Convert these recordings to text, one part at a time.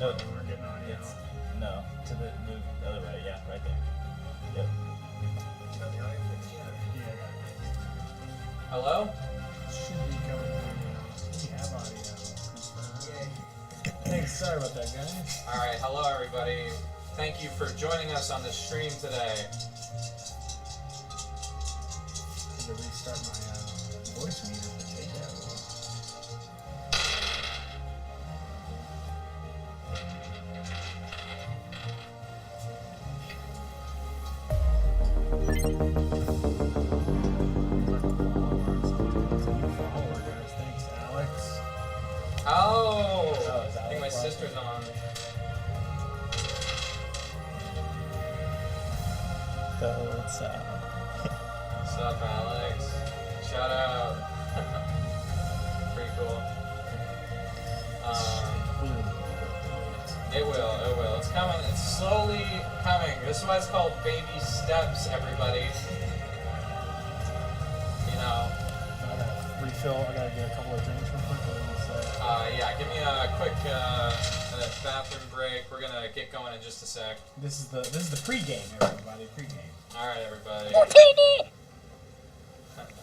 No, what we're getting on it's no to the move the other way. Yeah, right there. Yep. Hello? Should be coming on now. We have audio. Hey, sorry about that, guys. Alright, hello everybody. Thank you for joining us on the stream today. I'm going to restart my voice meter to take that Thanks, Alex. Oh! is I think my Alex sister's on. So it's What's up, Alex? Shout out. Pretty cool. It will. It's coming. It's slowly coming. This is why it's called baby steps, everybody. You know. I gotta refill. I gotta get a couple of drinks real quick. Yeah, give me a quick bathroom break. We're gonna get going in just a sec. This is the pregame, everybody. Pregame. All right, everybody.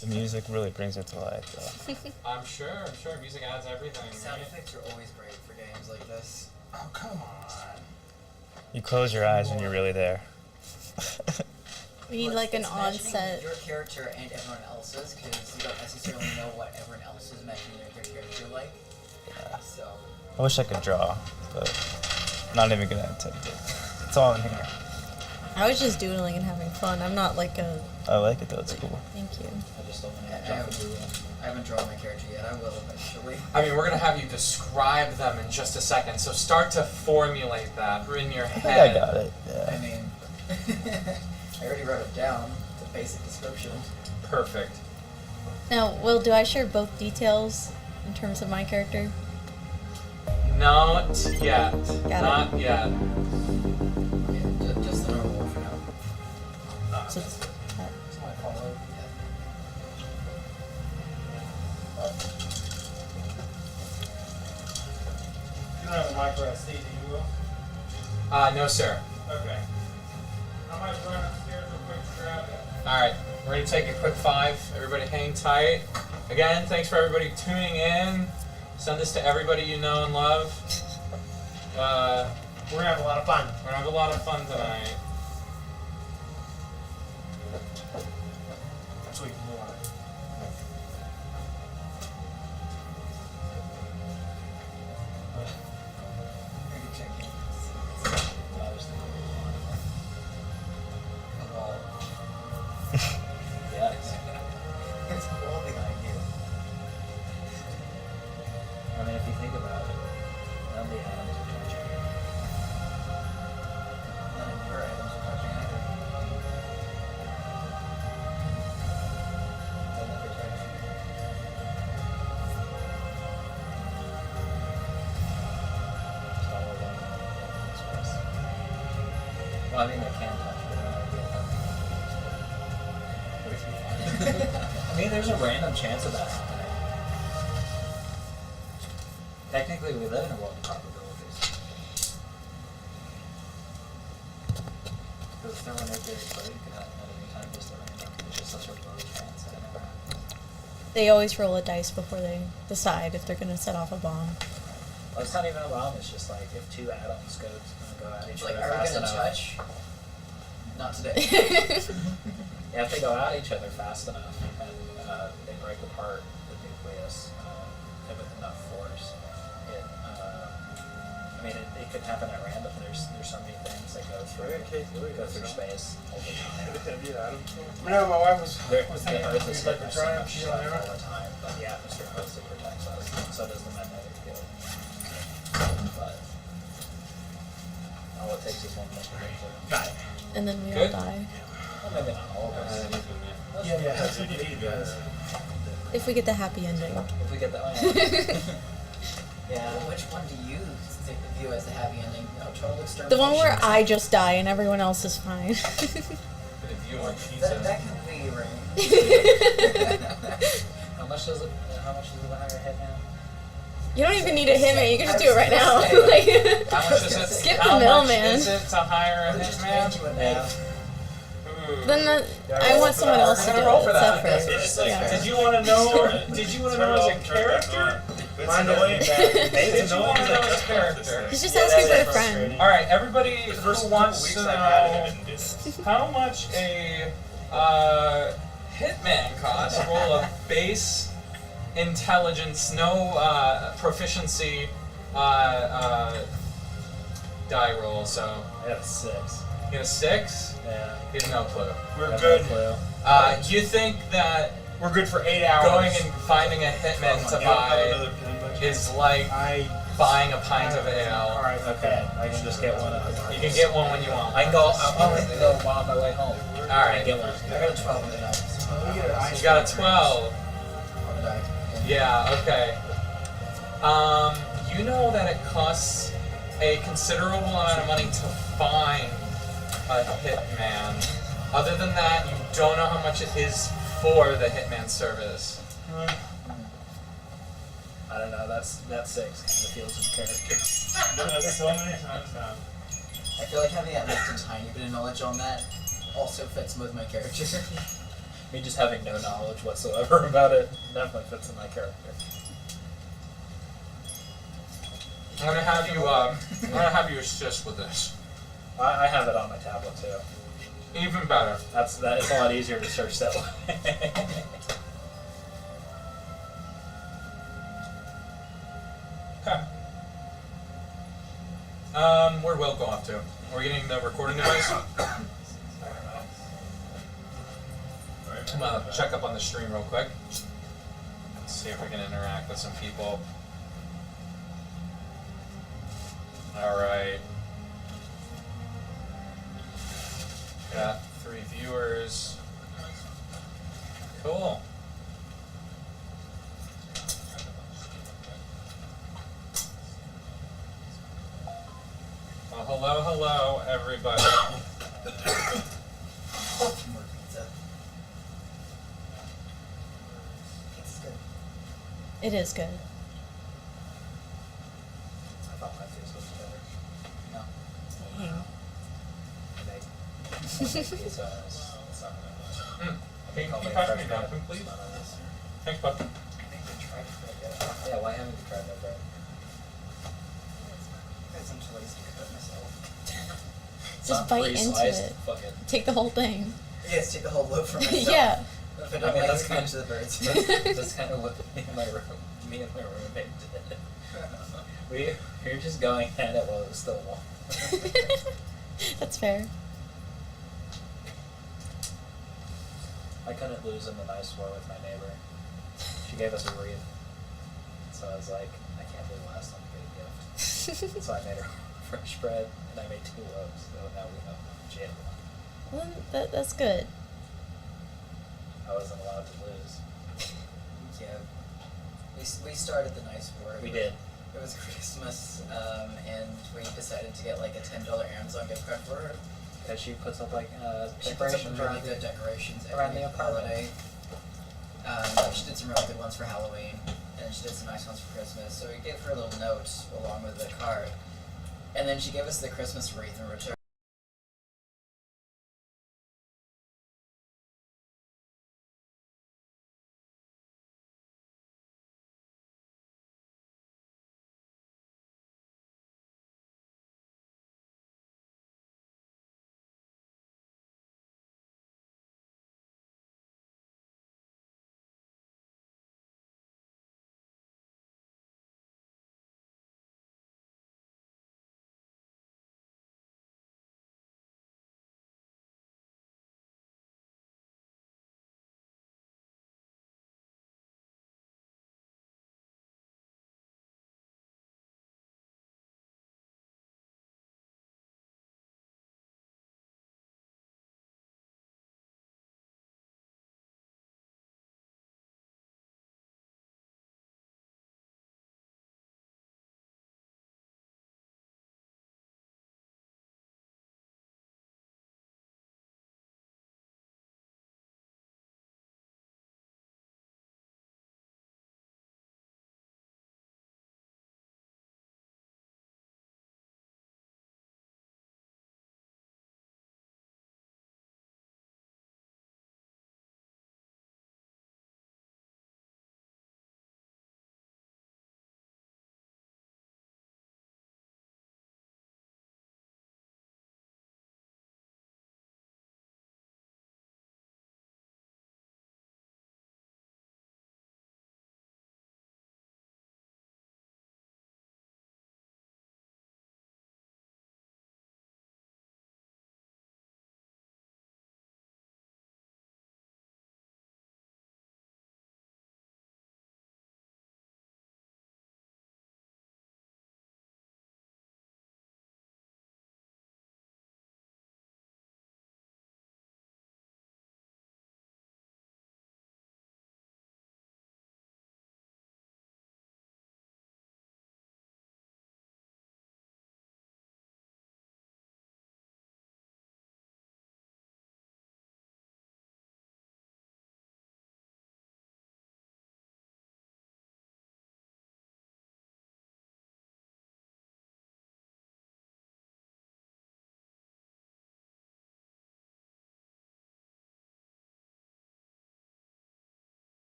the music really brings it to life. Though. I'm sure. Music adds everything. Sound Right? effects are always great for games like this. Oh, come on. You close your eyes when you're really there. We need Well, like an it's imagining onset. your character and everyone else's, because you don't necessarily know what everyone else is imagining their character like. Yeah. So, I wish I could draw, but I'm not even gonna attempt it. It's all in here. I was just doodling and having fun. I'm not like a. I like it though. It's cool. Thank you. I just don't want to I haven't drawn my character yet. I will eventually. I mean, we're gonna have you describe them in just a second. So start to formulate that in your I think head. I got it. I Yeah. mean, I already wrote it down. The basic description. Perfect. Now, Will, do I share both details in terms of my character? Not yet. Got Not yet. Yeah, just the normal one for now. So it's, You don't have a micro SD, do you, Will? No, sir. Okay. I might run upstairs real quick to grab it. All right, we're gonna take a quick 5. Everybody, hang tight. Again, thanks for everybody tuning in. Send this to everybody you know and love. We're gonna have a lot of fun. We're gonna have a lot of fun tonight. Sweet. Move on. Yes. It's a quality idea. I mean, if you think about it, none of the atoms are touching. None of your items are touching either. They'll never touch. Just all alone in space. Well, I mean, they can touch, but they're not real touch. I mean, there's a random chance of that happening. Technically, we live in a world of probabilities. Because if there were nuclear explosion, it could happen at any time, just a random. It's just such a low chance that it never happens. they always roll a dice before they decide if they're going to set off a bomb. Well, it's not even a bomb, it's just like if two atoms go at each It's like, other are we fast gonna enough. touch? Not today. Yeah, if they go at each other fast enough and they break apart the nucleus with enough force, it could happen at random. There's so many things that go through space all the time. No, my wife was The thinking Earth we'd is like hit to by so try and much see stuff whatever. all the time, but the atmosphere mostly protects us. So does the magnetic field. But all it takes is one thing to break through. Got it. And then we Good. all die. Well, maybe not all of us. Yeah, that's what you need, guys. If we get the happy ending. If we get that one. Yeah. Well, which one do you view as the happy ending? No, total The extermination. one where I just die and everyone else is fine. If you want pizza. That can be range. How much does it hire a head now? You don't even need a hitman. You can just do it right now. like, How much is it? Skip how the much middleman. is it to hire a We'll just hitman? hand you a Yeah. knife. then I want someone We're else to gonna do roll it. for It's that. up for- It's like- yeah. Did you want to know? Did you want to know as a character? It's Mine annoying. doesn't matter. It's Did you annoying want to know because as a character? He's just Yeah, asking that for is a friend. All right, everybody The who first couple wants weeks to I had it, know and just how much a hitman costs, roll a base intelligence, no proficiency die roll. So I got a 6. you have a 6. Yeah. You have no clue. we're Got good. No clue. You think that We're good for 8 hours. going and finding a hitman to buy is like buying a pint of ale. Alright, Okay, I can just get one. You can get one when you want. I can go. I'm going to go on my way home. All I right, get one. I got a 12 on the dice. We get an ice you got a cream. 12. On the die. Yeah, okay. You know that it costs a considerable amount of money to find a hitman. Other than that, you don't know how much it is for the hitman service. I don't know. That 6 kind of feels in character. So many times now. I feel like having at least a tiny bit of knowledge on that also fits with my character. Me just having no knowledge whatsoever about it definitely fits in my character. I'm gonna have you assist with this. I have it on my tablet too. Even better. It's a lot easier to search that way. Okay. Where'd Will go off to? Are we getting the recording device? I'm gonna check up on the stream real quick. Let's see if we can interact with some people. Alright. Got 3 viewers. Cool. Well, hello, everybody. More pizza. Pizza's good. It is good. I thought my face was better. No. Dang. Pizza is not Hmm. They Can call you me pass fresh me a bread. napkin, please? It's not on this. Thanks, bud. I think they tried to make it. Yeah, why haven't you tried that bread? Because I'm too lazy to cook it myself. It's Just not bite into pre-sliced. it. Fuck it. Take the whole thing. Yes, take the whole loaf from myself. yeah. If I I don't mean, like that's it, kind give it to the birds. That's kind of what me and my roommate did. We were just going at it while it was still warm. That's fair. I couldn't lose in the nice war with my neighbor. She gave us a wreath. So I was like, I can't believe last time we get a gift. So I made her fresh bread, and I made 2 loaves. So now we have one. She had one. Well, that's good. I wasn't allowed to lose. Yeah. We started the nice war. We did. It was Christmas, and we decided to get like a $10 Amazon gift card for her. Because she puts up like She puts up decorations really around good decorations around every the apartment. holiday. She did some really good ones for Halloween, and she did some nice ones for Christmas. So we gave her a little note along with the card, and then she gave us the Christmas wreath in return.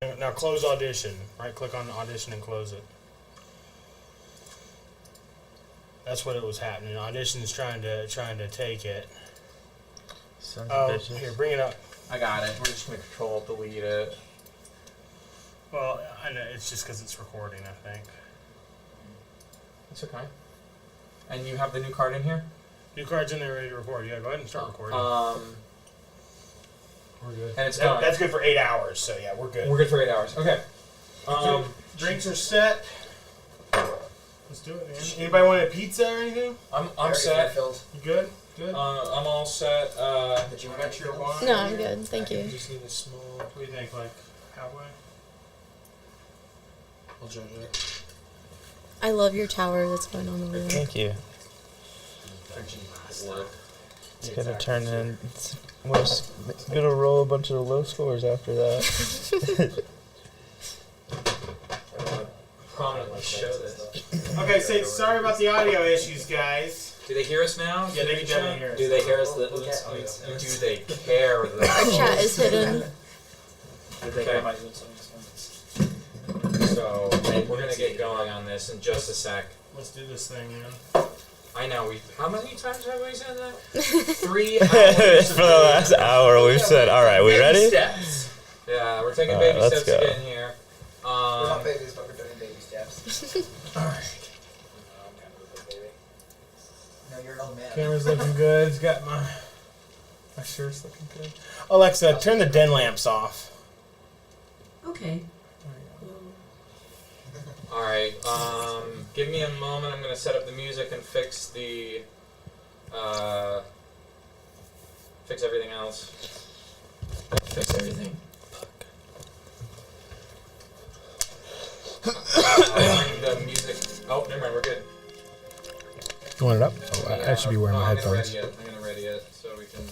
Now close audition. Right click on audition and close it. That's what it was happening. Audition's trying to take it. Sons Oh, of bitches. here, bring it up. I got it. We're just gonna control delete it. Well, I know it's just because it's recording. I think. It's okay. And you have the new card in here? New card's in there, ready to record. Yeah, go ahead and start recording. We're good. And it's going. That's good for 8 hours. So yeah, we're good. We're good for 8 hours. Okay. Drinks are set. Let's do it, man. Anybody want a pizza or anything? I'm set. Filled. You good? Good. I'm all set. Did you want your wine? No, I'm good. Thank you. Just need a small. What do you think? Like halfway? I'll judge it. I love your tower that's going on the wall. Thank you. It's gonna turn in. We're gonna roll a bunch of low scores after that. Prominently show this. Okay, so sorry about the audio issues, guys. Do they hear us now? Yeah, they can definitely hear us. Do they hear us? Do they care? Our chat is hidden. Did they hear my oops? So we're gonna get going on this in just a sec. Let's do this thing, man. I know. How many times have we said that? 3 hours. For the last hour, we've said, "All right, we ready?" Steps. Yeah, we're taking All right, baby let's steps go. to get in here. We're not babies, but we're doing baby steps. All right. I'm kind of a big baby. No, you're an old man. Camera's looking good. It's got my shirt's looking good. Alexa, turn the den lamps off. Okay. All right. Give me a moment. I'm gonna set up the music and fix the fix everything else. Fix everything. The music. Oh, never mind. We're good. You want it up? Oh, I should be wearing my headphones. I'm gonna ready it so we can.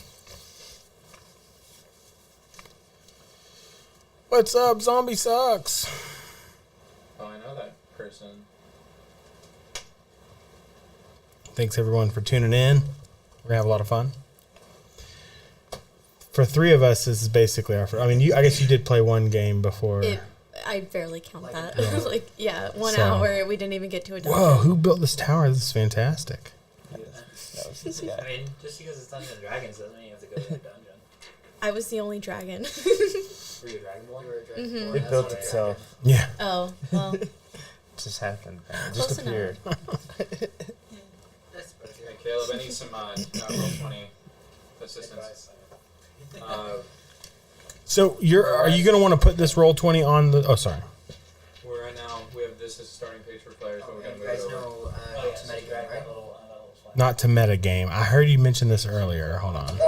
What's up? Zombie sucks. Oh, I know that person. Thanks everyone for tuning in. We're gonna have a lot of fun. For 3 of us, this is basically our. I mean, I guess you did play one game before. I barely count that. Yeah. Like, yeah, 1 So- hour. We didn't even get to a dungeon. Whoa! Who built this tower? This is fantastic. That was this guy. I mean, just because it's Dungeons and Dragons doesn't mean you have to go to the dungeon. I was the only dragon. Were you a Dragon Ball? You were a dragon Mhm. boy, It that's built what I itself. Yeah. Oh, well. It just happened. Man. It just Close appeared. That's better. Hey, Caleb, I need some roll 20 assistance. So are you gonna want to put this roll 20 on the? Oh, sorry. We're right now. We have this as starting page for players, but we're Okay, gonna you move guys it over. know Oh, yeah, to so you metagame, drag right? that little flag. Not to metagame. I heard you mention this earlier. Hold on.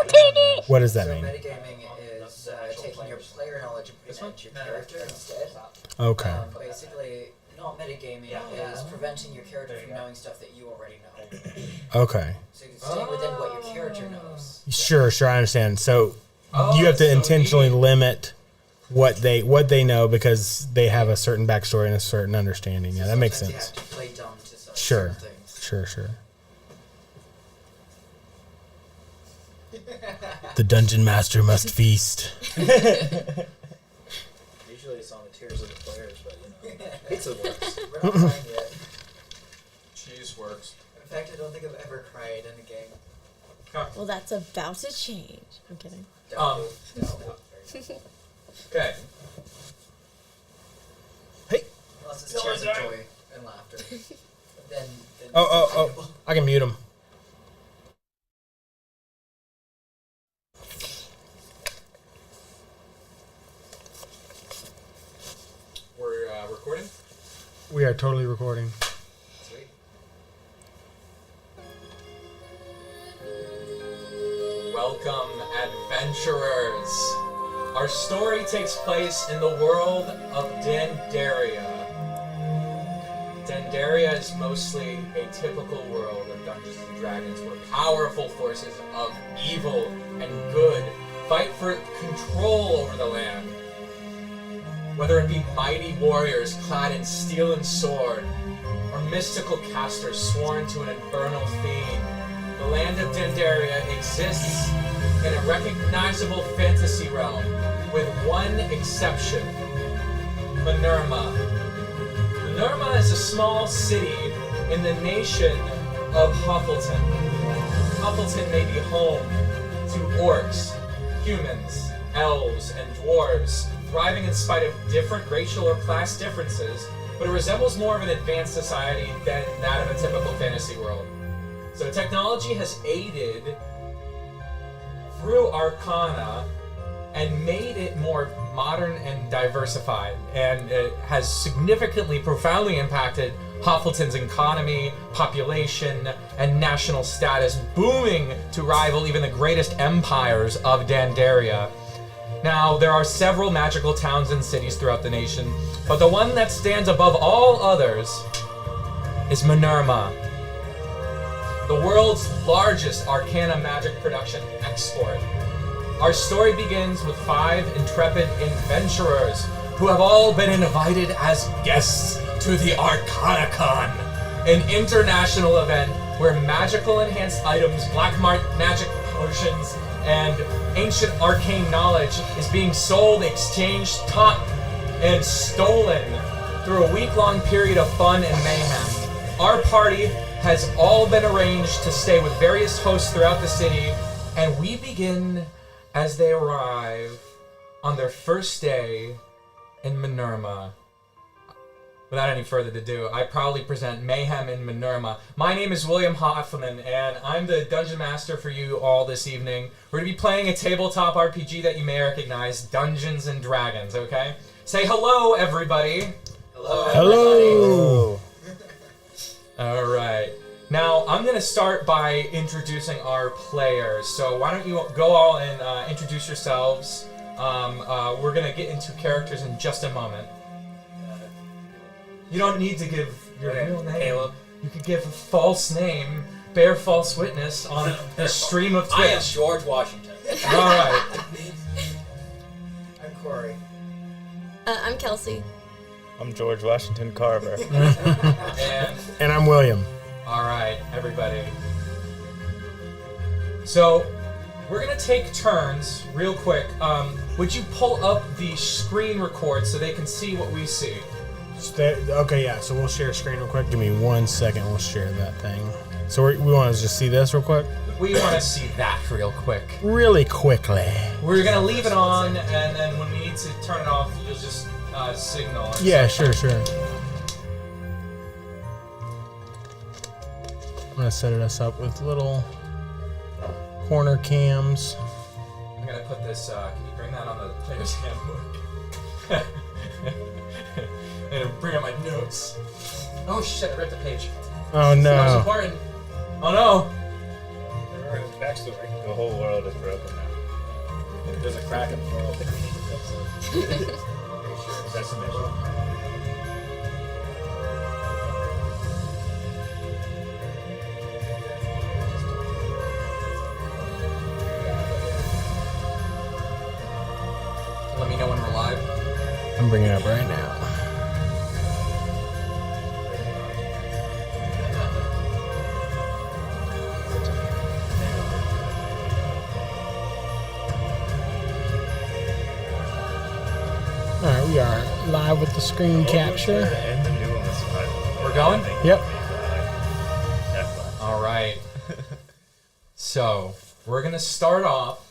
What does that So mean? metagaming is taking your player knowledge and putting it into your character instead. Okay. Basically, not metagaming is preventing your character from knowing stuff that you already know. Okay. So you stay within what your character knows. Sure. I understand. So Oh, you have to that's so intentionally neat. limit what they know because they have a certain backstory and a certain understanding. Yeah, that makes Sometimes sense. You have to play dumb to such Sure. certain things. Sure. The dungeon master must feast. Usually it's on the tears of the players, but you know. Pizza works. We're not playing yet. Cheese works. In fact, I don't think I've ever cried in a game. Well, that's about to change. I'm kidding. Um, No. Okay. Hey. Unless it's tears of joy and laughter. then Oh. I can mute him. We're recording. We are totally recording. Sweet. Welcome, adventurers. Our story takes place in the world of Dandaria. Dandaria is mostly a typical world of Dungeons and Dragons where powerful forces of evil and good fight for control over the land. Whether it be mighty warriors clad in steel and sword, or mystical casters sworn to an infernal fiend, the land of Dandaria exists in a recognizable fantasy realm, with one exception. Minerma. Minerma is a small city in the nation of Huffleton. Huffleton may be home to orcs, humans, elves, and dwarves, thriving in spite of different racial or class differences, but it resembles more of an advanced society than that of a typical fantasy world. So technology has aided through Arcana and made it more modern and diversified, and it has significantly, profoundly impacted Huffleton's economy, population, and national status, booming to rival even the greatest empires of Dandaria. Now, there are several magical towns and cities throughout the nation, but the one that stands above all others is Minerma, the world's largest arcana magic production export. Our story begins with 5 intrepid adventurers who have all been invited as guests to the ArcanaCon, an international event where magical enhanced items, black magic potions, and ancient arcane knowledge is being sold, exchanged, taught, and stolen through a week-long period of fun and mayhem. Our party has all been arranged to stay with various hosts throughout the city, and we begin as they arrive on their first day in Minerma. Without any further ado, I proudly present Mayhem in Minerma. My name is William Hoffman, and I'm the Dungeon Master for you all this evening. We're going to be playing a tabletop RPG that you may recognize, Dungeons and Dragons, okay? Say hello, everybody. Hello. Hello. Alright. Now, I'm going to start by introducing our players. So why don't you go all and introduce yourselves. We're going to get into characters in just a moment. You don't need to give your real name. Caleb. You could give a false name, bear false witness on the stream of Twitch. I am George Washington. Alright. I'm Corey. I'm Kelsey. I'm George Washington Carver. And I'm William. Alright, everybody. So, we're going to take turns real quick. Would you pull up the screen record so they can see what we see? Okay, yeah, so we'll share screen real quick. Give me 1 second, we'll share that thing. So we want to just see this real quick? We want to see that real quick. Really quickly. We're going to leave it on, and then when we need to turn it off, you'll just signal. Yeah, sure. I'm going to set us up with little corner cams. I'm going to put this, can you bring that on the player's handbook? I'm going to bring up my notes. Oh shit, I ripped the page. Oh That was no. important. Oh no! Backstory. The whole world is broken now. There's a crack in the world. That's the mission. Let me know when we're live. I'm bringing it up right now. Alright, we are live with the screen capture. And the new one was surprising. We're going? Yep. All right. So, we're going to start off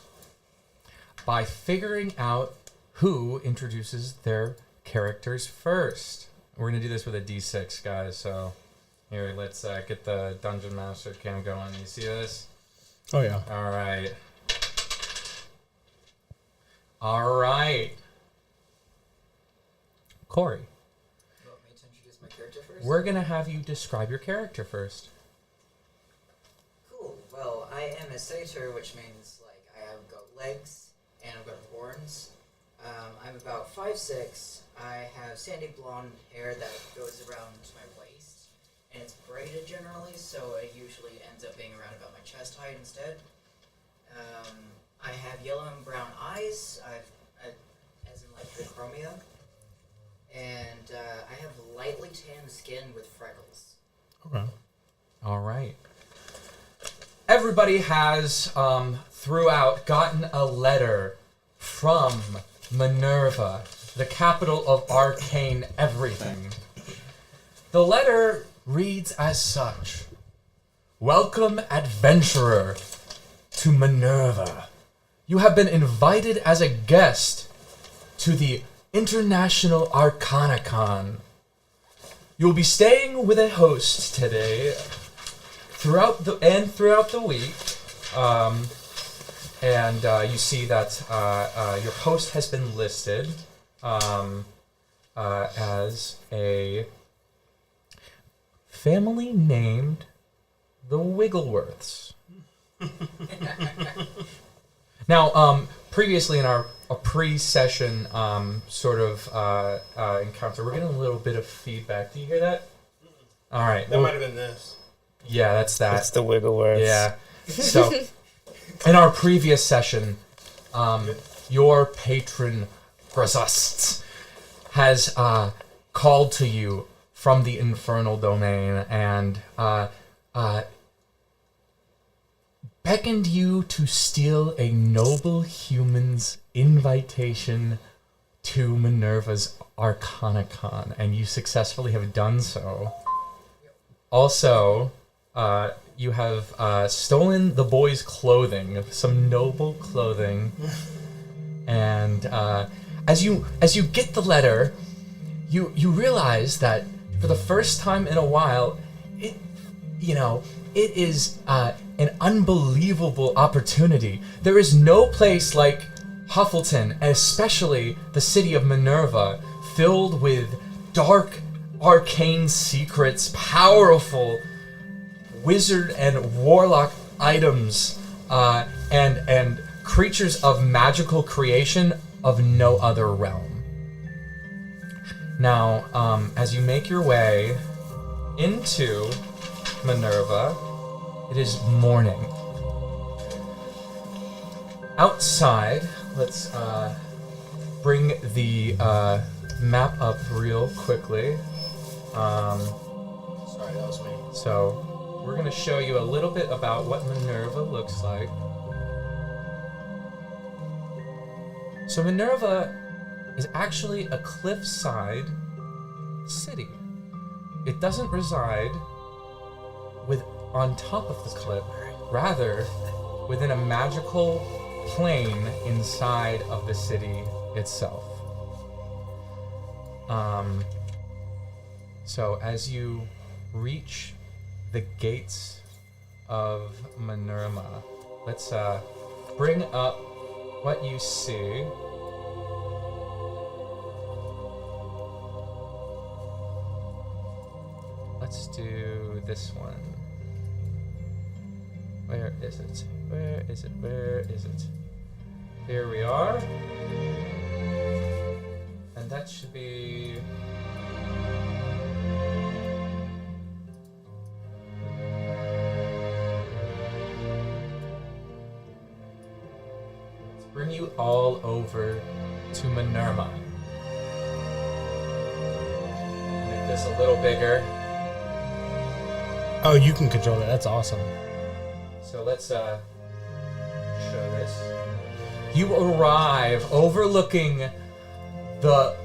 by figuring out who introduces their characters first. We're going to do this with a D6, guys. So, here, let's get the Dungeon Master cam going. You see this? Oh yeah. All right. All right. Corey, You want me to introduce my character first? we're going to have you describe your character first. Cool. Well, I am a satyr, which means like I have got legs and I've got horns. I'm about 5'6". I have sandy blonde hair that goes around my waist, and it's braided generally, so it usually ends up being around about my chest height instead. I have yellow and brown eyes, as in like chromia, and I have lightly tanned skin with freckles. Okay. All right. Everybody has, throughout, gotten a letter from Minerva, the capital of arcane everything. The letter reads as such: Welcome, adventurer, to Minerva. You have been invited as a guest to the International Arcanicon. You'll be staying with a host today throughout the week. And you see that your host has been listed as a family named the Wiggleworths. Now, previously in our pre-session encounter, we're getting a little bit of feedback. Do you hear that? All right. That might have been this. Yeah, that's that. It's the Wiggleworths. Yeah. So, in our previous session, your patron, Grasust, has called to you from the infernal domain and beckoned you to steal a noble human's invitation to Minerva's Arcanicon, and you successfully have done so. Also, you have stolen the boy's clothing, some noble clothing, and as you get the letter, you realize that for the first time in a while, it is an unbelievable opportunity. There is no place like Huffleton, especially the city of Minerva, filled with dark, arcane secrets, powerful wizard and warlock items, and creatures of magical creation of no other realm. Now, as you make your way into Minerva, it is morning. Outside, let's bring the map up real quickly. Sorry, that was me. So, we're going to show you a little bit about what Minerva looks like. So Minerva is actually a cliffside city. It doesn't reside on top of the cliff, rather within a magical plane inside of the city itself. So as you reach the gates of Minerva, let's bring up what you see. Let's do this one. Where is it? Where is it? Where is it? Here we are. And that should be... Let's bring you all over to Minerva. Make this a little bigger. Oh, you can control that. That's awesome. So let's show this. You arrive overlooking the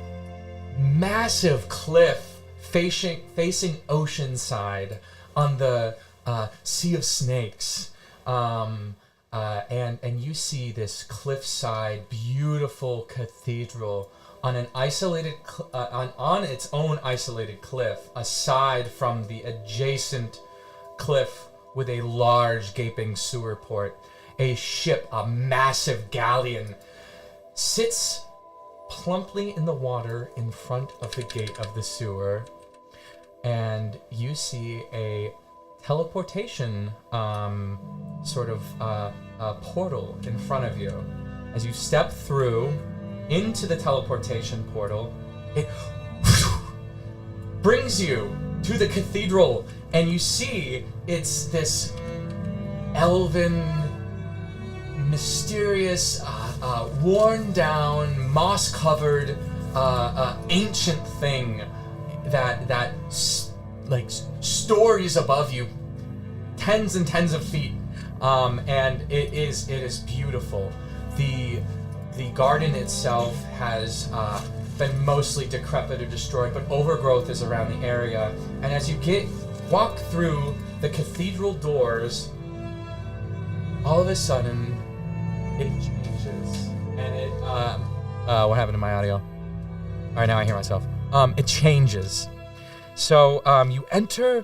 massive cliff facing oceanside on the Sea of Snakes. And you see this cliffside, beautiful cathedral on an isolated on its own isolated cliff, aside from the adjacent cliff with a large gaping sewer port. A ship, a massive galleon, sits plumply in the water in front of the gate of the sewer, and you see a teleportation portal in front of you. As you step through into the teleportation portal, it brings you to the cathedral, and you see it's this elven, mysterious, worn down, moss covered, ancient thing that stories above you, tens and tens of feet, and it is beautiful. The garden itself has been mostly decrepit or destroyed, but overgrowth is around the area. And as you walk through the cathedral doors, all of a sudden, it changes. And it, what happened to my audio? All right, now I hear myself. It changes. So, you enter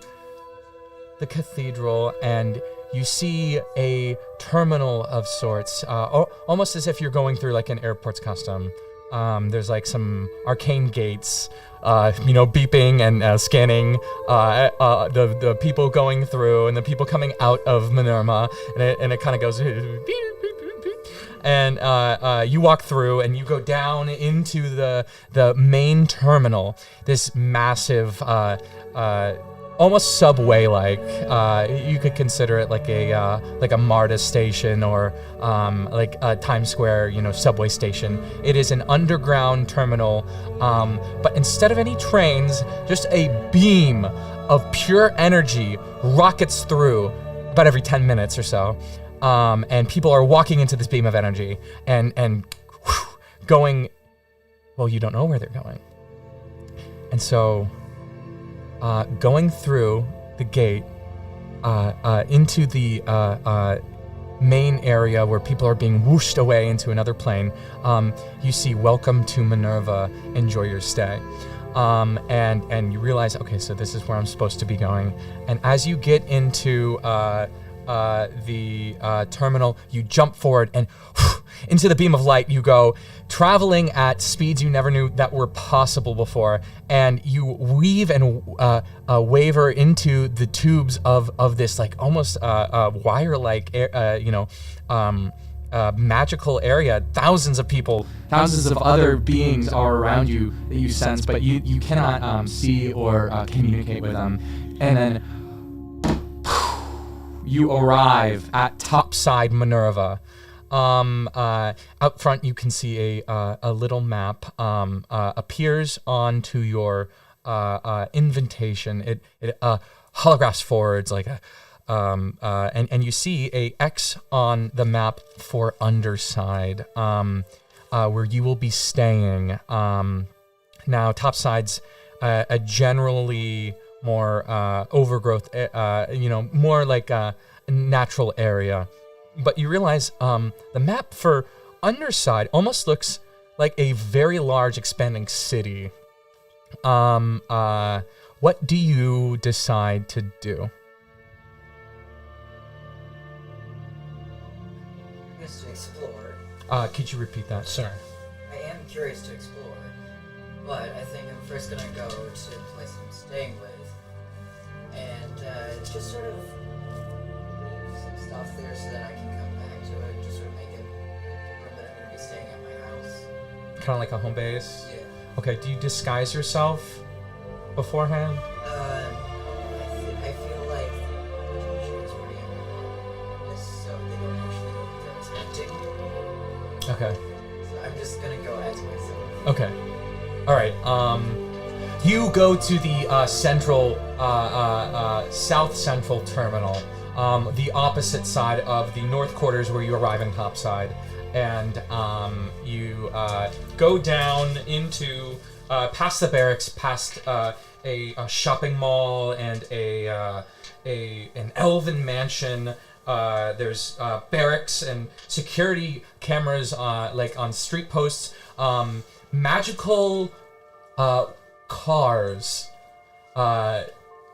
the cathedral and you see a terminal of sorts, almost as if you're going through like an airport's custom. There's like some arcane gates, beeping and scanning the people going through and the people coming out of Minerma, and it kind of goes beep, beep, beep, beep. And you walk through and you go down into the main terminal, this massive almost subway-like. You could consider it like a MARTA station or like a Times Square, subway station. It is an underground terminal, but instead of any trains, just a beam of pure energy rockets through about every 10 minutes or so, and people are walking into this beam of energy and going. Well, you don't know where they're going, and so. Going through the gate into the main area where people are being whooshed away into another plane, you see "Welcome to Minerva. Enjoy your stay," and you realize, okay, so this is where I'm supposed to be going. And as you get into the terminal, you jump forward and into the beam of light you go, traveling at speeds you never knew that were possible before, and you weave and waver into the tubes of this like almost wire-like magical area. Thousands of people, thousands of other beings are around you that you sense, but you cannot see or communicate with them. And then you arrive at topside Minerva. Out front you can see a little map appears onto your invitation. It holographs forwards like a and you see a X on the map for Underside, where you will be staying. Now topside's a generally more overgrowth, more like a natural area. But you realize the map for Underside almost looks like a very large expanding city. What do you decide to do? Curious to explore. Could you repeat that? Sorry. I am curious to explore, but I think I'm first gonna go to the place I'm staying with, and just sort of leave some stuff there so that I can come back to it. Just sort of make it the room that I'm gonna be staying at my house. Kind of like a home base? Yeah. Okay, do you disguise yourself beforehand? I feel like the teacher is pretty this, so they don't actually know what they're expecting. Okay. So I'm just gonna go as myself. Okay. All right. You go to the central, south central terminal, the opposite side of the north quarters where you arrive in topside, and you go down into past the barracks, past a shopping mall and an elven mansion. There's barracks and security cameras like on street posts. Magical cars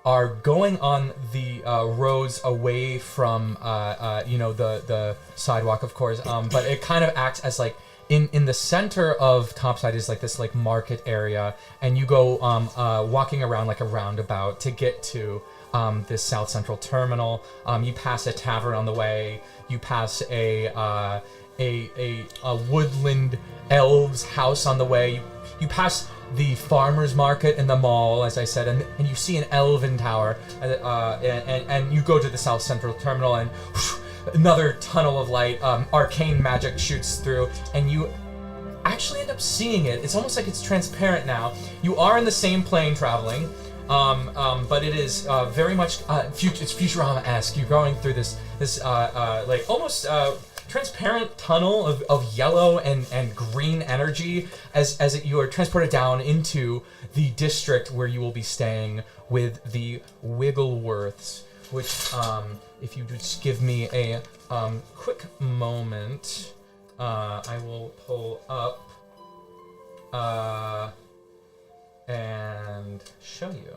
are going on the roads away from the sidewalk, of course. But it kind of acts as like in the center of topside is like this like market area, and you go walking around like a roundabout to get to this south central terminal. You pass a tavern on the way. You pass a woodland elves house on the way. You pass the farmer's market and the mall, as I said, and you see an elven tower, and you go to the south central terminal, and another tunnel of light, arcane magic shoots through, and you actually end up seeing it. It's almost like it's transparent now. You are in the same plane traveling, but it is very much it's Futurama-esque. You're going through this like almost transparent tunnel of yellow and green energy as you are transported down into the district where you will be staying with the Wiggleworths, which, if you just give me a quick moment, I will pull up and show you.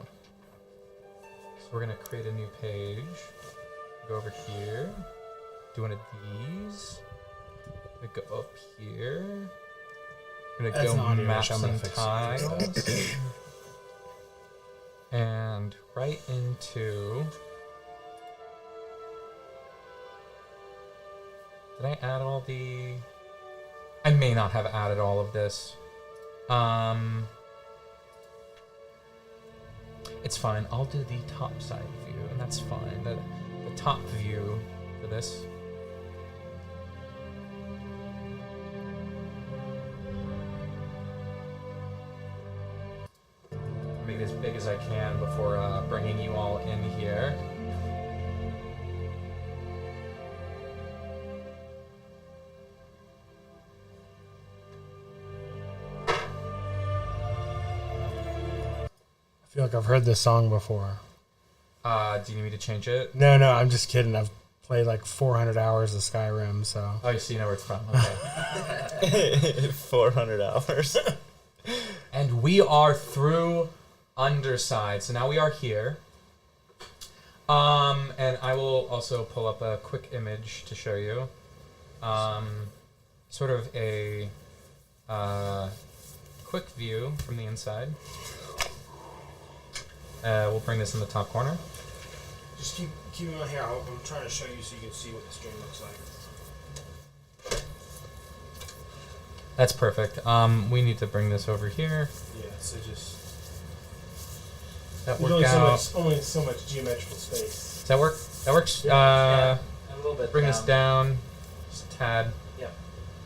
So we're going to create a new page. Go over here. Do one of these. We go up here. We're gonna go maps and tiles. And right into. Did I add all the? I may not have added all of this. It's fine. I'll do the top side view, and that's fine. The top view for this. Make it as big as I can before bringing you all in here. I feel like I've heard this song before. Do you need me to change it? No, I'm just kidding. I've played like 400 hours of Skyrim, so. Oh, you see, you know where it's from. Okay. 400 hours. And we are through Underside. So now we are here. And I will also pull up a quick image to show you. Sort of a quick view from the inside. We'll bring this in the top corner. Just keep it on here. I'm trying to show you so you can see what the stream looks like. That's perfect. We need to bring this over here. Yeah, so just... That There's work out. only so much geometrical space. Does that work? That works. Yeah, a little bit Bring down. this down. Just a tad. Yep.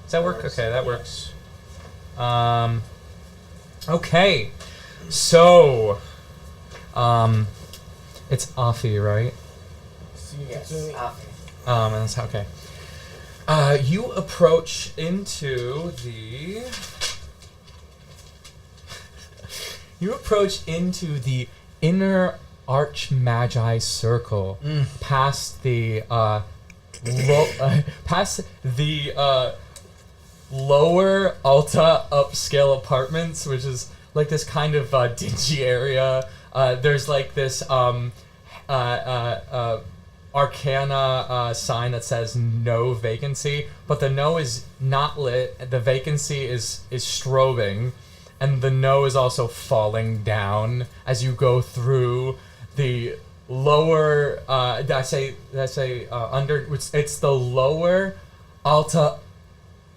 Does that work? Okay, that works. Okay. So, it's Afi, right? Yes, Afi. And that's okay. You approach into the. You approach into the inner Archmagi circle, past the past the lower Alta upscale apartments, which is like this kind of dingy area. There's like this Arcana sign that says no vacancy, but the no is not lit. The vacancy is strobing, and the no is also falling down as you go through the lower. It's the lower Alta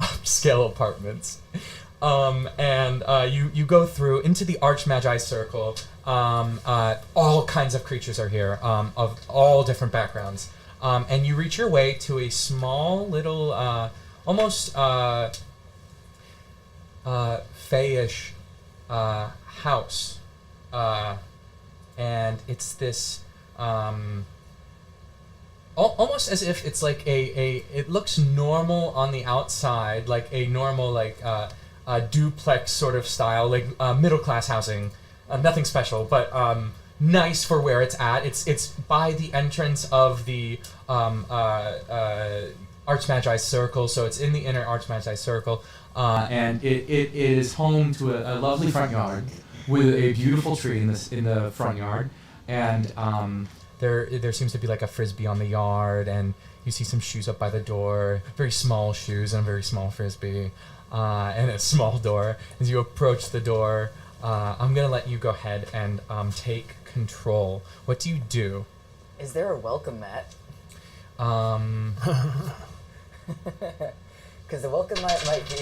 upscale apartments. And you go through into the Archmagi circle. All kinds of creatures are here, of all different backgrounds. And you reach your way to a small little, almost fayish house. And it's this, almost as if it's like it looks normal on the outside, like a normal, like, duplex sort of style, like middle class housing, nothing special, but nice for where it's at. It's by the entrance of the Archmagi circle, so it's in the inner Archmagi circle, and it is home to a lovely front yard with a beautiful tree in the front yard, and there seems to be like a frisbee on the yard, and you see some shoes up by the door, very small shoes and a very small frisbee. And a small door. As you approach the door, I'm going to let you go ahead and take control. What do you do? Is there a welcome mat? Because the welcome mat might be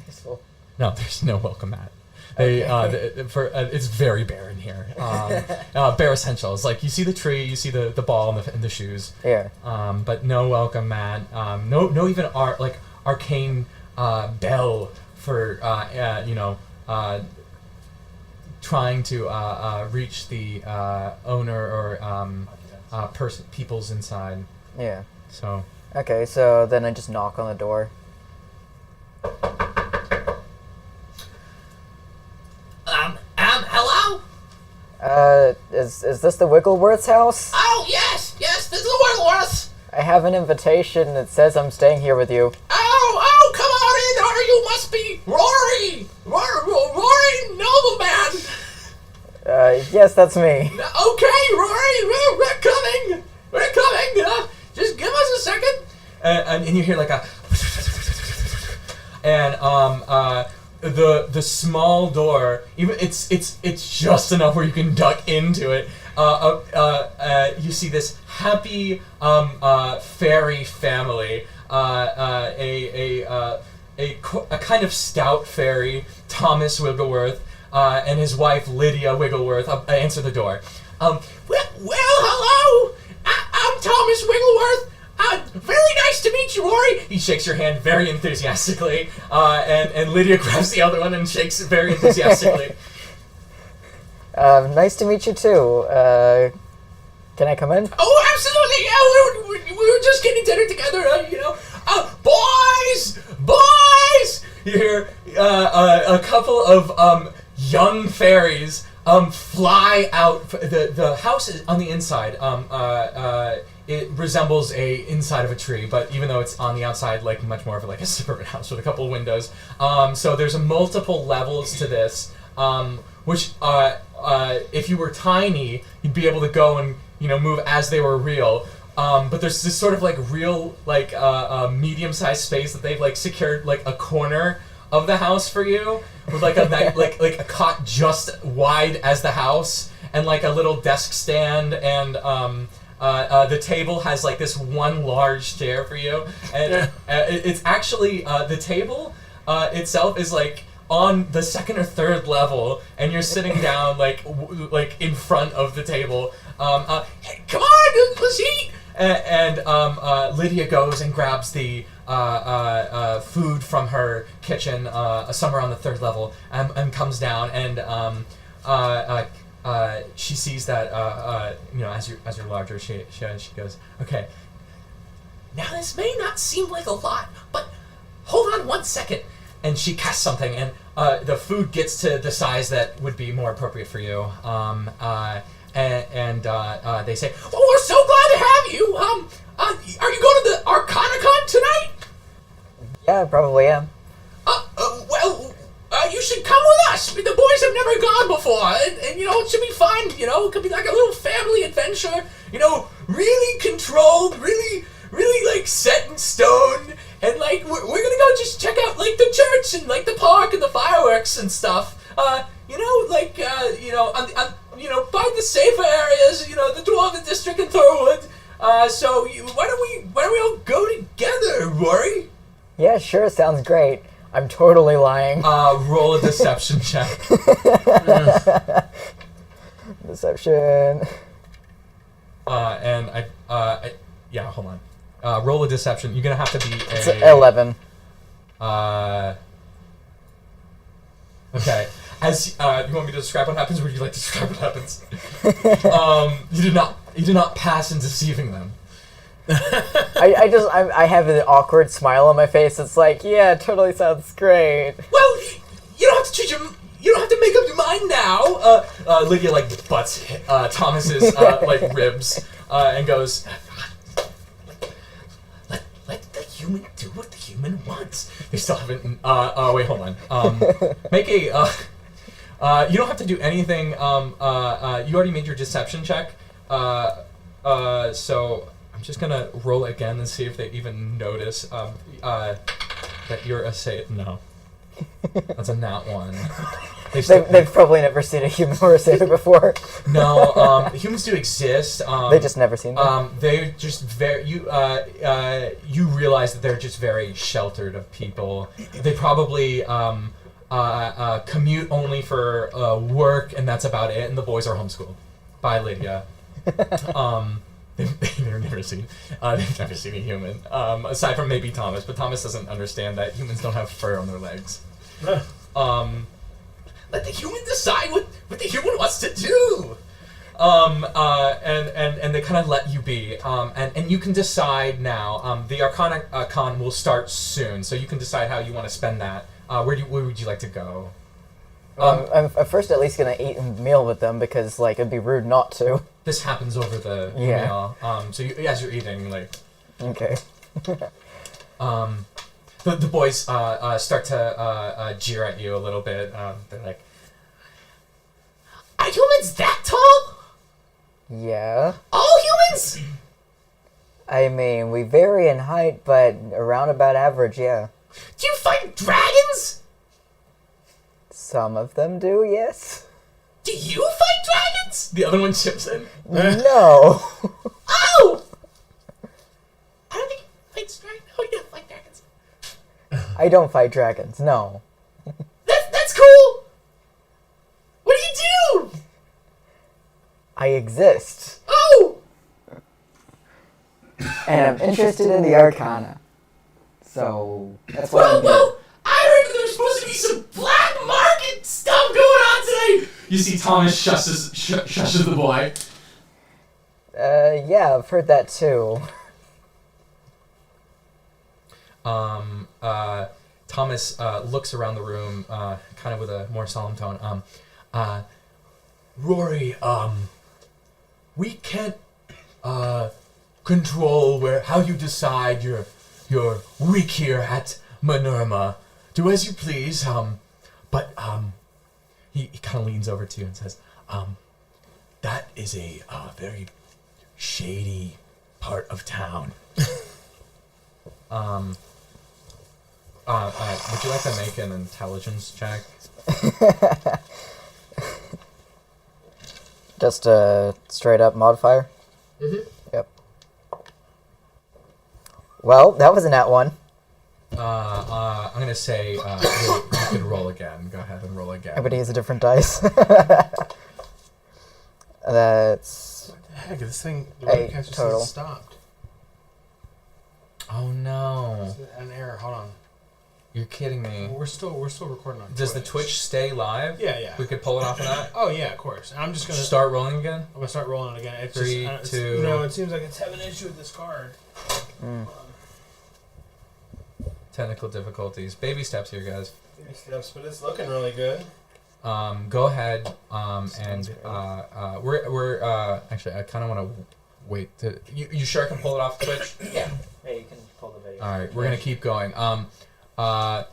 useful. No, there's no welcome mat. It's very bare in here. Bare essentials. Like, you see the tree, you see the ball and the shoes. Yeah. But no welcome mat. No even arcane bell for trying to reach the owner or peoples inside. Yeah. So Okay, so then I just knock on the door. Hello? Is this the Wiggleworth's house? Oh, yes, this is the Wiggleworths. I have an invitation that says I'm staying here with you. Oh, come on in, or you must be Rory Nobleman. Yes, that's me. Okay, Rory, we're coming. Just give us a second. And you hear like a, and the small door, even it's just enough where you can duck into it. You see this happy fairy family, a kind of stout fairy, Thomas Wiggleworth, and his wife Lydia Wiggleworth answer the door. Well, hello, I'm Thomas Wiggleworth. Very nice to meet you, Rory. He shakes your hand very enthusiastically, and Lydia grabs the other one and shakes it very enthusiastically. Nice to meet you too. Can I come in? Oh, absolutely! Yeah, we were just getting dinner together, boys! You hear a couple of young fairies fly out. The house is on the inside. It resembles a inside of a tree, but even though it's on the outside, like much more of a suburban house with a couple of windows. So there's multiple levels to this, which if you were tiny, you'd be able to go and move as they were real. But there's this sort of real medium-sized space that they've secured a corner of the house for you with a a cot just wide as the house and a little desk stand and the table has this one large chair for you, and it's actually the table itself is on the second or third level, and you're sitting down in front of the table. Hey, come on, let's eat. And Lydia goes and grabs the food from her kitchen somewhere on the third level and comes down and she sees that as you're larger, she goes, okay, now this may not seem like a lot, but hold on 1 second. And she casts something, and the food gets to the size that would be more appropriate for you. And they say, "Oh, we're so glad to have you. Are you going to the ArcanaCon tonight?" Yeah, I probably am. You should come with us. I mean, the boys have never gone before, and it should be fun. It could be like a little family adventure. Really controlled, really set in stone, and we're gonna go just check out the church and the park and the fireworks and stuff. By the safer areas, the Dwarven District and Thorwood. So why don't we all go together, Rory? Yeah, sure, sounds great. I'm totally lying. Roll a deception check. Deception. Yeah, hold on. Roll a deception. You're gonna have to be It's 11. Okay. As you want me to describe what happens, or would you like to describe what happens? You did not pass in deceiving them. I have an awkward smile on my face. It's yeah, it totally sounds great. Well, you don't have to you don't have to make up your mind now. Lydia butts Thomas's ribs and goes, let the human do what the human wants. They still haven't. Wait, hold on. Make a. You don't have to do anything. You already made your deception check. So I'm just gonna roll again and see if they even notice that you're a no. That's a nat 1. They've probably never seen a human or a satyr before. No, humans do exist. They just never seen them. They're just very you realize that they're just very sheltered of people. They probably commute only for work, and that's about it. And the boys are homeschooled by Lydia. They've never seen a human, aside from maybe Thomas. But Thomas doesn't understand that humans don't have fur on their legs. Let the human decide what the human wants to do. And they kind of let you be. And you can decide now. The Arcana Con will start soon, so you can decide how you want to spend that. Where would you like to go? I'm first at least gonna eat a meal with them because like it'd be rude not to. This happens over the meal. So as you're eating, like. Okay. The boys start to jeer at you a little bit. They're like, "Are humans that tall? Yeah. All humans?" I mean, we vary in height, but around about average, yeah. Do you fight dragons? Some of them do, yes. Do you fight dragons? The other one chips in. No. Oh! I don't think he fights dragons. No, he doesn't fight dragons. I don't fight dragons, no. That's cool! What do you do? I exist. Oh! And I'm interested in the Arcana. So, that's what I'm doing. Whoa! I heard that there was supposed to be some black market stuff going on today! You see Thomas shushes the boy. Yeah, I've heard that too. Thomas looks around the room, kind of with a more solemn tone. Rory, we can't control how you decide your week here at Minerma. Do as you please. But he kind of leans over to you and says, that is a very shady part of town. Would you like to make an intelligence check? Just a straight up modifier? Mm-hmm. Yep. Well, that was a nat one. I'm gonna say you can roll again. Go ahead and roll again. Everybody has a different dice. That's What the heck? This thing, the 8 webcaster total. says stopped. Oh no! It's an error. Hold on. You're kidding me. We're still recording on. Does the Twitch stay live? Yeah. We could pull it off of that. Oh yeah, of course. I'm just gonna Start rolling again. I'm gonna start rolling it again. It's 3, just, 2. No, it seems like it's having an issue with this card. Technical difficulties. Baby steps here, guys. Baby steps, but it's looking really good. Go ahead. And we're actually I kind of want to wait to. You sure I can pull it off Twitch? Yeah, you can pull the video. All right, we're gonna keep going. so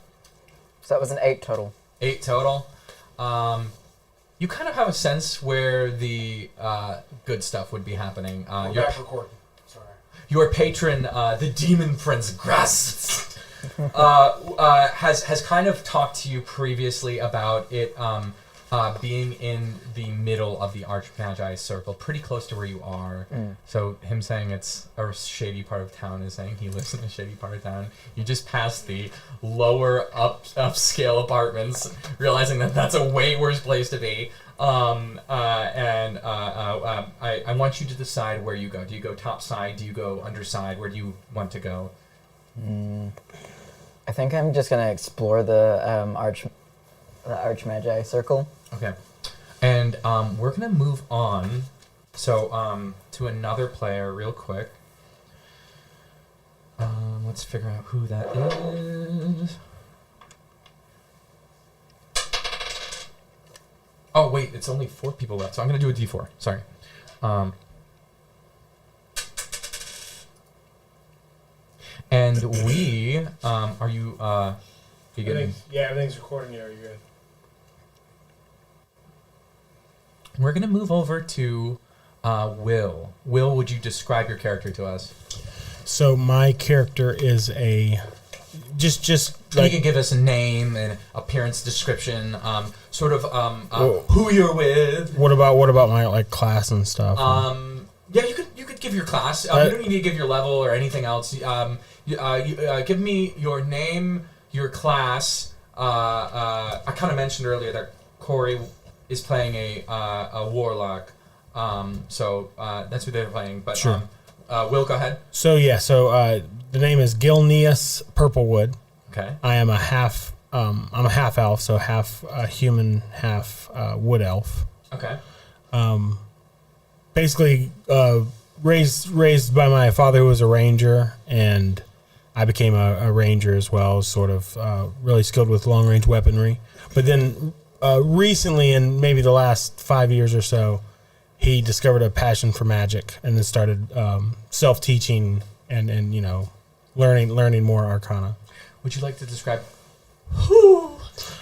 that was an 8 total. 8 total. You kind of have a sense where the good stuff would be happening. We're back recording. Sorry. Your patron, the Demon Prince Grasp, has kind of talked to you previously about it being in the middle of the Archmagi circle, pretty close to where you are. So him saying it's a shady part of town is saying he lives in a shady part of town. You just passed the lower upscale apartments, realizing that that's a way worse place to be. I want you to decide where you go. Do you go top side? Do you go underside? Where do you want to go? I think I'm just gonna explore the Archmagi circle. Okay. And we're going to move on. So to another player real quick. Let's figure out who that is. Oh, wait. It's only 4 people left. So I'm going to do a D4. Sorry. And we... are you... beginning? Yeah, everything's recording here. You're good. We're going to move over to Will. Will, would you describe your character to us? So my character is a just You like can give us a name and appearance description, who you're with. what about my like class and stuff? Yeah, you could give your class. You don't need to give your level or anything else. Give me your name, your class. I kind of mentioned earlier that Corey is playing a warlock, so that's who they're playing. But sure. Will, go ahead. So the name is Gilneas Purplewood. Okay. I am a half elf, so half human, half wood elf. Okay. basically raised by my father, who was a ranger, and I became a ranger as well, sort of really skilled with long range weaponry. But then recently, in maybe the last 5 years or so, he discovered a passion for magic and then started self teaching and learning more arcana. Would you like to describe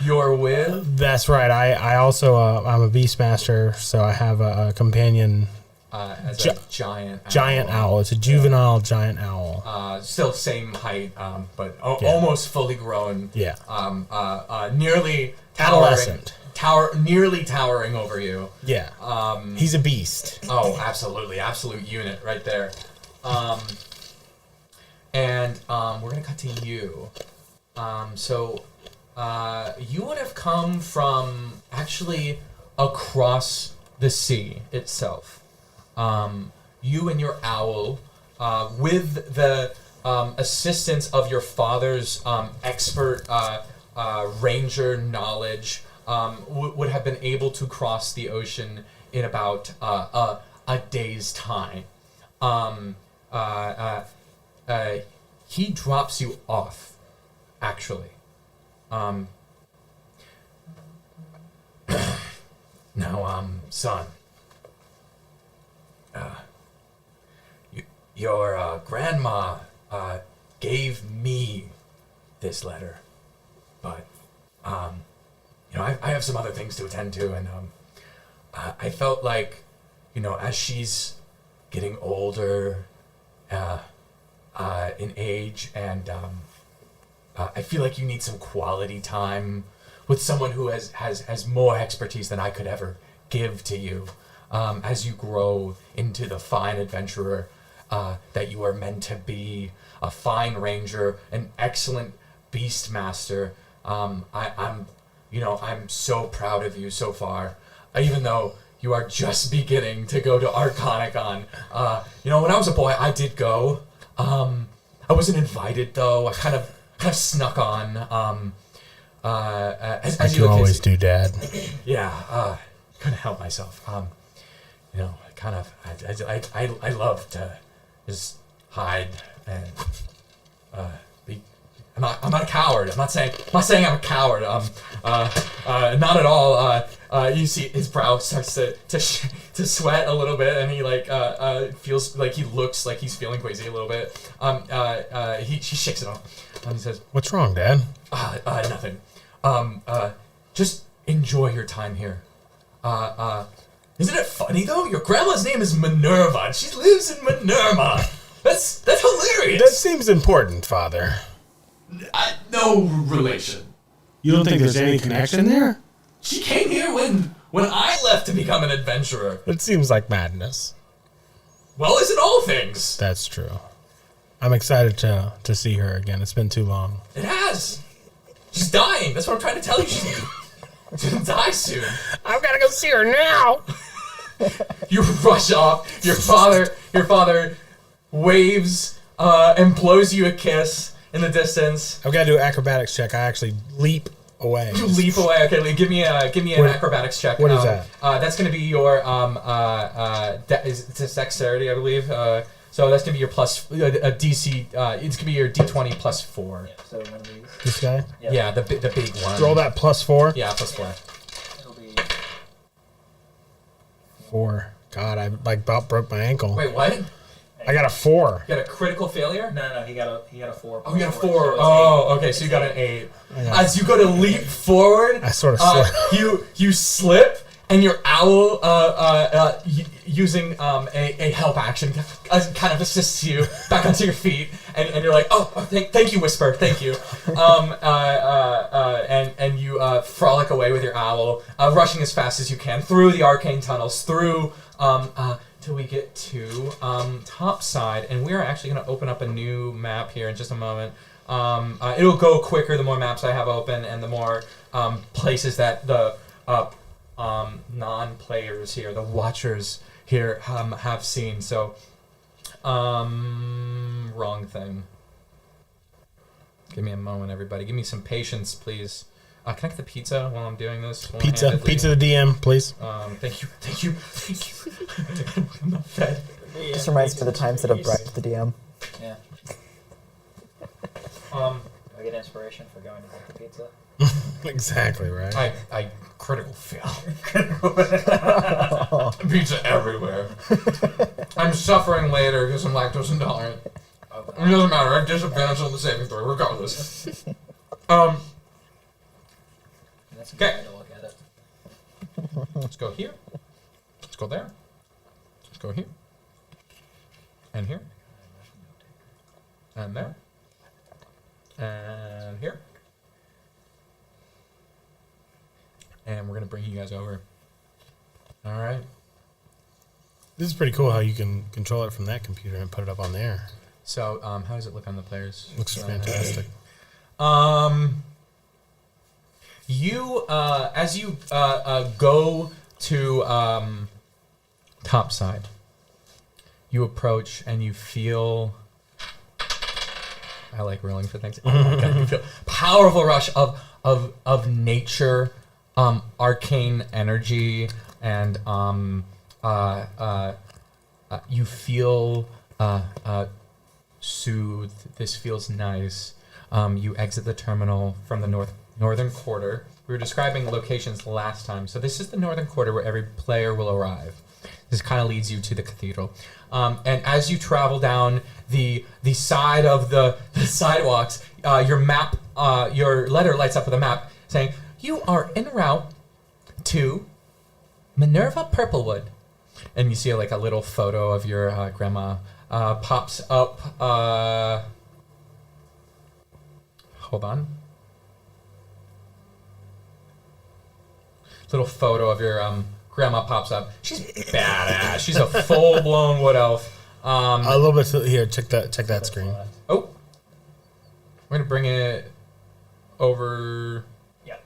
you're with? That's right. I also I'm a beastmaster, so I have a companion. As a giant owl. Giant owl. It's a juvenile giant owl. Still same height, but almost fully grown. Yeah. Nearly Adolescent. Nearly towering over you. Yeah. He's a beast. Oh, absolutely, absolute unit right there. And we're gonna cut to you. So you would have come from actually across the sea itself. You and your owl, with the assistance of your father's expert ranger knowledge, would have been able to cross the ocean in about a day's time. He drops you off, actually. Now, son, your grandma gave me this letter, but I have some other things to attend to, and I felt like, as she's getting older in age, and I feel like you need some quality time with someone who has more expertise than I could ever give to you, as you grow into the fine adventurer that you are meant to be, a fine ranger, an excellent beast master. I'm so proud of you so far, even though you are just beginning to go to Arcanicon. When I was a boy, I did go. I wasn't invited though. I kind of snuck on. As you always do, Dad. Yeah, couldn't help myself. I love to just hide and be. I'm not a coward. I'm not saying I'm a coward. Not at all. You see his brow starts to sweat a little bit, and he feels like he looks like he's feeling queasy a little bit. He shakes it off, and he says, "What's wrong, Dad?" Nothing. Just enjoy your time here. Isn't it funny though? Your grandma's name is Minerva, and she lives in Minerma. That's hilarious. That seems important, Father. No relation. You don't think there's any connection there? She came here when I left to become an adventurer. It seems like madness. Well, isn't all things? That's true. I'm excited to see her again. It's been too long. It has. She's dying. That's what I'm trying to tell you. She's gonna die soon. I've got to go see her now. You rush off. Your father waves and blows you a kiss in the distance. I've got to do an acrobatics check. I actually leap away. You leap away. Okay, give me an acrobatics check. What is that? That's going to be your it's dexterity, I believe. So that's going to be your plus a DC. It's going to be your D20 plus 4. So one of these. This guy? Yep. Yeah, the big one. Roll that plus 4? Yeah, plus 4. It'll be 4. God, I about broke my ankle. Wait, what? I got a 4. You got a critical failure? No, he got a 4. Oh, you got a 4. So it's Oh, 8. okay, so you got an 8. Yeah. As you go to leap forward, I sort of slip. you slip, and your owl, using a help action, kind of assists you back onto your feet, and you're like, thank you, Whisper, thank you, and you frolic away with your owl, rushing as fast as you can through the arcane tunnels, through till we get to top side, and we are actually going to open up a new map here in just a moment. It'll go quicker the more maps I have open, and the more places that the non-players here, the watchers here, have seen. So, wrong thing. Give me a moment, everybody. Give me some patience, please. Can I get the pizza while I'm doing this? Pizza to the DM, please. Thank you. I'm not fed. Just reminds me of the times that I've bribed the DM. Yeah. I get inspiration for going to get the pizza. Exactly right. I critical fail. Pizza everywhere. I'm suffering later because I'm lactose intolerant. It doesn't matter. I have disadvantage on the saving throw regardless. That's a Okay. good way to look at it. Let's go here. Let's go there. Let's go here. And here. And there. And here. And we're going to bring you guys over. All right. This is pretty cool how you can control it from that computer and put it up on there. So, how does it look on the players? Looks fantastic. You, as you go to top side, you approach and you feel. I like rolling for things. Oh my God, you feel powerful rush of nature, arcane energy, and you feel soothed. This feels nice. You exit the terminal from the northern quarter. We were describing locations last time, so this is the northern quarter where every player will arrive. This kind of leads you to the cathedral. And as you travel down the side of the sidewalks, your map, your letter lights up with a map saying, you are en route to Minerva Purplewood. And you see like a little photo of your grandma pops up. Hold on. Little photo of your grandma pops up. She's badass. She's a full-blown wood elf. A little bit here. Check that screen. Oh, we're gonna bring it over. Yep.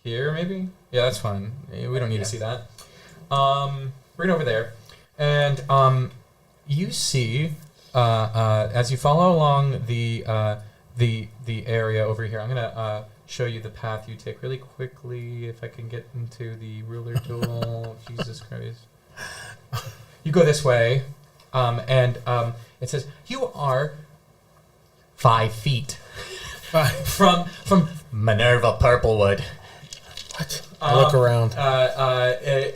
Here, maybe. Yeah, that's fine. We don't need to see that. Bring it over there, and you see as you follow along the area over here. I'm gonna show you the path you take really quickly. If I can get into the ruler tool. Jesus Christ. You go this way, and it says you are 5 feet from Minerva Purplewood. What? I look around.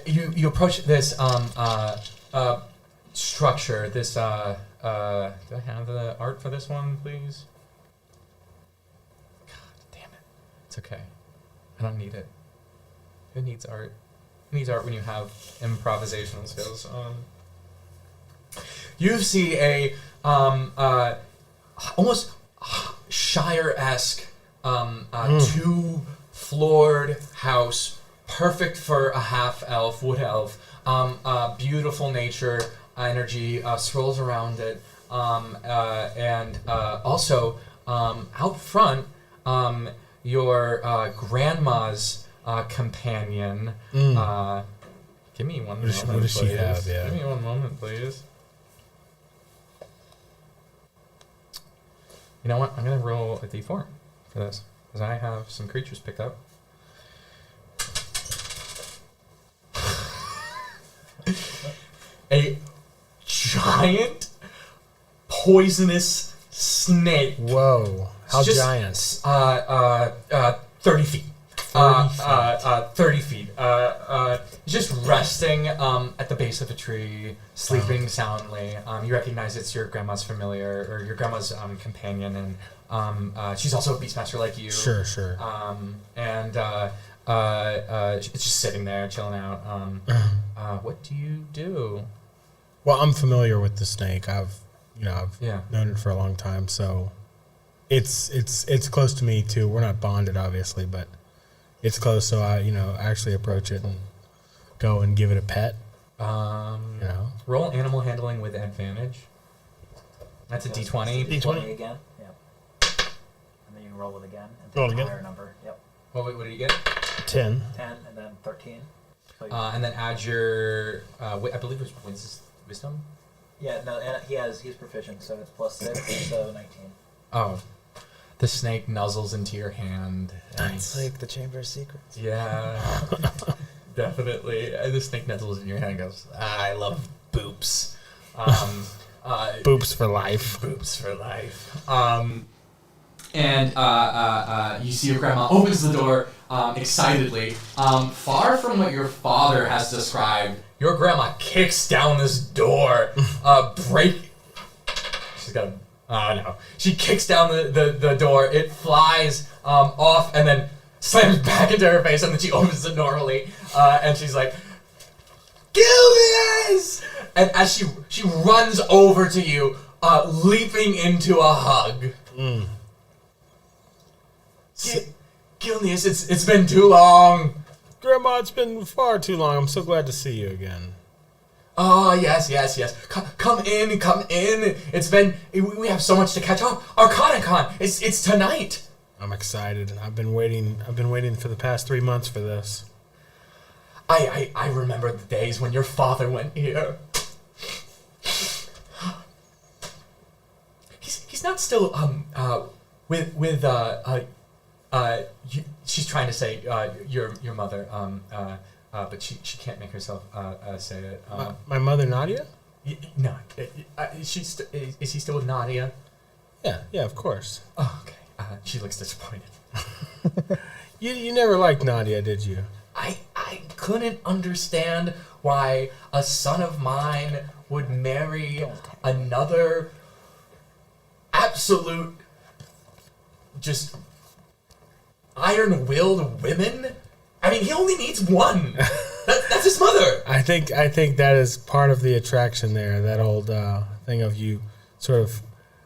You approach this structure. This do I have the art for this one, please? God damn it! It's okay. I don't need it. Who needs art? Who needs art when you have improvisational skills? You see a almost Shire-esque 2-floored house, perfect for a half-elf, wood elf. Beautiful nature energy swirls around it, and also out front, your grandma's companion. Give me one moment, What does she please. have? Yeah. Give me one moment, please. You know what? I'm going to roll a d4 for this, because I have some creatures picked up. A giant, poisonous snake. Whoa. How Just, giant? 30 feet. 30 feet. Just resting at the base of a tree, sleeping soundly. You recognize it's your grandma's familiar, or your grandma's companion, and she's also a beastmaster like you. Sure. And it's just sitting there, chilling out. What do you do? Well, I'm familiar with the snake. I've known it for a long time, so it's close to me too. We're not bonded, obviously, but it's close. So I actually approach it and go and give it a pet. Roll animal handling with advantage. That's a d20. D20 again. Yep. And then you can roll it again and Roll take a again. higher number. Yep. What do you get? 10. 10 and then 13. So And then add your, I believe it was wisdom. yeah, no, and he's proficient, so it's plus 6, so 19. Oh, The snake nuzzles into your hand. It's like the Chamber of Secrets. Yeah, definitely. And the snake nuzzles in your hand and goes, I love boops. Boops for life. Boops for life. And you see your grandma opens the door excitedly. Far from what your father has described, your grandma kicks down this door, She's got a... no. She kicks down the door. It flies off and then slams back into her face, and then she opens it normally. And she's like, Gildias! And as she runs over to you, leaping into a hug. Gildias, it's been too long. Grandma, it's been far too long. I'm so glad to see you again. Oh, yes. Come in. It's been... We have so much to catch up. ArcanaCon, it's tonight. I'm excited. I've been waiting for the past 3 months for this. I remember the days when your father went here. He's not still, she's trying to say, your mother, but she can't make herself say it. My mother, Nadia? No, is he still with Nadia? Yeah, of course. Oh, okay. She looks disappointed. You never liked Nadia, did you? I couldn't understand why a son of mine would marry another absolute just iron-willed women. I mean, he only needs one. That's his mother. I think that is part of the attraction there. That old thing of you sort of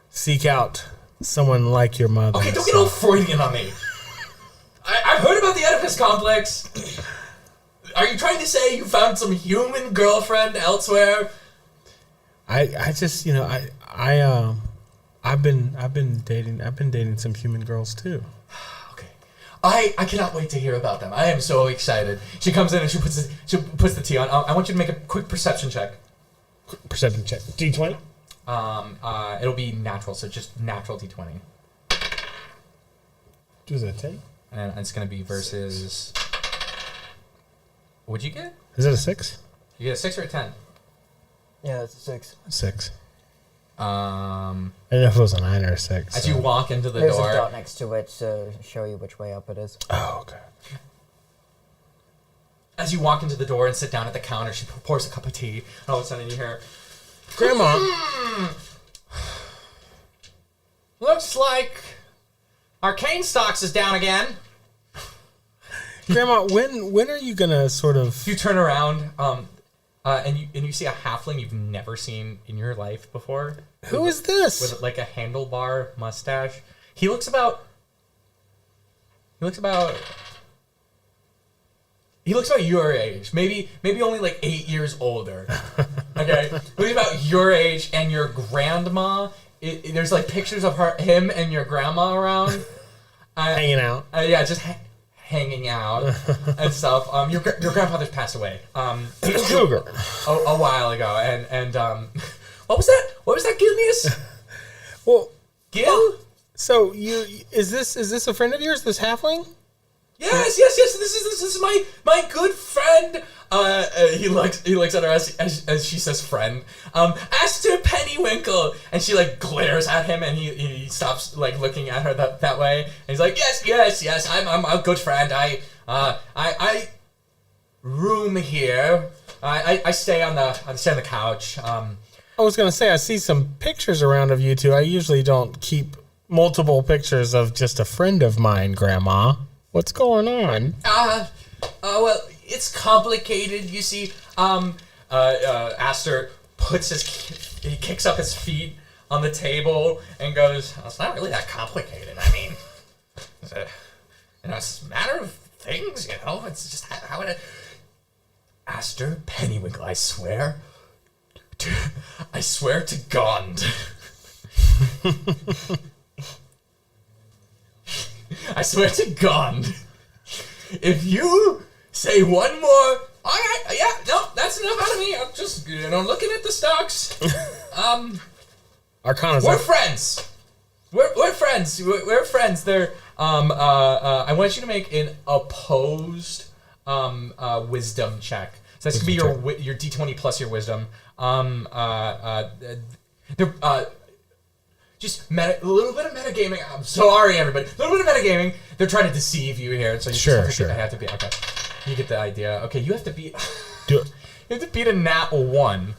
seek out someone like your mother. Okay, don't get all Freudian on me. I've heard about the Oedipus complex. Are you trying to say you found some human girlfriend elsewhere? I just I've been dating some human girls too. Okay, I cannot wait to hear about them. I am so excited. She comes in and she puts the tea on. I want you to make a quick perception check. Perception check. D20. It'll be natural, so just natural D20. Was that 10? And it's gonna be versus. What'd you get? Is that a 6? You get a 6 or a 10? Yeah, that's a 6. 6. I don't know if it was a 9 or a 6. As you walk into the There's door. a dot next to it to show you which way up it is. Oh, okay. As you walk into the door and sit down at the counter, she pours a cup of tea, and all of a sudden you hear, Grandma. Looks like Arcane Stocks is down again. Grandma, when are you gonna sort of... You turn around, and you see a halfling you've never seen in your life before. Who is this? With like a handlebar mustache. He looks about your age. Maybe only like 8 years older. Okay? Looks about your age, and your grandma. There's like pictures of him and your grandma around. Hanging out. Yeah, just hanging out and stuff. Your grandfather's passed away. A while ago, and what was that? What was that, Gilneas? Well, Gil? So is this a friend of yours? This halfling? Yes. This is my good friend. He looks at her as she says friend. Aster Pennywinkle, and she like glares at him, and he stops like looking at her that way. And he's like, yes. I'm a good friend. I room here. I stay on the couch. I was gonna say I see some pictures around of you two. I usually don't keep multiple pictures of just a friend of mine, Grandma. What's going on? Well, it's complicated. You see, Aster he kicks up his feet on the table and goes, "It's not really that complicated. I mean, it's a matter of things. It's just how it." Aster Pennywinkle, I swear to God. I swear to God, if you say one more, all right, yeah, no, that's enough out of me. I'm just, looking at the stocks. Arcana's We're up. friends. We're friends. friends. We're friends. They're I want you to make an opposed wisdom check. So that's gonna be your D20 plus your wisdom. They're just a little bit of metagaming. I'm sorry, everybody. A little bit of metagaming. They're trying to deceive you here, so you have to be okay. You get the idea. Okay, you have to beat. You have to beat a nat 1.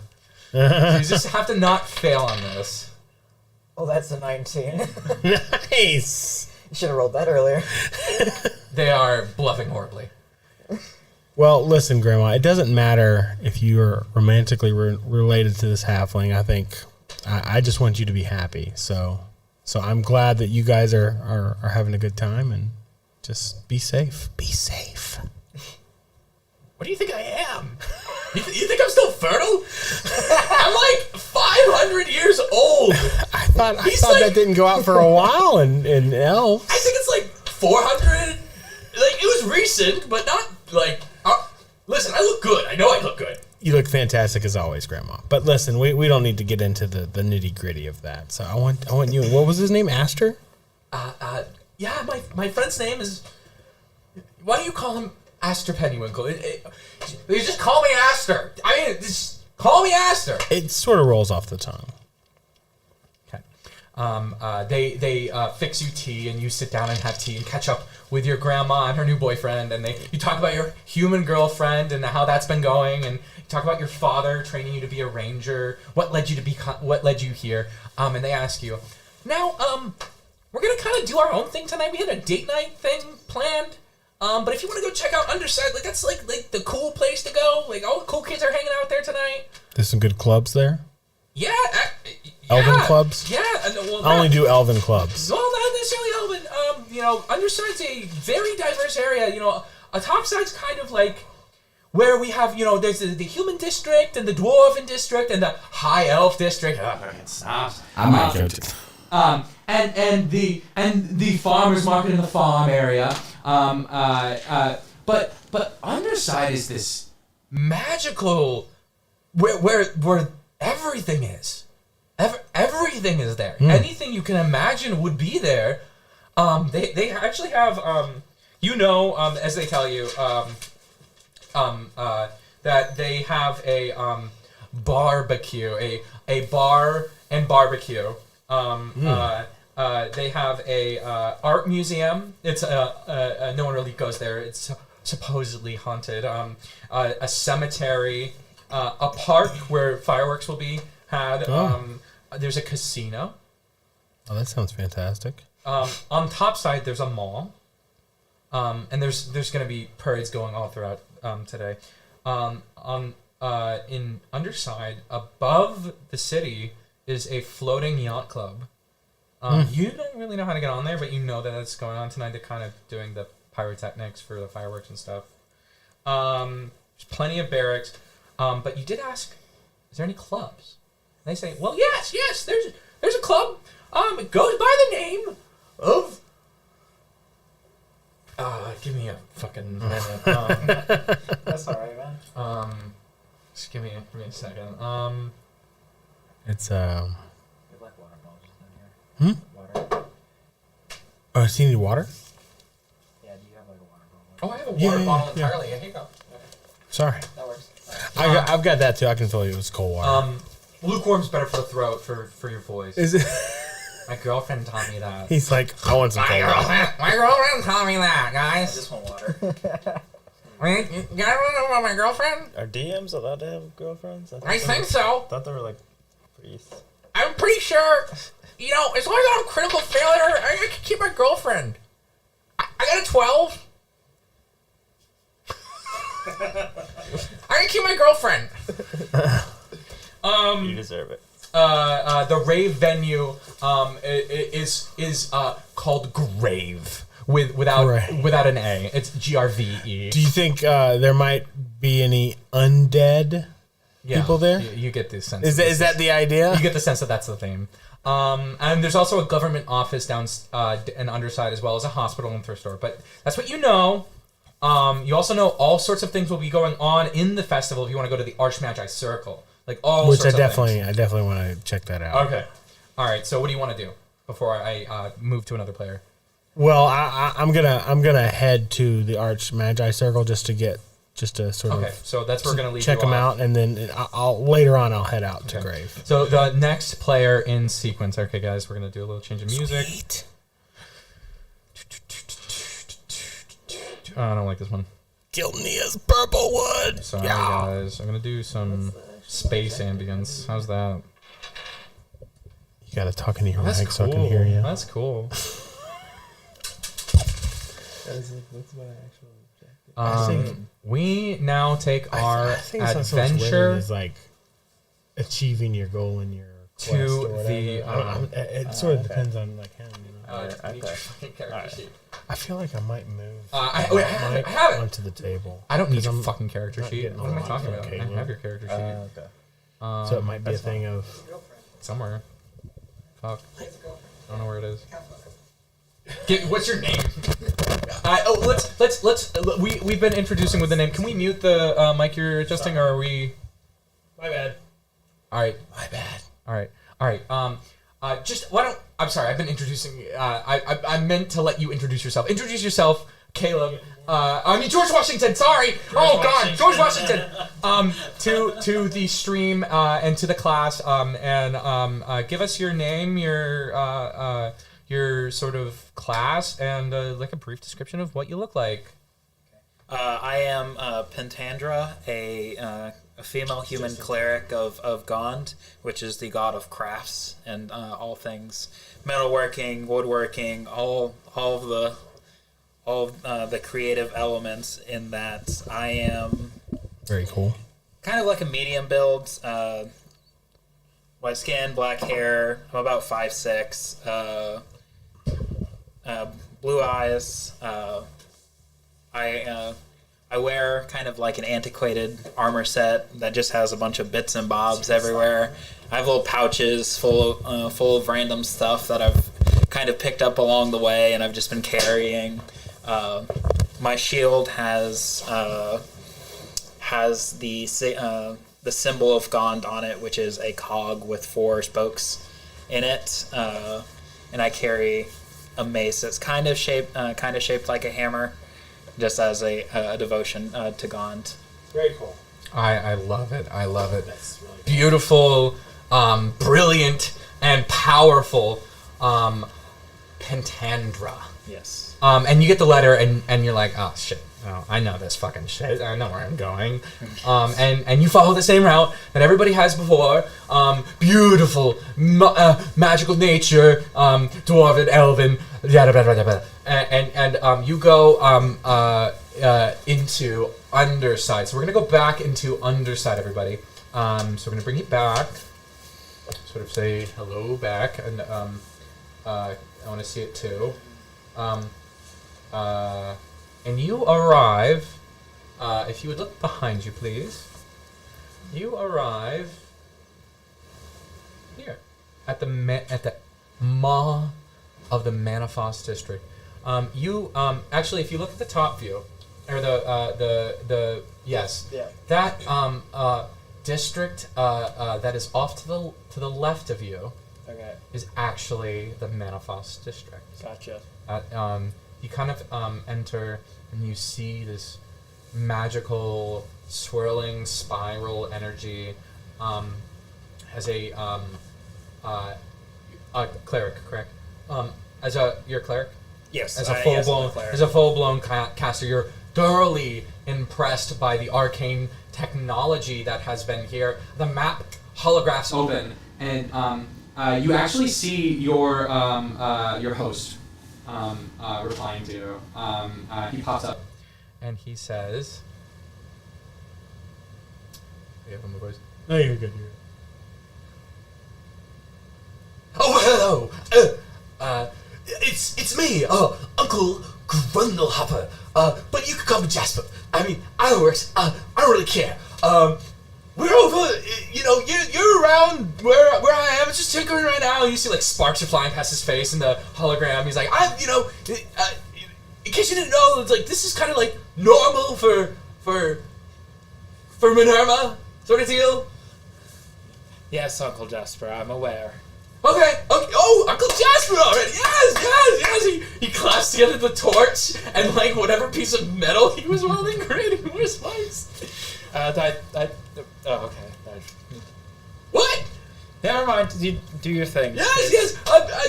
So you just have to not fail on this. Oh, that's a 19. Nice. You should have rolled that earlier. They are bluffing horribly. Well, listen, Grandma. It doesn't matter if you are romantically related to this halfling. I think I just want you to be happy. So I'm glad that you guys are having a good time, and just be safe. Be safe. What do you think I am? You think I'm still fertile? I'm like 500 years old. I thought that didn't go out for a while in elves. I think it's like 400. Like, it was recent, but not like. Listen, I look good. I know I look good. You look fantastic as always, Grandma. But listen, we don't need to get into the nitty gritty of that. So I want you. What was his name? Aster? Yeah, my friend's name is. Why do you call him Aster Pennywinkel? You just call me Aster. I mean, just call me Aster. It sort of rolls off the tongue. Okay. They fix you tea, and you sit down and have tea and catch up with your grandma and her new boyfriend, and you talk about your human girlfriend and how that's been going, and you talk about your father training you to be a ranger, what led you here, and they ask you, now, we're gonna kind of do our own thing tonight. We had a date night thing planned. But if you want to go check out Underside, like that's like the cool place to go. Like all the cool kids are hanging out there tonight. There's some good clubs there. Yeah. Elven clubs. Yeah. I only do elven clubs. Well, not necessarily elven. Underside's a very diverse area. A topside's kind of like where we have there's the human district and the dwarven district and the high elf district. I might go to. And the farmers market in the farm area. But Underside is this magical where everything is. Everything is there. Anything you can imagine would be there. They actually have as they tell you that they have a barbecue, a bar and barbecue. They have a art museum. It's no one really goes there. It's supposedly haunted. A cemetery, a park where fireworks will be had. There's a casino. Oh, that sounds fantastic. On top side, there's a mall. And there's going to be parades going all throughout today. In Underside, above the city, is a floating yacht club. You don't really know how to get on there, but you know that it's going on tonight. They're kind of doing the pyrotechnics for the fireworks and stuff. There's plenty of barracks, but you did ask, is there any clubs? And they say, well, yes, there's a club. It goes by the name of. Give me a fucking minute. That's all right, man. Just give me a second. It's We have like water bottles in here. Water. Oh, so you need water? Yeah, do you have like a water bottle? Oh, I have a water bottle entirely. Here you go. Sorry. That works. I've got that too. I can fill you with cold water. Lukewarm's better for the throat, for your voice. Is it? My girlfriend taught me that. He's like, I want some cold water. My girlfriend taught me that, I guys. just want water. You guys want to know about my girlfriend? Are DMs allowed to have girlfriends? I think so. I thought they were like priests. I'm pretty sure, as long as I don't critical failure, I can keep my girlfriend. I got a 12. I can keep my girlfriend. You deserve it. The rave venue is called Grave without an A. It's GRVE. Do you think there might be any undead people there? You get the sense. Is that the idea? You get the sense that that's the theme. And there's also a government office down in Underside, as well as a hospital and thrift store. But that's what you know. You also know all sorts of things will be going on in the festival if you want to go to the Archmagi Circle. Like all Which sorts I of things. definitely want to check that out. Okay. All right. So what do you want to do? before I move to another player? Well, I'm gonna head to the Arch Magi Circle just to sort Okay, of so that's where we're gonna leave check you them off. out, and then later on I'll head out to Grave. So the next player in sequence. Okay, guys, we're gonna do a little change of music. Sweet. Oh, I don't like this one. Gilnea's Purple Wood. Sorry, guys. I'm gonna do some space ambience. How's that? You gotta talk into your That's mic cool. so I can hear you. That's cool. That's what I actually objected. We now take our I think it's not so much winning adventure as like achieving your goal in your to quest or whatever. the. It sort of depends on like him. You know? I need your fucking character sheet. I feel like I might move. I my have it, mic I have it. onto the table. I don't need 'Cause your I'm fucking character not sheet. getting What am I along talking with about? I Caitlin. have your character sheet. Okay. So it might be a That's thing of Somewhere. Fuck. I don't know where it is. What's your name? We've been introducing with the name. Can we mute the mic you're adjusting, or are we? my bad. All right. My bad. All right. Just why don't? I'm sorry. I've been introducing. I meant to let you introduce yourself. Introduce yourself, Caleb. George Washington. Sorry. God, George Washington. To the stream and to the class. And give us your name, your sort of class, and like a brief description of what you look like. I am Pentandra, a female human cleric of Gond, which is the god of crafts and all things metalworking, woodworking, all of the creative elements. In that, I am Very cool. kind of like a medium build. White skin, black hair. I'm about 5'6". Blue eyes. I wear kind of like an antiquated armor set that just has a bunch of bits and bobs everywhere. I have little pouches full of random stuff that I've kind of picked up along the way, and I've just been carrying. My shield has the symbol of Gond on it, which is a cog with 4 spokes in it, and I carry a mace that's kind of shaped like a hammer, just as a devotion to Gond. Very cool. I love it. I love it. Beautiful, brilliant, and powerful Pentandra. Yes. And you get the letter, and you're like, oh, shit. Oh, I know this fucking shit. I know where I'm going. And you follow the same route that everybody has before. Beautiful, magical nature, dwarven, elven, yada, yada, yada. And you go into Underside. So we're going to go back into Underside, everybody. So we're going to bring you back. Sort of say hello back. And I want to see it too. And you arrive, if you would look behind you, please. You arrive here at the Maw of the Manifost District. Actually, if you look at the top view, or the yes, Yeah. that district that is off to the left of you Okay. is actually the Manifost District. Gotcha. You kind of enter and you see this magical, swirling spiral energy. As a cleric, correct? You're a cleric? Yes. As a full-blown caster, you're thoroughly impressed by the arcane technology that has been here. The map holographs open, and you actually see your host replying to you. He pops up, and he says, "You have my voice." No, you're good. You're good. Oh, hello. It's me, Uncle Grundlehopper. But you can call me Jasper. I mean, either works. I don't really care. We're over. You're around where I am. It's just tinkering right now. You see like sparks are flying past his face in the hologram. He's like, in case you didn't know, it's like this is kind of like normal for Minerma sort of deal. Yes, Uncle Jasper, I'm aware. Okay. Oh, Uncle Jasper already. Yes. He claps together the torch and like whatever piece of metal he was welding, creating more sparks. Okay. What? Never mind. You do your thing. Yes.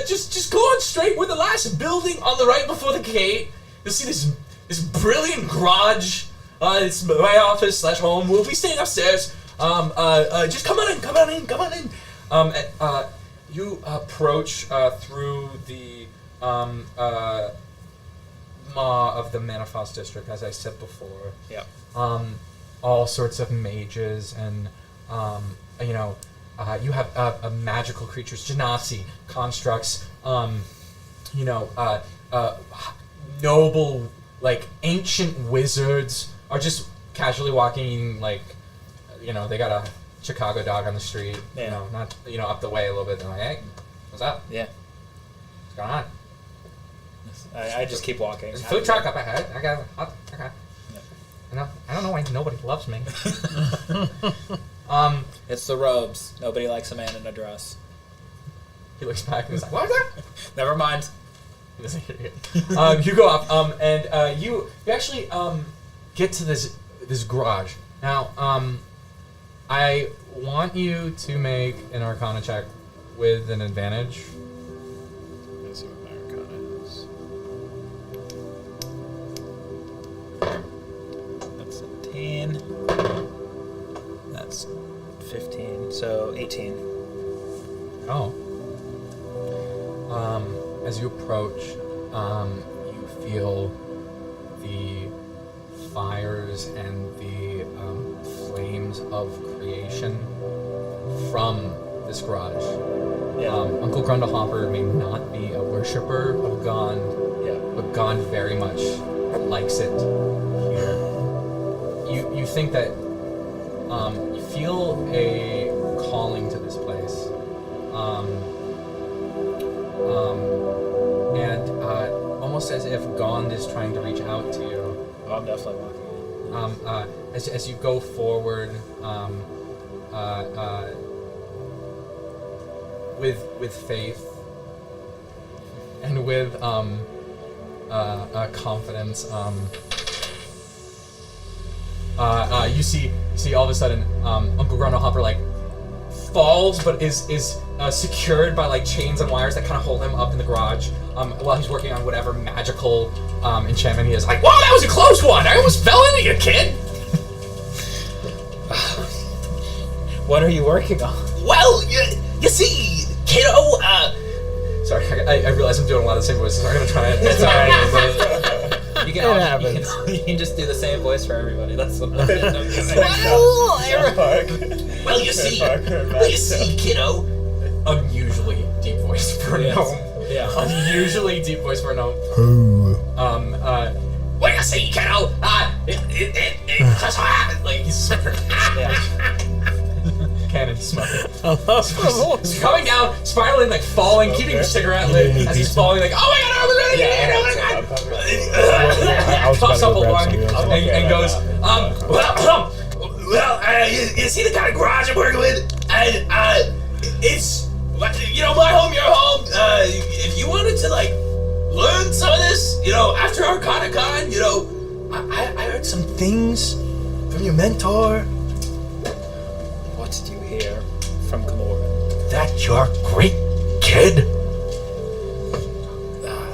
Just go on straight. We're the last building on the right before the gate. You'll see this brilliant garage. It's my office / home. We'll be staying upstairs. Just come on in. You approach through the maw of the Manifoss district, as I said before. Yeah. All sorts of mages and you have magical creatures, genasi, constructs, noble, like, ancient wizards are just casually walking, like, they got a Chicago dog on the street, not, up the way a little bit. They're like, hey, what's up? Yeah. What's going on? I just keep walking. There's a food truck up ahead. I got it. Okay. Yeah. I don't know why nobody loves me. It's the robes. Nobody likes a man in a dress. He looks back and he's like, what was that? Never mind. He doesn't hear it. You go up, and you actually get to this garage. Now, I want you to make an Arcana check with an advantage. Let's see what my Arcana is. That's a 10. That's 15. So 18. Oh. As you approach, you feel the fires and the flames of creation from this garage. Yeah. Uncle Grundlehopper may not be a worshipper of Gond, but Gond very much likes it here. You think that you feel a calling to this place. And almost as if Gond is trying to reach out to you. Oh, I'm definitely walking in. As you go forward, with faith and with confidence, you see all of a sudden Uncle Grundlehopper like falls, but is secured by like chains and wires that kind of hold him up in the garage while he's working on whatever magical enchantment he is. Like, whoa, that was a close one! I almost fell into you, kid! What are you working on? Well, you see, kiddo, sorry, I realize I'm doing a lot of the same voices, so I'm gonna try it. It's alright. You can just do the same voice for everybody. That's what I'm Well, you see, kiddo. Unusually deep voice for a gnome. Yeah. Unusually deep voice for a gnome. Well, you see, kiddo. It just happened. Like he's smoking. Cannon smoking. I love He's coming down, spiraling, like falling, keeping his cigarette lit as he's falling. Like, oh my god, puffs up along and goes, you see the kind of garage I'm working with, and it's, my home, your home. If you wanted to like learn some of this, after Arcana Con, I heard some things from your mentor. What did you hear from Camoran? That you're great, kid.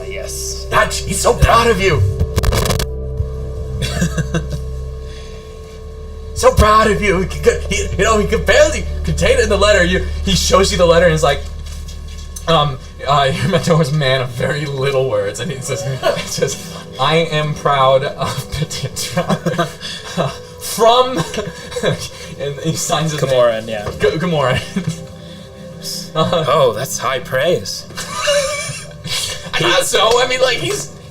Yes. He's so proud of you. So proud of you. He could barely contain it in the letter. He shows you the letter and is like, your mentor was a man of very little words, and it says, I am proud of Petitra. From, and he signs his Camoran, name. yeah. Camoran. Oh, that's high praise.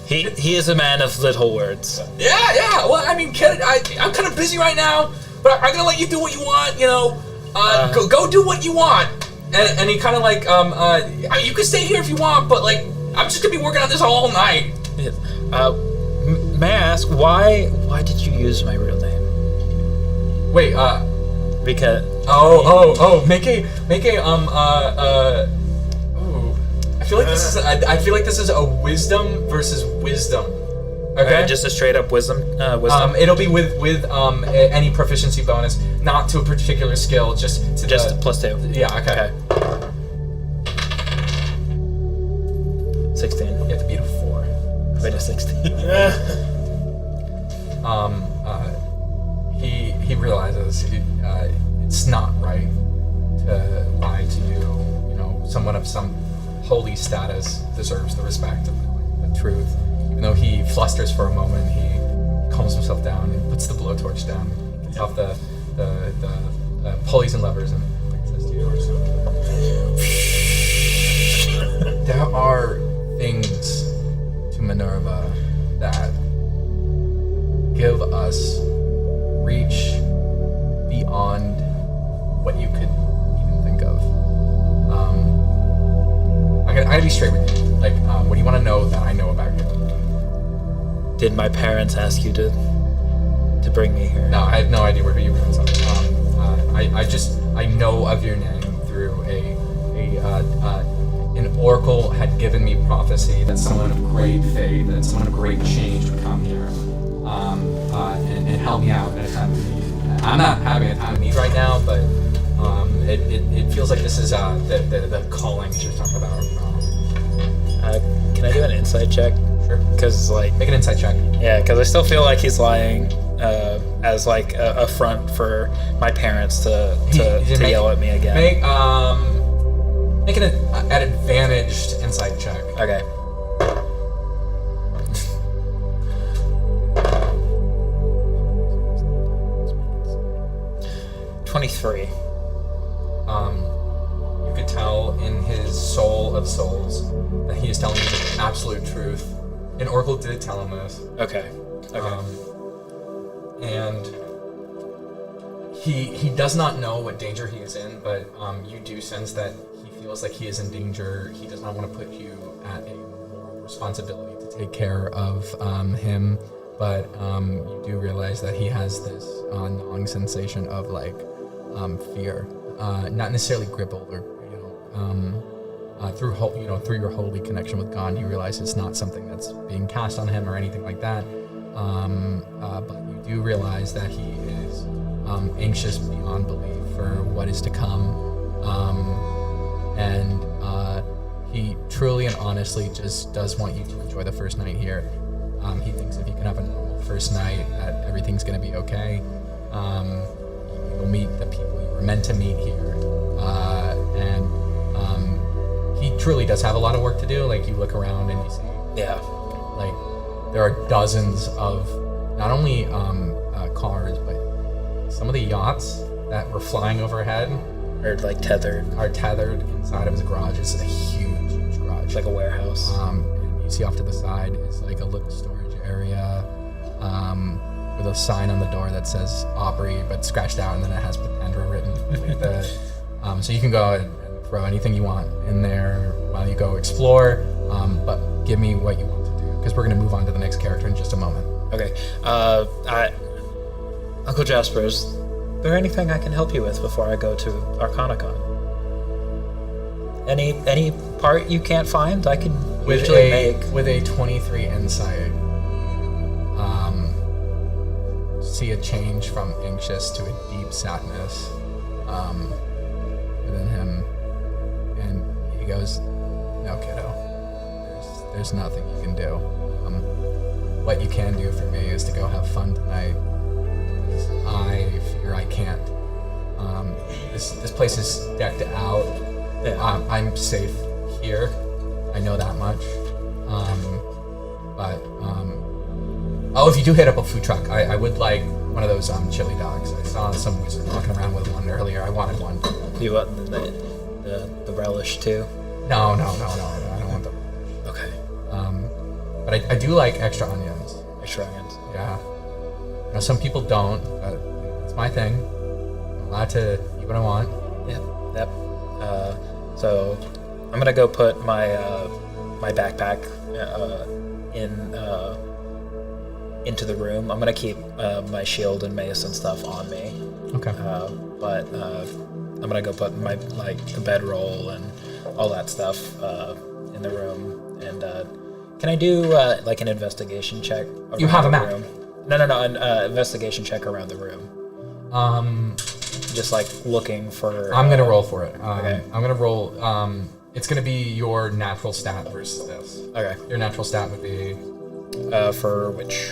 He is a man of little words. Yeah. Well, I mean, kid, I'm kind of busy right now, but I'm gonna let you do what you want. Go do what you want. And he kind of like, you can stay here if you want, but like, I'm just gonna be working on this all night. May I ask why did you use my real name? Wait, because make a feel like this is a wisdom versus wisdom. Okay. Just a straight up wisdom. Wisdom. It'll be with any proficiency bonus, not to a particular skill, just to Just +2. Yeah. Okay. 16. You have to beat a 4. I made a 16. He realizes it's not right to lie to you. You know, someone of some holy status deserves the respect of knowing the truth. Even though he flusters for a moment, he calms himself down and puts the blowtorch down, gets off the pulleys and levers, and says to you, there are things to Minerva that give us reach beyond what you could even think of. I gotta be straight with you. Like, what do you want to know that I know about you? Did my parents ask you to bring me here? No, I have no idea where your parents are. I know of your name through an oracle had given me prophecy that someone of great faith, that someone of great change would come here, and help me out at a time of need. I'm not having a time of need right now, but it feels like this is the calling that you're talking about. Can I do an insight check? Sure. Because Make an insight check. Yeah, because I still feel like he's lying as like a front for my parents to yell at me again. Make an advantaged insight check. Okay. $23. You could tell in his soul of souls that he is telling you the absolute truth. An oracle did tell him this. Okay. And he does not know what danger he is in, but you do sense that he feels like he is in danger. He does not want to put you at a moral responsibility to take care of him, but you do realize that he has this gnawing sensation of like fear, not necessarily crippled or through your holy connection with God. You realize it's not something that's being cast on him or anything like that. But you do realize that he is anxious beyond belief for what is to come, and he truly and honestly just does want you to enjoy the first night here. He thinks if you can have a normal first night, that everything's going to be okay. You'll meet the people you were meant to meet here, and he truly does have a lot of work to do. Like, you look around and you see, like, there are dozens of not only cars, but some of the yachts that were flying overhead Or like tethered. are tethered inside of his garage. It's a huge garage. Like a warehouse. And you see off to the side is like a little storage area with a sign on the door that says Aubrey, but scratched out, and then it has Pendra written. So you can go and throw anything you want in there while you go explore, but give me what you want to do, because we're going to move on to the next character in just a moment. Okay. Uncle Jasper, is there anything I can help you with before I go to Arcanicon? Any part you can't find, I can usually make. With a 23 insight, see a change from anxious to a deep sadness within him, and he goes, "No, kiddo. There's nothing you can do. What you can do for me is to go have fun tonight. I fear I can't. This place is decked out. Yeah. I'm safe here. I know that much. If you do hit up a food truck, I would like one of those chili dogs. I saw some wizard walking around with one earlier. I wanted one. You want the relish too? No, I don't want the. Okay. But I do like extra onions. Extra onions. Yeah. You know, some people don't, but it's my thing. I'm allowed to eat what I want. Yep. So I'm gonna go put my my backpack into the room. I'm gonna keep my shield and mace and stuff on me. Okay. But I'm gonna go put my the bedroll and all that stuff in in the room, and can I do like an investigation check? You have a the map. Room? No, an investigation check around the room. Just like looking for. I'm gonna roll for it. Okay. I'm gonna roll. It's gonna be your natural stat versus this. Okay. Your natural stat would be. For which?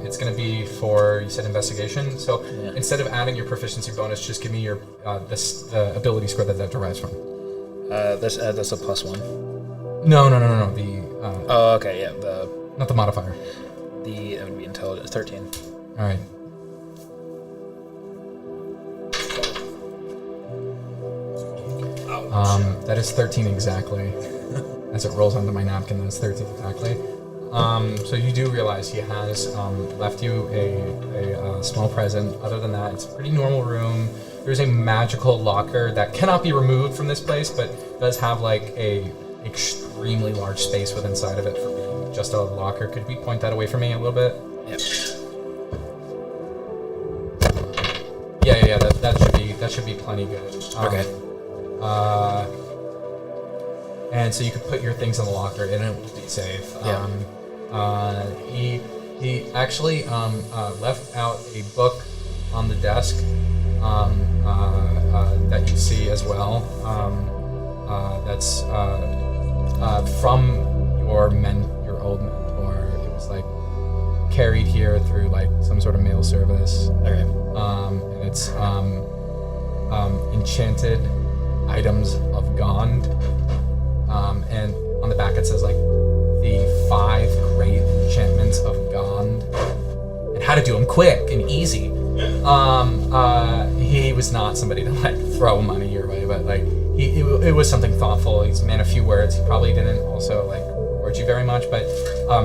It's gonna be for, you said investigation. So Yeah. instead of adding your proficiency bonus, just give me your the ability score that derives from. That's a +1. No. The Oh, okay, yeah. not the modifier. It would be intelligence 13. All right. That is 13 exactly. As it rolls onto my napkin, that's 13 exactly. So you do realize he has left you a small present. Other than that, it's a pretty normal room. There's a magical locker that cannot be removed from this place, but does have like a extremely large space within inside of it for being just a locker. Could we point that away from me a little bit? Yep. Yeah. That should be plenty good. Okay. And so you could put your things in the locker and it will be safe. Yeah. He actually left out a book on the desk that you see as well. That's from your old mentor. It was like carried here through like some sort of mail service. Okay. And it's enchanted items of Gond. And on the back it says like the 5 great enchantments of Gond and how to do them quick and easy. He was not somebody to like throw money your way, but like it was something thoughtful. He's a man of few words. He probably didn't also like reward you very much, but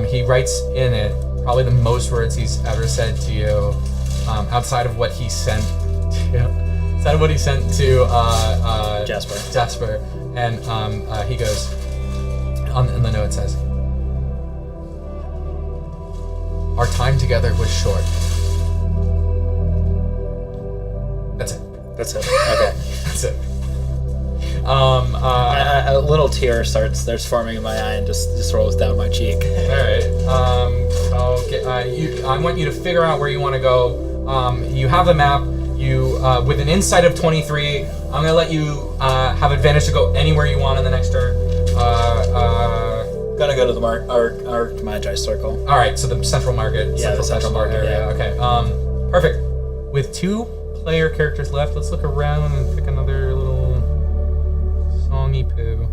he writes in it probably the most words he's ever said to you, outside of what he sent to Jasper. And he goes, in the note it says, "Our time together was short." That's it. Okay. That's it. A little tear starts forming in my eye and just rolls down my cheek. All right. Okay. I want you to figure out where you want to go. You have the map. You with an insight of 23. I'm gonna let you have advantage to go anywhere you want in the next turn. Gonna go to the our Magi circle. All right. So the central market. Yeah, the central market area. Yeah. Okay. Perfect. With 2 player characters left, let's look around and pick another little songy poo.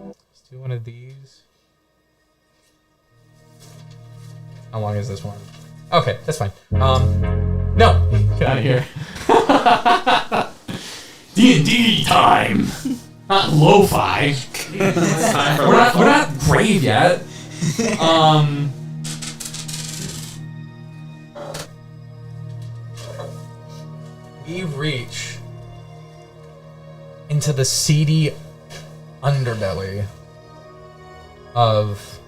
Let's do one of these. How long is this one? Okay, that's fine. No, get out of here. D&D time. Not lo-fi. We're not brave yet. We reach into the seedy underbelly of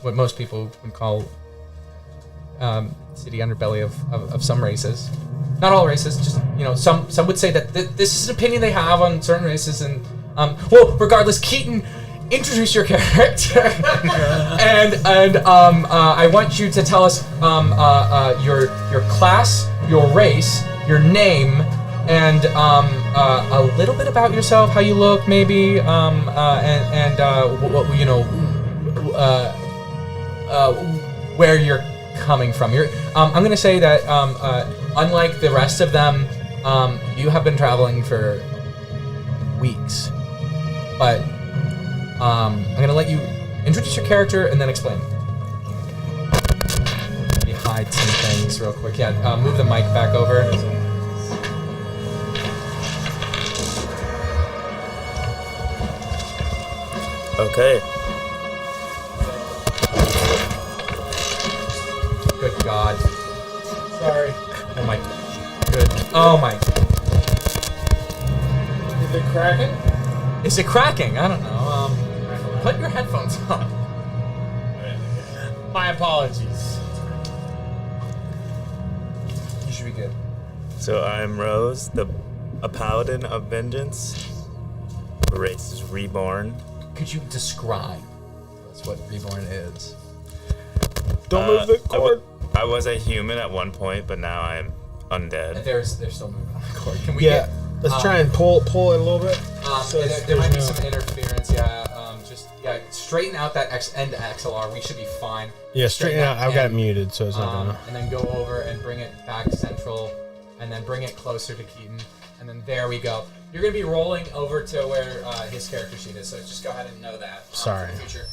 what most people would call seedy underbelly of some races. Not all races, just some would say that this is an opinion they have on certain races, and regardless, Keaton, introduce your character, and I want you to tell us your class, your race, your name, and a little bit about yourself, how you look, maybe, where you're coming from. I'm gonna say that unlike the rest of them, you have been traveling for weeks, but I'm gonna let you introduce your character and then explain. Let me hide some things real quick. Yeah, move the mic back over. Okay. Good God. Sorry. Oh my. Good. Oh my. Is it cracking? Is it cracking? I don't know. Put your headphones on. My apologies. You should be good. So I'm Rose, the a paladin of vengeance. The race is reborn. Could you describe that's what reborn is? Don't move the cord. I was a human at one point, but now I'm undead. They're still moving on the cord. Can we Yeah. get? Let's try and pull it a little bit. There might be some interference. Yeah. Straighten out that end XLR. We should be fine. Yeah, straighten out. I've got it muted, so it's not gonna. And then go over and bring it back central, and then bring it closer to Keaton, and then there we go. You're gonna be rolling over to where his character sheet is, so just go ahead and know that. Sorry. For the future.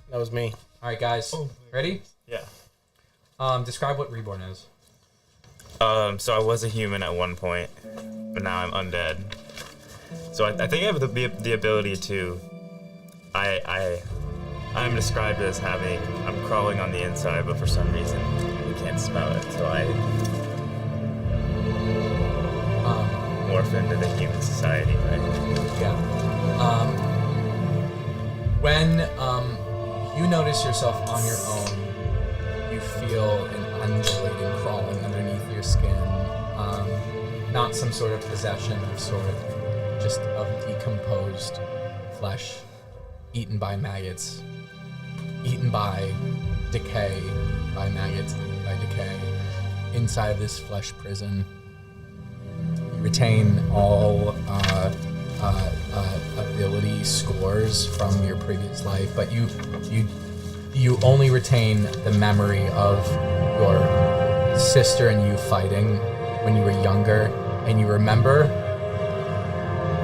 That was me. All right, guys. Ready? Yeah. Describe what reborn is. So I was a human at one point, but now I'm undead. So I think I have the ability to. I'm described as I'm crawling on the inside, but for some reason we can't smell it. So I morph into the human society, right? Yeah. When you notice yourself on your own, you feel an undulating crawling underneath your skin. Not some sort of possession of sort, just of decomposed flesh, eaten by maggots, eaten by decay, by maggots, eaten by decay. Inside of this flesh prison, you retain all ability scores from your previous life, but you only retain the memory of your sister and you fighting when you were younger, and you remember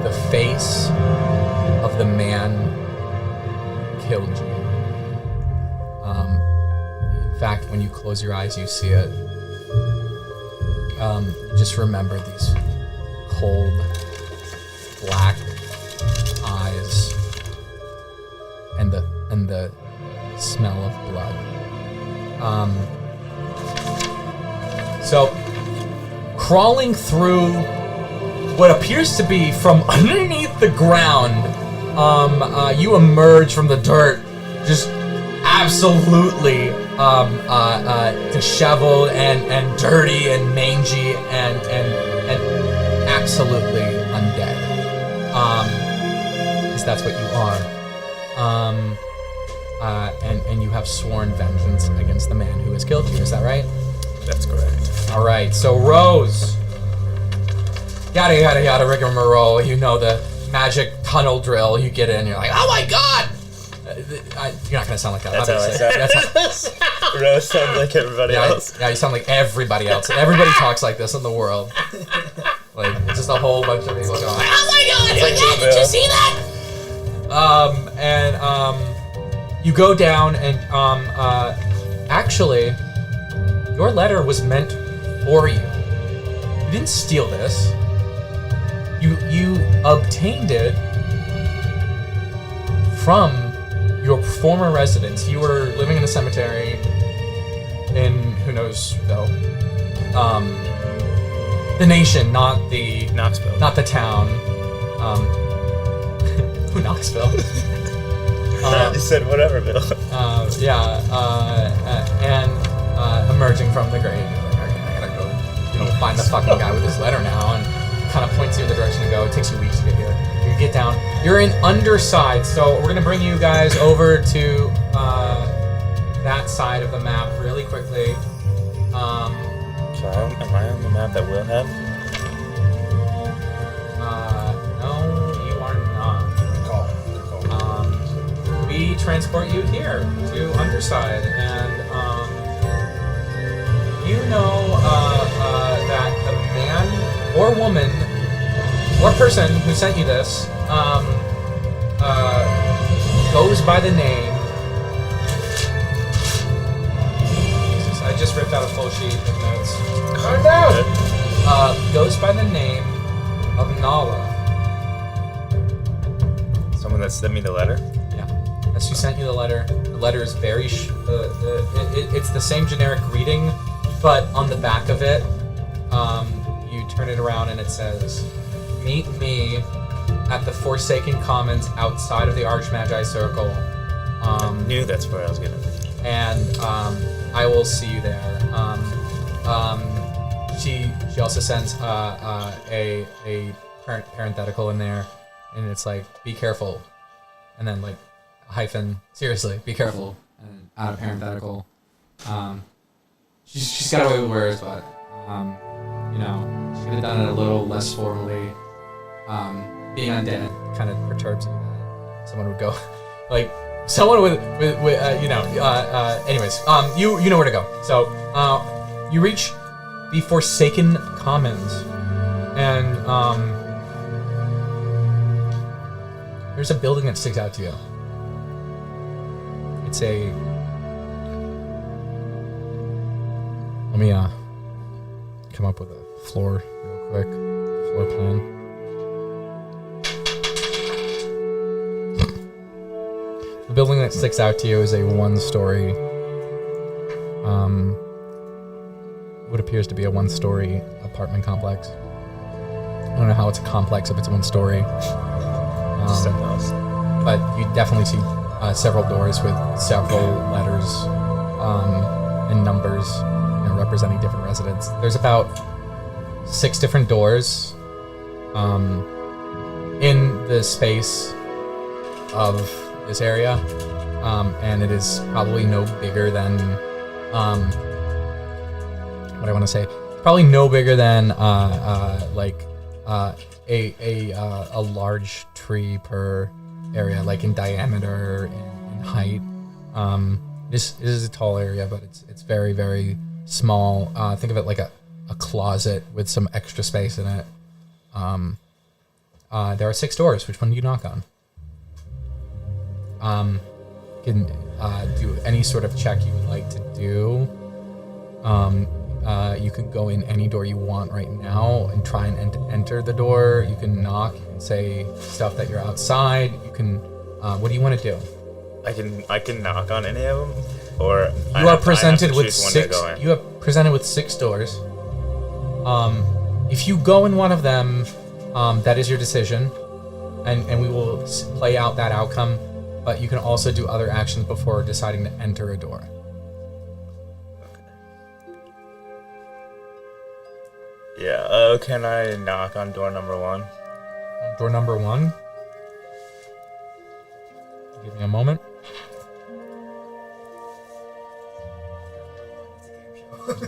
the face of the man who killed you. In fact, when you close your eyes, you see it. Just remember these cold, black eyes and the smell of blood. So, crawling through what appears to be from underneath the ground, you emerge from the dirt, just absolutely disheveled and dirty and mangy and absolutely undead. Because that's what you are. And you have sworn vengeance against the man who has killed you. Is that right? That's correct. All right. So Rose, yada yada yada rigmarole. You know the magic tunnel drill. You get in. You're like, oh my god. You're not gonna sound like that. That's how I sound. Rose sounds like everybody else. Yeah, you sound like everybody else. Everybody talks like this in the world. Like just a whole bunch of people going, oh my god, did you see that? You go down and actually, your letter was meant for you. You didn't steal this. You obtained it from your former residence. You were living in a cemetery in who knows though. The nation, not the Knoxville. Not the town. Who Knoxville? You said whatever, Bill. And emerging from the grave, you're like, I gotta go, find the fucking guy with this letter now, and kind of points you in the direction to go. It takes you weeks to get here. You get down. You're in Underside, so we're gonna bring you guys over to that side of the map really quickly. So am I on the map that Will had? No, you are not. We transport you here to Underside, and you know that the man or woman or person who sent you this goes by the name. Jesus, I just ripped out a full sheet of notes. Oh no! Goes by the name of Nala. Someone that sent me the letter? As she sent you the letter. The letter is very it's the same generic greeting, but on the back of it, you turn it around and it says, "Meet me at the Forsaken Commons outside of the Archmagi Circle." I knew that's where I was gonna be. And I will see you there. She also sends a parenthetical in there, and it's like, be careful, and then like hyphen, seriously, be careful, and add a parenthetical. She's got away with words, but you know, she could have done it a little less formally. Being undead kind of perturbs you that someone would go, like someone with you know. Anyways, you know where to go. So you reach the Forsaken Commons, and there's a building that sticks out to you. It's a. Let me come up with a floor real quick. Floor plan. The building that sticks out to you is a one-story, what appears to be a one-story apartment complex. I don't know how it's a complex if it's one story. But you definitely see several doors with several letters and numbers, you know, representing different residents. There's about 6 different doors in the space of this area, and it is probably no bigger than what I want to say. Probably no bigger than like a large tree per area, like in diameter and in height. This is a tall area, but it's very, very small. Think of it like a closet with some extra space in it. There are 6 doors. Which one do you knock on? Can do any sort of check you would like to do. You can go in any door you want right now and try and enter the door. You can knock. You can say stuff that you're outside. You can. What do you want to do? I can knock on any of them, or you are presented with 6. You are presented with 6 doors. If you go in one of them, that is your decision, and we will play out that outcome. But you can also do other actions before deciding to enter a door. Yeah. Can I knock on door number 1? Door number 1. Give me a moment. Of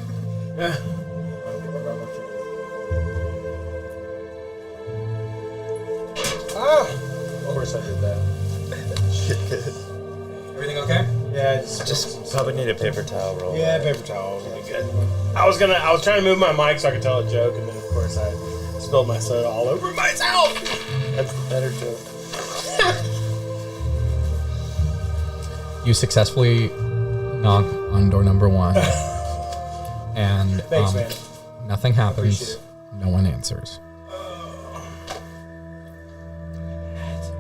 course I did that. Everything okay? Yeah, just probably need a paper towel roll. Yeah, paper towel would be good. I was trying to move my mic so I could tell a joke, and then of course I spilled my soda all over myself. That's the better joke. You successfully knock on door number 1, and Thanks, man. nothing happens. No one answers.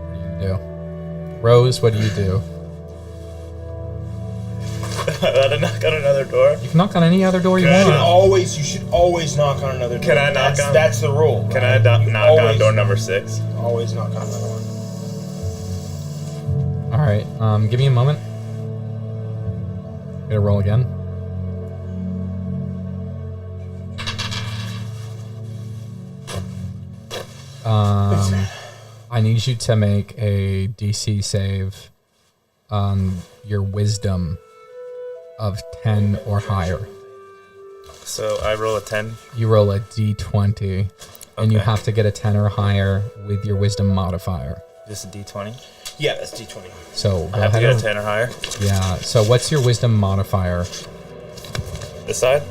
What do you do? Rose, what do you do? I gotta knock on another door. You can knock on any other door you You want. should always knock on another door. Can I knock on? That's the rule. Can I knock on door number 6? Always knock on another one. All right. Give me a moment. Gonna roll again. I need you to make a DC save on your wisdom of 10 or higher. So I roll a 10? You roll a D20, and you have to get a 10 or higher with your wisdom modifier. Just a D20? Yeah, that's D20. So I have to get a 10 or higher? Yeah. So what's your wisdom modifier? This side?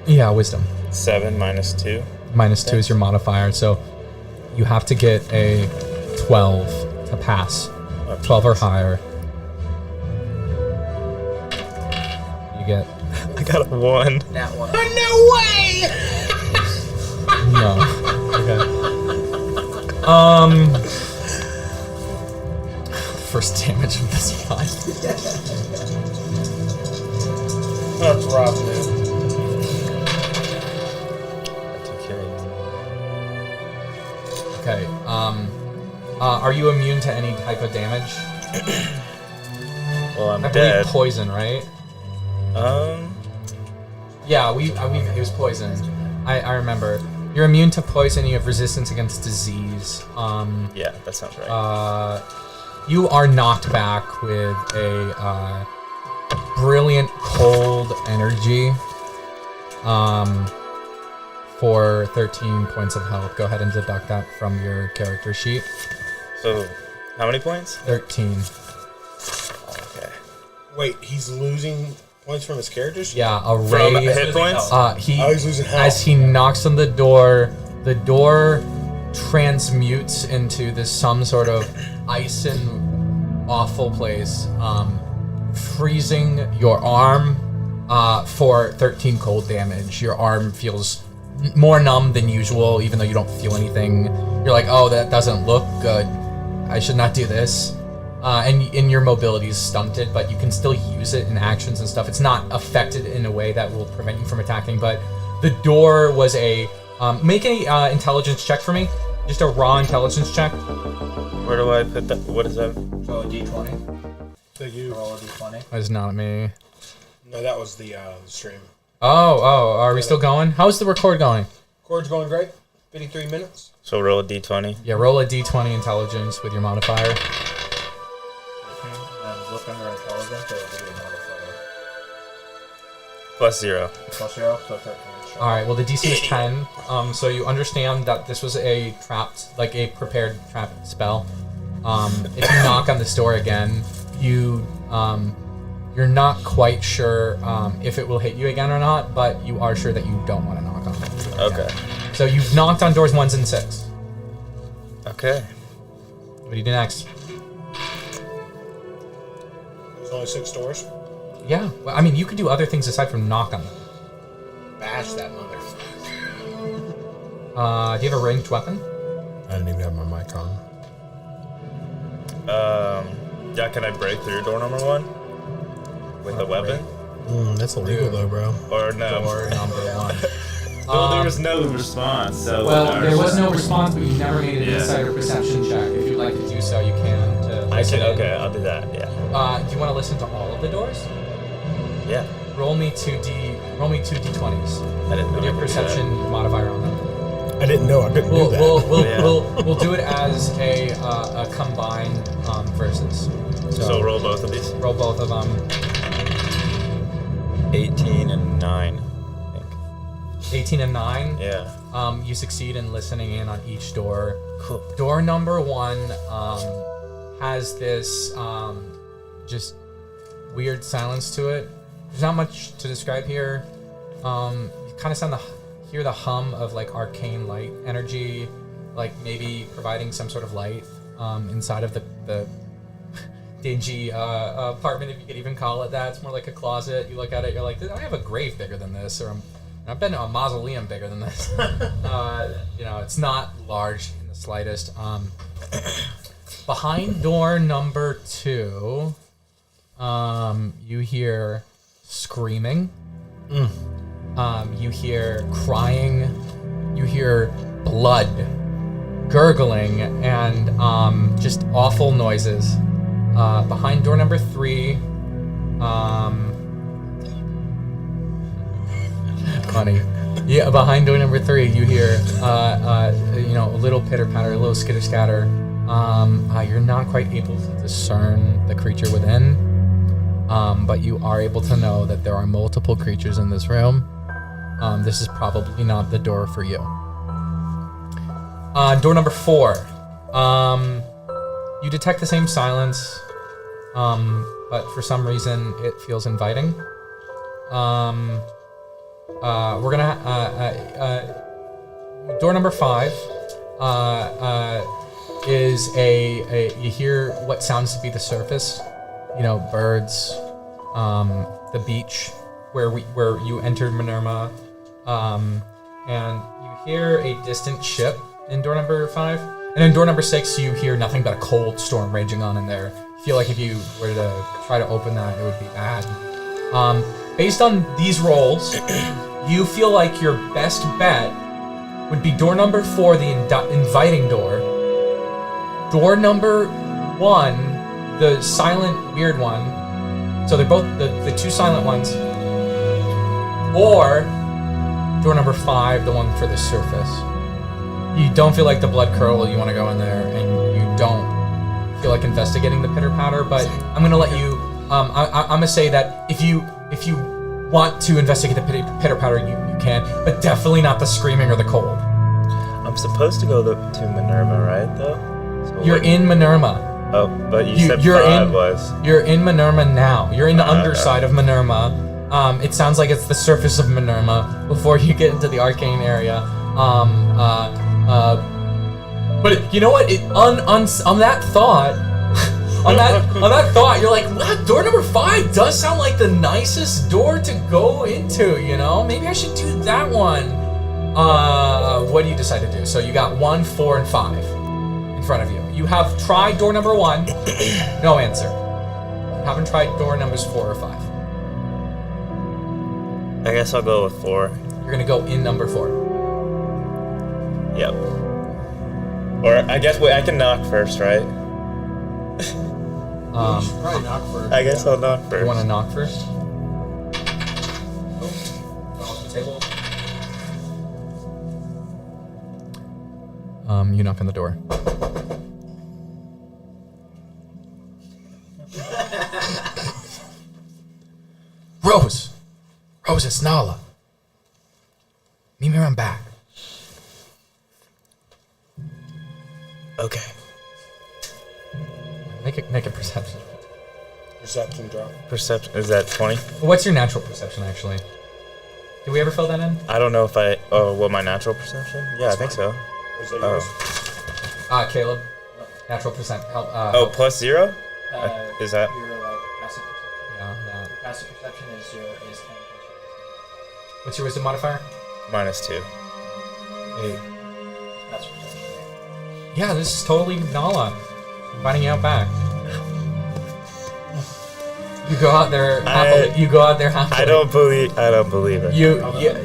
Yeah, wisdom. 7 minus 2. Minus 2 is your modifier, so you have to get a 12 to pass. 12 or higher. You get... I got a 1. That one. No way! No. Okay. First damage of this fight. That's rough, man. Okay. Are you immune to any type of damage? Well, I'm I dead. believe poison, right? Yeah, it was poison. I remember. You're immune to poison. You have resistance against disease. Yeah, that sounds right. You are knocked back with a brilliant cold energy. For 13 points of health. Go ahead and deduct that from your character sheet. So, how many points? 13. Okay. Wait, he's losing points from his characters? Yeah, a ray. From hit points? He's losing health. As he knocks on the door transmutes into this some sort of ice and awful place, freezing your arm for 13 cold damage. Your arm feels more numb than usual, even though you don't feel anything. You're like, oh, that doesn't look good. I should not do this. And your mobility is stunted, but you can still use it in actions and stuff. It's not affected in a way that will prevent you from attacking, but the door was a... make a intelligence check for me. Just a raw intelligence check. Where do I put that? What is that? Roll a d20. Thank you. Roll a d20. That's not me. No, that was the stream. Oh, are we still going? How's the record going? Record's going great. 53 minutes. So roll a d20. Yeah, roll a d20 intelligence with your modifier. And look under intelligence, it'll give you a modifier. +0. +0, so 13. Alright, well the DC is 10, so you understand that this was a trapped, like a prepared trap spell. If you knock on this door again, you're not quite sure if it will hit you again or not, but you are sure that you don't want to knock on it again. Okay. So you've knocked on doors 1s and 6. Okay. What do you do next? There's only 6 doors. Yeah, well, I mean, you could do other things aside from knock on them. Bash that motherfucker. Do you have a ranged weapon? I didn't even have my mic on. Yeah, can I break through door number 1? With a weapon? That's illegal though, bro. Or no? Door number 1. Well, there was no response, so... Well, there was no response, but you never made an insight or perception check. If you'd like to do so, you can. Okay, I'll do that, yeah. Do you want to listen to all of the doors? Yeah. Roll me 2d20s. I didn't know With your I could do perception modifier on them. I didn't know I couldn't do that. We'll do it as a combined versus. So roll both of these? Roll both of them. 18 and 9. 18 and 9. Yeah. You succeed in listening in on each door. Cool. Door number 1 has this just weird silence to it. There's not much to describe here. You kind of hear the hum of like arcane light energy, like maybe providing some sort of light inside of the dingy apartment, if you could even call it that. It's more like a closet. You look at it, you're like, I have a grave bigger than this, or I've been to a mausoleum bigger than this. It's not large in the slightest. Behind door number 2, you hear screaming. You hear crying. You hear blood, gurgling, and just awful noises. Behind door number 3, funny. Yeah, behind door number 3, you hear a little pitter patter, a little skitter scatter. You're not quite able to discern the creature within, but you are able to know that there are multiple creatures in this room. This is probably not the door for you. Door number 4. You detect the same silence, but for some reason it feels inviting. We're gonna door number 5 is you hear what sounds to be the surface, birds, the beach where you entered Minerma, and you hear a distant ship in door number 5, and in door number 6 you hear nothing but a cold storm raging on in there. You feel like if you were to try to open that, it would be bad. Based on these rolls, you feel like your best bet would be door number 4, the inviting door. Door number 1, the silent, weird one. So they're both the 2 silent ones. Or door number 5, the one for the surface. You don't feel like the blood curdle, you want to go in there, and you don't feel like investigating the pitter patter. But I'm gonna let you. I'm gonna say that if you want to investigate the pitter patter, you can, but definitely not the screaming or the cold. I'm supposed to go to Minerma, right? Though. So You're in Minerma. Oh, but you said 5 was. You're in Minerma now. You're in the underside of Minerma. It sounds like it's the surface of Minerma before you get into the arcane area. But you know what? On that thought, on that thought, you're like, wow, door number 5 does sound like the nicest door to go into. You know, maybe I should do that one. What do you decide to do? So you got 1, 4, and 5 in front of you. You have tried door number 1, no answer. You haven't tried door numbers 4 or 5. I guess I'll go with 4. You're gonna go in number 4. Yep. Or I guess I can knock first, right? You should probably knock first. I guess I'll knock first. You want to knock first? Off the table. You knock on the door. Rose, it's Nala. Meet me when I'm back. Okay. Make a perception. Perception drop. Perception, is that 20? What's your natural perception, actually? Did we ever fill that in? I don't know if what my natural perception? Yeah, I think so. Was that yours? Caleb. Natural percent. Help. Plus 0? Is that? Your passive perception. Yeah, that. Your passive perception is 10 plus your What's your wisdom modifier? -2. 8. passive perception. Yeah, this is totally Nala. Finding you out back. You go out there happily. I don't believe it. You can do it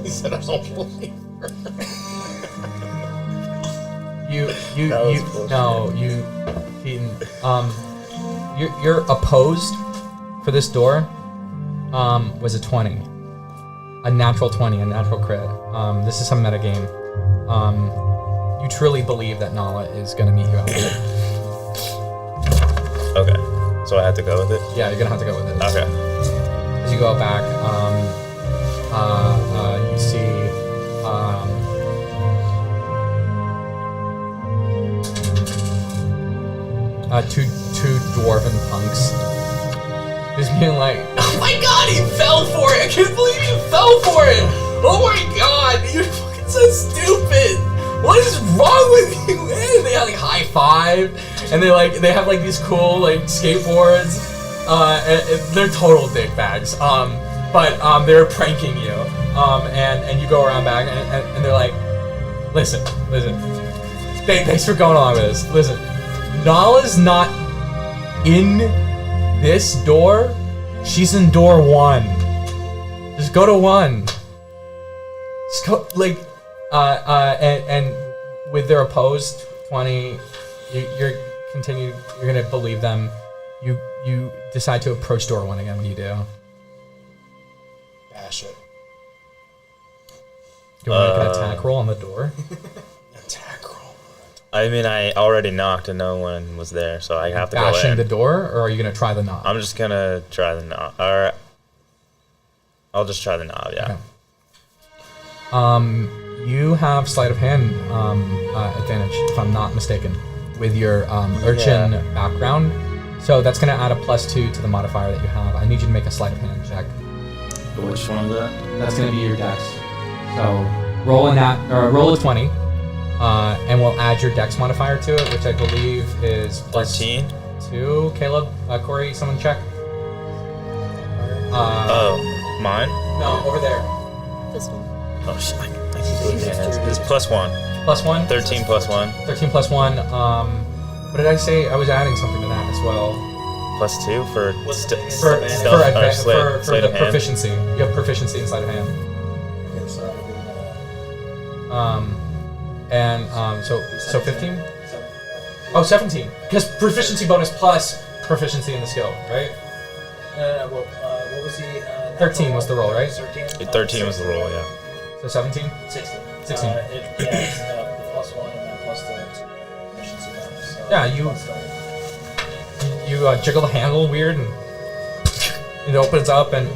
He said I don't believe her. Keaton, you're opposed for this door was a 20. A natural 20, a natural crit. This is some metagame. You truly believe that Nala is going to meet you out there. Okay. So I have to go with it? Yeah, you're going to have to go with it. Okay. As you go out back, you see two dwarven punks just being like, oh my god, he fell for it! I can't believe you fell for it! Oh my god, you're fucking so stupid! What is wrong with you, man? They have like high five, and they have like these cool like skateboards. And they're total dickbags. But they're pranking you. And you go around back, and they're like, listen. Thanks for going along with this. Listen, Nala's not in this door. She's in door 1. Just go to 1. Just go and with their opposed 20, you're gonna believe them. You decide to approach door 1 again. What do you do? Bash it. Do you want to make an attack roll on the door? Attack roll. I mean, I already knocked and no one was there, so I have to go in. Bashing the door, or are you gonna try the knob? I'm just gonna try the knob. Or I'll just try the knob. Yeah. Okay. You have sleight of hand advantage, if I'm not mistaken, with your urchin background. So that's gonna add a +2 to the modifier that you have. I need you to make a sleight of hand check. Which one is that? That's gonna be your dex. So roll a 20, and we'll add your dex modifier to it, which I believe is +2. Caleb, Corey, someone check. Mine? No, over there. This one. Oh shit! I keep looking at it. It's +1. +1. 13 +1. 13 +1. What did I say? I was adding something to that as well. +2 for for the proficiency. You have proficiency in sleight of hand. So 15? Oh, 17. Because proficiency bonus plus proficiency in the skill, right? What was he? 13 was the roll, right? 13 was the roll, yeah. So 17? 16. 16. It's the plus 1 and then plus the efficiency bonus. So Yeah, you jiggle the handle weird, and it opens up, and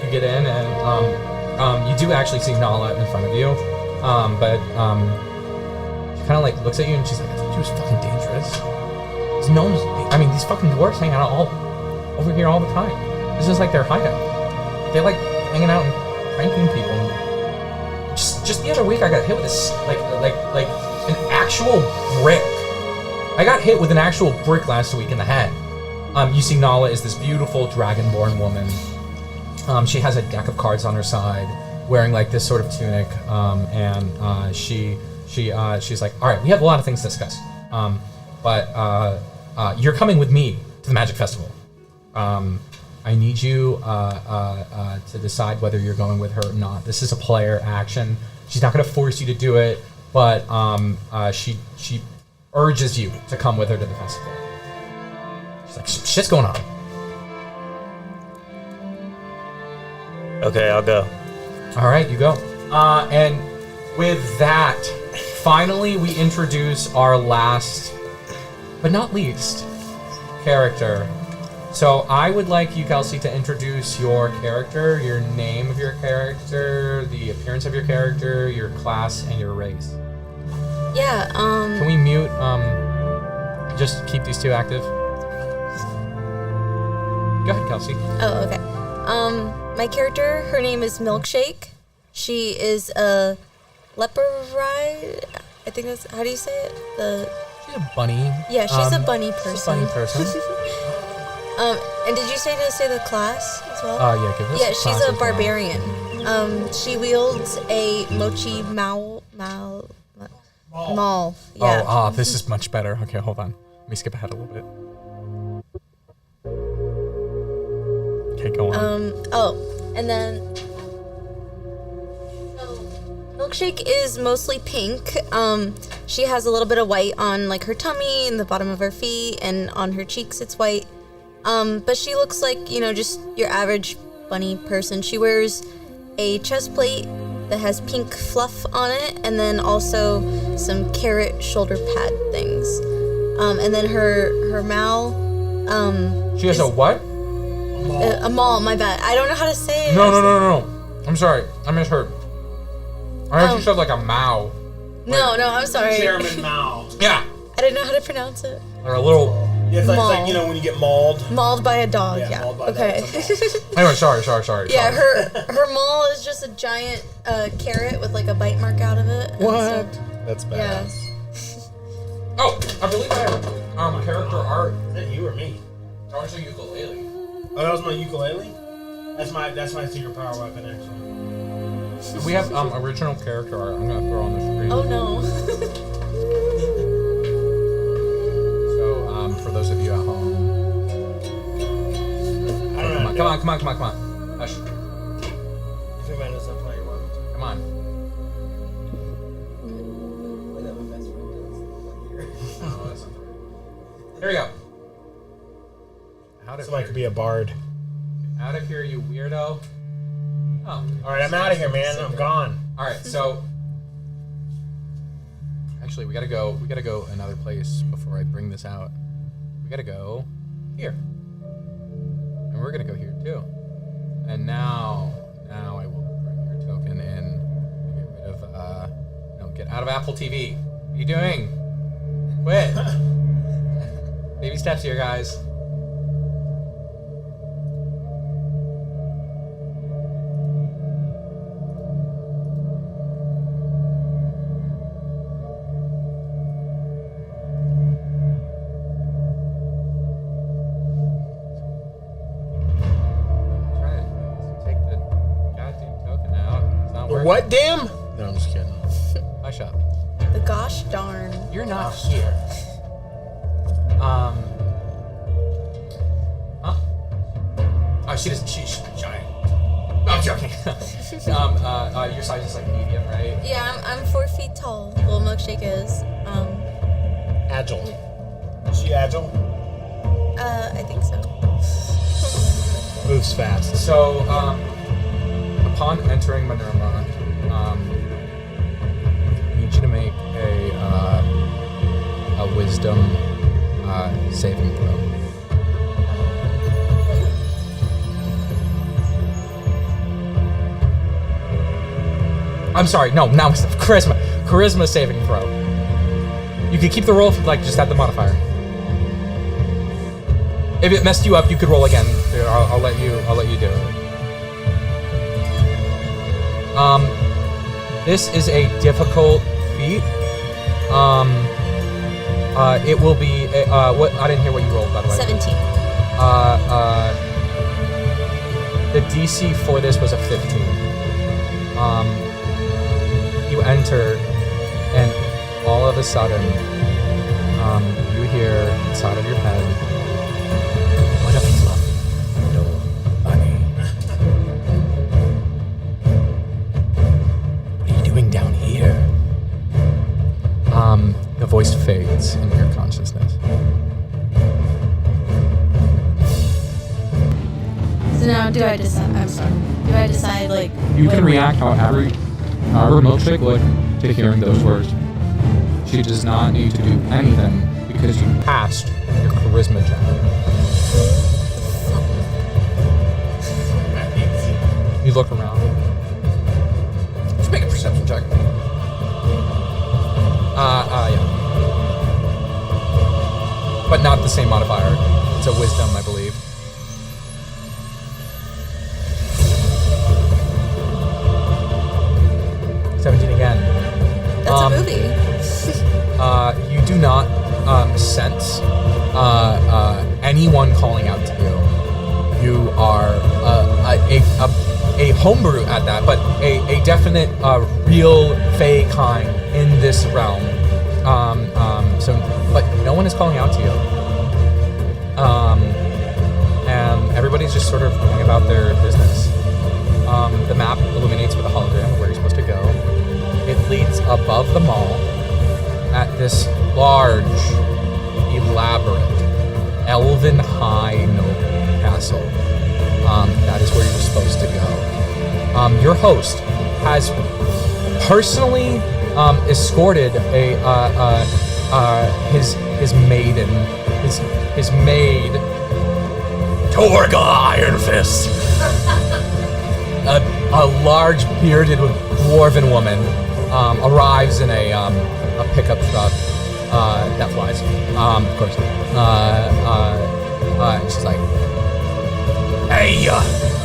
you get in, and you do actually see Nala in front of you, but she kind of like looks at you, and she's like, "I thought she was fucking dangerous. There's no, I mean, these fucking dwarves hang out all over here all the time. This is like their hideout. They like hanging out and pranking people." And just the other week, I got hit with this like an actual brick. I got hit with an actual brick last week in the head. You see Nala is this beautiful dragonborn woman. She has a deck of cards on her side, wearing like this sort of tunic, and she's like, all right, we have a lot of things to discuss, but you're coming with me to the Magic Festival. I need you to decide whether you're going with her or not. This is a player action. She's not going to force you to do it, but she urges you to come with her to the festival. She's like, shit's going on. Okay, I'll go. All right, you go. And with that, finally we introduce our last, but not least, character. So I would like you, Kelsey, to introduce your character, your name of your character, the appearance of your character, your class, and your race. Yeah, Can we mute, just keep these two active? Go ahead, Kelsey. Oh, okay. My character, her name is Milkshake. She is a leopard. I think that's, how do you say it? She's a bunny. Yeah, she's a bunny person. She's a bunny person. And did you say to say the class as well? Yeah, give us Yeah, the she's class a as well. barbarian. She wields a mochi maul. Yeah. Oh, this is much better. Okay, hold on. Let me skip ahead a little bit. Okay, go on. And then Milkshake is mostly pink. She has a little bit of white on like her tummy and the bottom of her feet, and on her cheeks it's white. But she looks like, just your average bunny person. She wears a chest plate that has pink fluff on it, and then also some carrot shoulder pad things. And then her maul. She has a what? A maul, my bad. I don't know how to say it. No. I'm sorry. I misheard. I heard you said like a Mao. No, I'm sorry. Chairman Mao. Yeah. I didn't know how to pronounce it. Or a little. Yeah, it's like when you get mauled. Mauled by a dog, Yeah, mauled by a okay. dog. Anyway, sorry. Yeah, her maul is just a giant carrot with like a bite mark out of it. and so- That's yeah. Oh, I believe I have character art. Is that you or me? Ours a ukulele. Oh, that was my ukulele? That's my secret power weapon, actually. We have original character art. I'm gonna throw on the screen. Oh no. So for those of you at home, I don't know. come on. Hush. If anybody knows how to play your weapon. Come on. Oh, that's not right. Here we go. Somebody could be a bard. Out of here, you weirdo. Oh. Alright, I'm out of here, man. I'm gone. Alright, so actually we gotta go another place before I bring this out. We gotta go here. And we're gonna go here too. And now I will bring your token in and get rid of get out of Apple TV. What are you doing? Quit. Baby steps here, guys. What damn? No, I'm just kidding. Hush up. The gosh darn. You're not here. Huh? Oh, she's giant. No, I'm joking. Your size is like medium, right? Yeah, I'm 4 feet tall. Well, Milkshake is. Agile. Is she agile? I think so. moves fast. So, upon entering Minerma, I need you to make a wisdom saving throw. I'm sorry, no, not wisdom. Charisma saving throw. You could keep the roll if you'd like, just add the modifier. If it messed you up, you could roll again. I'll let you do it. This is a difficult feat. It will be what I didn't hear what you rolled, by the way. 17. The DC for this was a 15. You enter, and all of a sudden, you hear inside of your head, "What a fluffy little bunny. What are you doing down here?" The voice fades into your consciousness. So now, do I decide? I'm sorry. Do I decide like? You can react however Milkshake would to hearing those words. She does not need to do anything because you passed your charisma check. You look around. Just make a perception check. Yeah. But not the same modifier. It's a wisdom, I believe. Again. That's a movie. You do not sense anyone calling out to you. You are a homebrew at that, but a definite real fey kind in this realm. But no one is calling out to you. And everybody's just sort of going about their business. The map illuminates with a hologram of where you're supposed to go. It leads above the mall at this large, elaborate, elven high noble castle. That is where you're supposed to go. Your host has personally escorted his maiden, his maid, Torga Iron Fist. A large bearded dwarven woman arrives in a pickup truck that flies, of course. And she's like, "Hey,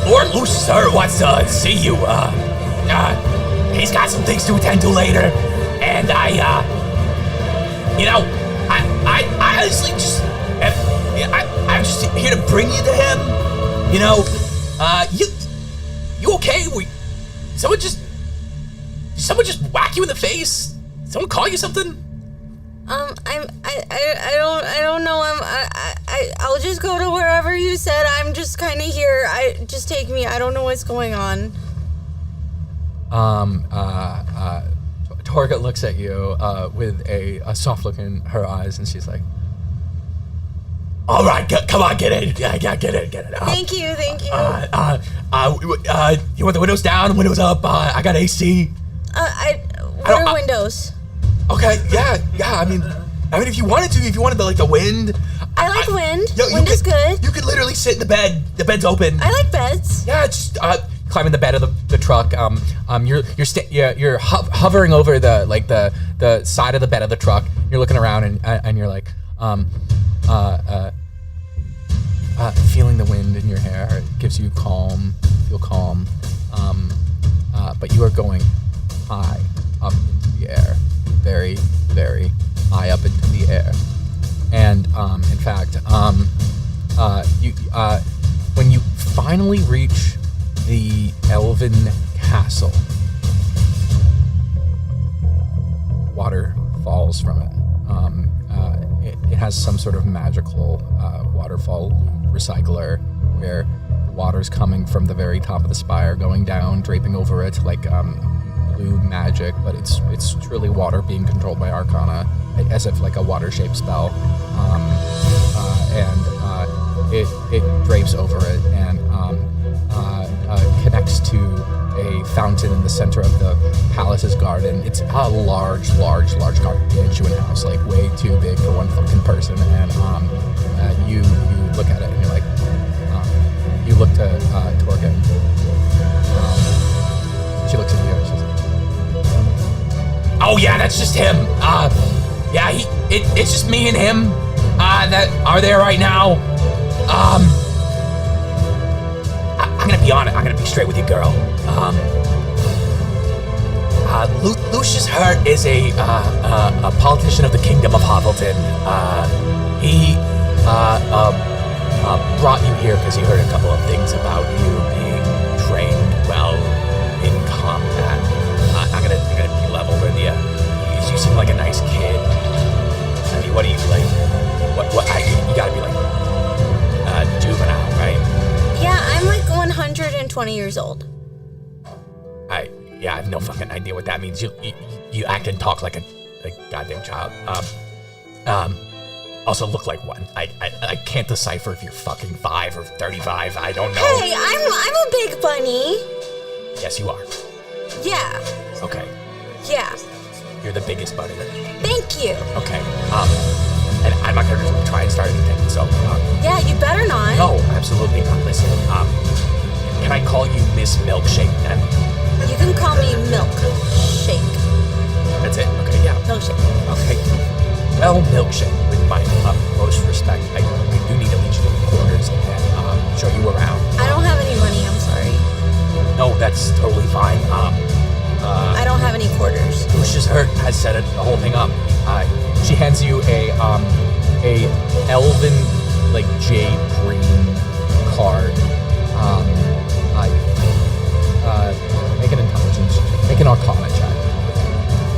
Lord Lucifer wants to see you. He's got some things to attend to later, and I honestly just, I'm just here to bring you to him. You okay? Did someone just whack you in the face? Did someone call you something?" I don't know. I'll just go to wherever you said. I'm just kind of here. Just take me. I don't know what's going on. Torga looks at you with a soft look in her eyes, and she's like, "All right, come on, get in. Yeah, get in. Thank you. You want the windows down, windows up? I got AC. What are windows? Okay, yeah. I mean, if you wanted the wind. I like wind. Wind is good. You could literally sit in the bed. The bed's open. I like beds. Yeah, just climb in the bed of the truck. You're hovering over the side of the bed of the truck. You're looking around and you're like, feeling the wind in your hair. It gives you calm. Feel calm. But you are going high up into the air, very, very high up into the air. And in fact, when you finally reach the elven castle, water falls from it. It has some sort of magical waterfall recycler where the water's coming from the very top of the spire, going down, draping over it like blue magic, but it's truly water being controlled by Arcana, as if like a water-shaped spell. it drapes over it and connects to a fountain in the center of the palace's garden. It's a large gargantuan house, like way too big for one fucking person. And you look at it and you're like, you look to Torgen. She looks at you and she's like, "Oh yeah, that's just him. Yeah, it's just me and him that are there right now. I'm gonna be on it. I'm gonna be straight with you, girl. Lucius Hurt is a politician of the Kingdom of Hovelton. He brought you here because he heard a couple of things about you being trained well in combat. I'm gonna be level with you. You seem like a nice kid. I mean, what are you like? You gotta be like juvenile, right? Yeah, I'm like 120 years old. I have no fucking idea what that means. You act and talk like a goddamn child. Also look like one. I can't decipher if you're fucking 5 or 35. I don't know. Hey, I'm a big bunny. Yes, you are. Yeah. Okay. Yeah. You're the biggest bunny. Thank you. Okay. And I'm not gonna try and start anything. So. Yeah, you better not. No, absolutely not. Listen. Can I call you Miss Milkshake then? You can call me Milkshake. That's it? Okay, yeah. Milkshake. Okay. Well, Milkshake, with my utmost respect, I do need to lead you to the quarters and show you around. I don't have any money, I'm sorry. No, that's totally fine. I don't have any quarters. Lucius Hurt has set the whole thing up. She hands you a elven, like, jade green card. Make an intelligence, make an arcana check.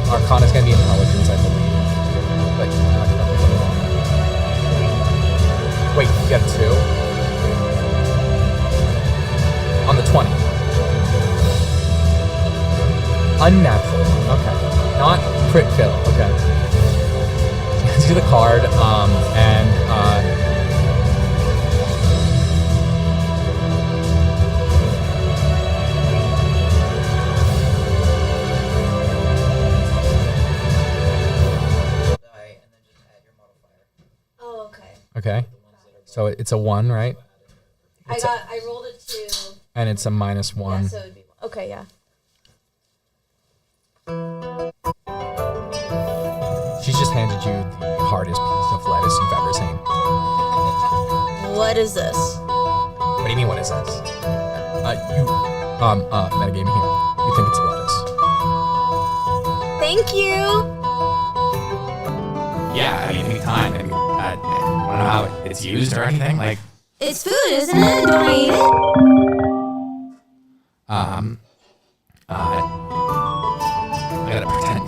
Arcana's gonna be intelligence, I believe. But, wait, you got 2? On the 20. Unnatural, okay. Not crit fail, okay. Let's do the card, Oh, okay. okay. So it's a 1, right? I rolled a 2. And it's a -1. Yeah, so it'd be, okay, yeah. She's just handed you the hardest piece of lettuce you've ever seen. What is this? What do you mean, what is this? Metagaming here. You think it's a lettuce. Thank you. Yeah, I mean, anytime. I mean, I don't know how it's used or anything. Like, It's food, isn't it? Don't I eat it? I gotta pretend.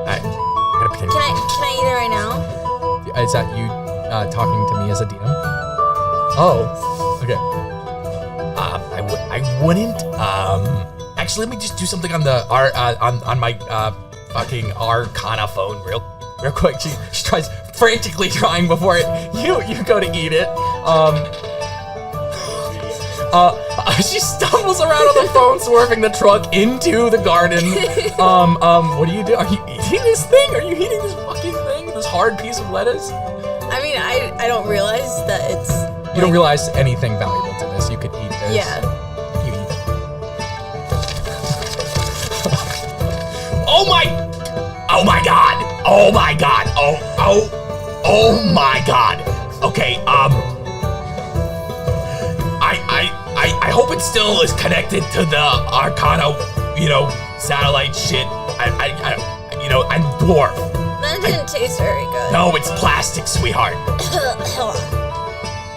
I gotta pretend. Can I eat it right now? Is that you talking to me as a DM? Oh, okay. I wouldn't. Actually, let me just do something on the on my fucking Arcana phone real quick. She tries frantically trying before you go to eat it. She stumbles around on the phone, swerving the truck into the garden. What do you do? Are you eating this thing? Are you eating this fucking thing? This hard piece of lettuce? I mean, I don't realize that it's... You don't realize anything valuable to this. You could eat this. Yeah. You eat it. Oh my god! Oh my god! Oh my god! Okay, I hope it still is connected to the Arcana, satellite shit. I'm dwarf. That didn't taste very good. No, it's plastic, sweetheart.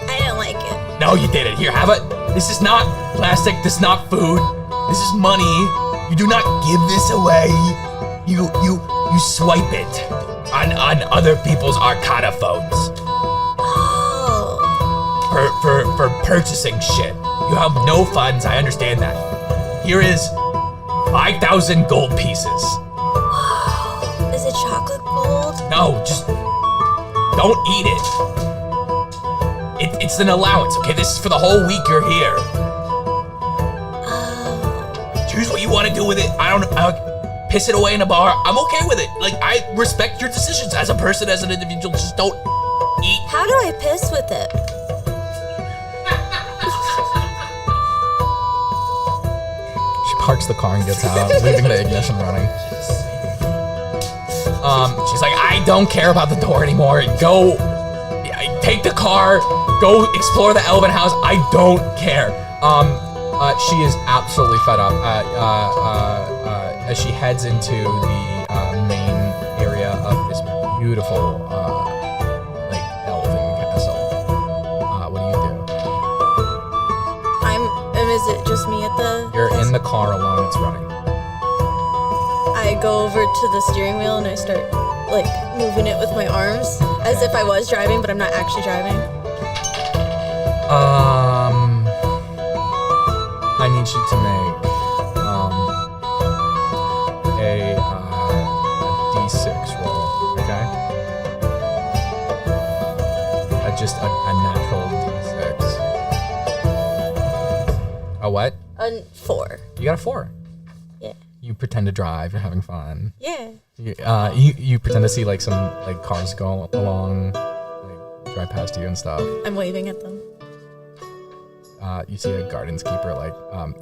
I didn't like it. No, you didn't. Here, have it. This is not plastic. This is not food. This is money. You do not give this away. You swipe it on other people's Arcana phones. Oh. For purchasing shit. You have no funds. I understand that. Here is 5,000 gold pieces. Wow. Is it chocolate gold? No, just don't eat it. It's an allowance, okay? This is for the whole week you're here. Choose what you want to do with it. I'll piss it away in a bar. I'm okay with it. Like, I respect your decisions as a person, as an individual. Just don't eat. How do I piss with it? She parks the car and gets out, leaving the ignition running. She's like, I don't care about the door anymore. Go, take the car, go explore the Elven house. I don't care. She is absolutely fed up. As she heads into the main area of this beautiful, like, Elven castle. What do you do? Is it just me at the... You're in the car alone. It's running. I go over to the steering wheel and I start, like, moving it with my arms as if I was driving, but I'm not actually driving. I need you to make a D6 roll, okay? Just a natural D6. A what? A 4. You got a 4. Yeah. You pretend to drive. You're having fun. Yeah. You pretend to see like some like cars go along, like drive past you and stuff. I'm waving at them. You see a gardens keeper like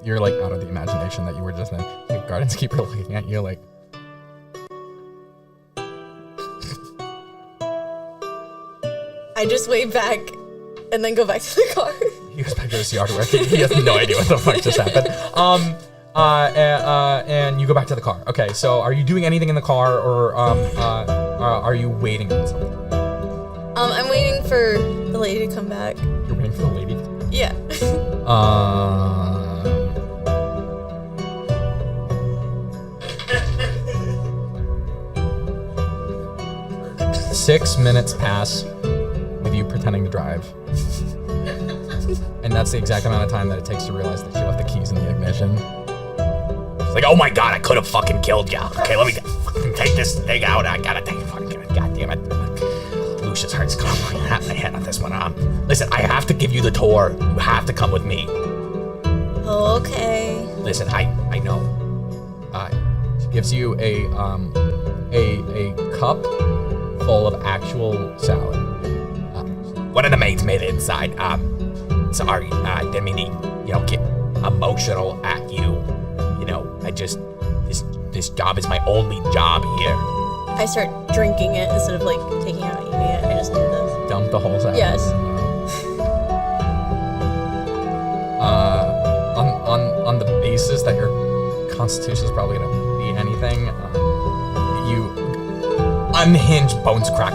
you're like out of the imagination that you were just in. A gardens keeper looking at you like. I just wave back and then go back to the car. He goes back to his yard work. He has no idea what the fuck just happened. And you go back to the car. Okay, so are you doing anything in the car, or are you waiting on something? I'm waiting for the lady to come back. You're waiting for the lady? Yeah. 6 minutes pass with you pretending to drive. And that's the exact amount of time that it takes to realize that she left the keys in the ignition. She's like, oh my god, I could have fucking killed ya. Okay, let me fucking take this thing out. I gotta take it fucking, god damn it. Lucius Heart's gonna have my head on this one. Listen, I have to give you the tour. You have to come with me. Okay. Listen, I know. She gives you a cup full of actual salad. One of the maids made it inside. Sorry, didn't mean to, get emotional at you. This job is my only job here. I start drinking it instead of like taking out eating it. I just do this. Dump the whole salad. Yes. On the basis that your constitution is probably gonna be anything, you unhinge bones crack.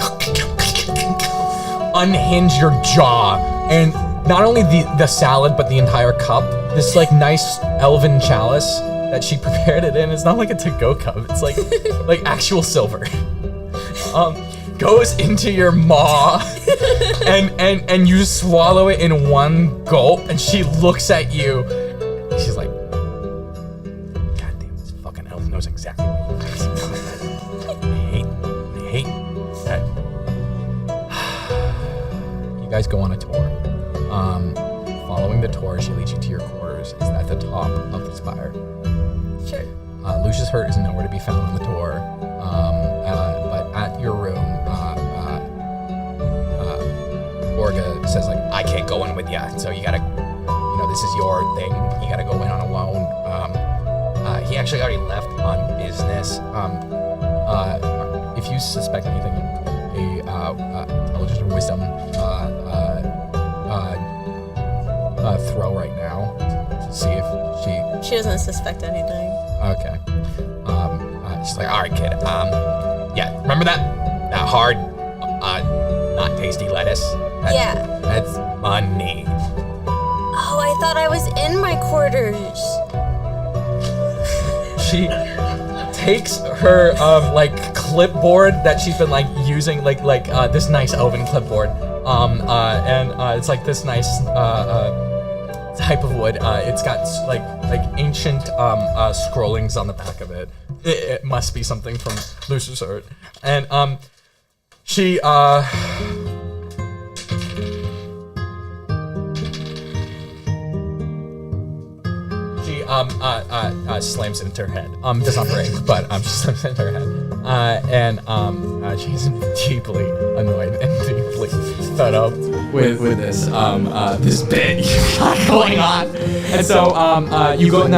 Unhinge your jaw, and not only the salad but the entire cup, this like nice elven chalice that she prepared it in. It's not like a to-go cup, it's like like actual silver. Goes into your maw and you swallow it in one gulp, and she looks at you. She's like, god damn, this fucking elf knows exactly what you guys are. I hate that. You guys go on a tour. Following the tour, she leads you to your quarters. It's at the top of the spire. Sure. Lucius Hurt is nowhere to be found on the tour. But at your room, Orga says like, I can't go in with you, so you gotta, this is your thing. You gotta go in on alone. He actually already left on business. If you suspect anything, intelligence or wisdom throw right now to see if she doesn't suspect anything. Okay. She's like, all right, kid. Yeah, remember that hard, not tasty lettuce? That's money. Oh, I thought I was in my quarters. She takes her like clipboard that she's been like using, like this nice elven clipboard, and it's like this nice type of wood. It's got like ancient scrollings on the back of it. It must be something from Lucius Hurt. And she slams it into her head. Does not break, but just slams it into her head. And she's deeply annoyed and deeply fed up with this this bit you got going on. And so you get in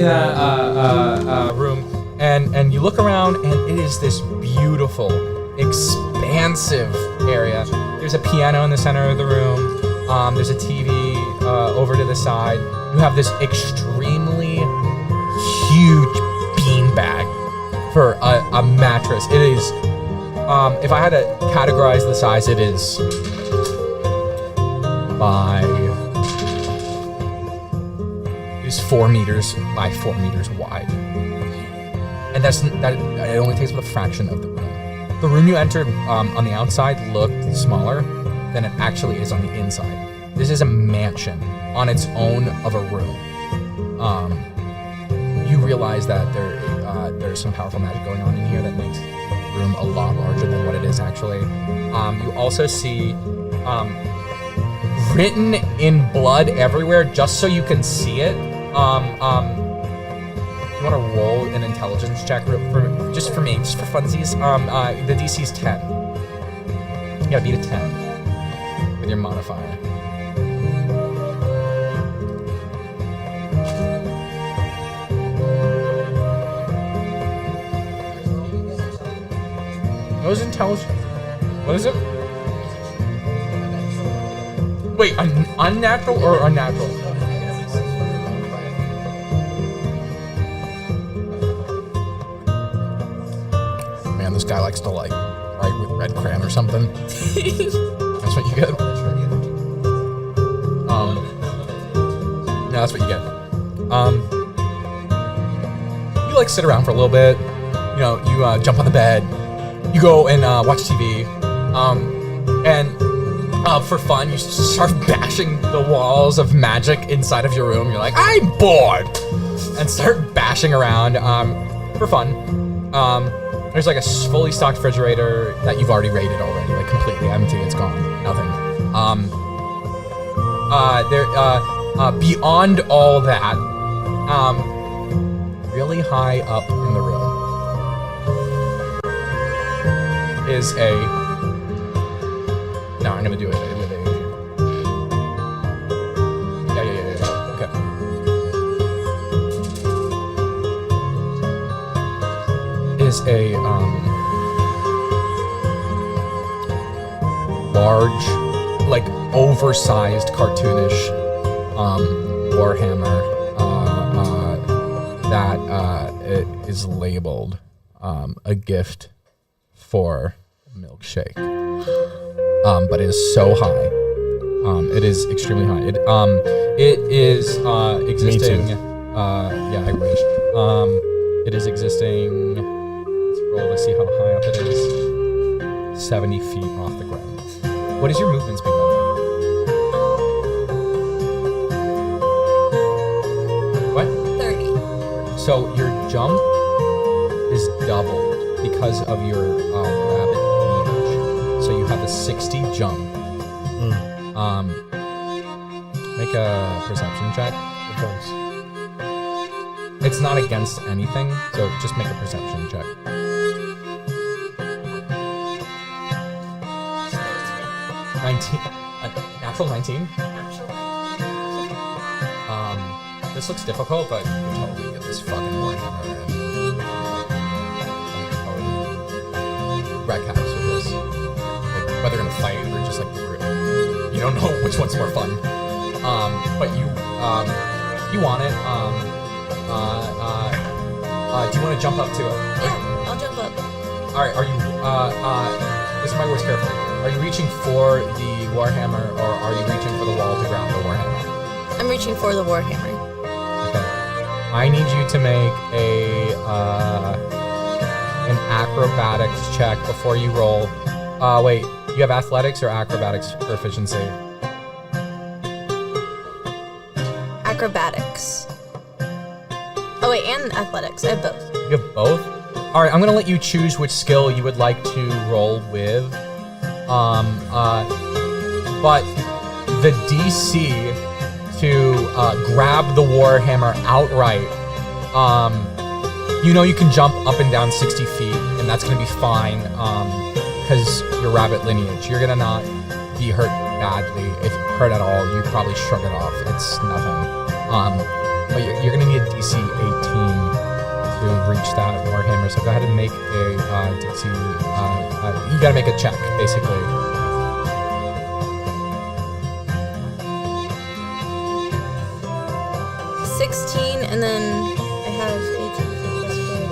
the room and you look around and it is this beautiful, expansive area. There's a piano in the center of the room. There's a TV over to the side. You have this extremely huge beanbag for a mattress. It is, if I had to categorize the size, it is it is 4 meters by 4 meters wide. And it only takes up a fraction of the room. The room you entered on the outside looked smaller than it actually is on the inside. This is a mansion on its own of a room. You realize that there's some powerful magic going on in here that makes the room a lot larger than what it is actually. You also see written in blood everywhere, just so you can see it. You want to roll an intelligence check just for me, just for funsies. The DC's 10. You gotta beat a 10 with your modifier. What is intelligence? What is it? Wait, unnatural or unnatural? Man, this guy likes to write with red crayon or something. That's what you get. Yeah, that's what you get. You sit around for a little bit. You jump on the bed. You go and watch TV. And for fun, you start bashing the walls of magic inside of your room. You're like, I'm bored! And start bashing around for fun. There's a fully stocked refrigerator that you've already raided already, completely empty. It's gone. Nothing. Beyond all that, really high up in the room is a... No, I'm gonna do it with a... Yeah. Okay. Is a large, oversized, cartoonish Warhammer that it is labeled a gift for Milkshake. But it is so high. It is extremely high. It is existing. Me too. Yeah, I wish. It is existing. Let's roll to see how high up it is. 70 feet off the ground. What is your movement speed, by the way? What? 30. So your jump is doubled because of your rabbit age. So you have a 60 jump. Make a perception check. It's not against anything, so just make a perception check. 19. Natural 19? This looks difficult, but you can totally get this fucking Warhammer and wreck house with this. Whether you're gonna fight or just you don't know which one's more fun. But you want it. Do you want to jump up to it? Yeah, I'll jump up. All right. Are you? Listen to my words carefully. Are you reaching for the Warhammer, or are you reaching for the wall to grab the Warhammer? I'm reaching for the Warhammer. Okay. I need you to make an acrobatics check before you roll. Wait. You have athletics or acrobatics proficiency? Acrobatics. Oh wait, and athletics. I have both. You have both? Alright, I'm gonna let you choose which skill you would like to roll with. But the DC to grab the Warhammer outright. You know you can jump up and down 60 feet, and that's going to be fine because you're rabbit lineage. You're going to not be hurt badly. If hurt at all, you probably shrug it off. It's nothing. But you're going to need a DC 18 to reach that Warhammer. So go ahead and make a DC. You got to make a check, basically. And then I have 18 plus 4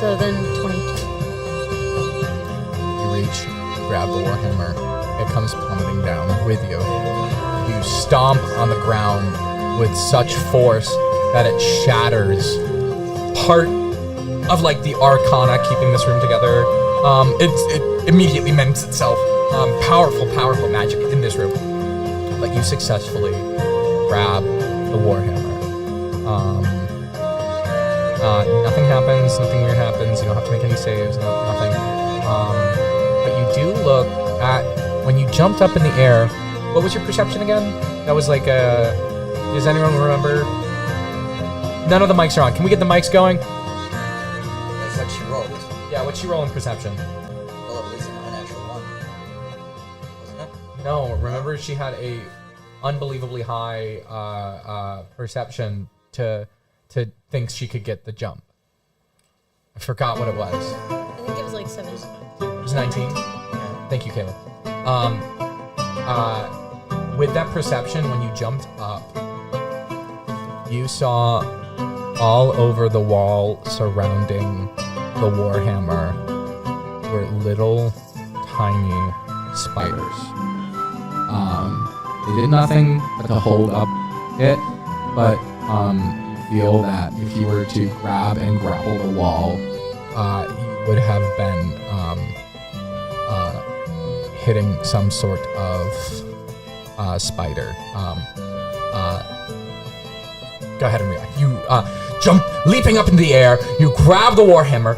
So then 22. You reach, grab the Warhammer. It comes plummeting down with you. You stomp on the ground with such force that it shatters part of like the arcana keeping this room together. It immediately mends itself. Powerful magic in this room. But you successfully grab the Warhammer. Nothing happens, nothing weird happens. You don't have to make any saves, nothing. But you do look at, when you jumped up in the air, what was your perception again? That was like does anyone remember? None of the mics are on. Can we get the mics going? That's what she rolled. Yeah, what'd she roll in perception? Well, it was an unnatural 1. Wasn't it? No, remember she had a unbelievably high perception to think she could get the jump. I forgot what it was. I think it was like 7. It was 19? Yeah. Thank you, Caleb. With that perception, when you jumped up, you saw all over the wall surrounding the Warhammer were little tiny spiders. They did nothing but to hold up it, but you feel that if you were to grab and grapple the wall, you would have been hitting some sort of spider. Go ahead and react. You jump, leaping up into the air, you grab the Warhammer,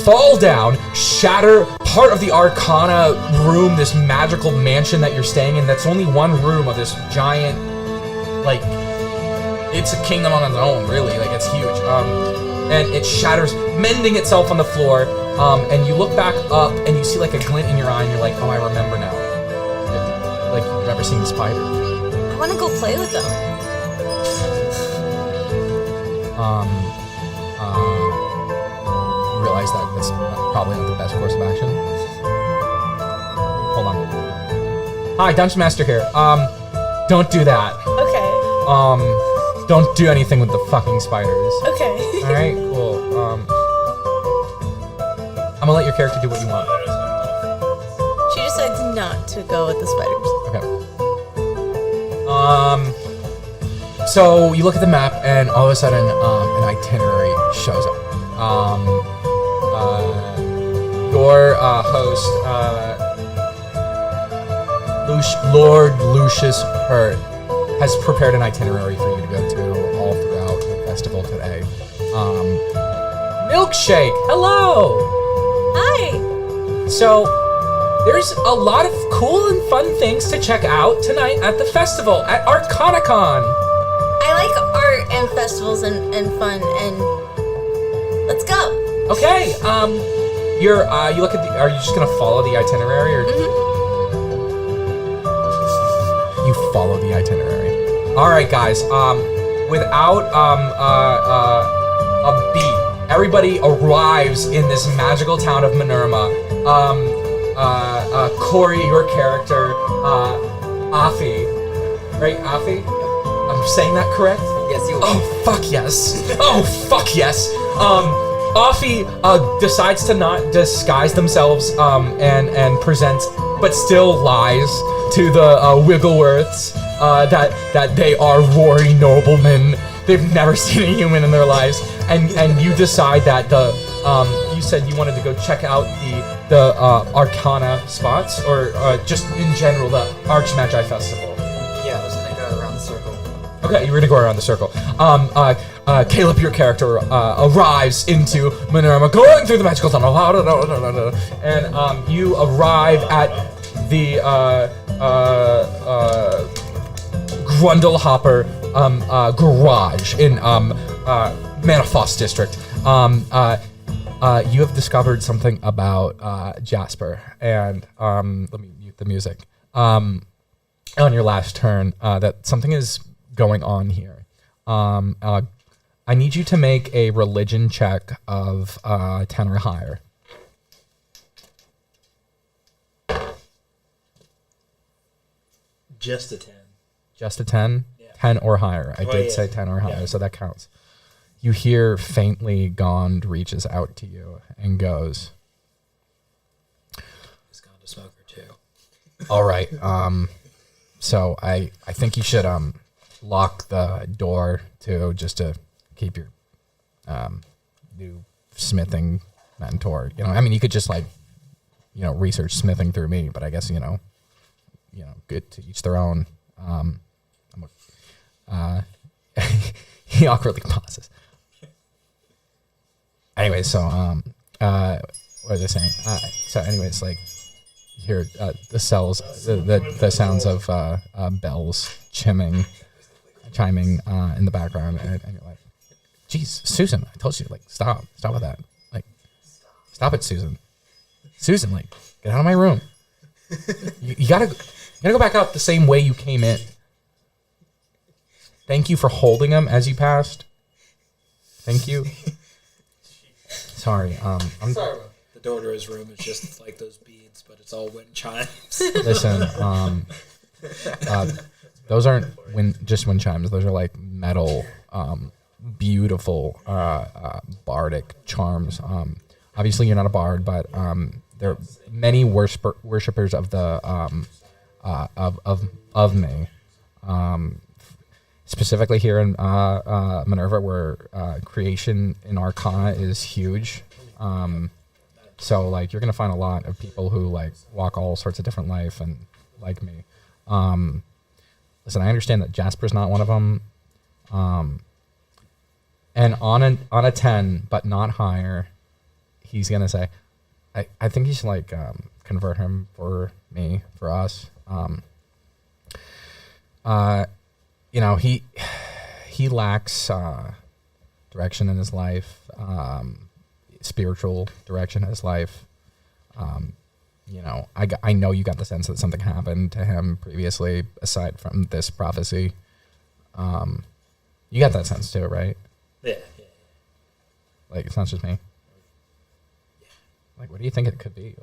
fall down, shatter part of the Arcana room, this magical mansion that you're staying in. That's only one room of this giant, like, it's a kingdom on its own, really. Like, it's huge. And it shatters, mending itself on the floor. And you look back up and you see like a glint in your eye, and you're like, oh, I remember now. Like, you remember seeing the spider. I want to go play with them. You realize that that's probably not the best course of action. Hold on. Hi, Dungeon Master here. Don't do that. Okay. Don't do anything with the fucking spiders. Okay. Alright, cool. I'm gonna let your character do what you want. She decides not to go with the spiders. Okay. So you look at the map, and all of a sudden, an itinerary shows up. Your host, Lord Lucius Hurt, has prepared an itinerary for you to go to all throughout the festival today. Milkshake, hello! Hi! So, there's a lot of cool and fun things to check out tonight at the festival, at Arcanicon. I like art and festivals and fun, and let's go. Okay, you look at the, are you just gonna follow the itinerary, or? You follow the itinerary. Alright guys, without a beat, everybody arrives in this magical town of Minerma. Corey, your character, Afi, right, Afi? I'm saying that correct? Yes, you are. Oh, fuck yes. Oh, fuck yes. Afi decides to not disguise themselves and presents, but still lies to the Wiggleworths that they are roaring noblemen. They've never seen a human in their lives, and you decide that you said you wanted to go check out the Arcana spots, or just in general the Archmagi Festival. Yeah, I was gonna go around the circle. Okay, you're gonna go around the circle. Caleb, your character, arrives into Minerma, going through the magical tunnel, and you arrive at the Grundlehopper garage in Manifoss District. You have discovered something about Jasper, and let me mute the music. On your last turn, that something is going on here. I need you to make a religion check of 10 or higher. Just a 10. Just a 10? Yeah. 10 or higher. I did say 10 or higher, so that counts. You hear faintly Gond reaches out to you and goes, He's gone to smoker too. all right, so I think you should lock the door too, just to keep your new smithing mentor. I mean, you could just research smithing through me, but I guess good to each their own. He awkwardly pauses. Anyway, so what was I saying? So anyways, you hear the sounds of bells chiming in the background, and you're like, "Geez, Susan, I told you, stop with that, stop it, Susan, get out of my room. You gotta go back out the same way you came in. Thank you for holding him as you passed. Thank you." Sorry, I'm sorry. The door to his room is just like those beads, but it's all wind chimes. Listen, those aren't just wind chimes. Those are metal, beautiful bardic charms. Obviously, you're not a bard, but there are many worshippers of the of me. Specifically here in Minerva, where creation in Arcana is huge. So you're gonna find a lot of people who walk all sorts of different life and like me. Listen, I understand that Jasper's not one of them. And on a 10, but not higher, he's gonna say, I think you should convert him for me, for us. He lacks direction in his life, spiritual direction in his life. I know you got the sense that something happened to him previously, aside from this prophecy. You got that sense too, right? Yeah. It's not just me. What do you think it could be?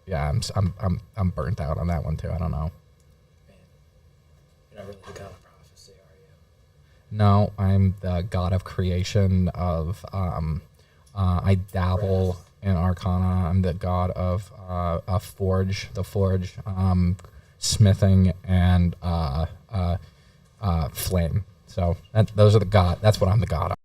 Yeah, I'm burnt out on that one too. I don't know. You're not really the god of prophecy, are you? No, I'm the god of creation. I dabble in Arcana. I'm the god of the forge, smithing, and flame. So those are the god. That's what I'm the god of.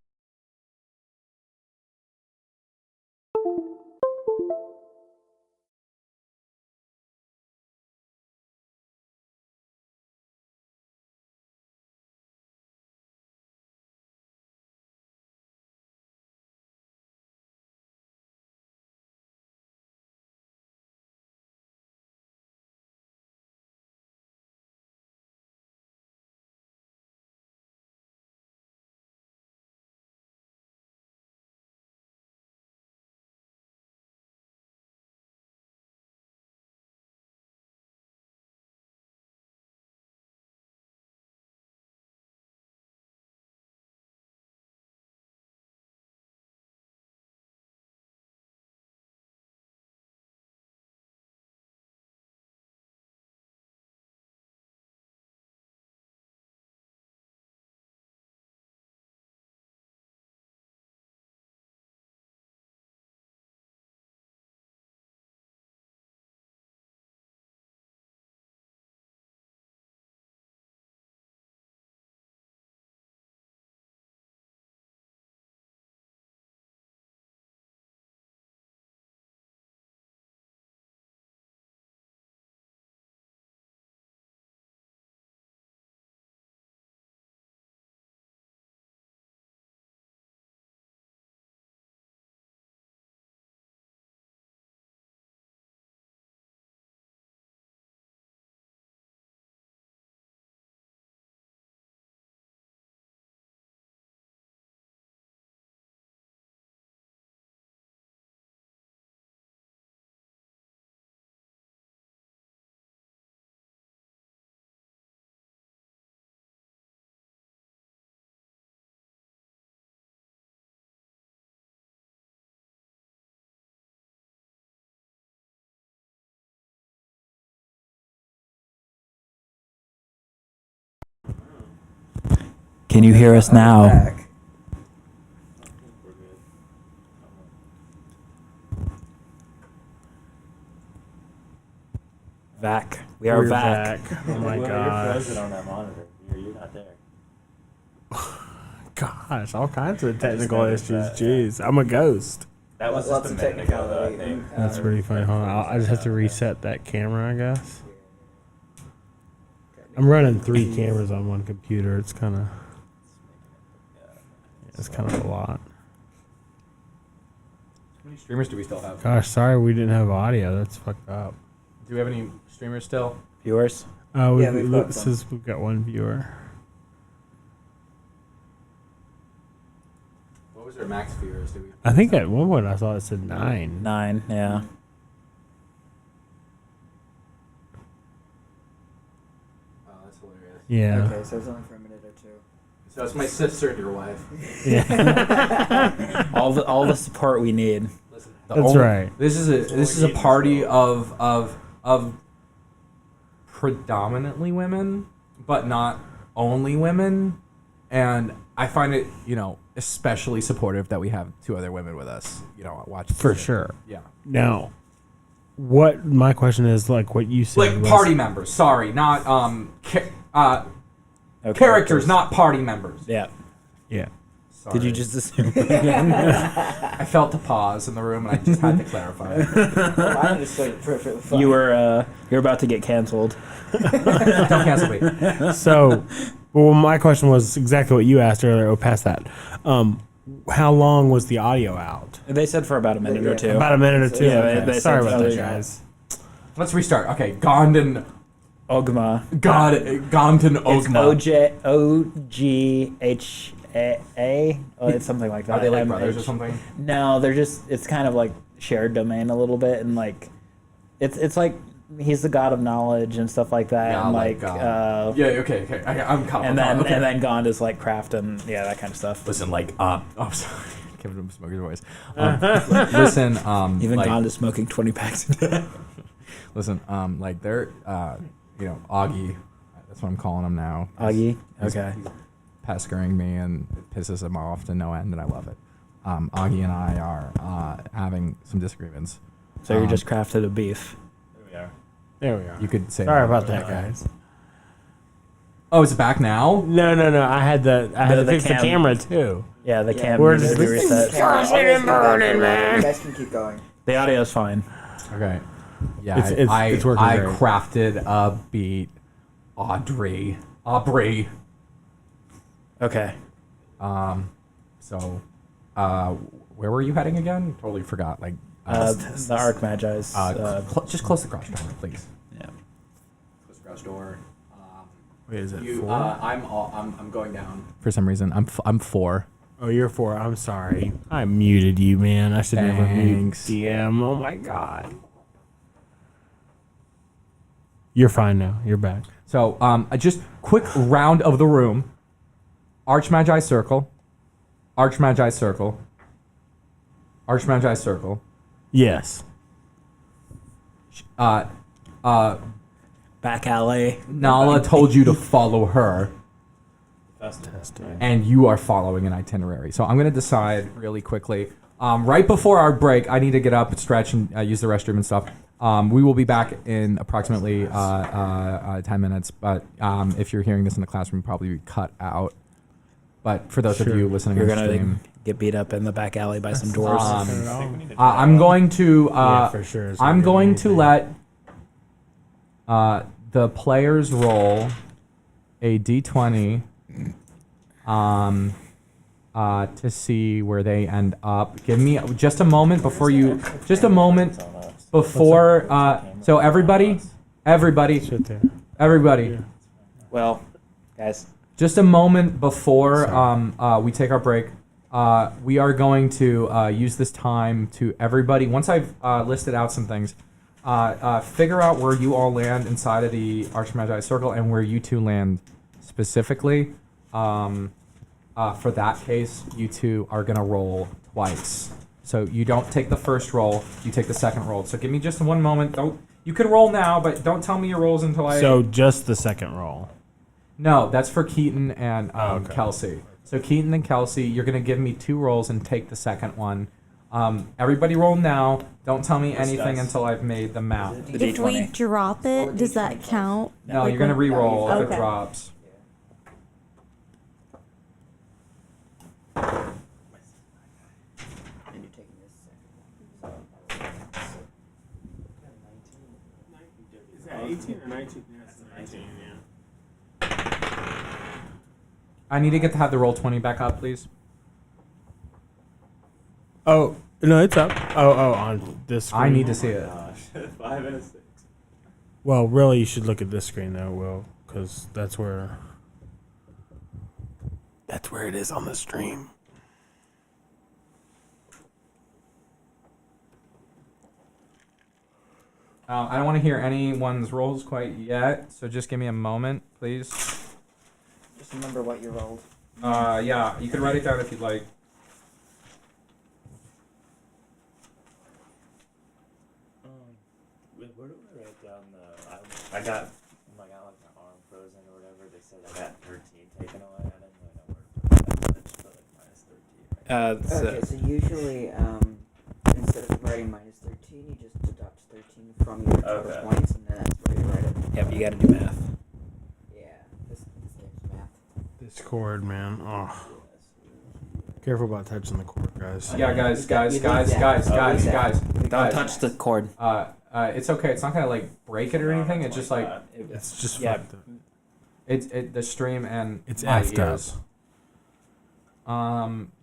Can you hear us now? Vac. We are We're Vac. Oh my Well, gosh. You're frozen on that monitor. You're not there. Gosh, all kinds of technical noticed issues. that, Jeez, I'm a ghost. That was Lots just of a minute ago, though, I technicality. think. That's pretty funny. Hold on, I just have to reset that camera, I guess. I'm running 3 cameras on one computer. It's kind of a lot. How many streamers do we still have? Gosh, sorry we didn't have audio. That's fucked up. Do we have any streamers still? Viewers? Yeah, we've got says we've got 1 viewer. What was our max viewers? Do we? I think at one point I thought it said 9. 9, yeah. Oh, that's hilarious. Yeah. Okay, so it's only for a minute or two. So it's my sister and your wife. Yeah. all the support we need. Listen, That's right. This is a party of predominantly women, but not only women, and I find it, especially supportive that we have 2 other women with us. Watch For sure. Yeah. Now, what my question is, like what you said, Like was, party members. Sorry, not characters, not party members. Yeah. Yeah. Did you just assume? I felt the pause in the room, and I just had to clarify. I understood it perfectly fine. You're about to get canceled. Don't cancel me. So, well, my question was exactly what you asked earlier. Past that, how long was the audio out? They said for about a minute or two. About a minute or two. Yeah, Okay. they Sorry said about that, so, yeah. guys. Let's restart. Okay, Gondon. Ogma. Gonton Ogma. It's OGHA. Oh, it's something like that. Are they like brothers or something? No, they're just. It's kind of like shared domain a little bit, and like, it's like he's the god of knowledge and stuff like that, Yeah, and like, okay. I'm caught. and then Gond is like craft and that kind of stuff. Listen, like, oh, sorry. Kevin Smoker's voice. Listen, Even like, Gond is smoking 20 packs a day. Listen, like they're, Augie. That's what I'm calling him now. Augie? He's Okay. pestering me, and it pisses him off to no end, and I love it. Augie and I are having some disagreements. So you're just crafted a beef. There we are. You could say. Sorry about that, guys. Oh, is it back now? No. I had to fix the camera too. Yeah, the cam. We're needs just to be reset. You guys can keep going. The audio's fine. Okay. Yeah, It's working I great. crafted a beat. Aubrey. Okay. So, where were you heading again? Totally forgot. Like, The Arc Magi's. just close the garage door, please. Yeah. Close the garage door. Wait, is it You, 4? I'm going down. For some reason, I'm 4. Oh, you're 4. I'm sorry. I muted you, man. I should never mute Thanks. DM. Oh my god. You're fine now. You're back. So, just quick round of the room. Archmagi circle. Archmagi circle. Archmagi circle. Yes. Back alley. Nala told you to follow her. Testing. And you are following an itinerary. So I'm going to decide really quickly. Right before our break, I need to get up and stretch and use the restroom and stuff. We will be back in approximately 10 minutes. But if you're hearing this in the classroom, probably be cut out. But for those of you listening You're on gonna stream, get beat up in the back alley by some doors. I'm going to. Yeah, for sure. It's I'm not going gonna to be let the players roll a d20 to see where they end up. Give me just a moment before you. Just a moment before. So everybody. Sit there. Everybody. Well, guys. Just a moment before we take our break. We are going to use this time to everybody. Once I've listed out some things, figure out where you all land inside of the Archmagi circle and where you two land specifically. For that case, you two are gonna roll twice. So you don't take the first roll, you take the second roll. So give me just one moment. You can roll now, but don't tell me your rolls until I. So just the second roll. No, that's for Keaton and okay. Kelsey. So Keaton and Kelsey, you're gonna give me 2 rolls and take the second one. Everybody roll now. Don't tell me anything until I've made the map. If we drop it, does that count? No, you're gonna re-roll if it Okay. drops. Is that 18 or 19? Yeah, it's 19, yeah. I need to get to have the roll 20 back up, please. Oh no, it's up. Oh, on this screen. I need to see it. 5 and a 6. Well, really, you should look at this screen though, Will, because that's where it is on the stream. I don't want to hear anyone's rolls quite yet, so just give me a moment, please. Just remember what you rolled. Yeah, you can write it down if you'd like. Where do I write down the? I got like my arm frozen or whatever. They said I got 13 taken away. I didn't really know where to put that. I just put like minus 13. Okay, so usually instead of writing minus 13, you just deduct 13 from your total points, and then that's where you write it. Yep, you gotta do math. Yeah, this game's math. This cord, man. Oh. Careful about touching the cord, guys. Yeah, guys. Don't touch the cord. It's okay. It's not gonna like break it or anything. It's just like it's just yeah. fucked up. It's the stream and It's my effed up. ears.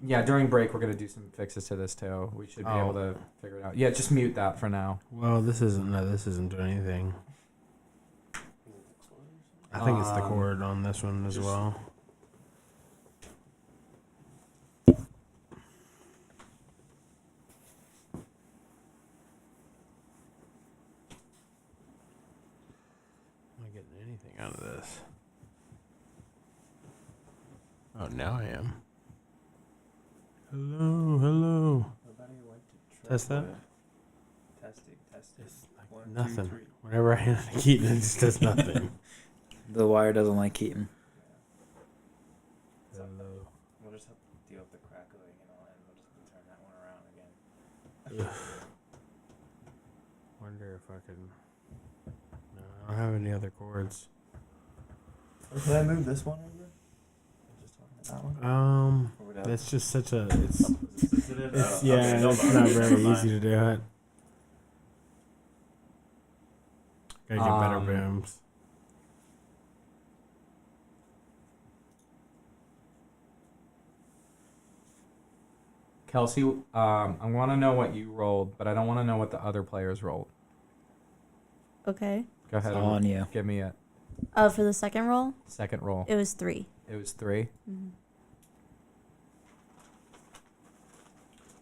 Yeah, during break we're gonna do some fixes to this too. We should be able to figure it out. Yeah, just mute that for now. Well, this isn't doing anything. I think it's the cord on this one as well. I'm not getting anything out of this. Oh, now I am. Hello. Test that? Testing. It's like nothing. Whenever I hand it to Keaton, it just does nothing. The wire doesn't like Keaton. Hello. We'll just have to deal with the crackling and all, and we'll just turn that one around again. Wonder if I could. No, I don't have any other cords. Or could I move this one over? Just talking about that one? That's just such a. It's sensitive? it's Oh, yeah, okay, no it's bother. not very Never mind. easy to do it. Gotta get better booms. Kelsey, I want to know what you rolled, but I don't want to know what the other players rolled. Okay. Go ahead. It's all on and you. Give me it. Oh, for the second roll? Second roll. It was 3. It was 3. Mhm.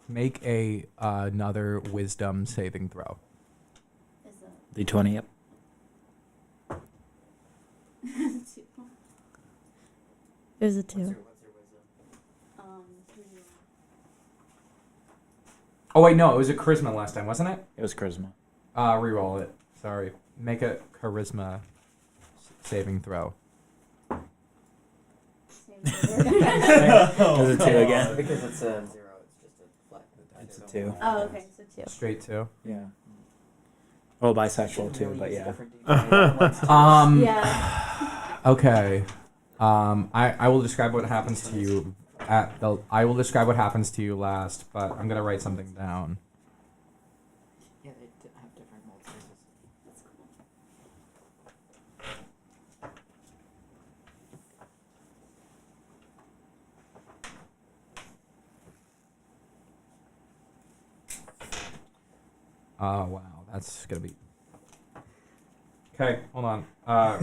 Make a another wisdom saving throw. D20, yep. It was a 2. Oh wait, no, it was a charisma last time, wasn't it? It was charisma. Reroll it. Sorry. Make a charisma saving throw. Is it 2 again? Because it's a 0, it's just a flat. It's a 2. Oh, okay, so 2. Straight 2. Yeah. Well, bisexual too, but yeah. Yeah. Okay. I will describe what happens to you I will describe what happens to you last, but I'm gonna write something down. Yeah, they have different mold sizes. That's cool. Oh wow, that's gonna be. Okay, hold on.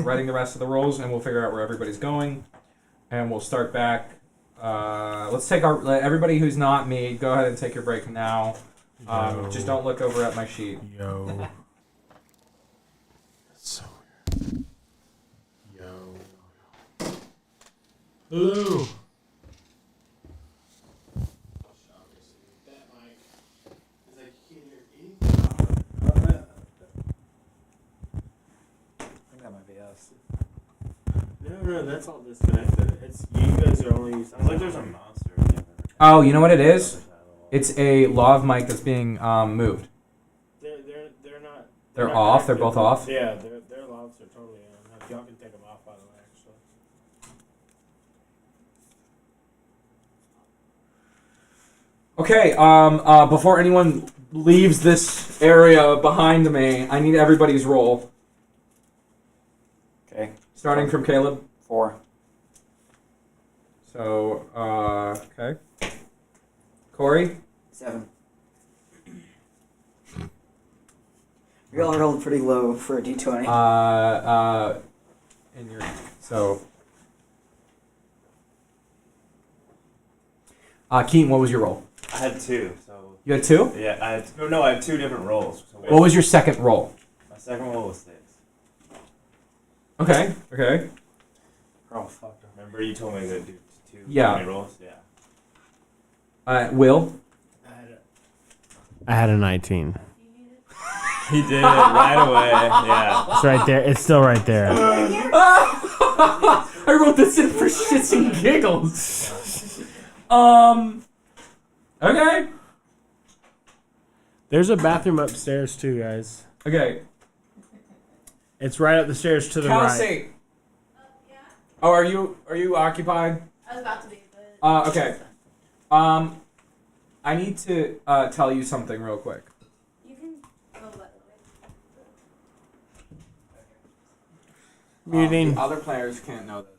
Writing the rest of the rolls, and we'll figure out where everybody's going, and we'll start back. Let's take everybody who's not me. Go ahead and take your break now. Just don't look over at my sheet. Yo. So weird. Yo. Hello. I think that might be us. No, No, that's all disconnected. It's you guys are only. Sounds like there's a monster. Oh, you know what it is? It's a lav mic that's being moved. They're not. They're not off. They're connected. both off. Yeah, their lavs are totally on. Y'all can take them off, by the way. Actually. Okay. Before anyone leaves this area behind me, I need everybody's roll. Okay. Starting from Caleb. 4. So, okay. Corey? 7. We all rolled pretty low for a d20. And you're so. Keaton, what was your roll? I had 2. So. You had 2? Yeah, I had. No, I had 2 different rolls. So What was your second roll? My second roll was 6. Okay. Okay. Oh fuck! Remember you told me to do 2 Yeah. 20 rolls? Yeah. Will? I had a 19. He did it right away. Yeah. It's right there. It's still right there. I wrote this in for shits and giggles. Okay. There's a bathroom upstairs too, guys. Okay. It's right up the stairs to the Calice. right. Oh, are you occupied? I was about to be, but. Okay. I need to tell you something real quick. You can. Oh, by the way. Muting. The other players can't know this.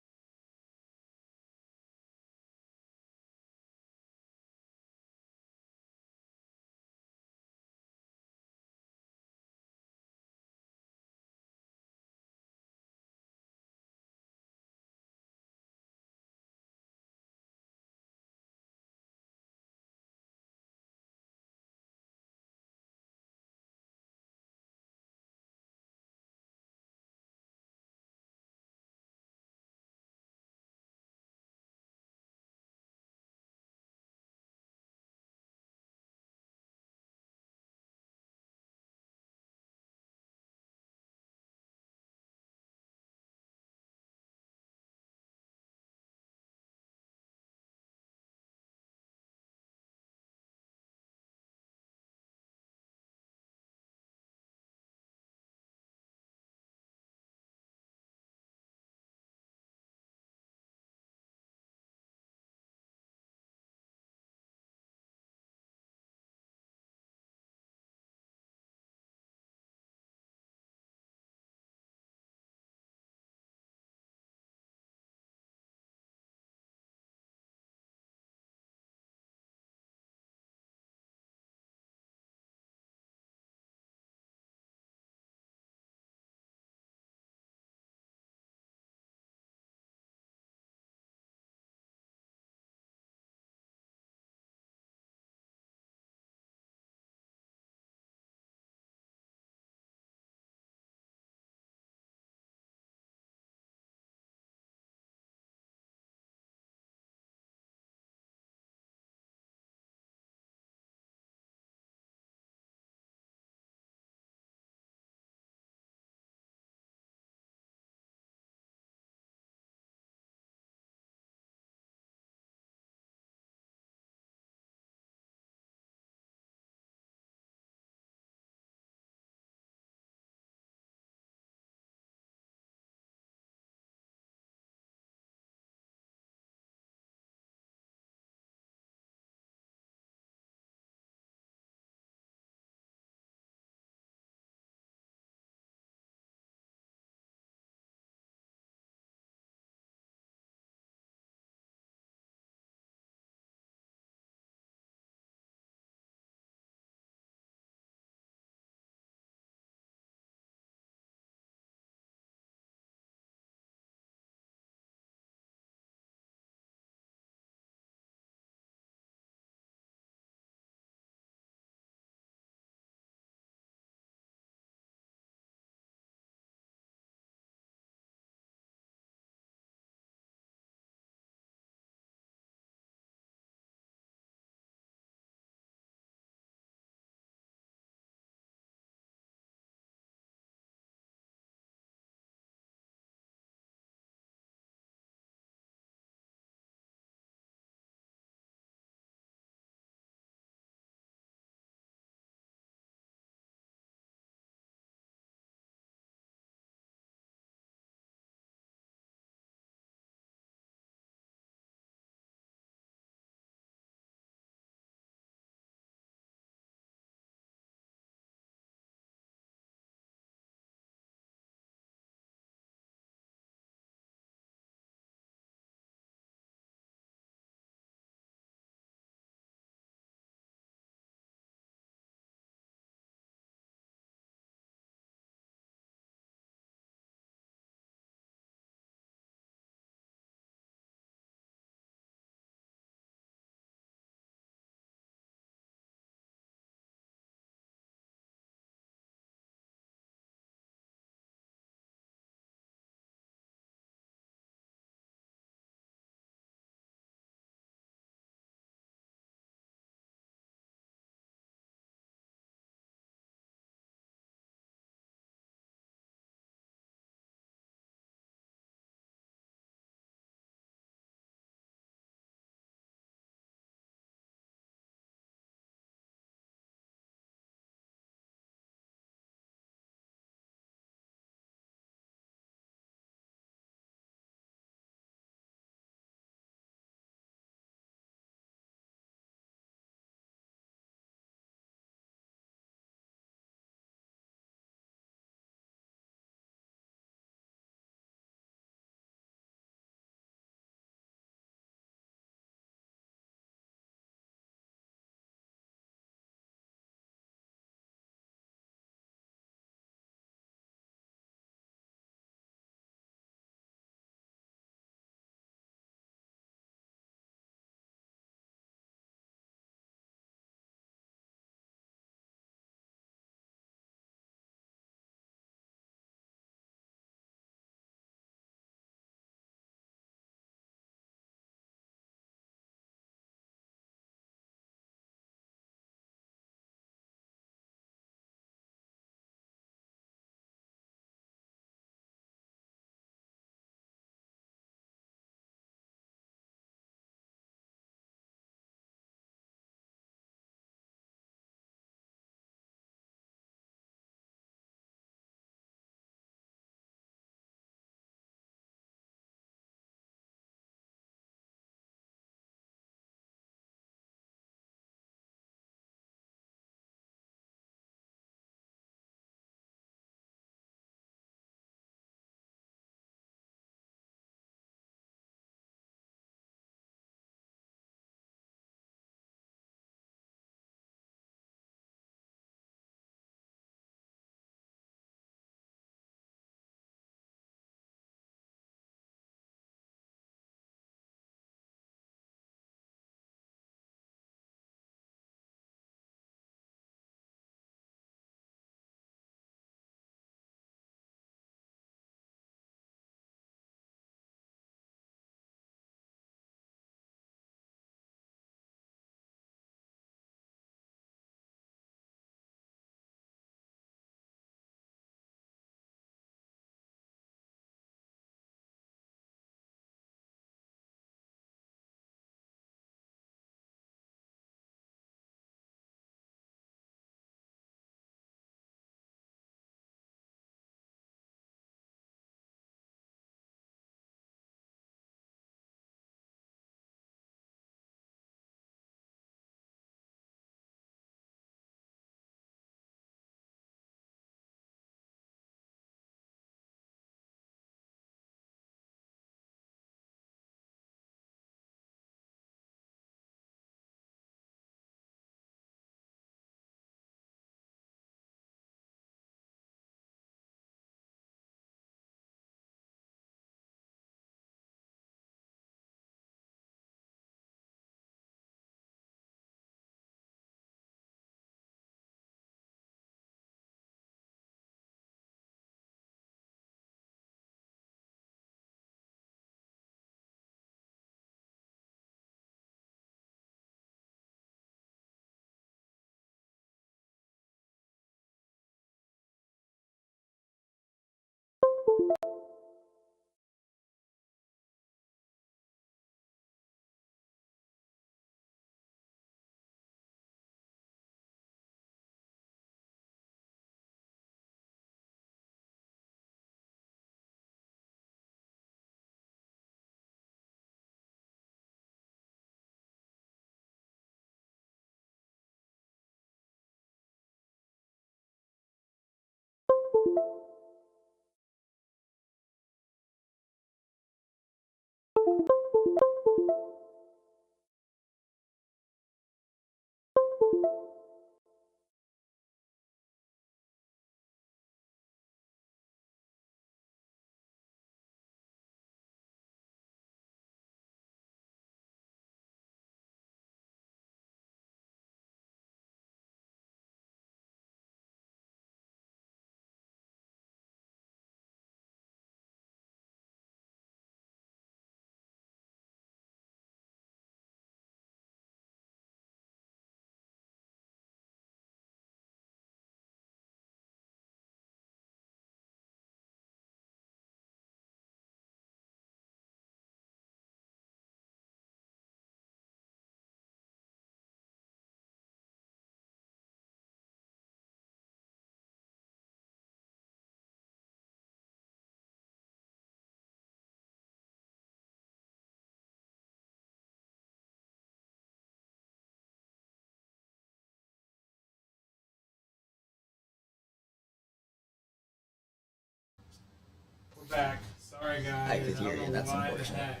We're back. Sorry, guys. I could hear you. That's why the unfortunate. heck.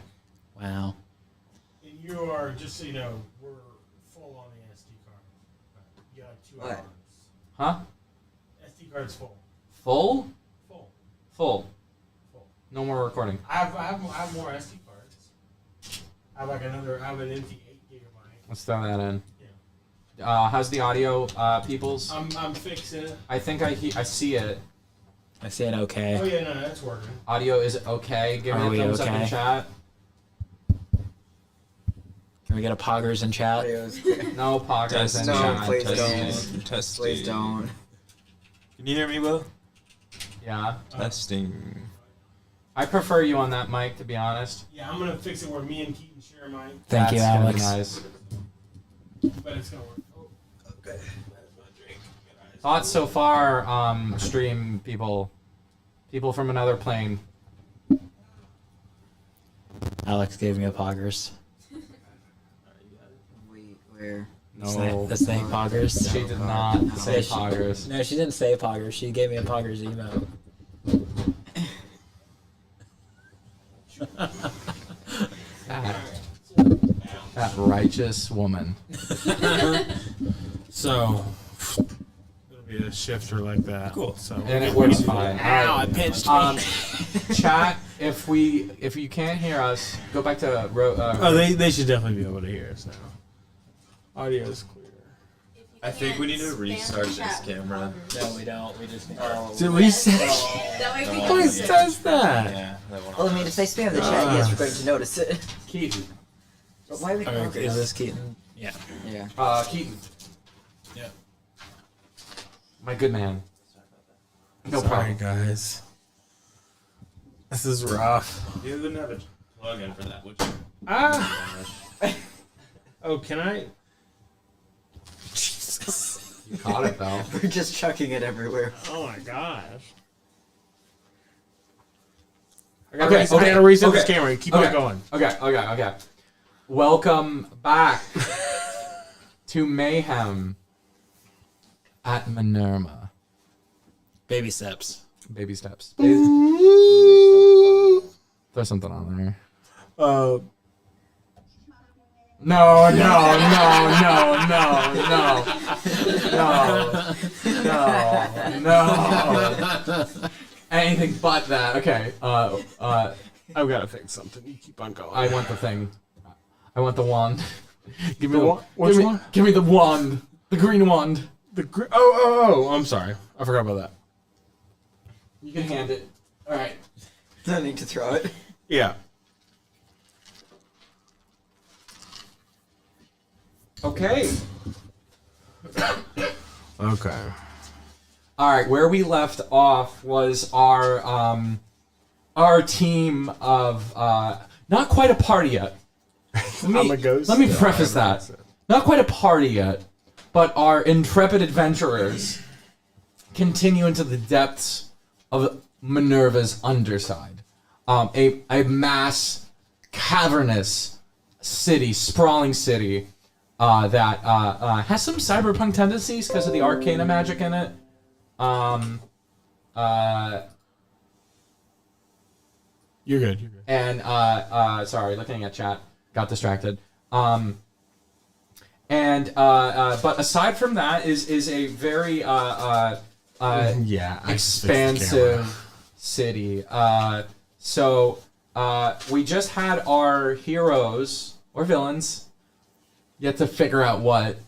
Wow. And you are, just so you know, we're full on the SD card. You got 2 What? hours. Huh? SD card's full. Full? Full. Full. Full. No more recording. I have more SD cards. I have an empty 8 gigabyte. Let's throw that in. How's the audio, peoples? I'm fixing it. I think I see it. I see it okay. Oh yeah, no, that's working. Audio is okay. Give Are me we a thumbs up in okay? chat. Can we get a poggers in chat? No poggers in No, chat. please Testing. don't. Testing. Please don't. Can you hear me, Will? Yeah. Testing. I prefer you on that mic, to be honest. Yeah, I'm gonna fix it where me and Keaton share a mic. Thank you, That's gonna be Alex. nice. But it's gonna work. Oh, okay. Thoughts so far, stream people from another plane. Alex gave me a poggers. Wait, where? No. That's saying poggers. She did not say Yeah, she- poggers. No, she didn't say poggers. She gave me a poggers email. That righteous woman. So it'll be a shifter like that. Cool. So And it works fine. Ow, I pinched me. Chat, if you can't hear us, go back to they should definitely be able to hear us now. Audio is clear. I think we need to restart this camera. No, we don't. We just. To reset. That might be Who does that? Yeah, that one. Well, I mean, if they spam the chat, yes, we're going to notice it. Keaton. But why would Alright, is this Keaton? Yeah. Yeah. Keaton. Yeah. My good man. No Sorry, problem. guys. This is rough. You wouldn't have a plug-in for that, would you? Oh, can I? Jesus. You caught it though. We're just chucking it everywhere. Oh my gosh. I Okay, gotta reset this okay, camera. Keep okay, on going. Okay. Welcome back to Mayhem at Minerma. Baby steps. Baby steps. Throw something on there. No. Anything but that. Okay. I've got to fix something. You keep on going. I want the thing. I want the wand. Give me The the wa- which one? Give me the wand. The green wand. Oh! I'm sorry. I forgot about that. You can hand it. All right. No need to throw it. Yeah. Okay. Okay. All right. Where we left off was our team of not quite a party yet. I'm a ghost. Let me still. preface I that. Not quite a party yet, but our intrepid adventurers continue into the depths of Minerva's underside. A mass, cavernous city, sprawling city that has some cyberpunk tendencies because of the arcana magic in it. You're good. You're good. And sorry, looking at chat, got distracted. But aside from that, is a very expansive city. So we just had our heroes or villains yet to figure out what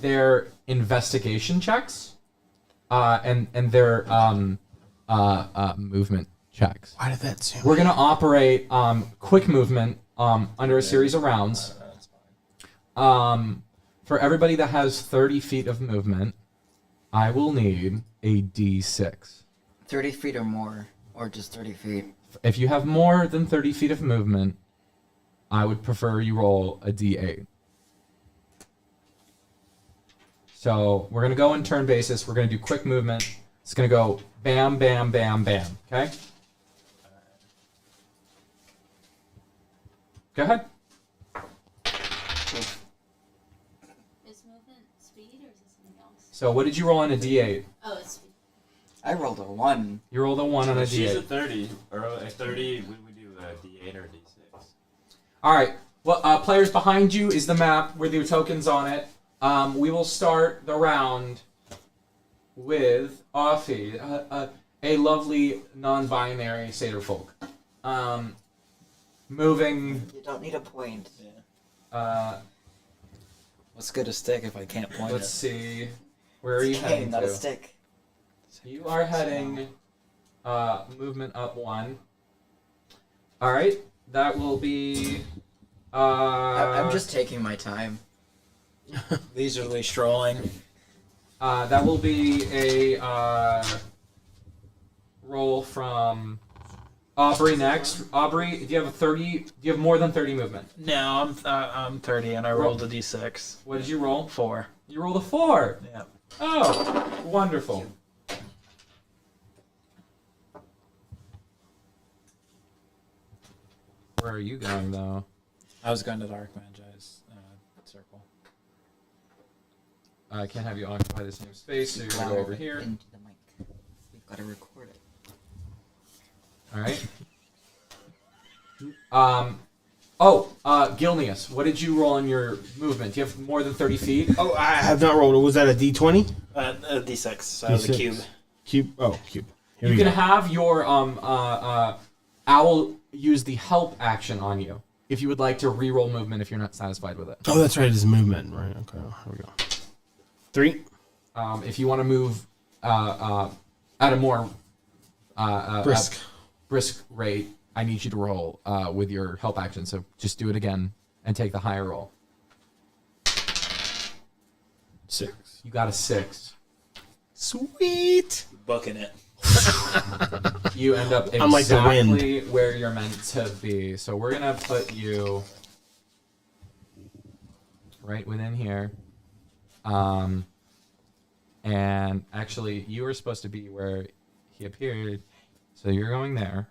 their investigation checks and their movement checks. Why did that zoom? We're gonna operate quick movement under a series of rounds. For everybody that has 30 feet of movement, I will need a D6. 30 feet or more, or just 30 feet. If you have more than 30 feet of movement, I would prefer you roll a D8. So we're gonna go in turn basis. We're gonna do quick movement. It's gonna go bam, bam, bam, bam. Okay. Go ahead. Is movement speed or is it something else? So what did you roll on a D8? Oh, it's speed. I rolled a 1. You rolled a 1 on a She's D8. a 30. Or a 30, when we do a D8 or D6. All right. Well, players behind you is the map with your tokens on it. We will start the round with Offie, a lovely non-binary satyr folk. Moving. You don't need a point. What's good a stick if I can't point Let's it? see. Where are you It's a cane, heading not to? a stick. You are heading movement up 1. All right. That will be. I'm just taking my time. Leisurely strolling. That will be a roll from Aubrey next. Aubrey, do you have 30? Do you have more than 30 movement? No, I'm 30 and I rolled a d6. What did you roll? 4. You rolled a 4. Yeah. Oh, wonderful. Where are you going though? I was going to the Archmagi's circle. I can't have you occupy the same space, so you're gonna go over here. Into the mic. We've got to record it. All right. Gilneas, what did you roll on your movement? Do you have more than 30 feet? Oh, I have not rolled. Was that a D20? A d6. So the cube. Cube. Oh, cube. Here You we can go. have your owl use the help action on you if you would like to re-roll movement if you're not satisfied with it. Oh, that's right. It's movement, right? Okay. Here we go. 3. If you want to move at a more brisk rate, I need you to roll with your help action. So just do it again and take the higher roll. 6. You got a 6. Sweet. Booking it. You end up I'm like the wind. exactly where you're meant to be. So we're gonna put you right within here. And actually, you were supposed to be where he appeared, so you're going there.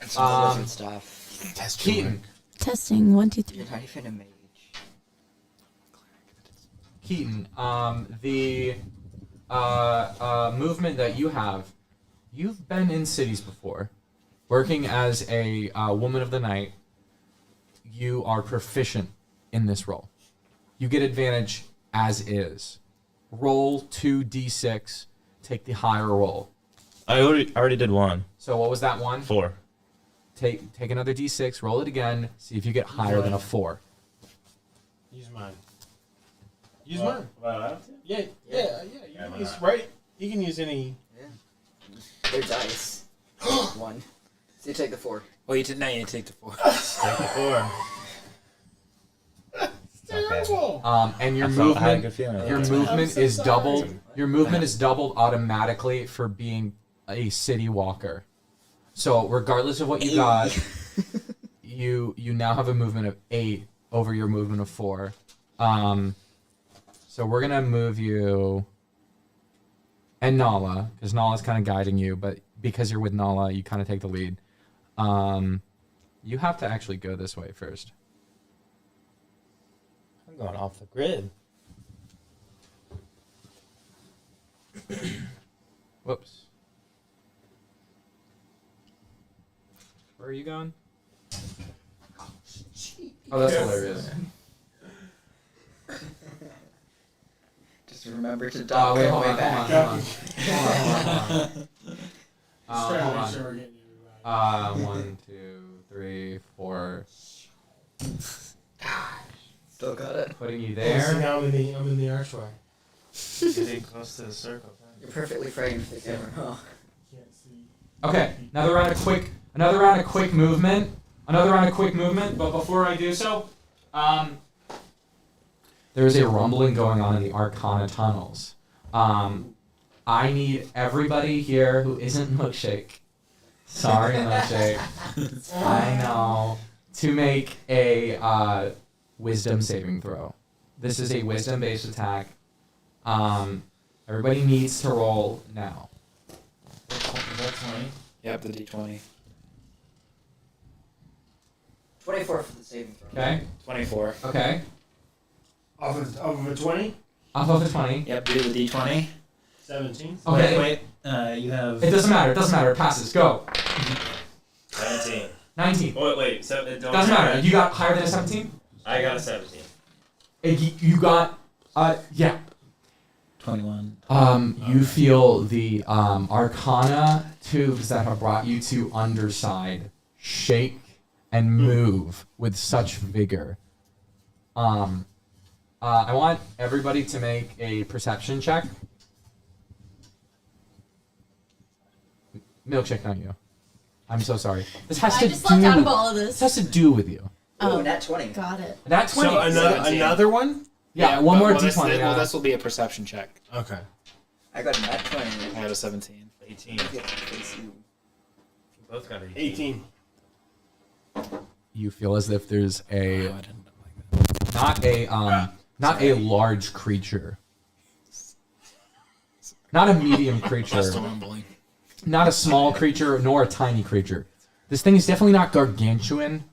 And some lizard stuff. Test Keaton. Testing 1, 2, 3. You're not even a mage. Keaton, the movement that you have, you've been in cities before. Working as a woman of the night, you are proficient in this role. You get advantage as is. Roll 2d6, take the higher roll. I already did 1. So what was that one? 4. Take another d6, roll it again, see if you get higher than a 4. Use mine. Use mine. Well, I have to? Yeah. You can use, right? You can use any. Yeah. They're dice. 1. So you take the 4. Well, you didn't. Now you take the 4. Take the 4. Terrible. And your I had a movement, good feeling. your I'm movement so is sorry. doubled. Your movement is doubled automatically for being a city walker. So regardless of what you got, you now have a movement of 8 over your movement of 4. So we're gonna move you and Nala, because Nala's kind of guiding you, but because you're with Nala, you kind of take the lead. You have to actually go this way first. I'm going off the grid. Whoops. Where are you going? Oh, that's hilarious. Just remember to dock wait, it hold way on, back. Hold on. 1, 2, 3, 4. Still got it. Putting you Yeah, see, there. now I'm in the archway. Getting close to the circle. You're perfectly framed for the camera. Oh. Can't see. Okay, another round of quick movement. But before I do so, there is a rumbling going on in the Arcana tunnels. I need everybody here who isn't Milkshake. Sorry, Milkshake. I know. To make a wisdom saving throw. This is a wisdom-based attack. Everybody needs to roll now. Is that 20? Yep, the D20. 24 for the saving throw. Okay. 24. Okay. Off of a 20? Off of the 20. Yep, do the D20. 17. Okay. Wait. You have. It doesn't matter. It passes. Go. 19. 19. Oh, wait. So it don't Doesn't matter. You got higher than a 17? I got a 17. You got, yeah. 21. You feel the Arcana tubes that have brought you to underside shake and move with such vigor. I want everybody to make a perception check. Milkshake, not you. I'm so sorry. This has I to just do. left out of all of this. This has to do with you. Oh, nat 20. Got it. Nat 20. So another one? Yeah, one more well, D20. Well, this will be a perception check. Okay. I got a nat 20. I had a 17. 18. Yeah, face you. We both got 18. You feel as if there's a not a large creature, not a medium creature, not a small creature, nor a tiny creature. This thing is definitely not gargantuan,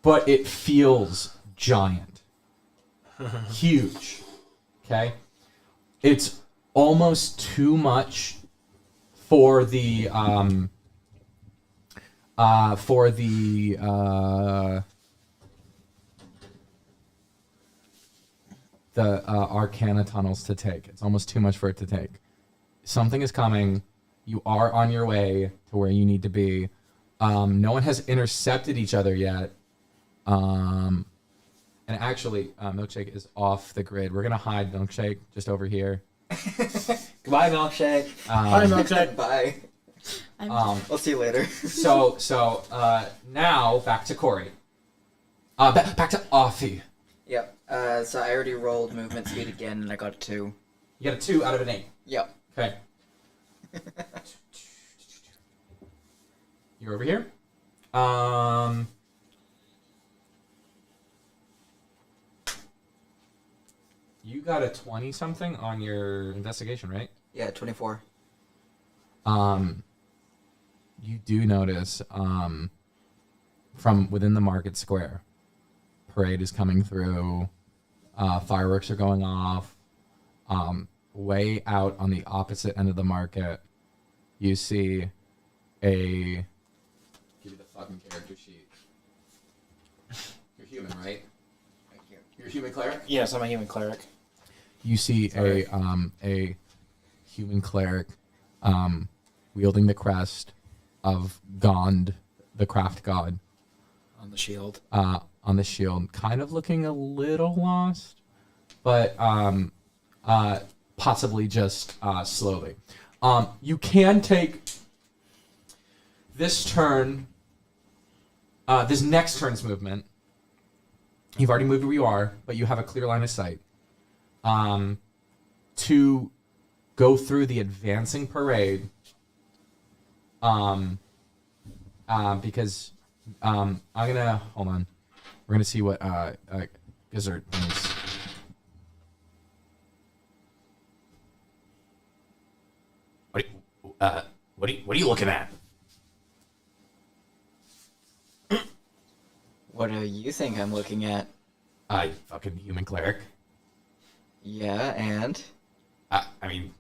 but it feels giant, huge. Okay, it's almost too much for the Arcana tunnels to take. It's almost too much for it to take. Something is coming. You are on your way to where you need to be. No one has intercepted each other yet. And actually, Milkshake is off the grid. We're gonna hide Milkshake just over here. Goodbye, Milkshake. Bye, Milkshake. Bye. I'll see you later. So now back to Corey. Back to Offie. Yep. So I already rolled movement speed again, and I got a 2. You got a 2 out of an 8. Yep. Okay. You're over here. You got a 20 something on your investigation, right? Yeah, 24. You do notice from within the market square, parade is coming through, fireworks are going off. Way out on the opposite end of the market, you see a... Give me the fucking character sheet. You're human, right? You're a human cleric? Yes, I'm a human cleric. You see a human cleric wielding the crest of Gond, the craft god. On the shield. On the shield. Kind of looking a little lost, but possibly just slowly. You can take this turn, this next turn's movement. You've already moved where you are, but you have a clear line of sight. To go through the advancing parade, because I'm gonna hold on. We're gonna see what Gizzard thinks. What are you looking at? What do you think I'm looking at? Fucking human cleric. Yeah, and? I mean,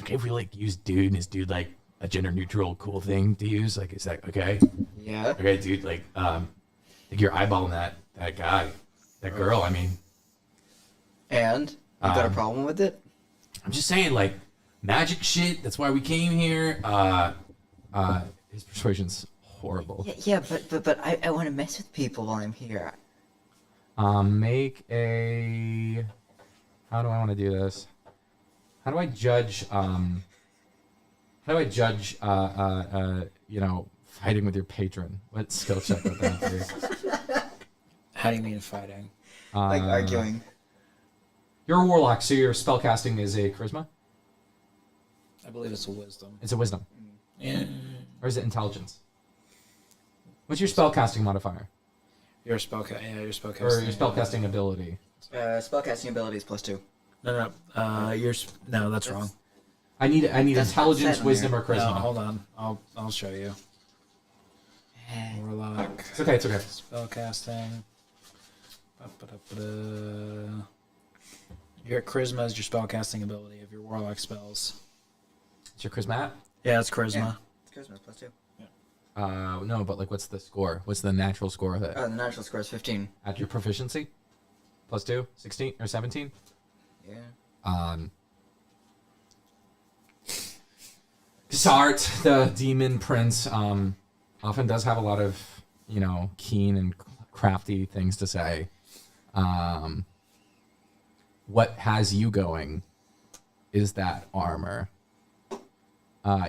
okay if we like use dude and is dude like a gender neutral cool thing to use? Like, is that okay? Yeah. Okay, dude. Like, think you're eyeballing that guy, that girl. I mean, And you got a problem with it? I'm just saying, like, magic shit. That's why we came here. His persuasion's horrible. Yeah, but I want to mess with people while I'm here. Make a. How do I want to do this? How do I judge? You know, fighting with your patron. What skill check would that be? How do you mean fighting? Like arguing. You're a warlock, so your spellcasting is a charisma? I believe it's a wisdom. It's a wisdom. Yeah. Or is it intelligence? What's your spellcasting modifier? Your spellcasting. Yeah, your spellcasting. Or your spellcasting ability? Spellcasting ability is +2. No. No, that's wrong. I need intelligence, wisdom, or charisma. No, hold on. I'll show you. Warlock. It's okay. Spellcasting. Ba-ba-da-ba-da. Your charisma is your spellcasting ability of your warlock spells. It's your charisma? Yeah, it's charisma. Yeah. It's charisma +2. Yeah. No, but like, what's the score? What's the natural score of it? The natural score is 15. At your proficiency? +2? 16 or 17? Yeah. Sart, the demon prince, often does have a lot of, you know, keen and crafty things to say. What has you going is that armor.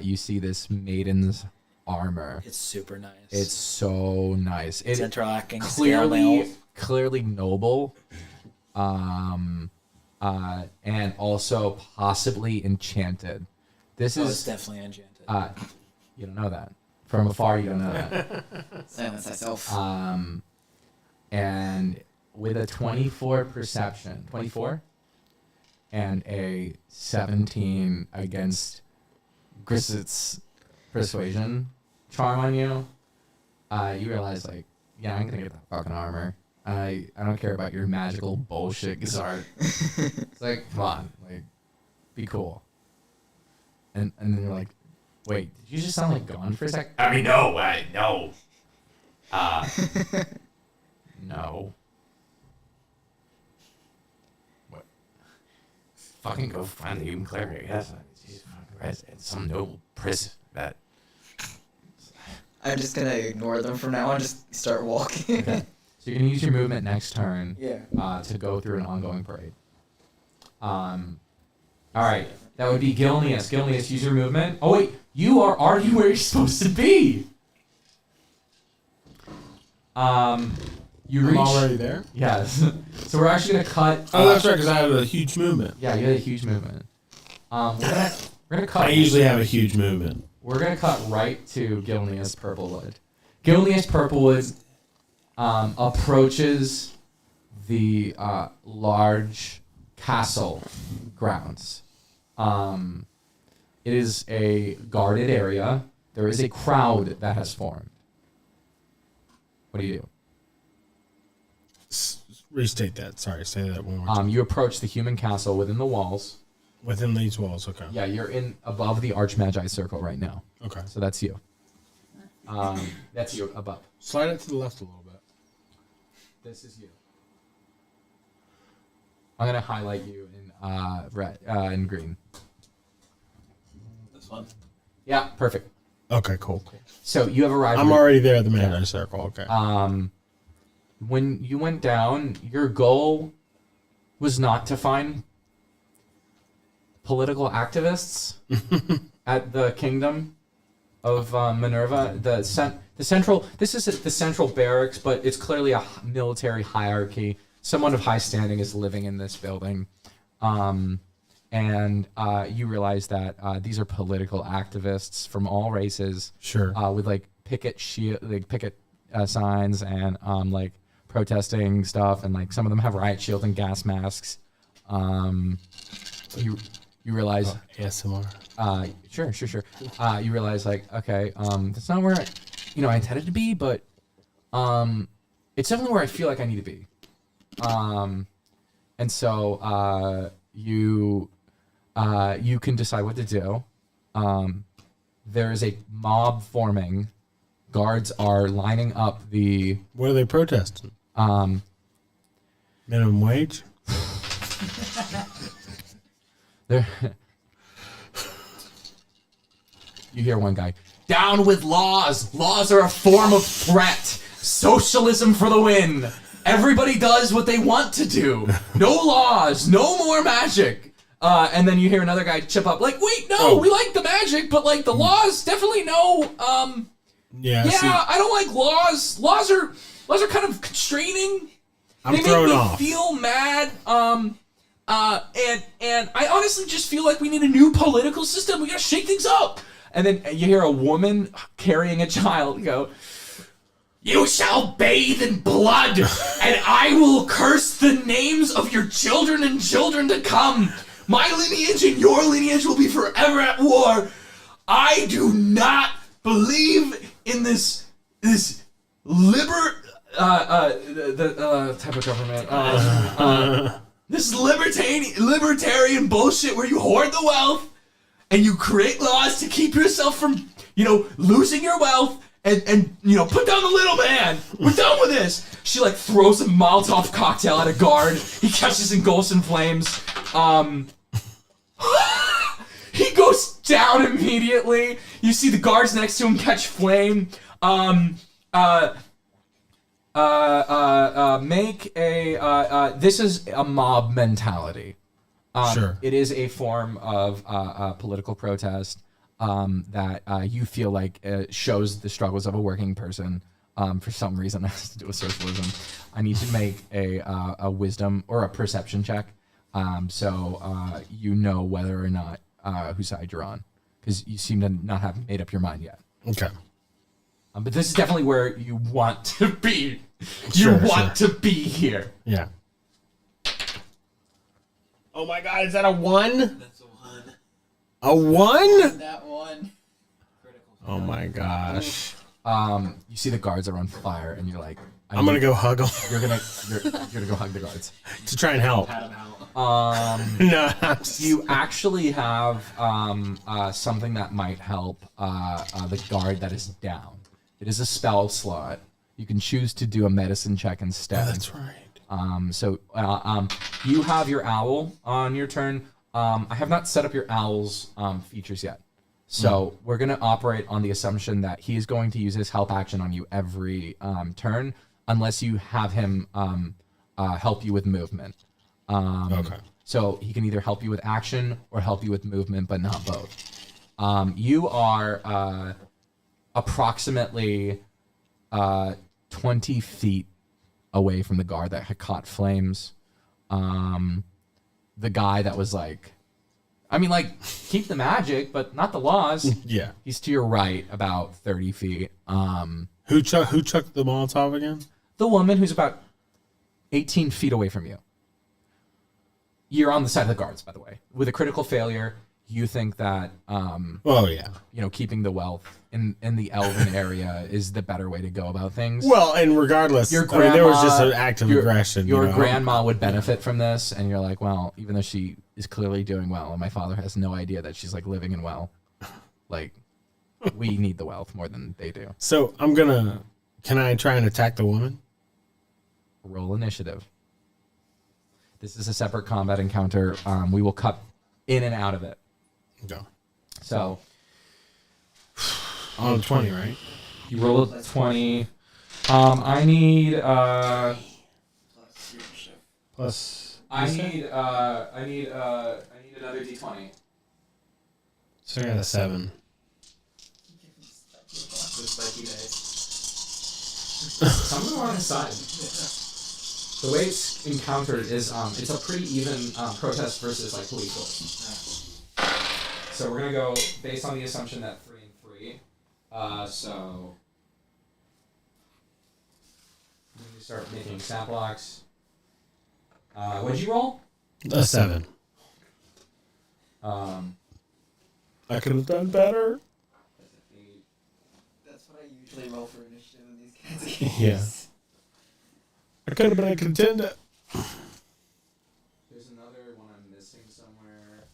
You see this maiden's armor. It's super nice. It's so nice. It's interlocking. Clearly noble. And also possibly enchanted. This is it's definitely enchanted. You don't know that. From afar, you don't know that. Silence thyself. And with a 24 perception, 24, and a 17 against Grissit's persuasion charm on you, you realize, like, yeah, I'm gonna get that fucking armor. I don't care about your magical bullshit, Gazart. It's like, come on, like, be cool. And then you're like, wait, did you just sound like gone for a sec? I mean, no. No. What? Fucking go find the human cleric, I guess. Jesus fucking Christ. It's some noble priest that. I'm just gonna ignore them from now on. Just start walking. Okay. So you're gonna use your movement next turn. Yeah. To go through an ongoing parade. All right. That would be Gilneas. Gilneas, use your movement. Oh wait, you are already where you're supposed to be. You reach. I'm already there? Yes. So we're actually gonna cut. Oh, that's right, because I have a huge movement. Yeah, you had a huge movement. We're gonna cut. I usually have a huge movement. We're gonna cut right to Gilneas Purplewood. Gilneas Purplewood approaches the large castle grounds. It is a guarded area. There is a crowd that has formed. What do you do? Restate that. Sorry, say that one more time. You approach the human castle within the walls. Within these walls, okay. Yeah, you're in above the Archmagi circle right now. Okay. So that's you. That's you above. Slide it to the left a little bit. This is you. I'm gonna highlight you in red, in green. This one. Yeah, perfect. Okay, cool. So you have arrived. I'm already there at the Magi circle. Okay. When you went down, your goal was not to find political activists at the kingdom of Minerva. The central. This is the central barracks, but it's clearly a military hierarchy. Someone of high standing is living in this building, and you realize that these are political activists from all races. Sure. With like picket signs and like protesting stuff, and like some of them have riot shields and gas masks. You realize ASMR. Sure. You realize like, okay, that's not where I intended to be, but it's definitely where I feel like I need to be. And so you You can decide what to do. There is a mob forming. Guards are lining up the. What are they protesting? Minimum wage? There. You hear one guy, down with laws. Laws are a form of threat. Socialism for the win. Everybody does what they want to do. No laws, no more magic. And then you hear another guy chip up, like, wait, no, we like the magic, but like the laws, definitely no. Yeah, I don't like laws. Laws are kind of constraining. They make me feel mad. And I honestly just feel like we need a new political system. We gotta shake things up. And then you hear a woman carrying a child go, you shall bathe in blood, and I will curse the names of your children and children to come. My lineage and your lineage will be forever at war. I do not believe in this type of government. This libertarian bullshit where you hoard the wealth and you create laws to keep yourself from, losing your wealth and put down the little man. We're done with this. She like throws a Molotov cocktail at a guard. He catches and engulfs in flames. He goes down immediately. You see the guards next to him catch flame. Make a this is a mob mentality. Sure. It is a form of political protest that you feel like shows the struggles of a working person. For some reason, it has to do with socialism. I need to make a wisdom or a perception check, so you know whether or not whose side you're on, because you seem to not have made up your mind yet. Okay. But this is definitely where you want to be. You want to be here. Yeah. Oh my God, is that a 1? That's a 1. A 1? That one. Oh my gosh. You see the guards are on fire, and you're like, I'm gonna go hug them. You're gonna go hug the guards to try and help. No, you actually have something that might help the guard that is down. It is a spell slot. You can choose to do a medicine check instead. Oh, that's right. So you have your owl on your turn. I have not set up your owl's features yet. So we're going to operate on the assumption that he is going to use his help action on you every turn, unless you have him help you with movement. Okay. So he can either help you with action or help you with movement, but not both. You are approximately 20 feet away from the guard that had caught flames. The guy that was like, keep the magic, but not the laws. Yeah. He's to your right, about 30 feet. Who chucked the Molotov again? The woman who's about 18 feet away from you. You're on the side of the guards, by the way. With a critical failure, you think that keeping the wealth in the elven area is the better way to go about things. Well, and regardless, there was just an act of aggression. Your grandma would benefit from this, and you're like, well, even though she is clearly doing well, and my father has no idea that she's like living in well, like we need the wealth more than they do. So can I try and attack the woman? Roll initiative. This is a separate combat encounter. We will cut in and out of it. Go. So on 20, right? You roll a 20. I need plus. I need another d20. So I got a 7. Some of them are on the side. The way it's encountered is it's a pretty even protest versus like police force. So we're gonna go based on the assumption that 3 and 3. So we need to start making stat blocks. What'd you roll? A 7. I could have done better. That's what I usually roll for initiative in these kinds of games. Yeah. I could have been a contender. There's another one I'm missing somewhere.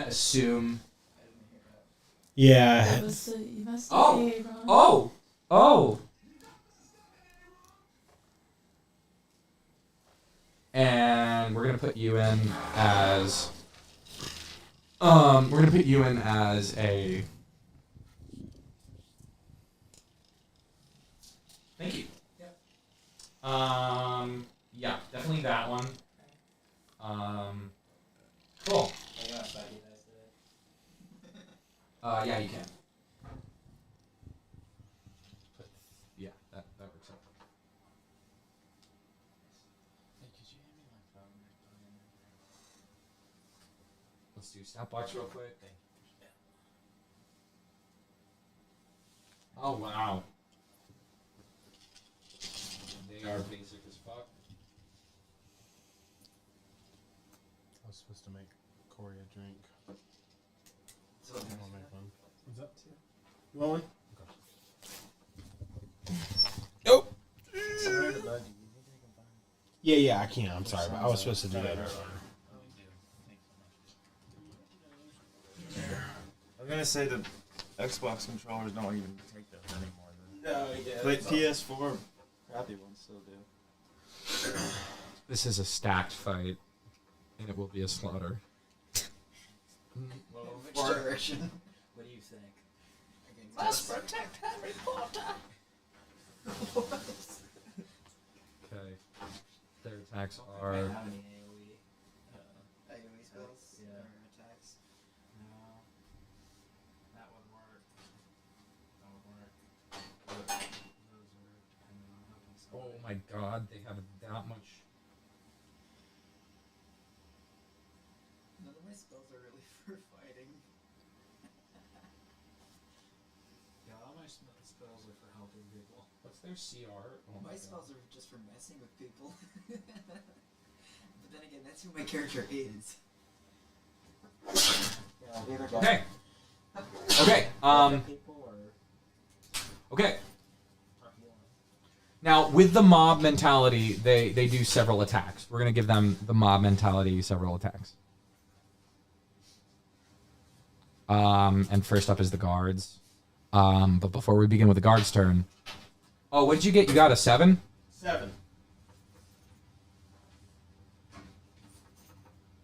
assume. Yeah. Oh. And we're gonna put you in as. We're gonna put you in as a. Thank you. Yep. Yeah, definitely that one. Cool. Yeah, you can. Yeah, that works out. Let's do stopwatch real quick. Oh wow. They are basic as fuck. I was supposed to make Corey a drink. So I'll make one. What's up? You want one? Nope. Yeah, I can. I'm sorry, but I was supposed to do that earlier. I'm gonna say the Xbox controllers don't even take those anymore. No, yeah. But PS4, crappy ones still do. This is a stacked fight, and it will be a slaughter. Which direction? What do you think? Must protect Harry Potter. Okay. Their attacks are. How many AoE? AoE spells? Yeah. Or attacks? No. That would work. That would work. Those are dependent on how many. Oh my god, they have that much. None of my spells are really for fighting. Yeah, all my spells are for helping people. What's their CR? Oh my spells are just for messing with people. But then again, that's who my character is. Okay. Okay. Okay. Now, with the mob mentality, they do several attacks. We're gonna give them the mob mentality, several attacks. And first up is the guards. But before we begin with the guards' turn, oh, what did you get? You got a 7? 7.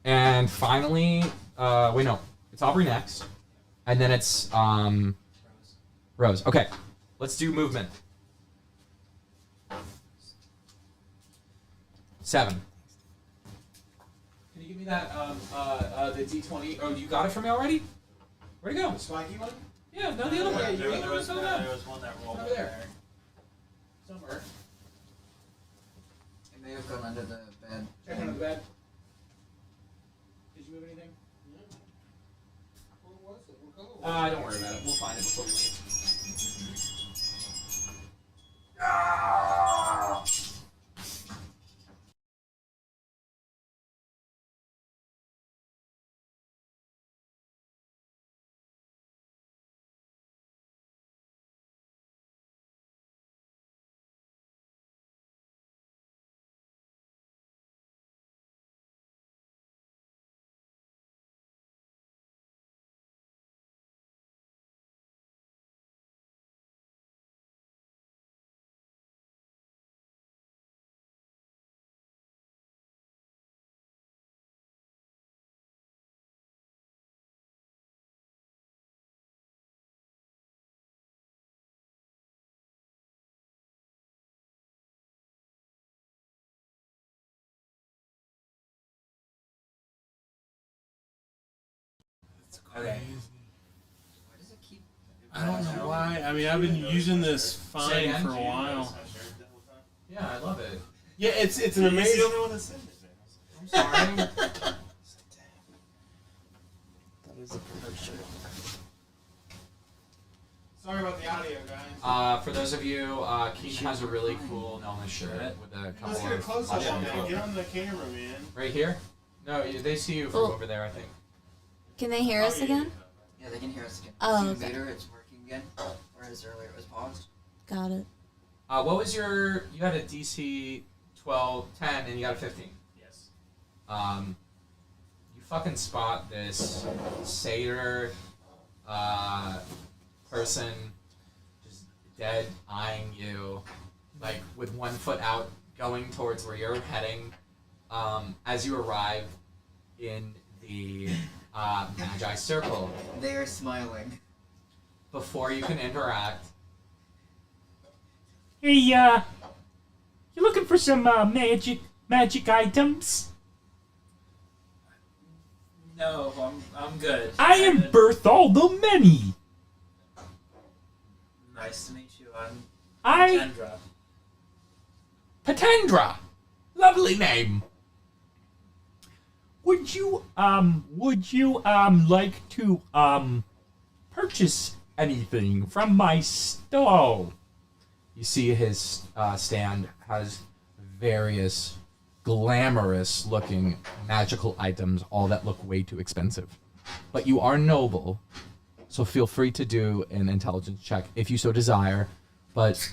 And finally, wait, no, it's Aubrey next, and then it's Rose. Okay, let's do movement. 7. Can you give me that the D20? Oh, you got it from me already? Where'd it go? The spiky one? Yeah, no, the other one. Yeah, You gave there it was to me. one that rolled Over there. Somewhere. It may have gone under the bed. Check under the bed. Did you move anything? What was it? What color was Don't worry about it. We'll find it before we leave. Okay. I don't know why. I mean, I've been using this fine for a while. Yeah, I love it. Yeah, it's an amazing. He's the only one that said it. I'm sorry. That is a perfect shirt. Sorry about the audio, guys. For those of you, Keaton has a really cool Nelma shirt with a couple Let's get a of close up on that. Get on the camera, man. right here. No, they see you from Oh. over there, I think. Can they hear us again? Yeah, they can hear us again. Oh, Zoom okay. meter, it's working again. Whereas earlier it was paused. Got it. What was your? You had a DC 10, and you got a 15. Yes. You fucking spot this satyr person just dead eyeing you, like with one foot out, going towards where you're heading. As you arrive in the Magi Circle. They are smiling. Before you can interact. Hey, you looking for some magic items? No, I'm good. I am Bartholomew. Nice to meet you. I'm Kendra. Patendra. Lovely name. Would you like to purchase anything from my stall? You see his stand has various glamorous looking magical items, all that look way too expensive. But you are noble, so feel free to do an intelligence check if you so desire. But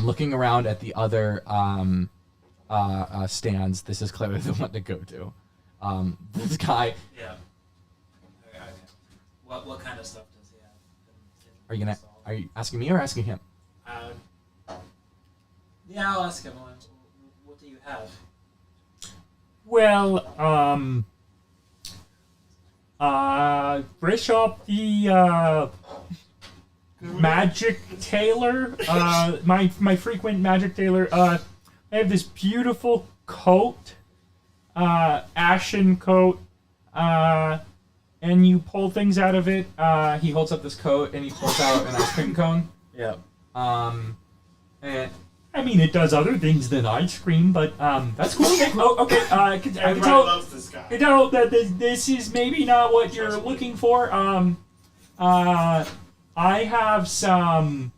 looking around at the other stands, this is clearly the one to go to. This guy. Yeah. Okay. What kind of stuff does he have? Are you asking me or asking him? Yeah, I'll ask him. What do you have? Well, fresh off the magic tailor, my frequent magic tailor. I have this beautiful coat, ashen coat, and you pull things out of it. He holds up this coat and he pulls out an ice cream cone. Yeah. And I mean, it does other things than ice cream, but that's cool. Okay. I can tell. Loves this guy. I can tell that this is maybe not what you're looking for. I have some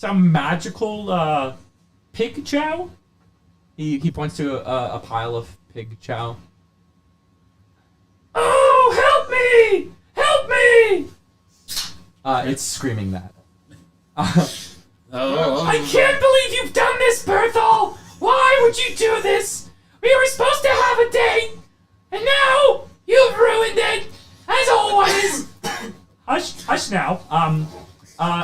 magical pig chow. He points to a pile of pig chow. Oh, help me! Help me! It's screaming that. I can't believe you've done this, Berthol! Why would you do this? We were supposed to have a date, and now you've ruined it, as always. Hush now.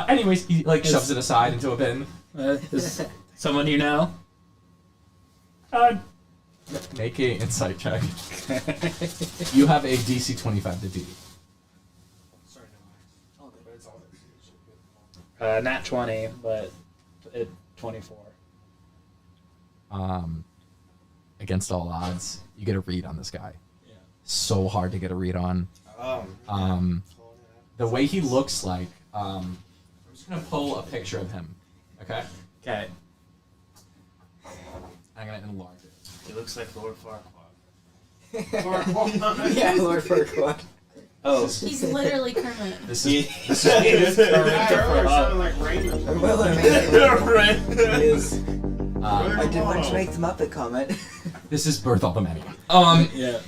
Anyways, he shoves it aside into a bin. Is someone you know? Make a insight check. You have a DC 25 to beat. Nat 20, but 24. Against all odds, you get a read on this guy. Yeah. So hard to get a read on. The way he looks like, I'm just gonna pull a picture of him. Okay. Okay. I'm gonna enlarge it. He looks like Lord Farquaad. Yeah, Lord Farquaad. Oh. He's literally Kermit. This is Kermit. I did want to make the Muppet comment. This is Bartholomew. Yeah.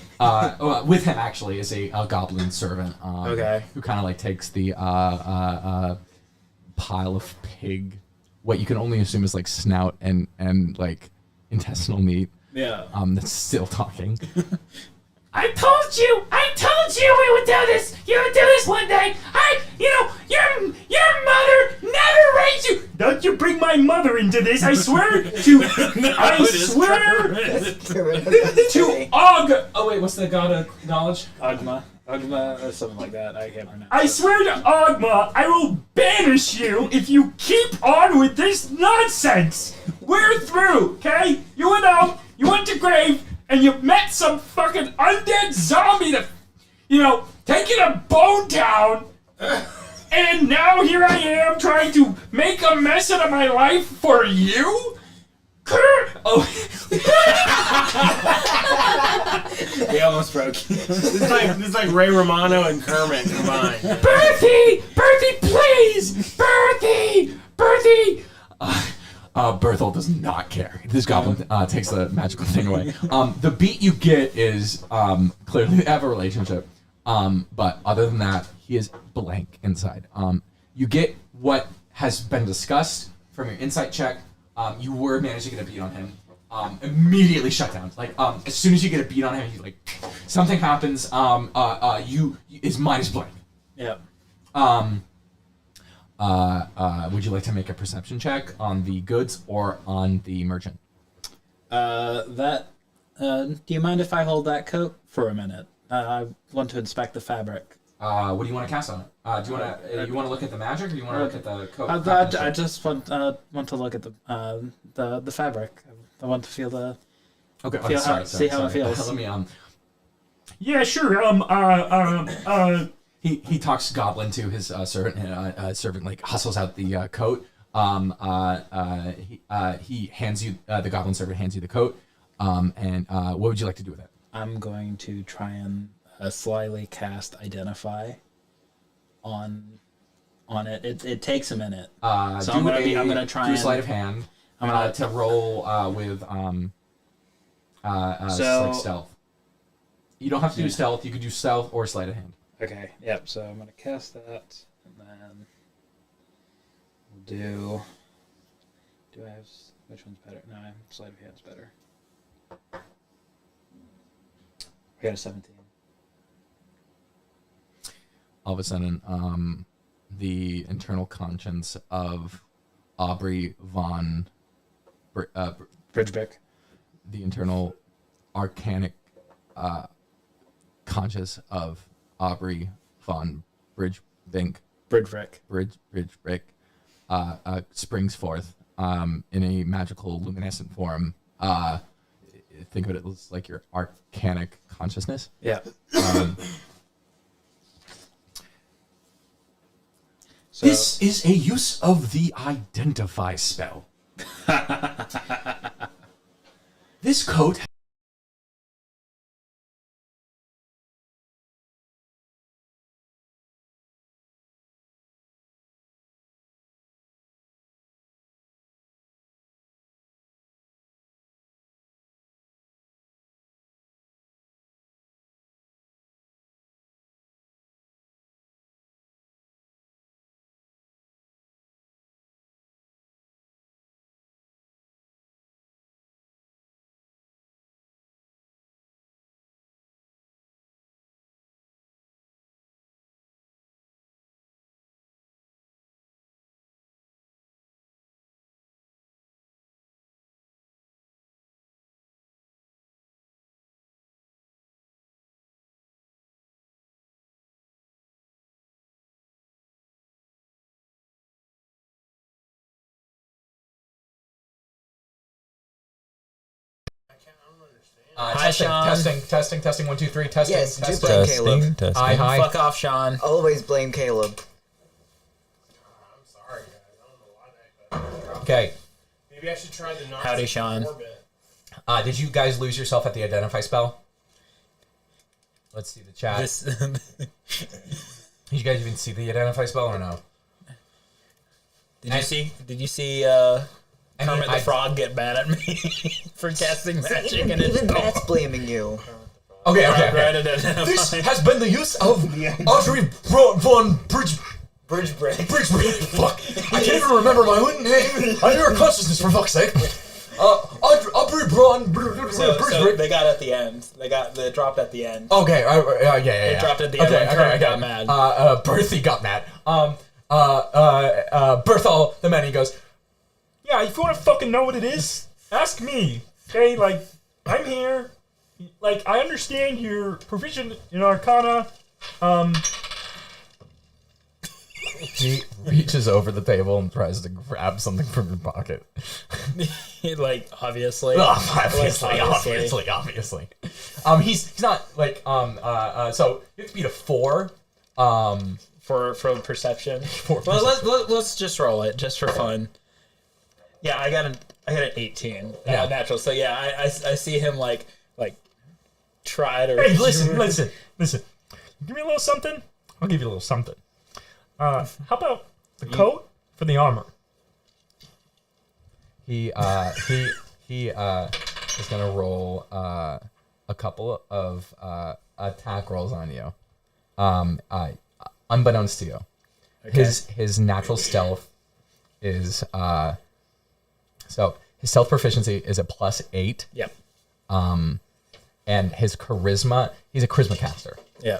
With him actually is a goblin servant. Okay. Who kind of like takes the pile of pig, what you can only assume is like snout and like intestinal meat. Yeah. That's still talking. I told you we would do this. You would do this one day. Your mother never raised you. Don't you bring my mother into this? I swear to. I swear to Og. Oh wait, what's the god of knowledge? Ogma or something like that. I can't pronounce. I swear to Ogma, I will banish you if you keep on with this nonsense. We're through, okay? You went out, you went to grave, and you met some fucking undead zombie that, taking a bone down. And now here I am trying to make a mess out of my life for you? Oh. We almost broke. This is like Ray Romano and Kermit combined. Berthie, please! Berthie! Berthol does not care. This goblin takes the magical thing away. The beat you get is clearly they have a relationship. But other than that, he is blank inside. You get what has been discussed from your insight check. You were managing to get a beat on him. immediately shut down. Like as soon as you get a beat on him, he's like something happens. His mind is blank. Yep. Would you like to make a perception check on the goods or on the merchant? Do you mind if I hold that coat for a minute? I want to inspect the fabric. What do you want to cast on it? Do you want to look at the magic, or do you want to look at the coat? I just want to look at the fabric. I want to feel the. Okay. See how it feels. Let me Yeah, sure. He talks goblin to his servant, and servant like hustles out the coat. He hands you the goblin servant hands you the coat. And what would you like to do with it? I'm going to try and slyly cast Identify on it. It takes a minute. So I'm gonna try do and sleight of hand. I'm gonna to roll with like stealth. You don't have to do stealth. You could do stealth or sleight of hand. Okay. Yep. So I'm gonna cast that, and then we'll do. Do I have which one's better? No, sleight of hand's better. I got a 17. All of a sudden, the internal conscience of Aubrey von Bridgebeck, the internal arcanic conscious of Aubrey von Bridgebeck, springs forth in a magical luminescent form. Think of it as like your arcanic consciousness. Yeah. This is a use of the Identify spell. This coat. Hi, Sean. Testing. 1, 2, 3. Testing. Yes, do testing. blame Caleb. Testing. Hi. Fuck off, Sean. Always blame Caleb. Okay. Maybe I should try the Nazi Howdy, Sean. orbit. Did you guys lose yourself at the Identify spell? Let's see the chat. Did you guys even see the Identify spell or no? Did you see Kermit the Frog get mad at me for casting magic and even that's blaming you. Okay. This has been the use of Audrey von Bridgebeck. Fuck. I can't even remember my own name. I knew her consciousness, for fuck's sake. Aubrey von Bridgebeck. So they got at the end. They dropped at the end. Okay. Yeah. They dropped at the end. Okay. Kermit got mad. Berthie got mad. Berthol the man. He goes. Yeah, if you want to fucking know what it is, ask me. Okay, like, I'm here. Like, I understand your proficient in Arcana. He reaches over the table and tries to grab something from his pocket. Like, obviously. Obviously. He's not, like, so you have to beat a 4. For perception. Well, let's just roll it, just for fun. Yeah, I got an 18 natural. So yeah, I see him like try to. Hey, listen. Give me a little something. I'll give you a little something. How about the coat for the armor? He is gonna roll a couple of attack rolls on you. Unbeknownst to you, his natural stealth is so his stealth proficiency is a +8. Yep. And his charisma, he's a charisma caster. Yeah.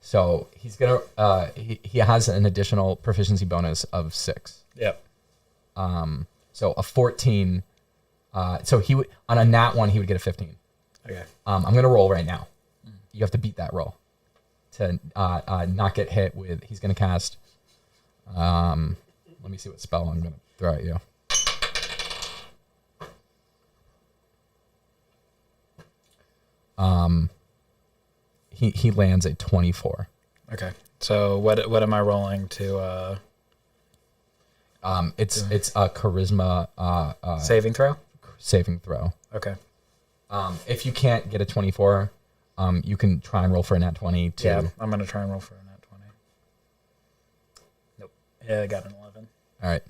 So he's gonna he has an additional proficiency bonus of 6. Yep. So a 14. So he would on a nat 1 he would get a 15. Okay. I'm gonna roll right now. You have to beat that roll to not get hit with. He's gonna cast. Let me see what spell I'm gonna throw at you. He lands a 24. Okay. So what am I rolling to? It's a charisma saving throw. Saving throw. Okay. If you can't get a 24, you can try and roll for a nat 20 too. Yeah, I'm gonna try and roll for a nat 20. Nope. Yeah, I got an 11. All right.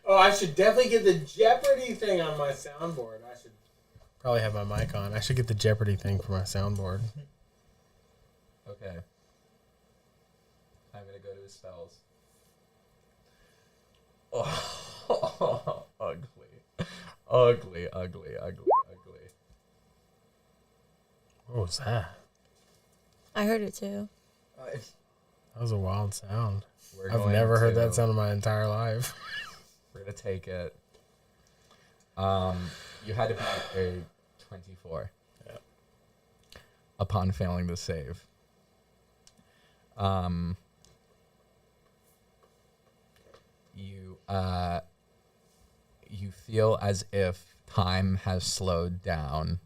Oh, I should definitely get the Jeopardy thing on my soundboard. I should probably have my mic on. I should get the Jeopardy thing for my soundboard. Okay. I'm gonna go to his spells. Oh, ugly. What was that? I heard it too. That was a wild sound. We're I've going never heard to- that sound in my entire life. We're gonna take it. You had to beat a 24. Yeah. Upon failing the save. You feel as if time has slowed down.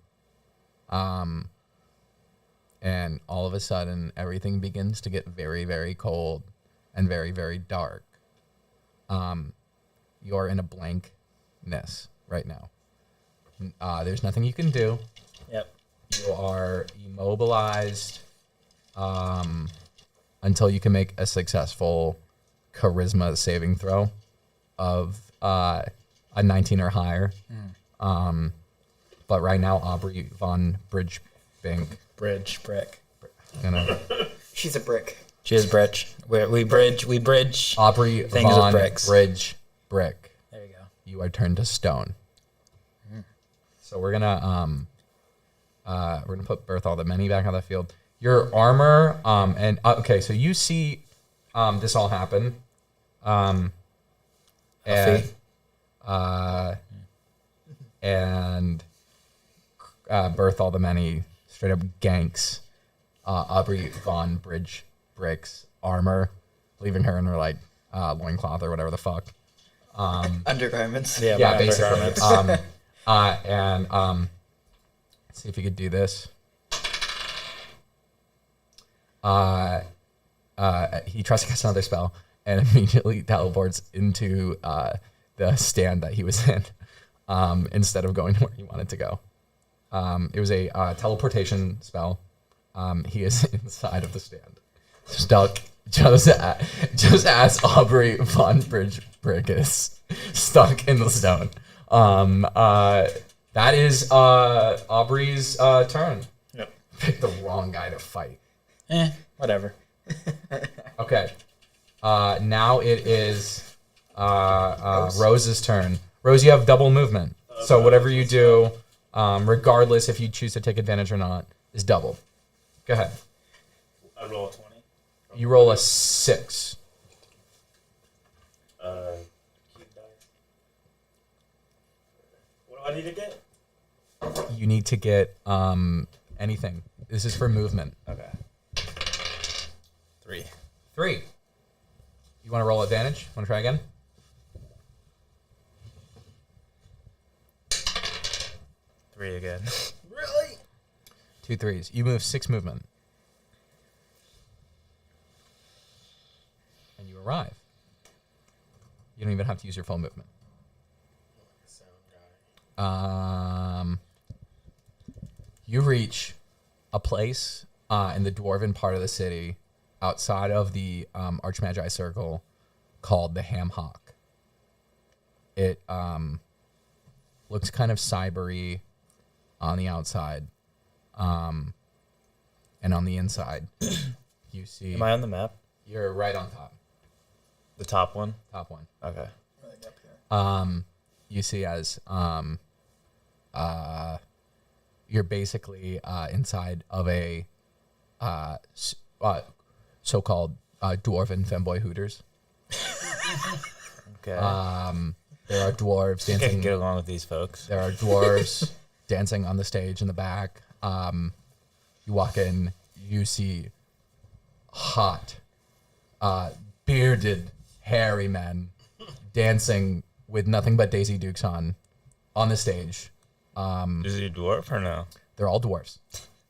And all of a sudden everything begins to get very, very cold and very, very dark. You're in a blankness right now. There's nothing you can do. Yep. You are immobilized until you can make a successful charisma saving throw of a 19 or higher. But right now, Aubrey von Bridgebink. Brick. She's a brick. She is bridge. We bridge. Aubrey things von with bricks. Brick. There you go. You are turned to stone. So we're gonna put Berthol the Many back on the field. Your armor, and okay, so you see this all happen. And Berthol the Many straight up ganks Aubrey von Brick's armor, leaving her in her like loincloth or whatever the fuck. Undergarments. Yeah, basically. Let's see if you could do this. He tries to cast another spell and immediately teleports into the stand that he was in instead of going where he wanted to go. It was a teleportation spell. He is inside of the stand, stuck just as Aubrey von Brick is stuck in the stone. That is Aubrey's turn. Yep. Pick the wrong guy to fight. Whatever. Okay. Now it is Rose's turn. Rose, you have double movement. So whatever you do, regardless if you choose to take advantage or not, is double. Go ahead. I roll a 20. You roll a 6. Cube dice. What do I need to get? You need to get anything. This is for movement. Okay. 3. You want to roll advantage? Want to try again? 3 again. Really? 2 3s. You move 6 movement. And you arrive. You don't even have to use your full movement. You reach a place in the dwarven part of the city outside of the Archmagi Circle called the Ham Hock. It looks kind of cybery on the outside. And on the inside, you see... Am I on the map? You're right on top. The top one? Top one. Okay. You see as you're basically inside of a so-called dwarven femboy hooters. Okay. There are dwarves dancing. I can get along with these folks. There are dwarves dancing on the stage in the back. You walk in, you see hot, bearded, hairy men dancing with nothing but Daisy Dukes on the stage. Is he a dwarf or no? They're all dwarves.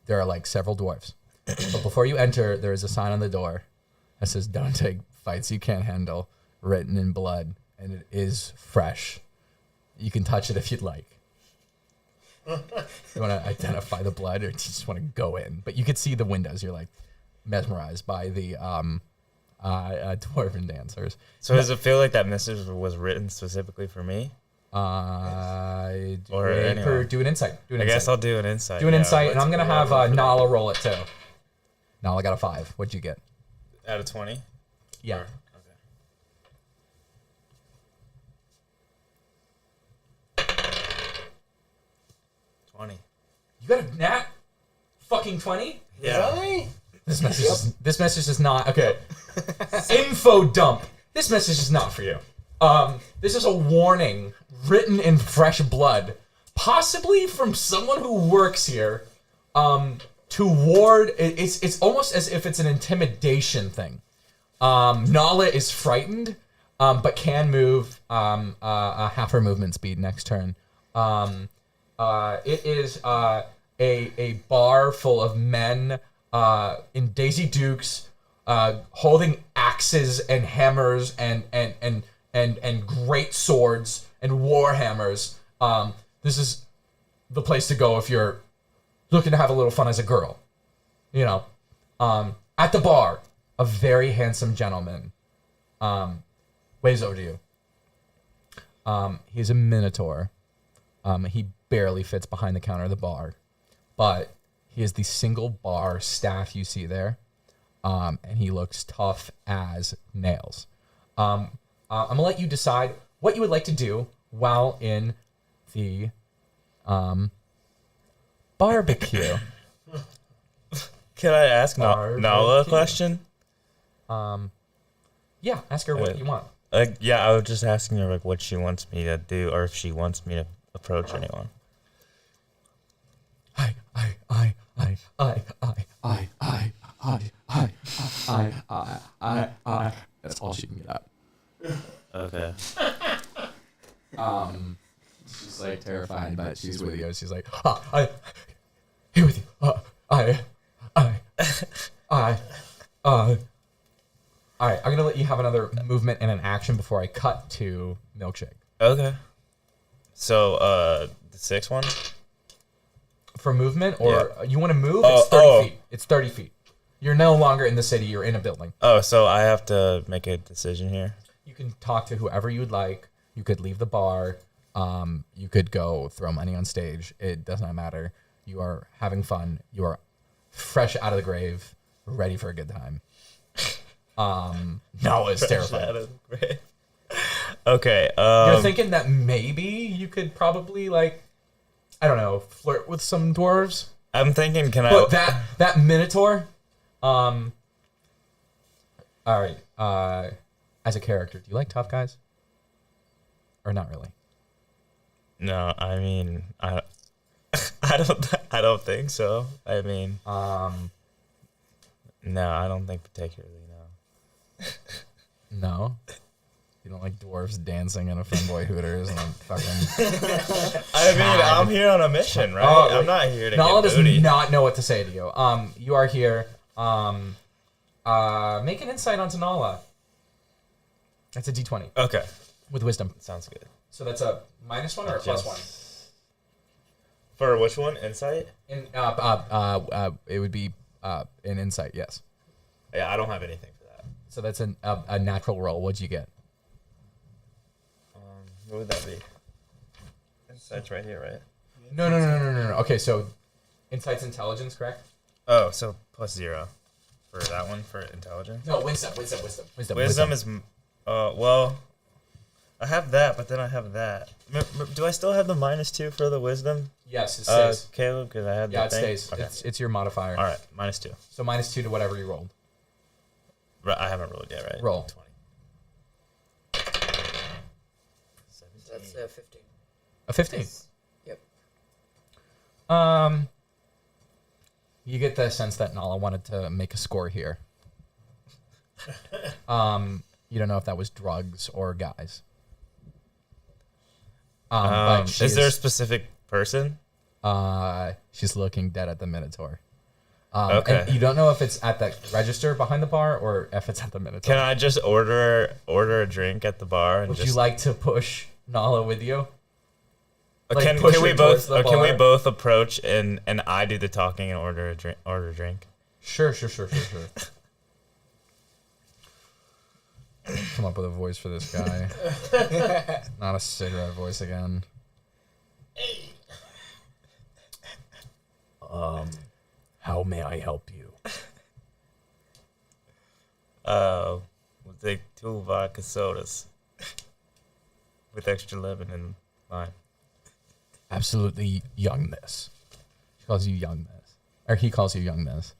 There are like several dwarves. But before you enter, there is a sign on the door that says, "Don't take fights you can't handle," written in blood, and it is fresh. You can touch it if you'd like. You want to identify the blood, or do you just want to go in? But you could see the windows. You're like mesmerized by the dwarven dancers. So does it feel like that message was written specifically for me? Do an insight. I guess I'll do an insight. Do an insight, and I'm gonna have Nala roll it too. Nala got a 5. What'd you get? Out of 20? Yeah. Okay. 20. You got a nat fucking 20? Yeah. Really? This message is not okay. Info dump. This message is not for you. This is a warning written in fresh blood, possibly from someone who works here. To ward, it's almost as if it's an intimidation thing. Nala is frightened, but can move half her movement speed next turn. It is a bar full of men in Daisy Dukes, holding axes and hammers and great swords and war hammers. This is the place to go if you're looking to have a little fun as a girl. You know, at the bar, a very handsome gentleman waves over to you. He's a minotaur. He barely fits behind the counter of the bar, but he is the single bar staff you see there, and he looks tough as nails. I'm gonna let you decide what you would like to do while in the barbecue. Can I ask Nala a question? Yeah, ask her what you want. Yeah, I was just asking her like what she wants me to do, or if she wants me to approach anyone. I. That's all she can get out. Okay. She's like terrified, but she's with you. She's like, here with you. All right, I'm gonna let you have another movement and an action before I cut to Milkshake. Okay. So, the 6th one? For movement, or you want to move? Oh, it's 30 feet. It's 30 feet. You're no longer in the city. You're in a building. Oh, so I have to make a decision here? You can talk to whoever you would like. You could leave the bar. You could go throw money on stage. It does not matter. You are having fun. You are fresh out of the grave, ready for a good time. No, it's terrifying. Out of the grave. Okay. You're thinking that maybe you could probably, like, I don't know, flirt with some dwarves? I'm thinking, But that minotaur, all right, as a character, do you like tough guys? Or not really? No, I mean, I don't think so. I mean, no, I don't think particularly, no. No? You don't like dwarves dancing in a femboy Hooters and fucking... I mean, I'm here on a mission, right? I'm not here to Nala get does booty. not know what to say to you. You are here. Make an insight onto Nala. That's a D20. Okay. With wisdom. Sounds good. So that's a -1 or a +1? For which one? Insight? It would be an insight, yes. Yeah, I don't have anything for that. So that's a natural roll. What'd you get? What would that be? Insight's right here, right? No. Okay, so insight's intelligence, correct? Oh, so +0 for that one for intelligence. No, wisdom. Wisdom is, well, I have that, but then I have that. Do I still have the -2 for the wisdom? Yes, it stays. Caleb, because I had Yeah, the it thing. stays. Okay. It's your modifier. All right, -2. So -2 to whatever you rolled. Right, I haven't rolled yet, right? Roll. 20. So that's 15. A 15. Yep. You get the sense that Nala wanted to make a score here. You don't know if that was drugs or guys. But Is there a specific person? She's looking dead at the Minotaur. Okay. And you don't know if it's at the register behind the bar or if it's at the Minotaur. Can I just order a drink at the bar? And Would just... you like to push Nala with you? Can we both? Can we both approach and I do the talking and order a drink? Sure. Come up with a voice for this guy. Not a cigarette voice again. How may I help you? We'll take 2 vodka sodas with extra lemon and lime. Absolutely, young miss. She calls you young miss, or he calls you young miss.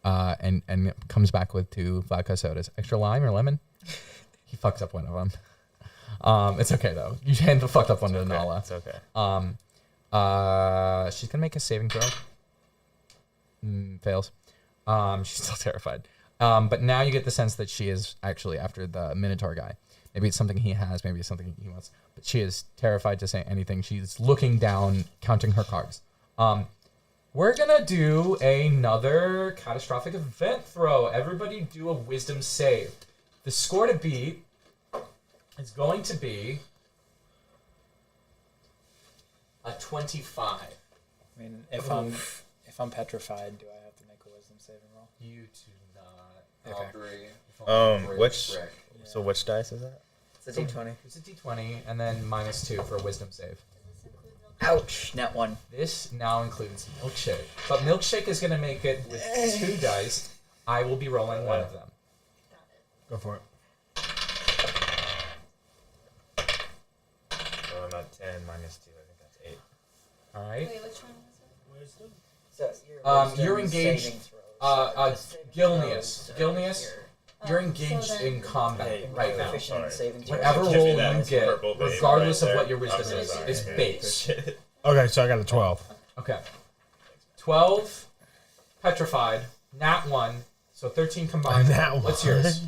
And comes back with 2 vodka sodas, extra lime or lemon. He fucks up one of them. It's okay though. You hand the fucked up one to Nala. It's okay. She's gonna make a saving throw. Fails. She's still terrified. But now you get the sense that she is actually after the Minotaur guy. Maybe it's something he has, maybe it's something he wants. But she is terrified to say anything. She's looking down, counting her cards. We're gonna do another catastrophic event throw. Everybody do a wisdom save. The score to beat is going to be a 25. I mean, if I'm petrified, do I have to make a wisdom saving roll? You do not. Okay. So which dice is that? It's a D20. It's a D20, and then -2 for a wisdom save. Ouch, net 1. This now includes Milkshake. But Milkshake is going to make it with 2 dice. I will be rolling one of them. Go for it. So I'm at 10 -2. I think that's 8. All right. Wait, which one was it? Wisdom? So You're engaged. Gilneas. You're engaged in combat right now. Whatever roll you get, regardless of what your wisdom is based. Okay, so I got a 12. Okay. 12, petrified, nat 1, so 13 combined. Nat 1. What's yours?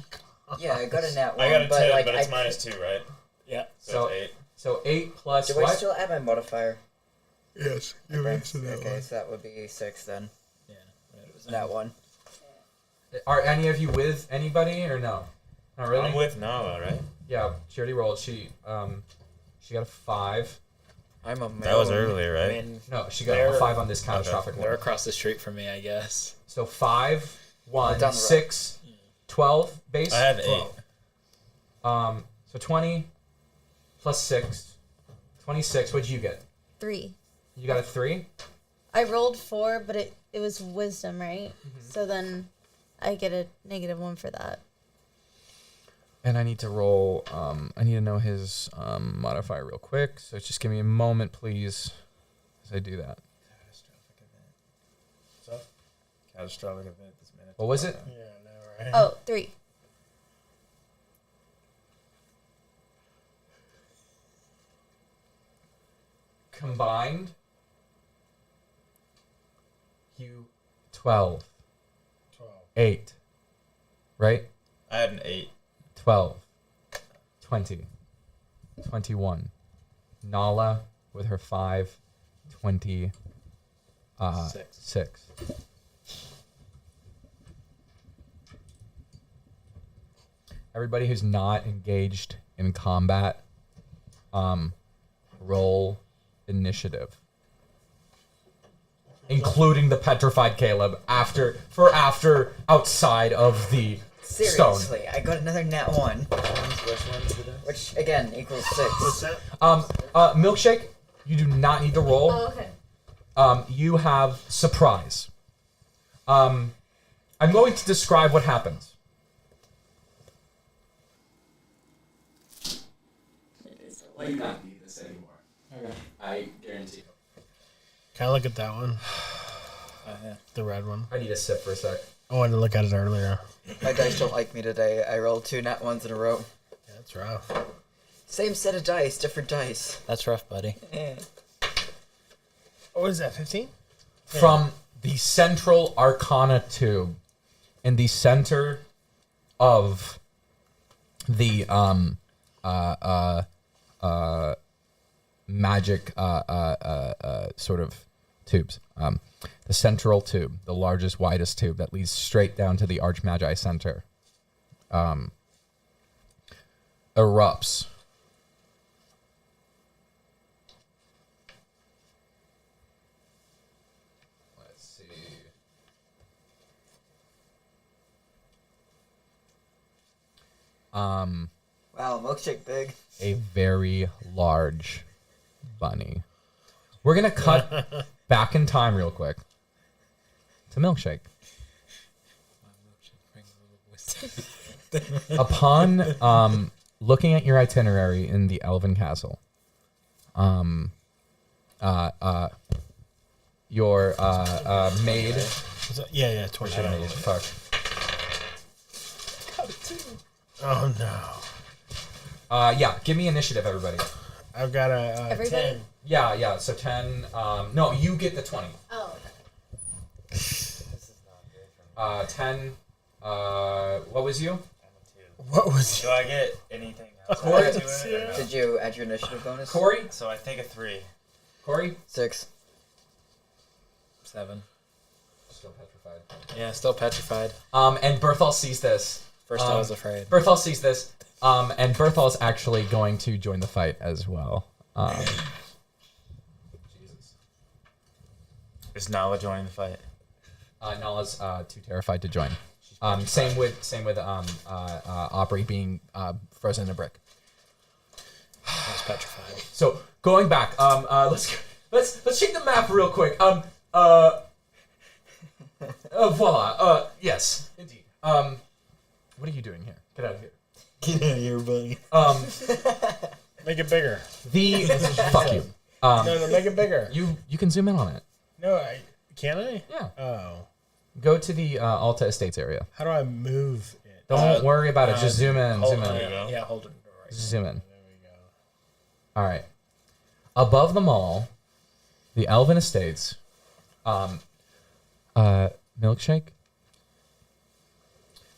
Yeah, I got a nat 1. I got a 10, but, but it's -2, right? Yeah. So it's 8. So 8 plus Do what? I still add my modifier? Yes, you answered that Okay, one. so that would be 6 then. Yeah. Nat 1. Are any of you with anybody or no? Not really. I'm with Nala, right? Yeah, she already rolled. She got a 5. I'm a male. That was earlier, right? I mean, No, she got a 5 on this catastrophic they're one. across the street from me, I guess. So 5, 1, down the road. 6, 12 base. I have 8. So 20 plus 6, 26. What'd you get? 3. You got a 3. I rolled 4, but it was wisdom, right? Mm-hmm. So then I get a -1 for that. And I need to roll. I need to know his modifier real quick. So just give me a moment, please, as I do that. Catastrophic event. What's up? Catastrophic event this minute. What was it? Yeah, I know, right? Oh, 3. Combined, you 12. 8. Right? I had an 8. 12. 20. 21. Nala with her 5. 20. 6. Everybody who's not engaged in combat, roll initiative. Including the petrified Caleb after outside of the Seriously, I got another nat 1. Which, again, equals 6. What's that? Milkshake, you do not need to roll. Oh, okay. You have surprise. I'm going to describe what happens. You don't need this anymore. Okay. I guarantee. Can I look at that one? Yeah. The red one. I need a sip for a sec. I wanted to look at it earlier. My dice don't like me today. I rolled 2 nat 1s in a row. Yeah, that's rough. Same set of dice, different dice. That's rough, buddy. Yeah. What is that, 15? From the central arcana tube, in the center of the magic sort of tubes. The central tube, the largest, widest tube that leads straight down to the Archmagi Center, erupts. Let's see. Wow, milkshake big. A very large bunny. We're gonna cut back in time real quick to Milkshake. Upon looking at your itinerary in the Elven Castle, your maid. Yeah, tornado. Maid. Fuck. Oh no. Yeah, give me initiative, everybody. I've got a 10. Yeah, so 10. No, you get the 20. Oh. 10. What was you? What was Do I get anything else? Corey? added to it, or no? Did you add your initiative bonus? Corey? So I think a 3. Corey? 6. 7. Still petrified. Yeah, still petrified. And Berthal sees this. First I was afraid. Berthal sees this. And Berthal's actually going to join the fight as well. Jesus. Is Nala joining the fight? Nala's too terrified to join. Same with Aubrey being frozen in a brick. I was petrified. So going back, let's check the map real quick. Voila. Yes, indeed. What are you doing here? Get out of here. Get out of here, buddy. Make it bigger. Fuck you. No, make it bigger. You can zoom in on it. No, can I? Yeah. Oh. Go to the Alta Estates area. How do I move it? Don't worry about it. Just zoom in. Zoom in. Yeah, hold it. Just zoom in. There we go. All right. Above the mall, the Elven Estates. Milkshake.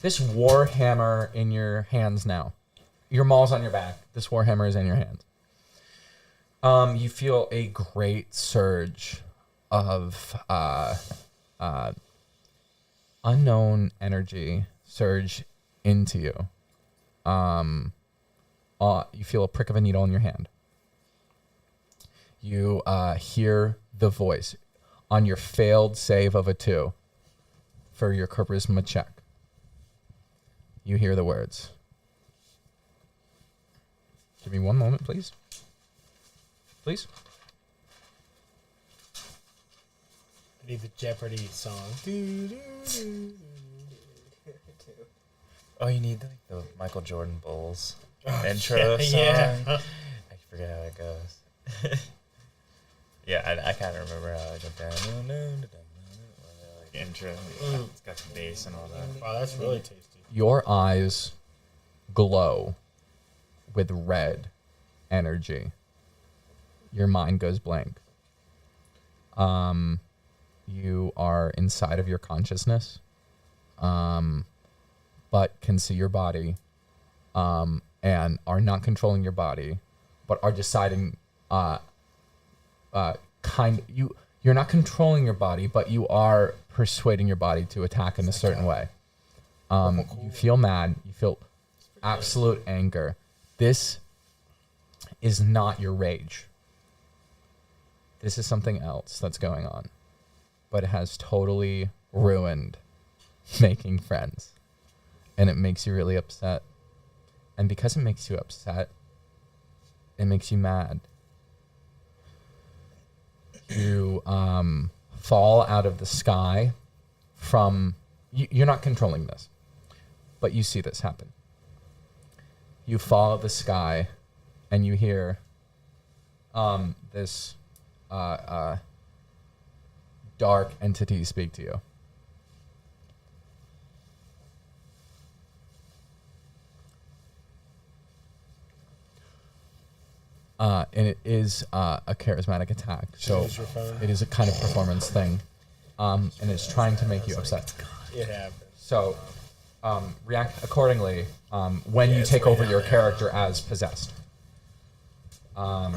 This warhammer in your hands now. Your maul's on your back. This warhammer is in your hand. You feel a great surge of unknown energy surge into you. You feel a prick of a needle in your hand. You hear the voice on your failed save of a 2 for your charisma check. You hear the words. Give me one moment, please. Please. I need the Jeopardy song. Oh, you need the Michael Jordan Bulls intro yeah, song. yeah. I forget how it goes. Yeah, I can't remember how it goes down. Intro. It's got the bass and all that. Wow, that's really tasty. Your eyes glow with red energy. Your mind goes blank. You are inside of your consciousness, but can see your body, and are not controlling your body, but are deciding, you're not controlling your body, but you are persuading your body to attack in a certain way. You feel mad. You feel absolute anger. This is not your rage. This is something else that's going on. But it has totally ruined making friends. and it makes you really upset. And because it makes you upset, it makes you mad. You fall out of the sky from... You're not controlling this, but you see this happen. You fall out of the sky, and you hear this dark entity speak to you. And it is a charismatic attack, so Use your phone. it is a kind of performance thing, and it's trying to make you upset. It happens. So react accordingly when you take over your character as possessed. The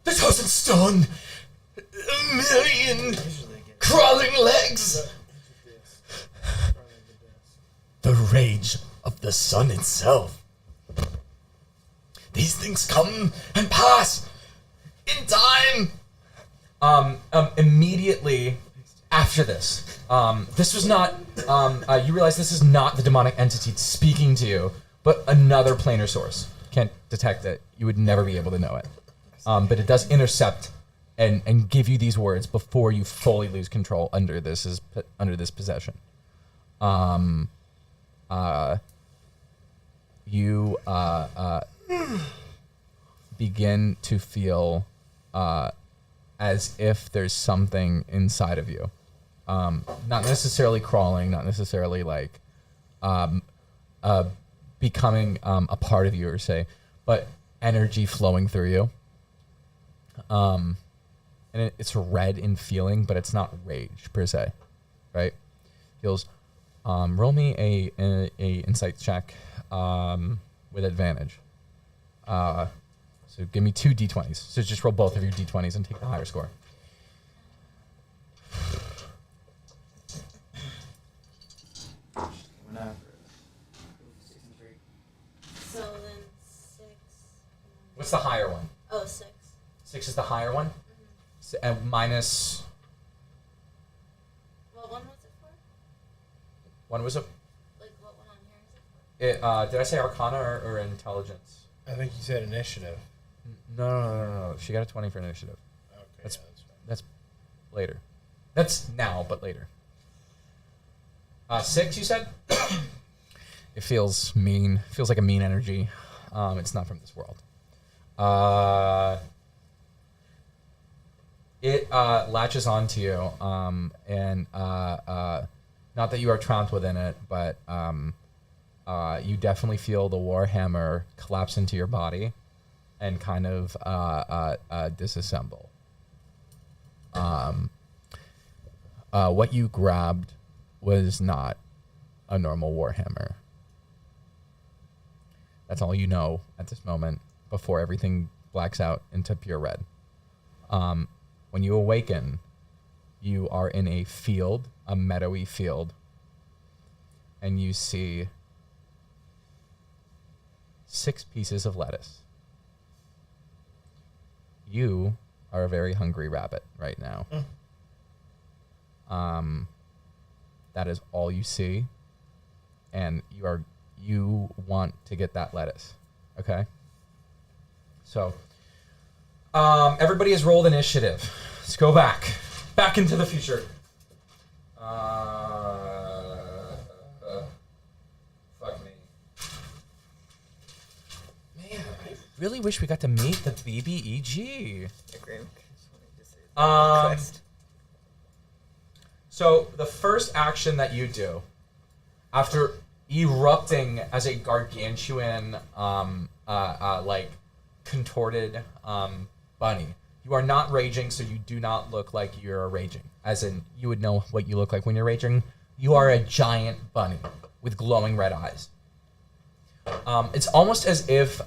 chosen stone, a million crawling legs. The rage of the sun itself. These things come and pass in time. Immediately after this, this was not. You realize this is not the demonic entity speaking to you, but another planar source. Can't detect it. You would never be able to know it. But it does intercept and give you these words before you fully lose control under this possession. You begin to feel as if there's something inside of you. Not necessarily crawling, not necessarily like becoming a part of you, or say, but energy flowing through you. And it's red in feeling, but it's not rage per se, right? Feels. Roll me a insight check with advantage. So give me 2 d20s. So just roll both of your d20s and take the higher score. So then 6. What's the higher one? Oh, 6. 6 is the higher one? So, and minus... What one was it for? One was a... Like, what one on here is it for? Did I say Arcana or Intelligence? I think you said Initiative. No. She got a 20 for Initiative. Okay, That's later. That's now, but later. 6, you said? It feels mean. Feels like a mean energy. It's not from this world. It latches onto you, and not that you are trapped within it, but you definitely feel the warhammer collapse into your body and kind of disassemble. What you grabbed was not a normal warhammer. That's all you know at this moment before everything blacks out into pure red. When you awaken, you are in a field, a meadowy field, and you see 6 pieces of lettuce. You are a very hungry rabbit right now. That is all you see, and you want to get that lettuce. Okay? So, everybody has rolled initiative. Let's go back into the future. Fuck me. Man, I really wish we got to meet the BBEG. So the first action that you do, after erupting as a gargantuan, like contorted bunny, you are not raging, so you do not look like you're raging. As in, you would know what you look like when you're raging. You are a giant bunny with glowing red eyes. It's almost as if, you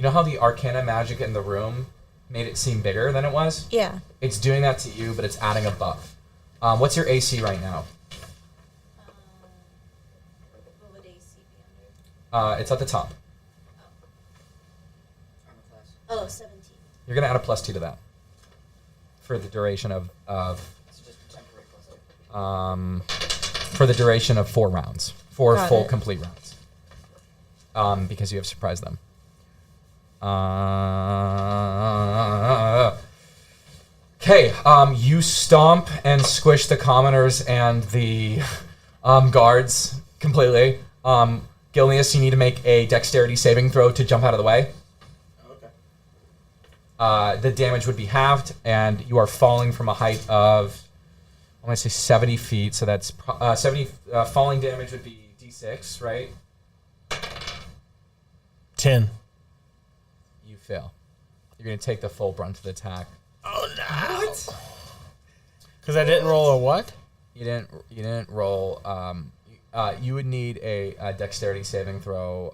know how the arcana magic in the room made it seem bigger than it was? Yeah. It's doing that to you, but it's adding a buff. What's your AC right now? What would AC be under? It's at the top. Oh, 17. You're going to add a +2 to that for the duration of So just temporary +2. for the duration of 4 rounds. 4 Got full it. complete rounds. Because you have surprised them. Okay, you stomp and squish the commoners and the guards completely. Gilneas, you need to make a dexterity saving throw to jump out of the way. The damage would be halved, and you are falling from a height of, I want to say 70 feet, so that's 70. Falling damage would be d6, right? 10. You fail. You're going to take the full brunt of the attack. Oh no! What? Because I didn't roll a what? You didn't roll. You would need a dexterity saving throw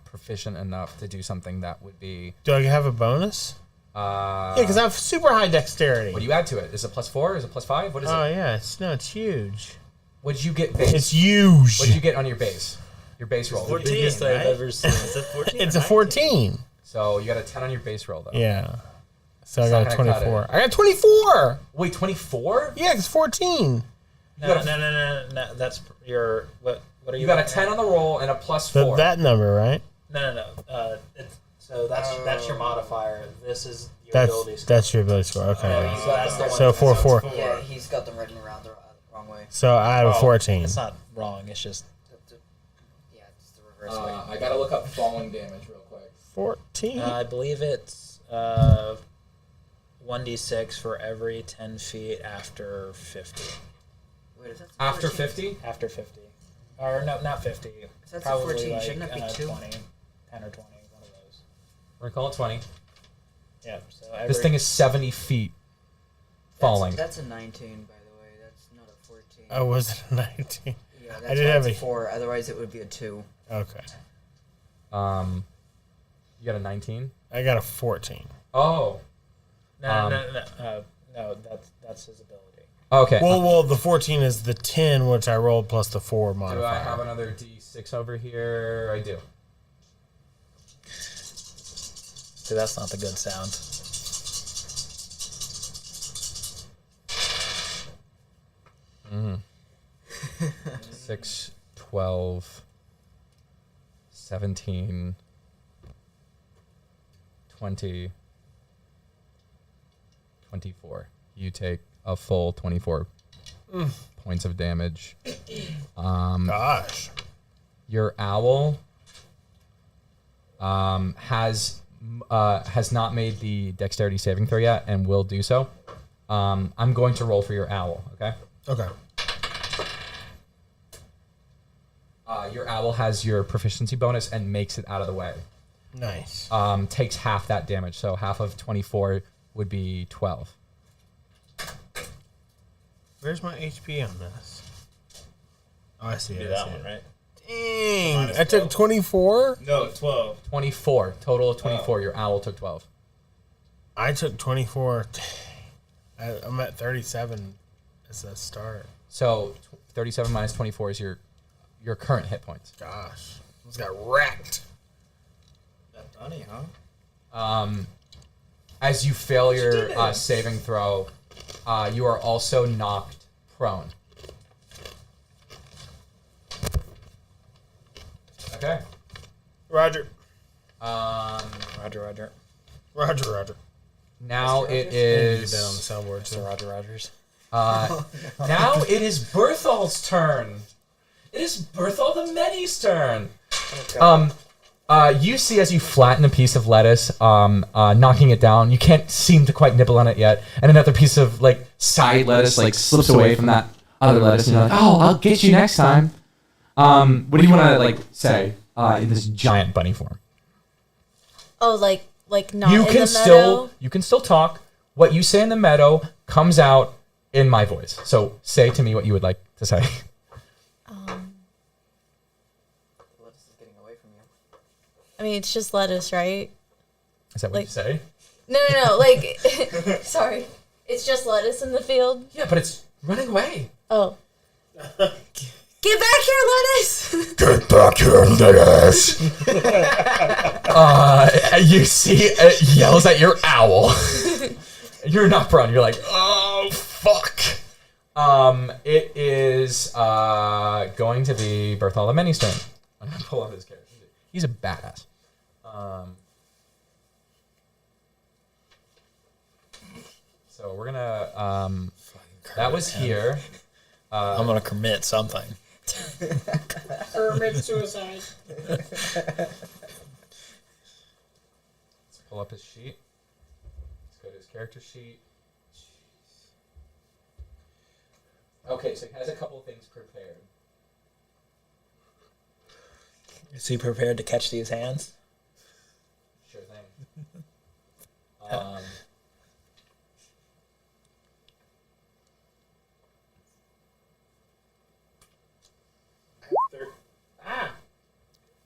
proficient enough to do something that would be. Do I have a bonus? Yeah, because I have super high dexterity. What do you add to it? Is it +4? Is it +5? What is it? Oh yeah, it's huge. What did you get base? It's huge. What did you get on your base? Your base roll. 14, biggest I've ever seen. Is it 14? It's a 14. So you got a 10 on your base roll, though. Yeah. So It's I not got a gonna cut 24. it. I got 24. Wait, 24? Yeah, it's 14. No. That's your what? What are you? You got a 10 on the roll and a +4. That number, right? No. So that's your modifier. This is your ability score. That's your ability score. Okay. So that's the one. So 4. Yeah, he's got them written around the wrong way. So I have a 14. It's not wrong. It's just. Yeah, it's the reverse way. I gotta look up falling damage real quick. 14. I believe it's 1d6 for every 10 feet after 50. Wait, if that's After 14 50? After 50. Or no, not 50. If that's Probably a 14, like, shouldn't that be 2? 20, 10 or 20, one of those. We're gonna call it 20. Yeah. So This thing is 70 feet falling. That's a 19, by the way. That's not a 14. Oh, was it a 19? Yeah, that's I did have a a 4. Otherwise, it would be a 2. Okay. You got a 19? I got a 14. Oh. No, that's his ability. Okay. Well, the 14 is the 10, which I rolled plus the 4 Do modifier. I have another d6 over here? I do. See, that's not the good sound. Mm. 6, 12, 17, 20, 24. You take a full 24 points of damage. Gosh. Your owl has not made the dexterity saving throw yet and will do so. I'm going to roll for your owl, okay? Okay. Your owl has your proficiency bonus and makes it out of the way. Nice. Takes half that damage, so half of 24 would be 12. Where's my HP on this? Oh, I see Do it. that one, right? Dang. I took 24? No, 12. 24. Total of 24. Your owl took 12. I took 24. I'm at 37 as a start. So 37 minus 24 is your current hit points. Gosh. I just got wrecked. That funny, huh? As you fail your saving throw, you are also knocked prone. Okay. Roger. Roger. Roger. Now it And is. you did on the soundboard too. Roger Rogers. Now it is Berthold's turn. It is Berthold the Many's turn. You see as you flatten a piece of lettuce, knocking it down. You can't seem to quite nibble on it yet, and another piece of Side lettuce slips away from that other lettuce, and you're like, "Oh, I'll get you next time." What do you want to say in this giant bunny form? Oh, like not You in can the still meadow? you can still talk. What you say in the meadow comes out in my voice. So say to me what you would like to say. I mean, it's just lettuce, right? Is that what you say? No. Sorry. It's just lettuce in the field? Yeah, but it's running away. Oh. Get back here, lettuce! Get back here, lettuce! You see it yells at your owl. You're not prone. You're like, oh, fuck. It is going to be Bartholomew's turn. I'm gonna pull up his character. He's a badass. So we're gonna. That was here. I'm gonna commit something. Commit suicide. Let's pull up his sheet. Let's go to his character sheet. Okay, so he has a couple of things prepared. Is he prepared to catch these hands? Sure thing.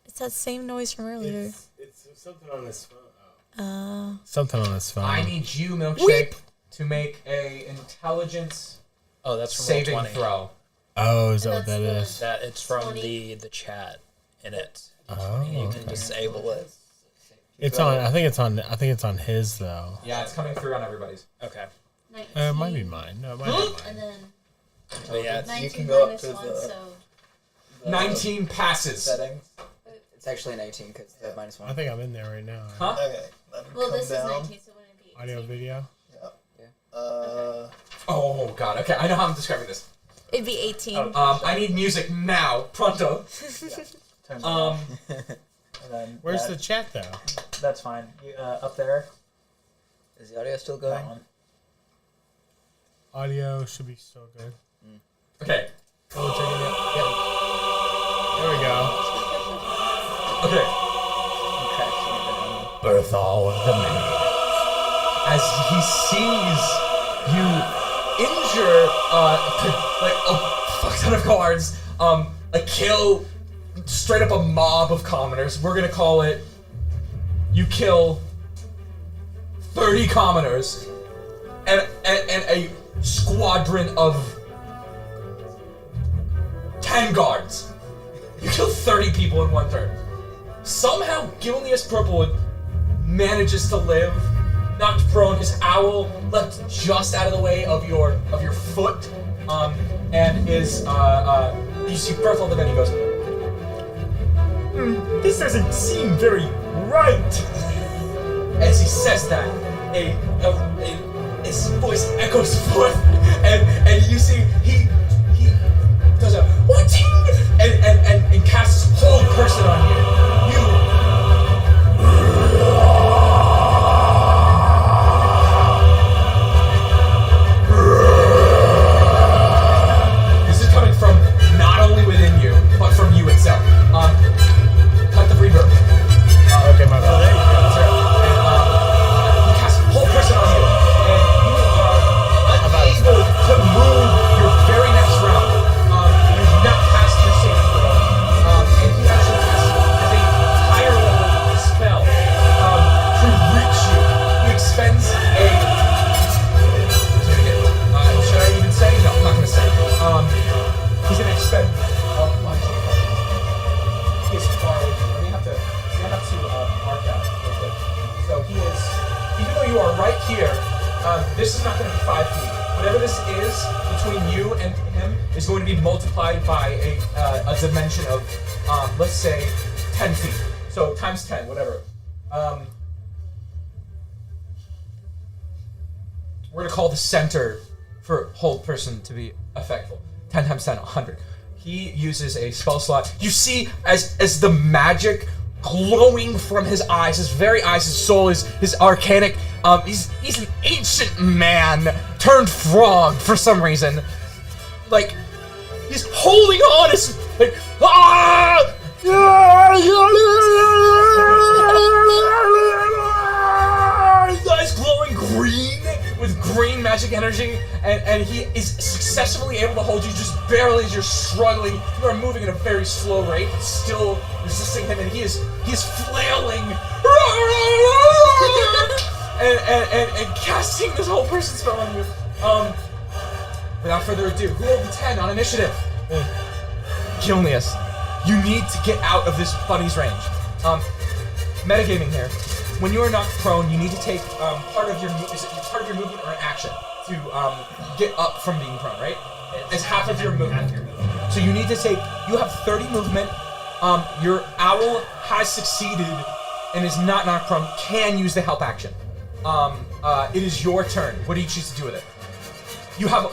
It's that same noise from earlier. It's something on his phone. Something on his phone. I need you, Milkshake, to make a intelligence. Oh, that's from saving Roll20. throw. Oh, is that what that is? That it's from the chat in it. Oh, You okay. can disable it. It's on. I think it's on. I think it's on his though. Yeah, it's coming through on everybody's. Okay. It might be mine. No, it might be mine. And then But yeah, 19 you can go up minus to one, the so 19 passes. settings. It's actually 19 because the minus 1. I think I'm in there right now. Huh? Okay. Let him well, come this down. is 19, so wouldn't it be 18? Audio, video. Oh god. Okay, I know how I'm describing this. It'd be 18. I need music now, pronto. And then Where's that- the chat though? That's fine. Up there. Is the audio still going? That one. Audio should be so good. Okay. Oh, check it out. There we go. Okay. Bartholomew. As he sees you injure like a fuck ton of guards, kill straight up a mob of commoners. We're gonna call it you kill 30 commoners and a squadron of 10 guards. You kill 30 people in one turn. Somehow Gilneas Purplewood manages to live, knocked prone. His owl left just out of the way of your foot, and is you see Berthold, and then he goes, This doesn't seem very right. As he says that, his voice echoes forth, and you see he does a what-ting and casts hold person on you. This is coming from not only within you, but from you itself. Cut the reverb. Okay, my bad. He casts whole person on you, and you are unable to move your very next round. You've not passed your saving throw, and he actually casts as a higher level spell to reach you. He expends a. Should I even say? No, I'm not gonna say. He's gonna expend. He is far away. We have to mark that real quick. So he is, even though you are right here, this is not going to be 5 feet. Whatever this is between you and him is going to be multiplied by a dimension of, let's say, 10 feet. So times 10, whatever. We're going to call the center for hold person to be effective. 10 times 10, 100. He uses a spell slot. You see as the magic glowing from his eyes, his very eyes, his soul, his arcanic. He's an ancient man turned frog for some reason. Like he's holding on. His like his eyes glowing green with green magic energy, and he is successfully able to hold you just barely as you're struggling. You are moving at a very slow rate, but still resisting him, and he is flailing and casting this whole person spell on you. Without further ado, who rolled the 10 on initiative? Gilneas, you need to get out of this bunny's range. Metagaming here. When you are knocked prone, you need to take part of your movement or an action to get up from being prone, right? It's half of your movement. So you need to take. You have 30 movement. Your owl has succeeded and is not knocked prone. Can use the help action. It is your turn. What do you choose to do with it? You have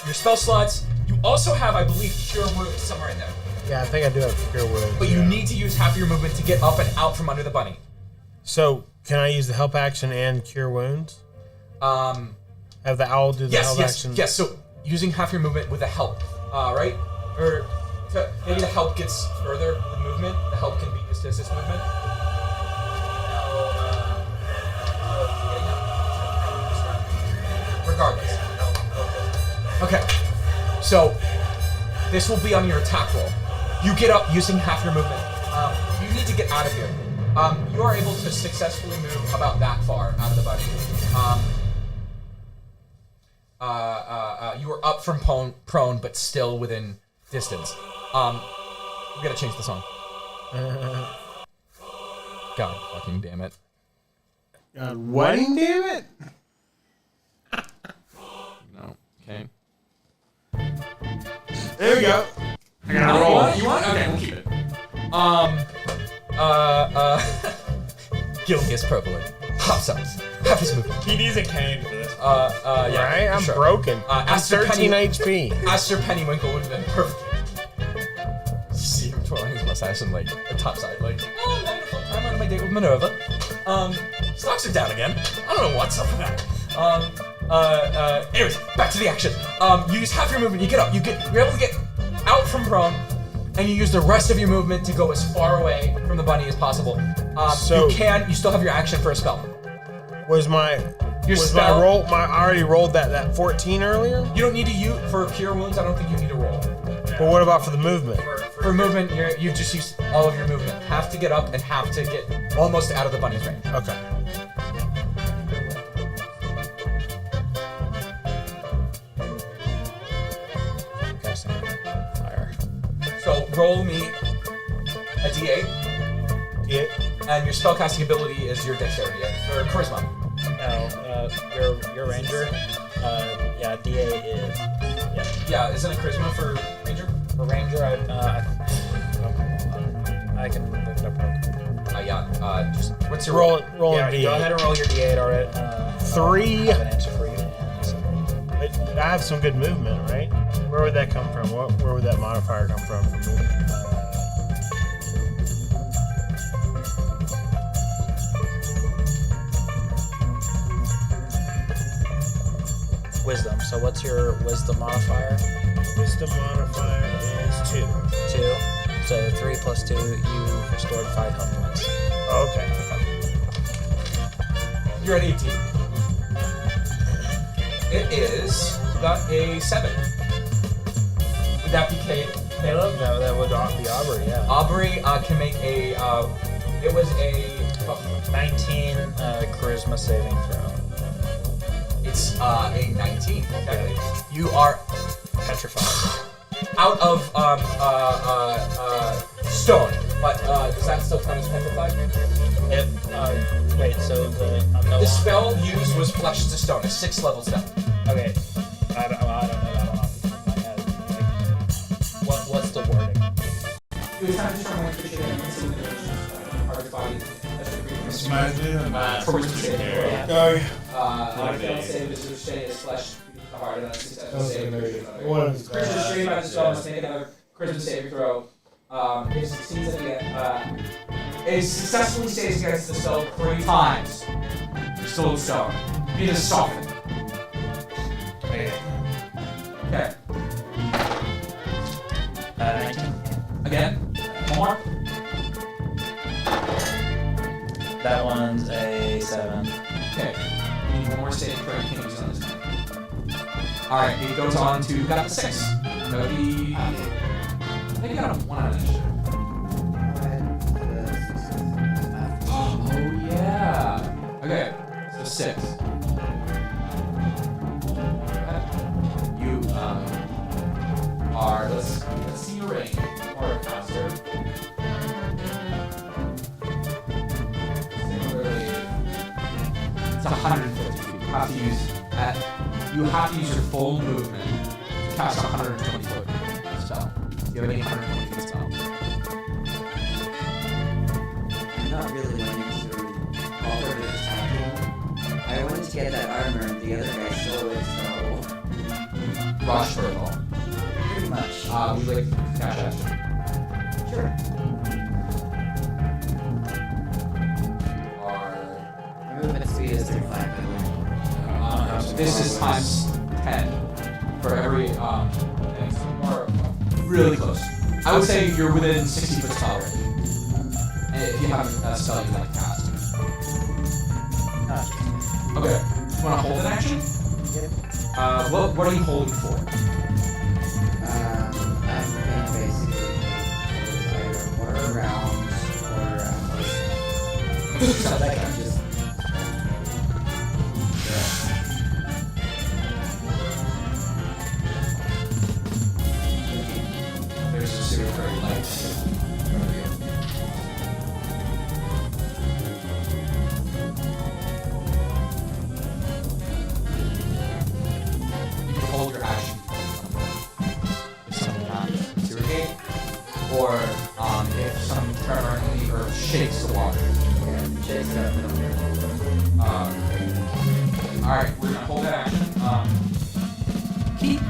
your spell slots. You also have, I believe, Cure Wounds somewhere in there. Yeah, I think I do have Cure Wounds. But you need to use half of your movement to get up and out from under the bunny. So, can I use the help action and Cure Wounds? Have the owl do the help action? Yes, so using half your movement with the help, right? Or maybe the help gets further with movement. The help can be used to assist movement. Regardless. Okay, so this will be on your attack roll. You get up using half your movement. You need to get out of here. You are able to successfully move about that far out of the bunny. You are up from prone, but still within distance. We gotta change the song. God fucking damn it. God, what damn it? No. Okay. There we go. I gotta roll. You want? Okay, we'll keep it. Gilgius Propylene pops up. Half his movement. He needs a cane for this. Yeah, Right? I'm sure. broken. I'm Aster 13 Penny- HP. Aster Pennywinkle would have been perfect. You see him twirling his mustache and like the top side, like, oh, I'm having a fun time on my date with Minerva. Stocks are down again. I don't know what's up with that. Anyways, back to the action. You use half your movement. You get up. You're able to get out from prone, and you use the rest of your movement to go as far away from the bunny as possible. So- you still have your action for a spell. Was my spell- roll? I already rolled that 14 earlier. You don't need to use for Cure Wounds. I don't think you need to roll. But what about for the movement? For movement, you've just used all of your movement. Half to get up and half to get almost out of the bunny's range. Okay. Fire. So roll me a d8. D8. And your spellcasting ability is your dexterity or charisma. No, your ranger. Yeah, DA is. Yeah, isn't it charisma for ranger? For ranger, I can look it up. Just what's your roll? Roll yeah, a D8. go ahead and roll your D8 already. 3. I have an answer for you. I have some good movement, right? Where would that come from? Where would that modifier come from for movement? Wisdom. So what's your wisdom modifier? Wisdom modifier is 2. 2. So 3 plus 2, you've restored 5 health points. Okay. You're at 18. It is got a 7. Would that be Caleb? No, that would be Aubrey, yeah. Aubrey can make a. It was a 19 charisma saving throw. It's a 19. Exactly. You are petrified. Out of stone, but does that still count as petrified? Wait, so the spell used was flesh to stone, a 6th level spell. Okay, I don't know that one off the top of my head. Like, what's the wording? You attempt to determine which creature can consume the target's body as a creature. This reminds me of Charisma saving throw. Oh, yeah. Failed save is to stay as flesh hard and unsuccessful Oh, saving okay. throw. Creature restrained by the spell must make another charisma saving throw. If it succeeds at the it successfully saves against the spell 3 times. Still stone. Be the soften. Okay. 19. Again. One more. That one's a 7. Okay. You need one more save for you can't use on this time. Alright, it goes on to you got the 6. That would be I think you got a 1 on initiative. Oh yeah. Okay. So 6. You are let's see your range or a caster. Similarly, it's 150 feet. You have to use your full movement to cast a 120 foot spell. Do you have any 120 foot spell? I'm not really wanting to alter the attacking. I wanted to get that armor and the other guy stole it, so... Rush protocol. Pretty much. Would you like to cash action? Sure. My movement speed is 35, by the way. This is times 10 for every thing. Or really close. I would say you're within 60 foot spell range. If you have a spell you like to cast. Okay. You want to hold an action? Yep. What are you holding for? I'm gonna basically either more rounds or so that I can just. There's a super very light. You can hold your action if something happens to your gate, or if some tremor in the earth shakes the water. Yeah, shakes it up. Alright, we're gonna hold that action. Keep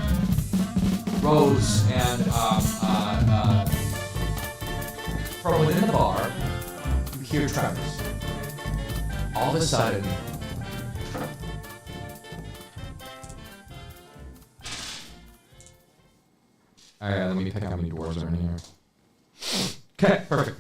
Rose and from within the bar, you hear tremors. All of a sudden, alright, let me pick how many dwarves are in here. Okay, perfect.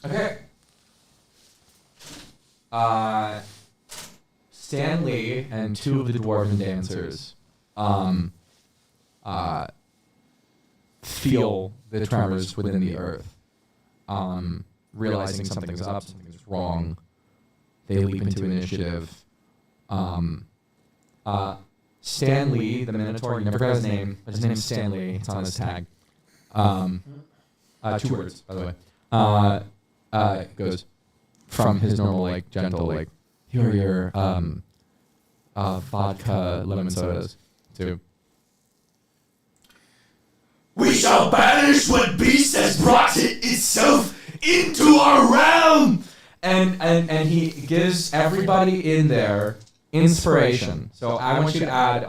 Okay. Stan Lee and two of the dwarven dancers feel the tremors within the earth. Realizing something's up, something's wrong, they leap into initiative. Stan Lee, the Minotaur, you never got his name, but his name's Stan Lee, it's on his tag. 2 words, by the way. Goes from his normal, like, gentle, like, here are your vodka lemon sodas, to We shall banish what beast has brought it itself into our realm! And he gives everybody in there inspiration. So I want you to add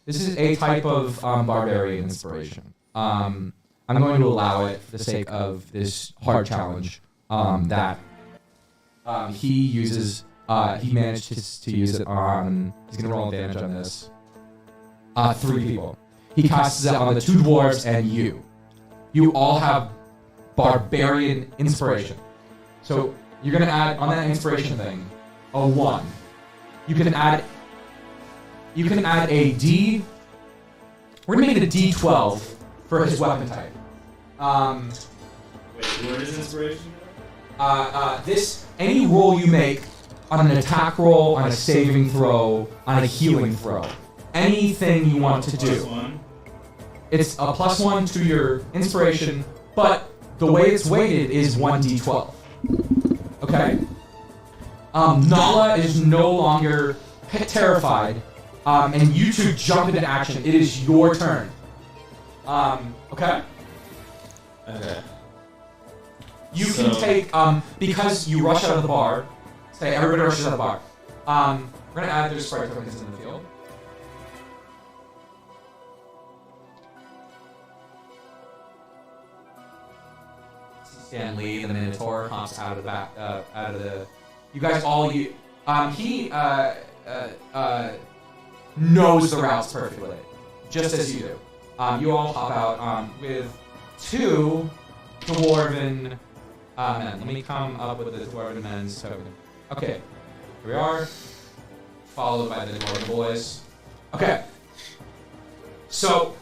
this is a type of barbarian inspiration. I'm going to allow it for the sake of this hard challenge that he uses. He managed to use it on. He's going to roll advantage on this. 3 people. He casts it on the 2 dwarves and you. You all have barbarian inspiration. So you're going to add on that inspiration thing a 1. You can add a D. We're going to make it a D12 for his weapon type. Wait, what is inspiration? This any roll you make on an attack roll, on a saving throw, on a healing throw, anything you want to do. +1? It's a +1 to your inspiration, but the way it's weighted is 1d12. Okay. Nala is no longer terrified, and you two jump into action. It is your turn. Okay. Okay. You can take, because you rush out of the bar, say everybody rushes out of the bar. We're going to add their sprite tokens in the field. Stan Lee, the Minotaur, hops out of the back, out of the... You guys all, he knows the routes perfectly, just as you do. You all hop out with 2 dwarven men. Let me come up with the dwarven men's token. Okay, here we are, followed by the dwarven boys. Okay, so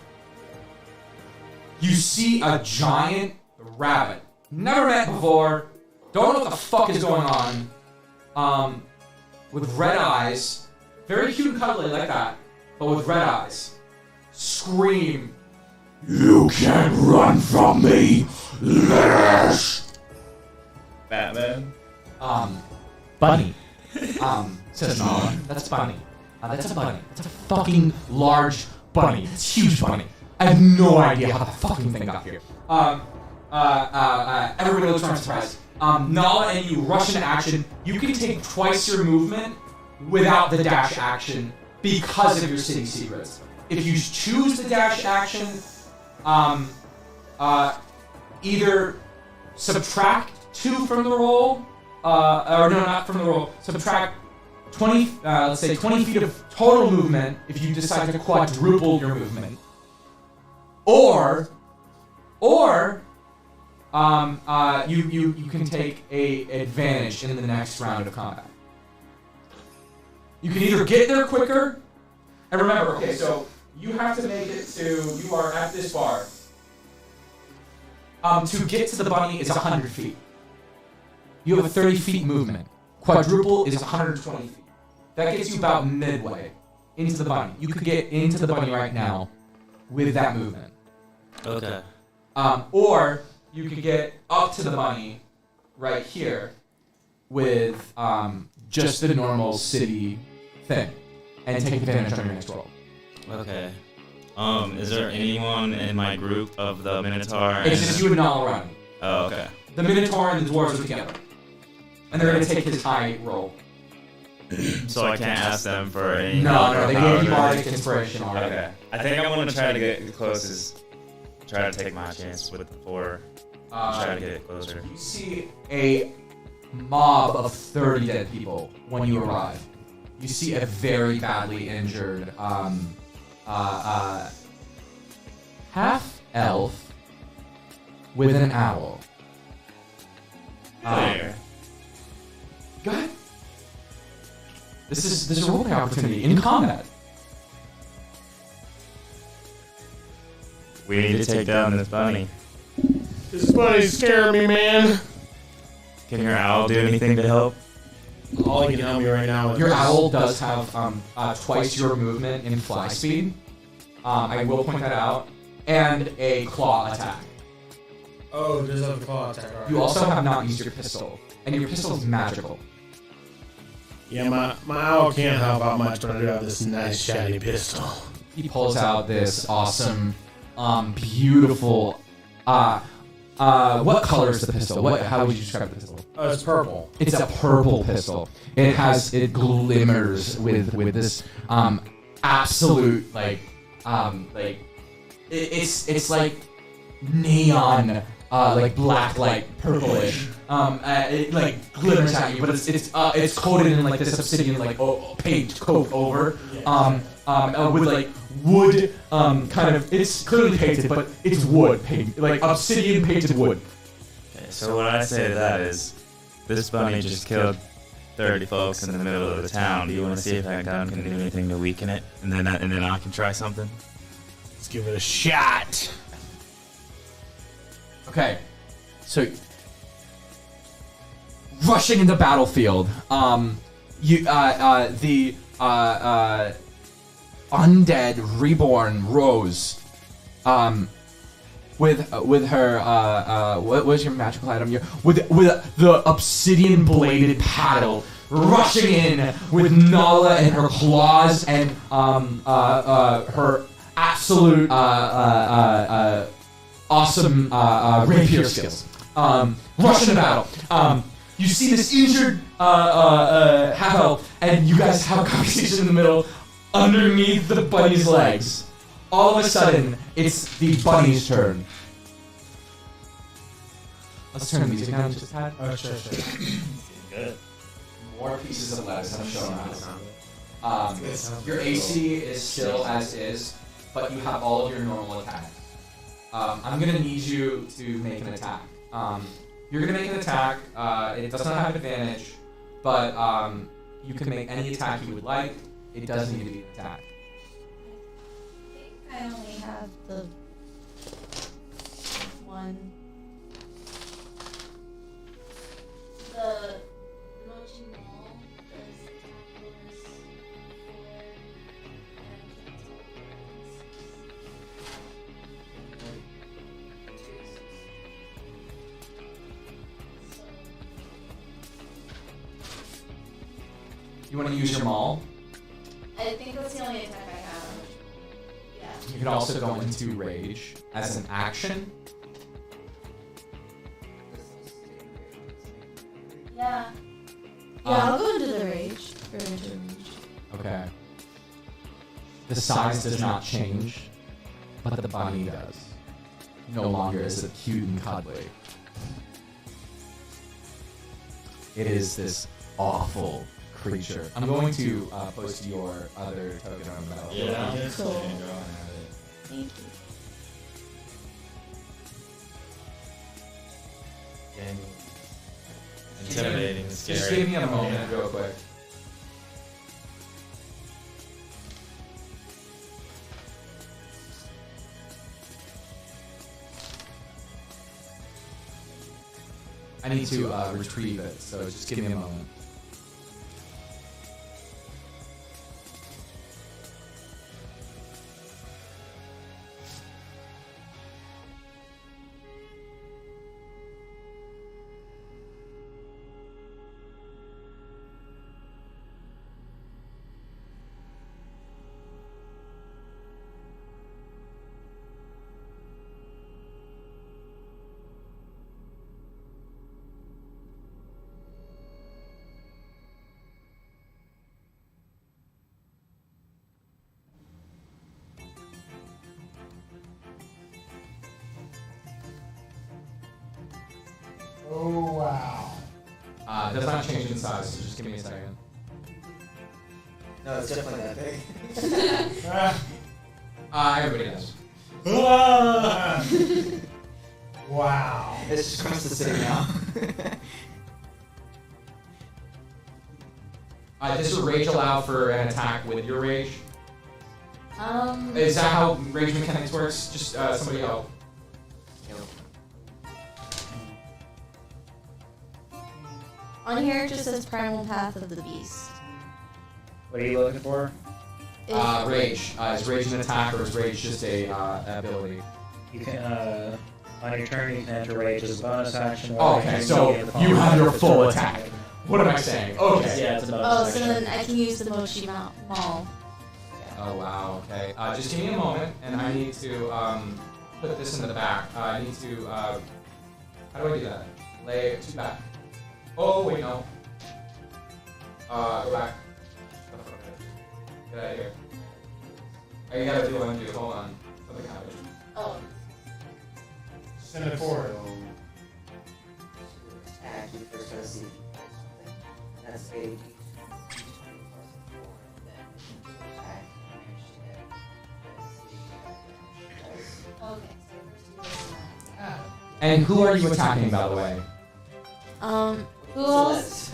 you see a giant rabbit, never met before, don't know what the fuck is going on, with red eyes, very cute and cuddly like that, but with red eyes, scream. You can't run from me, Lash! Batman? Bunny. Says Nala. That's Bunny. That's a bunny. That's a fucking large bunny. It's a huge bunny. I have no idea how the fucking thing got here. Everybody looks around surprised. Nala and you rush into action. You can take twice your movement without the dash action because of your city secrets. If you choose the dash action, either subtract 2 from the roll, or no, not from the roll. Subtract 20, let's say 20 feet of total movement if you decide to quadruple your movement, or you can take a advantage in the next round of combat. You can either get there quicker, and remember, okay, so you have to make it to, you are at this bar. To get to the bunny is 100 feet. You have a 30 feet movement. Quadruple is 120 feet. That gets you about midway into the bunny. You could get into the bunny right now with that movement. Okay. Or you could get up to the bunny right here with just the normal city thing and take advantage on your next roll. Okay. Is there anyone in my group of the Minotaur? It's just you and Nala running. Oh, okay. The Minotaur and the dwarves are together. And they're going to take his high roll. So I can't ask them for any... No, they gave you bardic inspiration already. Okay. I think I'm going to try to get as close as... Try to take my chance with the 4. Try to get closer. You see a mob of 30 dead people when you arrive. You see a very badly injured half-elf with an owl. Go ahead. This is a roleplay opportunity in combat. We need to take down this bunny. This bunny's scaring me, man. Can your owl do anything to help? All he can help me right now is... Your owl does have twice your movement in fly speed. I will point that out. And a claw attack. Oh, there's a claw attack. Right. You also have not used your pistol. And your pistol is magical. Yeah, my owl can't help out much, but I do have this nice shiny pistol. He pulls out this awesome, beautiful, what color is the pistol? How would you describe the pistol? It's purple. It's a purple pistol. It glimmers with this, absolute, it's like neon, like black light, purplish. It like glimmers at you, but it's coated in like this obsidian paint coat over, with like wood, kind of. It's clearly painted, but it's wood paint, like obsidian painted wood. Okay, so what I say to that is, this bunny just killed 30 folks in the middle of the town. Do you want to see if that gun can do anything to weaken it, and then I can try something? Let's give it a shot. Okay, so rushing into battlefield, the undead reborn Rose, with her what was your magical item here? With the obsidian bladed paddle, rushing in with Nala and her claws and her absolute awesome rapier skills. Rush into battle. You see this injured half-elf, and you guys have a conversation in the middle underneath the bunny's legs. All of a sudden, it's the bunny's turn. Let's turn the music down just a tad. Oh, sure. Good. More pieces of lettuce. I'm showing how to sound. Your AC is still as is, but you have all of your normal attacks. I'm gonna need you to make an attack. You're gonna make an attack. It does not have advantage, but you can make any attack you would like. It does need to be an attack. I think I only have the one. The Mochi Mall does attack bonus You want to use your maul? I think that's the only attack I have. Yeah. You can also go into rage as an action. Yeah. I'll go into the rage. Okay. The size does not change, but the bunny does. No longer is it cute and cuddly. It is this awful creature. I'm going to post your other token on the metal. Yeah. Cool. Thank you. Intimidating, scary. Just give me a moment real quick. I need to retrieve it, so just give me a moment. Oh, wow. It does not change in size, so just give me a second. No, it's definitely that big. Everybody does. Wow. It's just across the city now. Does your rage allow for an attack with your rage? Is that how rage mechanics works? Just somebody help. On here it just says Primal Path of the Beast. What are you looking for? Rage. Is rage an attack or is rage just a ability? You can, on your turn, you can enter rage as a bonus action. Oh, okay, so you have your full attack. What am I saying? Okay. Yeah, it's a bonus Oh, action. so then I can use the Mochi Maul. Oh, wow, okay. Just give me a moment, and I need to put this in the back. I need to, how do I do that? Lay 2 back. Oh, wait, no. Go back. Get out of here. Oh, you gotta do undo. Hold on. Something happened. Oh. Send it forward. Attack you first to see that's a And who are you attacking, by the way? Who else?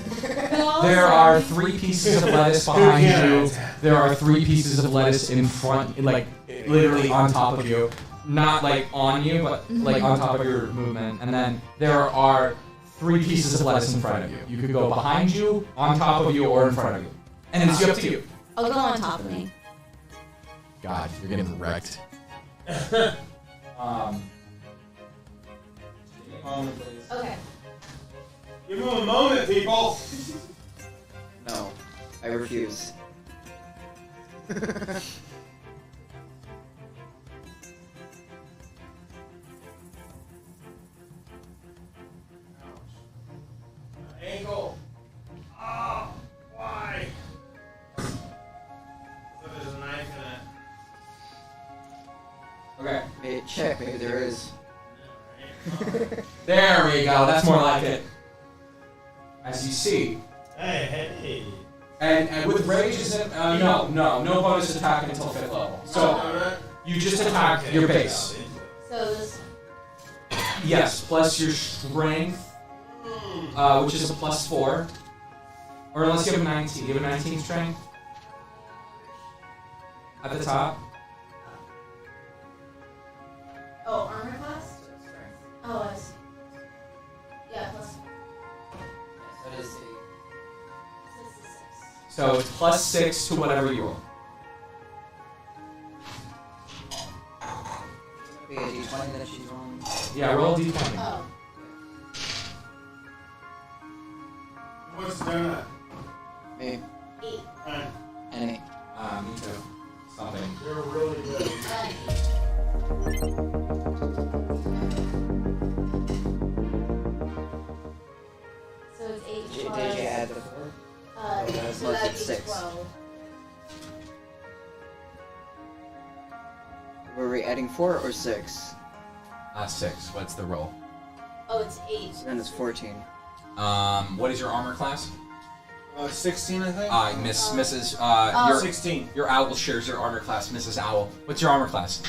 There are 3 pieces of lettuce behind you. There are 3 pieces of lettuce in front, like literally on top of you. Not like on you, but like on top of your movement. And then there are 3 pieces of lettuce in front of you. You could go behind you, on top of you, or in front of you. And it's up to you. I'll go on top of me. God, you're getting wrecked. Okay. Give him a moment, people. No, I refuse. Ankle. Oh, why? So there's a knife in it. Okay. Maybe check, maybe there is. There we go. That's more like it. As you see. Hey. And with rage, isn't no bonus attack until 5th level. So you just attack your base. So this. Yes, plus your strength, which is a +4. Or unless you have a 19. You have a 19 strength? At the top? Oh, armor class? Oh, I see. Yeah, plus. That is So it's +6 to whatever you roll. be a d20 that she's rolling. Yeah, roll a d20. Oh. What's the donut? Me. 8. Were we adding 4 or 6? 6. What's the roll? Oh, it's 8. So then it's 14. What is your armor class? 16, I think. Mrs. Oh. 16. Your owl shares your armor class, Mrs. Owl. What's your armor class?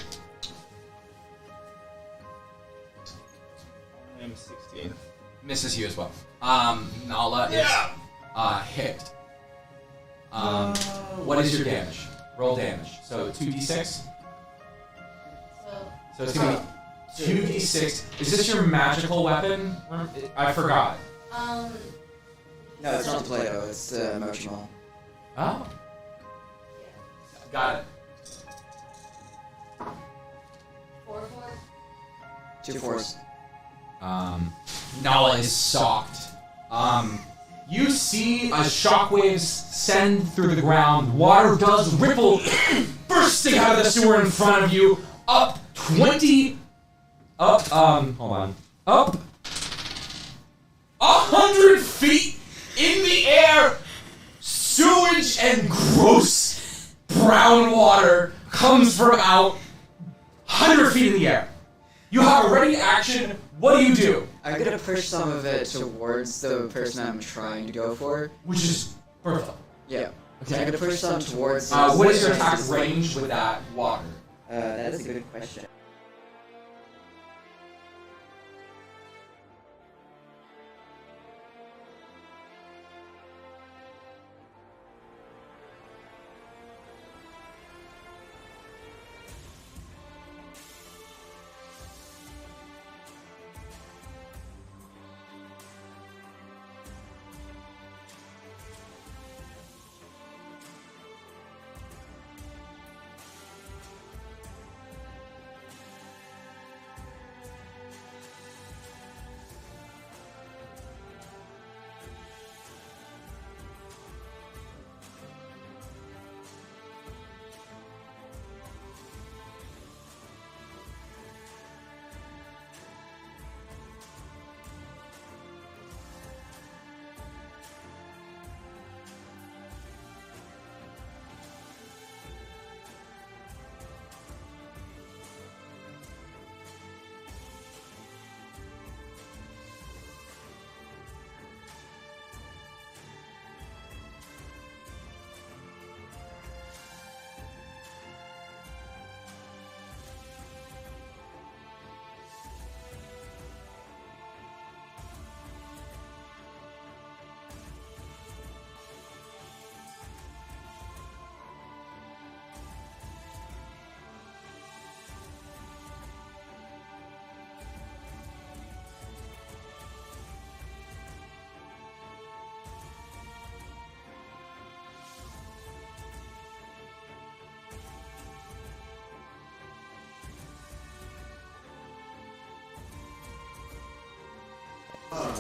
I'm 16. Misses you as well. Nala is hit. What is your damage? Roll damage. So 2d6. So it's gonna be 2d6. Is this your magical weapon? I forgot. No, it's not Play-Doh, it's emotional. Oh. Got it. 4. 2 4s. Nala is shocked. You see a shockwave send through the ground. Water does ripple, bursting out of the sewer in front of you. Up 20. Up, hold on. Up 100 feet in the air. Sewage and gross brown water comes from out 100 feet in the air. You have a ready action. What do? I'm gonna push some of it towards the person I'm trying to go for. Which is Bertha. Yeah. Okay. I'm gonna push some towards... what is your attack range with that water? That is a good question.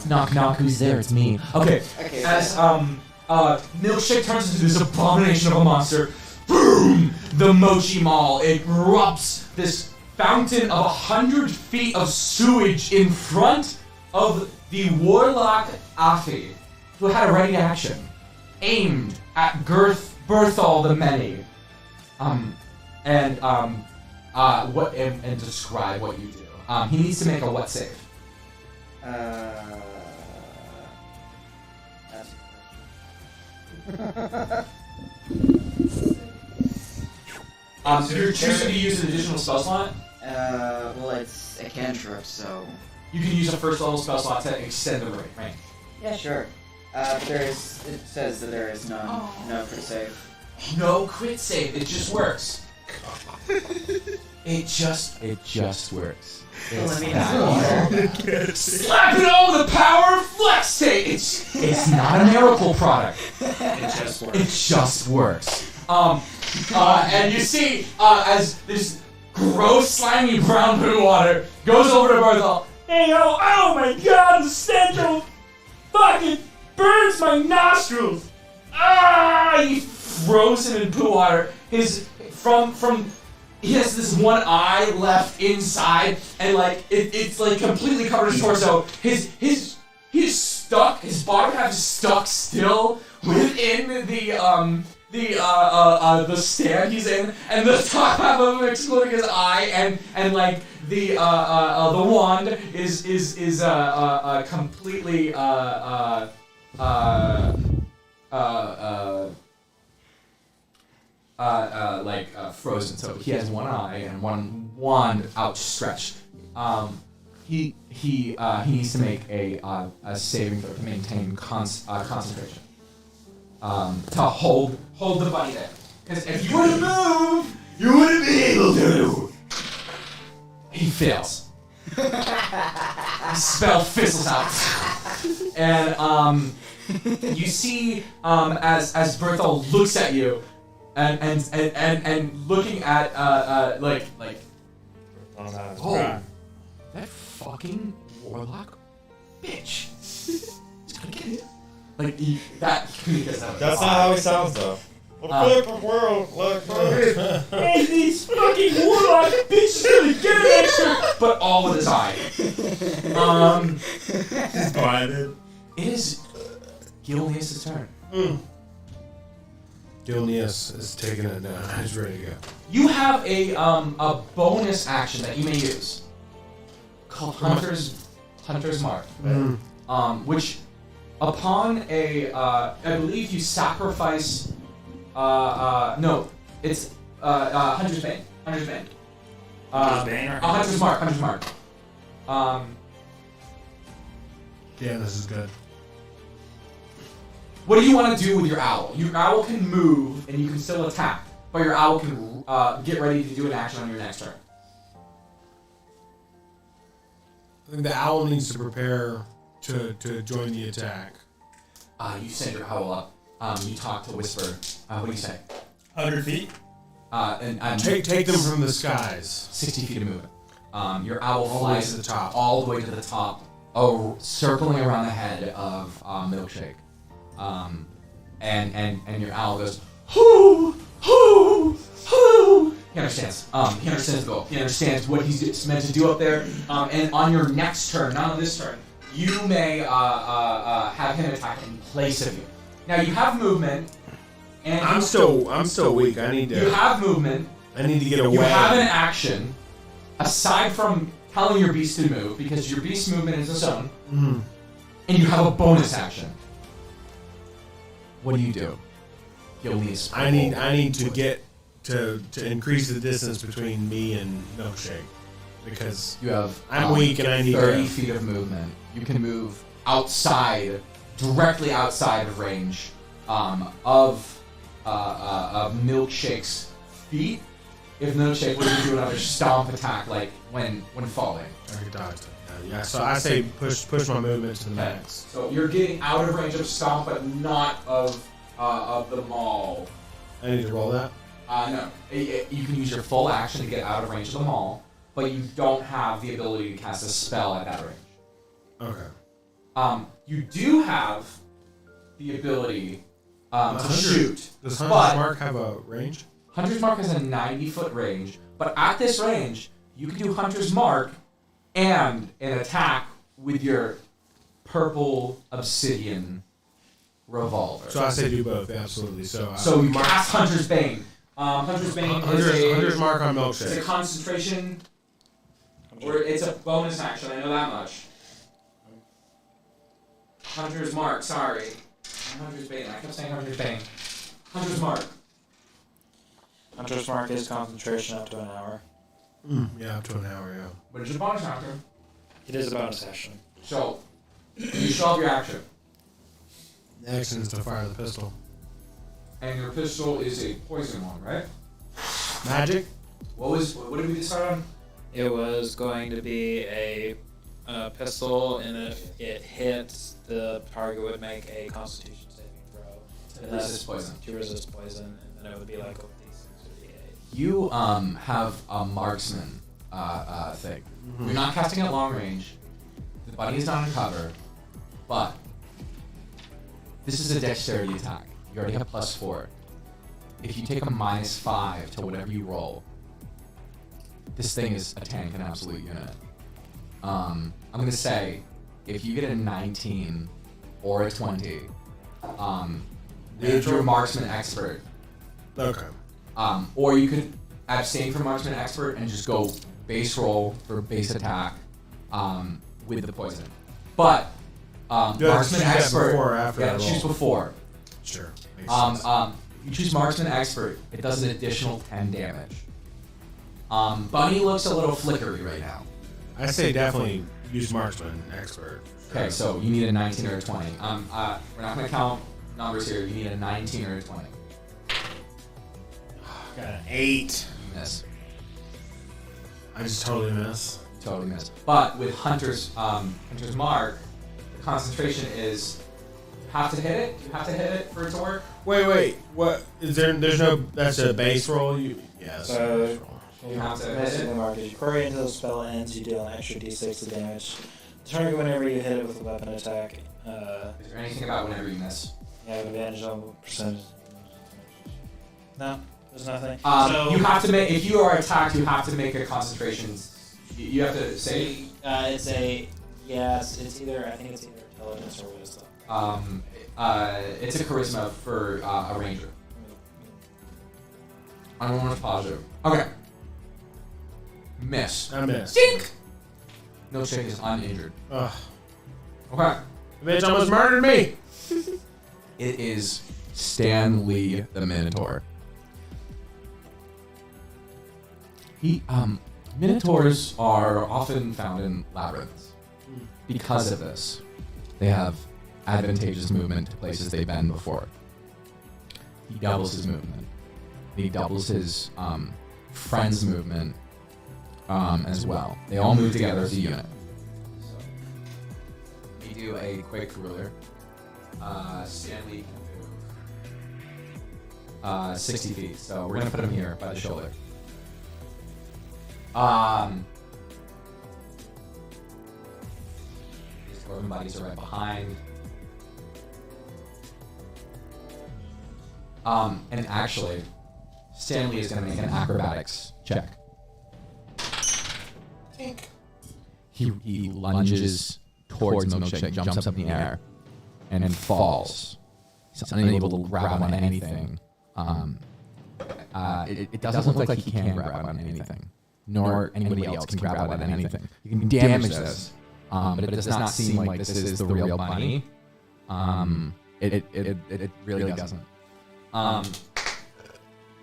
Knock knock, who's there? It's me. Okay. As Milkshake turns into this abomination of a monster, boom! The Mochi Mall. It erupts this fountain of 100 feet of sewage in front of the warlock Afi, who had a ready action aimed at Berthol the Many. And describe what you do. He needs to make a what save? That's so you're choosing to use an additional spell slot? Well, it's a cantrip, so... You can use a first level spell slot to extend the range. Yeah, sure. It says that there is none. Oh. No crit save. No crit save, it just works. It just works. Let me Slap it on the power of flex state! It's not a miracle product. It just works. And you see, as this gross, slimy brown poo water goes over to Berthol. Hey, oh my god, the stench fucking burns my nostrils! He throws him in poo water. He has this one eye left inside, and like it's like completely covered his torso. He's stuck. His body half is stuck still within the stand he's in, and the top half of him exploding his eye, and like the wand is completely frozen. So he has one eye and one wand outstretched. He needs to make a saving throw to maintain concentration. To hold the bunny there. Because if you were to move, you wouldn't be able to. He fails. Spell fizzles out. And you see as Berthel looks at you and looking at oh, that fucking warlock bitch. He's gonna get it. That's not how he sounds though. Hey, these fucking warlock bitches gonna get an extra, but all with his eye. He's blinded. It is Gilneas' turn. Gilneas is taking it down. He's ready to go. You have a bonus action that you may use called Hunter's Mark, which upon I believe you sacrifice. No, it's Hunter's Bane. Hunter's Bane. Hunter's Mark. Yeah, this is good. What do you want to do with your owl? Your owl can move and you can still attack, but your owl can get ready to do an action on your next turn. I think the owl needs to prepare to join the attack. You send your owl up. You talk to Whisper. What do you say? 100 feet. And take them from the skies. 60 feet of movement. Your owl All the way flies to the top. all the way to the top, circling around the head of Milkshake. And your owl goes, hoo, hoo, hoo. He understands. He understands the goal. He understands what he's meant to do up there. And on your next turn, not on this turn, you may have him attack in place of you. Now you have movement. And I'm still weak. I need to. You have movement. I need to get away. You have an action, aside from telling your beast to move, because your beast movement is its own, and you have a bonus action. What do you do? You'll need. I need to get to increase the distance between me and Milkshake because you have. I'm weak and I need 30 feet of movement. You can move outside, directly outside of range of Milkshake's feet. If Milkshake were to do another stomp attack, like when falling. I could dodge that. Yeah, so I say push my movement to the max. So you're getting out of range of stomp, but not of the maul. I need to roll that? No. You can use your full action to get out of range of the maul, but you don't have the ability to cast a spell at that range. Okay. You do have the ability to shoot. Does Hunter's Mark have a range? Hunter's Mark has a 90-foot range, but at this range, you can do Hunter's Mark and an attack with your purple obsidian revolver. So I say do both, absolutely. So you cast Hunter's Bane. Hunter's Bane Hunter's Mark on Milkshake. It's a concentration, or it's a bonus action. I know that much. Hunter's Mark. Sorry, Hunter's Bane. I kept saying Hunter's Bane. Hunter's Mark. Hunter's Mark is concentration up to an hour. Yeah, up to an hour, yeah. But it's a bonus action. It is a bonus action. So, you still have your action. The action is to fire the pistol. And your pistol is a poison one, right? Magic? What did we decide on? It was going to be a pistol, and if it hits, the target would make a Constitution saving throw. To resist poison. To resist poison, and then it would be like a You have a marksman thing. You're not casting at long range. The buddy is not in cover, but this is a dexterity attack. You already have +4. If you take a -5 to whatever you roll, this thing is a tank, an absolute unit. I'm gonna say if you get a 19 or a 20, with your marksman expert, Okay. Or you could abstain from Marksman Expert and just go base roll for base attack with the poison. But Marksman Expert, before or after I choose roll. before. Sure. Makes sense. If you choose Marksman Expert, it does an additional 10 damage. Bunny looks a little flickery right now. I say definitely use Marksman Expert. Okay, so you need a 19 or a 20. We're not going to count numbers here. You need a 19 or a 20. Got an 8. Miss. I just totally miss. Totally miss. But with Hunter's Mark, the concentration is you have to hit it. You have to hit it for it to work. Wait. What is there? There's no. That's a base roll. Yes. You have to Basically, Mark, as you query until the spell ends, you deal an extra d6 of damage. Determine whenever you hit it with a weapon attack. Is there anything about whenever you miss? You have advantage on percentage. No, there's nothing. You have to make, if you are attacked, you have to make a concentration. You have to say. It's either, I think it's either intelligence or wisdom. It's a charisma for a ranger. I don't want to positive. Okay. Miss. I missed. Dink! Milkshake is uninjured. Ugh. Okay. The bitch almost murdered me. It is Stan Lee the Minotaur. Minotaurs are often found in labyrinths. Because of this, they have advantageous movement to places they've been before. He doubles his movement. He doubles his friend's movement as well. They all move together as a unit. So, we do a quick ruler. Stanley can move 60 feet, so we're gonna put him here by the shoulder. His dwarven buddies are right behind. And actually, Stanley is gonna make an acrobatics check. He lunges towards Milkshake, jumps up in the air, and then falls. He's unable to grab on anything. It doesn't look like he can grab on anything, nor anybody else can grab on anything. You can damage this, but it does not seem like this is the real bunny. It really doesn't.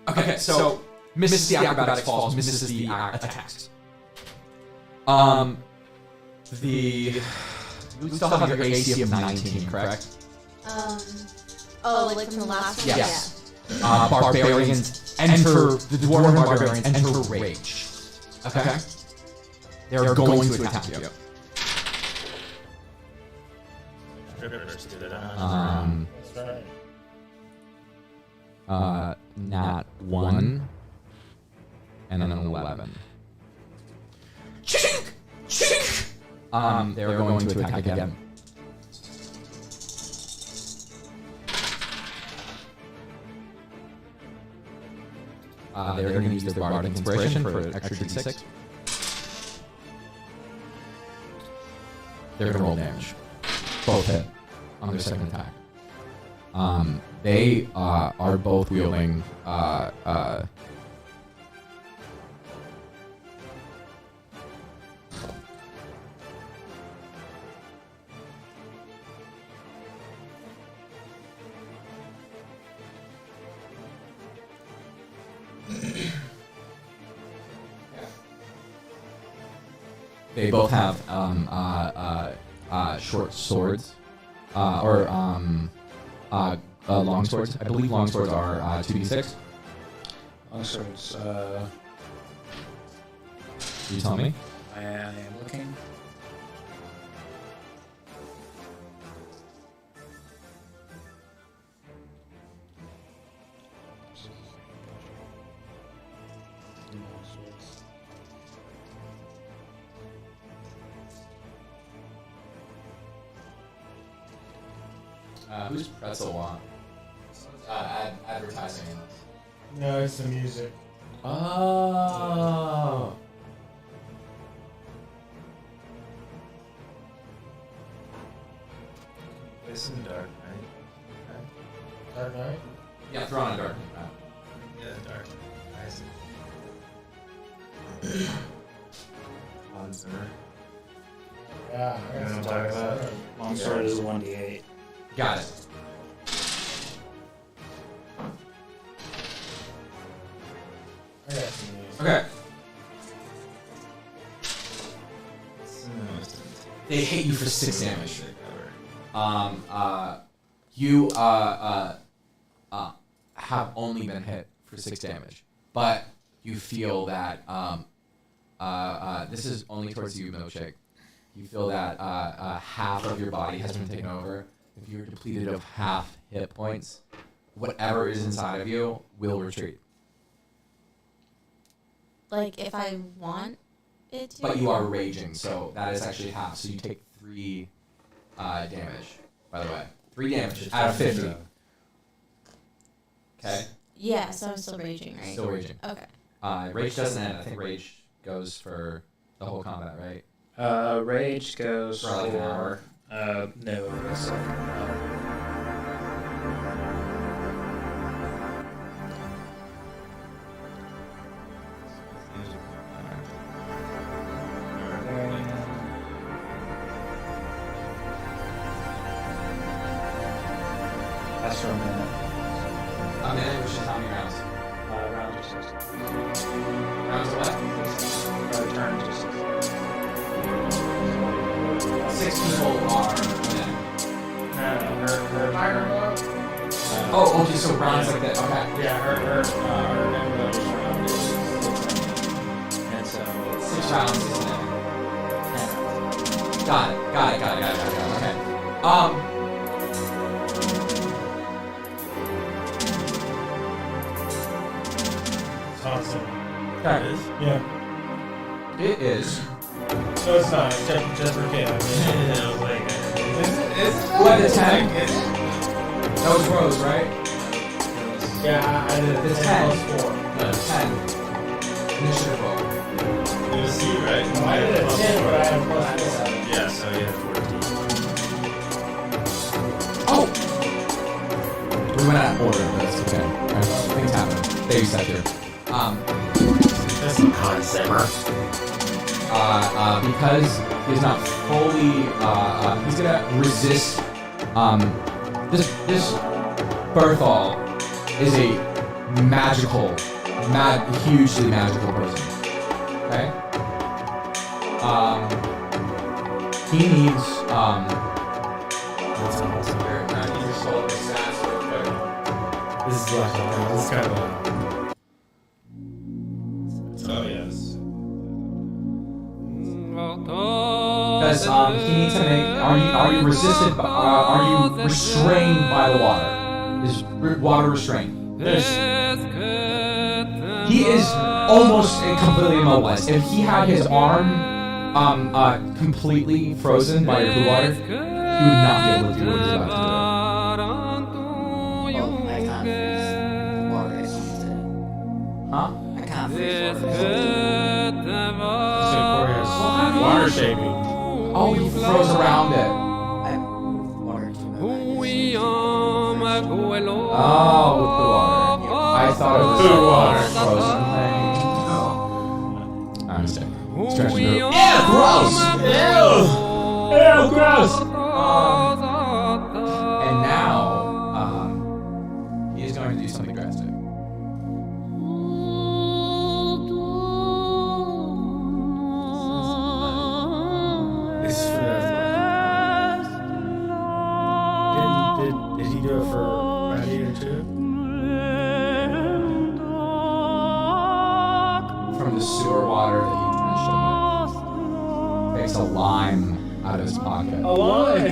Okay, so misses the acrobatics falls, misses the attacks. You still have your AC of 19, correct? Like from the last one? Yes. Barbarians enter, the dwarven barbarians enter rage. Okay? They are going to attack you. Nat 1 and then an 11. They're going to attack again. They're going to use their bardic inspiration for an extra d6. They're going to roll damage. Both hit on their second attack. They are both wielding they both have short swords or long swords. I believe long swords are 2d6. Long swords. You tell me. I am looking. Who's Pretzel want? Advertising. No, it's the music. Oh. It's in Dark Knight. Dark Knight? Yeah, throw on a Dark Knight. Yeah, You know what I'm talking about? Longsword is a 1d8. Got it. Okay. They hit you for 6 damage. You have only been hit for 6 damage, but you feel that this is only towards you, Milkshake. You feel that half of your body has been taken over. If you're depleted of half hit points, whatever is inside of you will retreat. Like if I want it to. But you are raging, so that is actually half. So you take 3 damage. By the way, 3 damage out of 50. Okay. Yeah, so I'm still raging, right? Still raging. Okay. Rage doesn't end. I think rage goes for the whole combat, right? Rage goes for like an hour. No, it's that's for a minute. A minute, which is how many rounds? Rounds are 60. Rounds of what? Turns are 60. 6 people are dead. Her entire book? Oh, okay, so rounds like that. Okay. Yeah, her each round is 6 rounds. And so 6 rounds, isn't it? Got it. Okay. Awesome. Okay. It is? Yeah. It is. So it's not just for kids. What, the 10? That was Rose, right? Yeah, I did the 10. No, 10. Initiative roll. It was you, right? I did a 10, but I had +4. Yeah, so you had 14. Oh! We went out of order, but it's okay. Things happen. Baby step here. That's a hot simmer. Because he's not fully, he's gonna resist. This Berthal is a hugely magical person. Okay. He needs That's awesome. This is like this is kind of Oh, yes. Because he needs to make. Are you resisted? Are you restrained by the water? Is water restrained? He is almost completely immobilized. If he had his arm completely frozen by your blue water, he would not be able to do what he's about to do. Huh? I can't freeze water shaping. Oh, he froze around it. Oh, with the water. I thought it was Blue water. Frozen thing. I'm mistaken. Stretch the Ew, gross! Ew, gross! And now, he is going to do something drastic. This is for Did he do it for Gladiator too? From the sewer water that you drenched him with, takes a lime out of his pocket. A lime?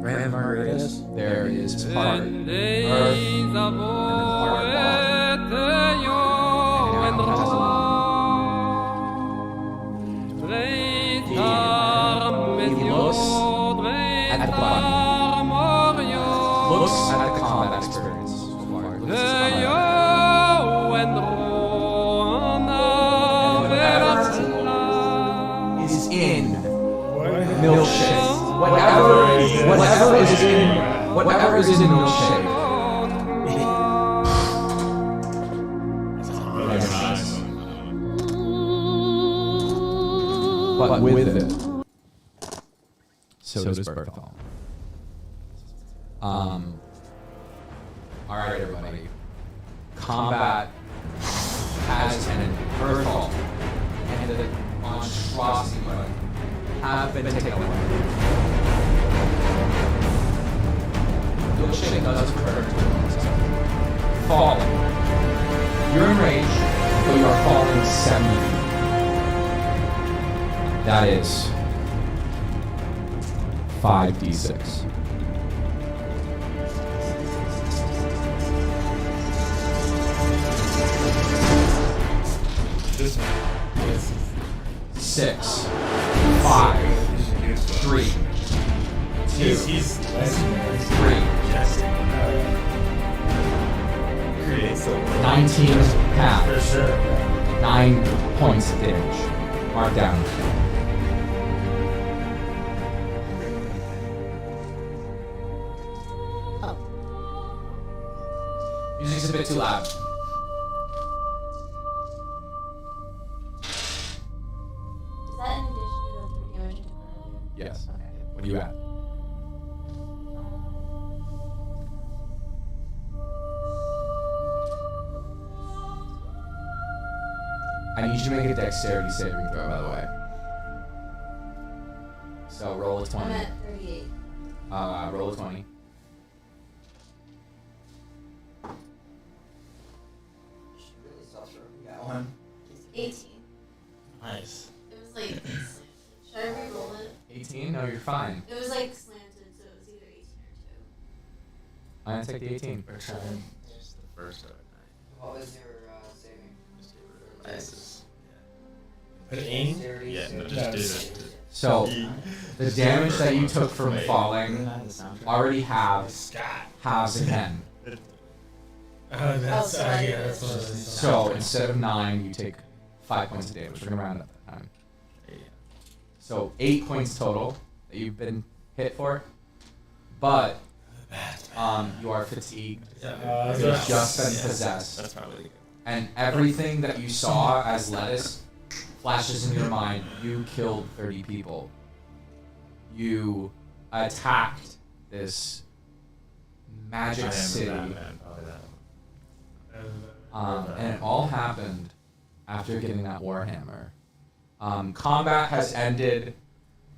Red margaritas? There is part earth and then part water. And now he has a lime. He looks at the button. Looks at the combat experience so far. Looks at his combat. Is in milkshake. Whatever is in milkshake. But with it, so does Berthal. Alright, everybody. Combat has ended. Berthal and the monstrosity have been taken away. Milkshake does occur. Falling. You're enraged, but you are falling 70 feet. That is 5d6. This one. 6, 5, 3, 2, 3. 19 half. For sure. 9 points of damage. Mark down. Oh. Music's a bit too loud. Is that in addition to the 3 damage I took earlier? Yes. What are you at? I need you to make a dexterity saving throw, by the way. So roll a 20. I'm at 38. Roll a 20. Got one. 18. Nice. It was like, should I re-roll it? 18? No, you're fine. It was like slanted, so it was either 18 or 2. I'm gonna take the 18. Just the first of it. What was your saving? Put it in? Yeah, no, just do it. So, the damage that you took from falling already halves again. Oh, that's yeah, that's what it is. So, instead of 9, you take 5 points of damage. We're gonna round up that time. So, 8 points total that you've been hit for. But, you are fatigued. You've just been possessed. That's probably good. And everything that you saw as lettuce flashes in your mind. You killed 30 people. You attacked this magic city. And it all happened after getting that Warhammer. Combat has ended.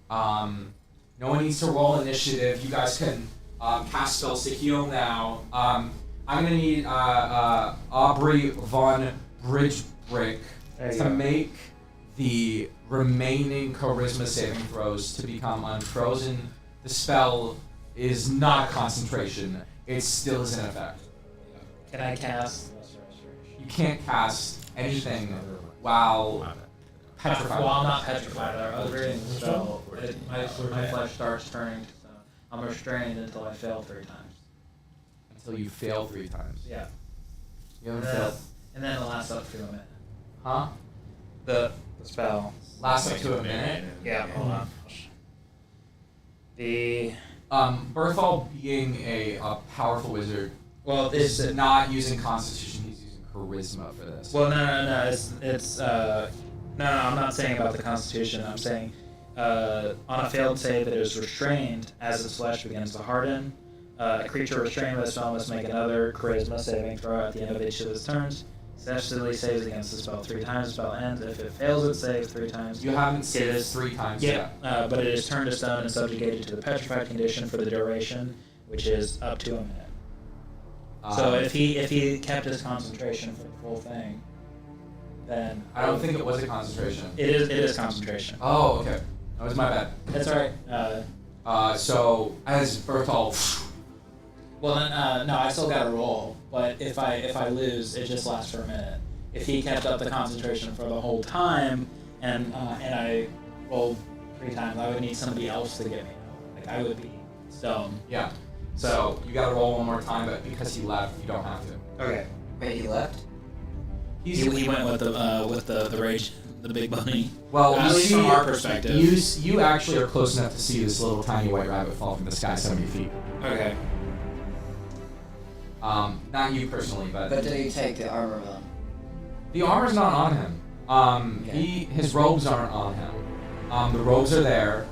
No one needs to roll initiative. You guys can cast spells to heal now. I'm gonna need Aubrey von Bridgebrick to make the remaining charisma saving throws to become unfrozen. The spell is not concentration. It still is in effect. Can I cast? You can't cast anything while petrified. Well, I'm not petrified. I was reading the spell. My flesh starts turning to stone. I'm restrained until I fail 3 times. Until you fail 3 times. Yeah. You haven't failed. And then it lasts up to a minute. Huh? The spell lasts up to a minute. Yeah. Hold on. The Berthal being a powerful wizard. Well, is not using Constitution. He's using Charisma for this. Well, no. It's no. I'm not saying about the Constitution. I'm saying on a failed save that is restrained as its flesh begins to harden. A creature restrained by the spell must make another Charisma saving throw at the end of each of its turns. Successfully saves against the spell 3 times. Spell ends. If it fails its save 3 times. You haven't saved this 3 times yet. Yeah, but it is turned to stone and subjugated to the petrified condition for the duration, which is up to a minute. So if he kept his concentration for the full thing, then I don't think it was a concentration. It is concentration. Oh, okay. That was my bad. That's all right. So as Berthal. Well, then, no, I still got to roll. But if I lose, it just lasts for a minute. If he kept up the concentration for the whole time, and I rolled 3 times, I would need somebody else to get me out. Like I would be stone. Yeah. So you got to roll one more time, but because he left, you don't have to. Okay. Wait, he left? He went with the rage, the big bunny. Well, at least from our perspective. You actually are close enough to see this little tiny white rabbit fall from the sky 70 feet. Okay. Not you personally, but. But did he take the armor then? The armor's not on him. His robes aren't on him. The robes are there.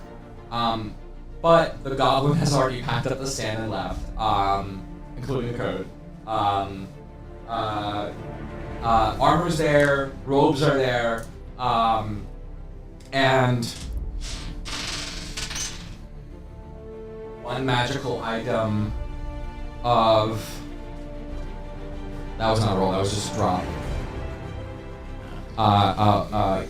But the goblin has already packed up the stand and left, including the code. Armor's there, robes are there, and one magical item of... That was not a roll, that was just a drop. That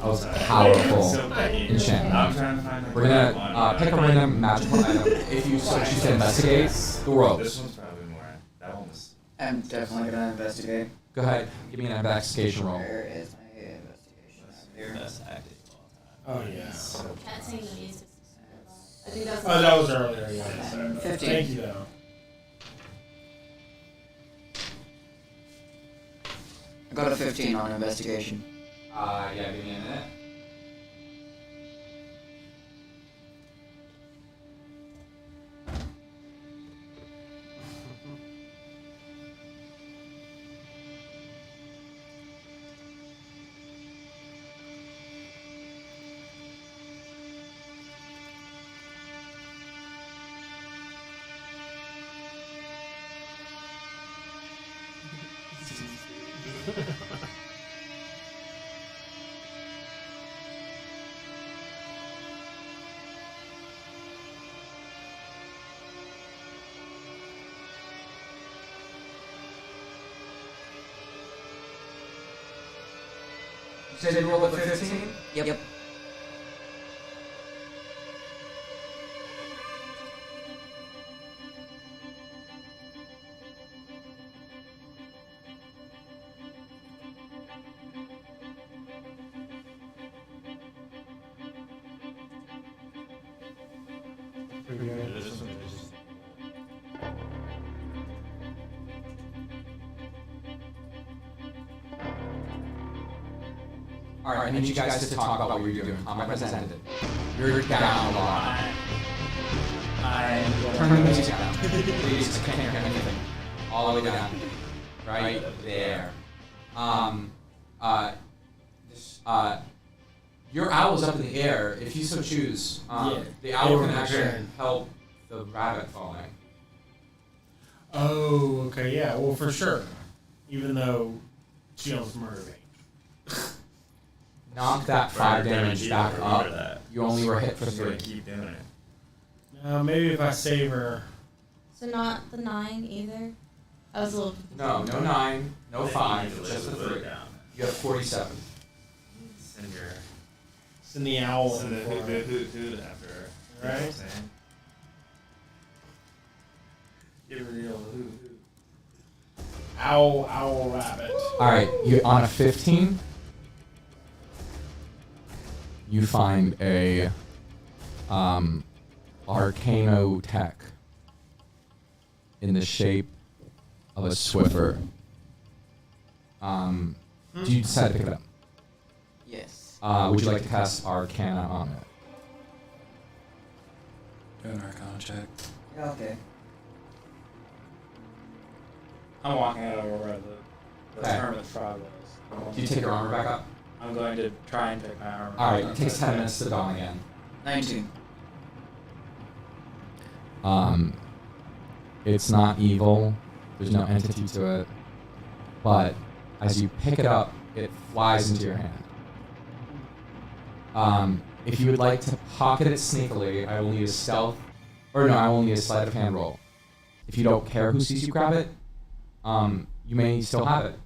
was powerful enchantment. We're gonna pick a random magical item. If you so choose to investigate, the robes. This one's probably more. That one was. I'm definitely gonna investigate. Go ahead, give me an investigation roll. Where is my investigation? Here. Best acting Oh yeah. Can't sing the music. I think that's. Oh, that was earlier. Yeah. 15. Thank you though. I got a 15 on investigation. Yeah, give me a minute. Did you roll with 15? Yep. Alright, I need you guys to talk about what you're doing. I'm representative. You're down a lot. Turn the music down. Please, I can't hear anything. All the way down. Right there. Your owl's up in the air. If you so choose, the owl can actually help the rabbit falling. Oh, okay, yeah. Well, for sure. Even though she almost murdered me. Knock that 5 damage back up. You only were hit for 3. Keep doing it. Maybe if I save her. So not the 9 either. I was a little. No 9, no 5, just the 3. You have 47. Send the owl. Send the hoot after her. Right? Give her the old hoot. Owl, rabbit. Alright, you on a 15. You find a arcanotech in the shape of a Swiffer. Do you decide to pick it up? Yes. Would you like to cast Arcana on it? Do an Arcana check. Yeah, okay. I'm walking out over where the Okay. hermit frog was. Do you take your armor back up? I'm going to try and pick my armor. Alright, it takes 10 minutes to dawn again. 19. It's not evil. There's no entity to it. But as you pick it up, it flies into your hand. If you would like to pocket it sneakily, I will need a stealth, or no, I will need a sleight of hand roll. If you don't care who sees you grab it, you may still have it.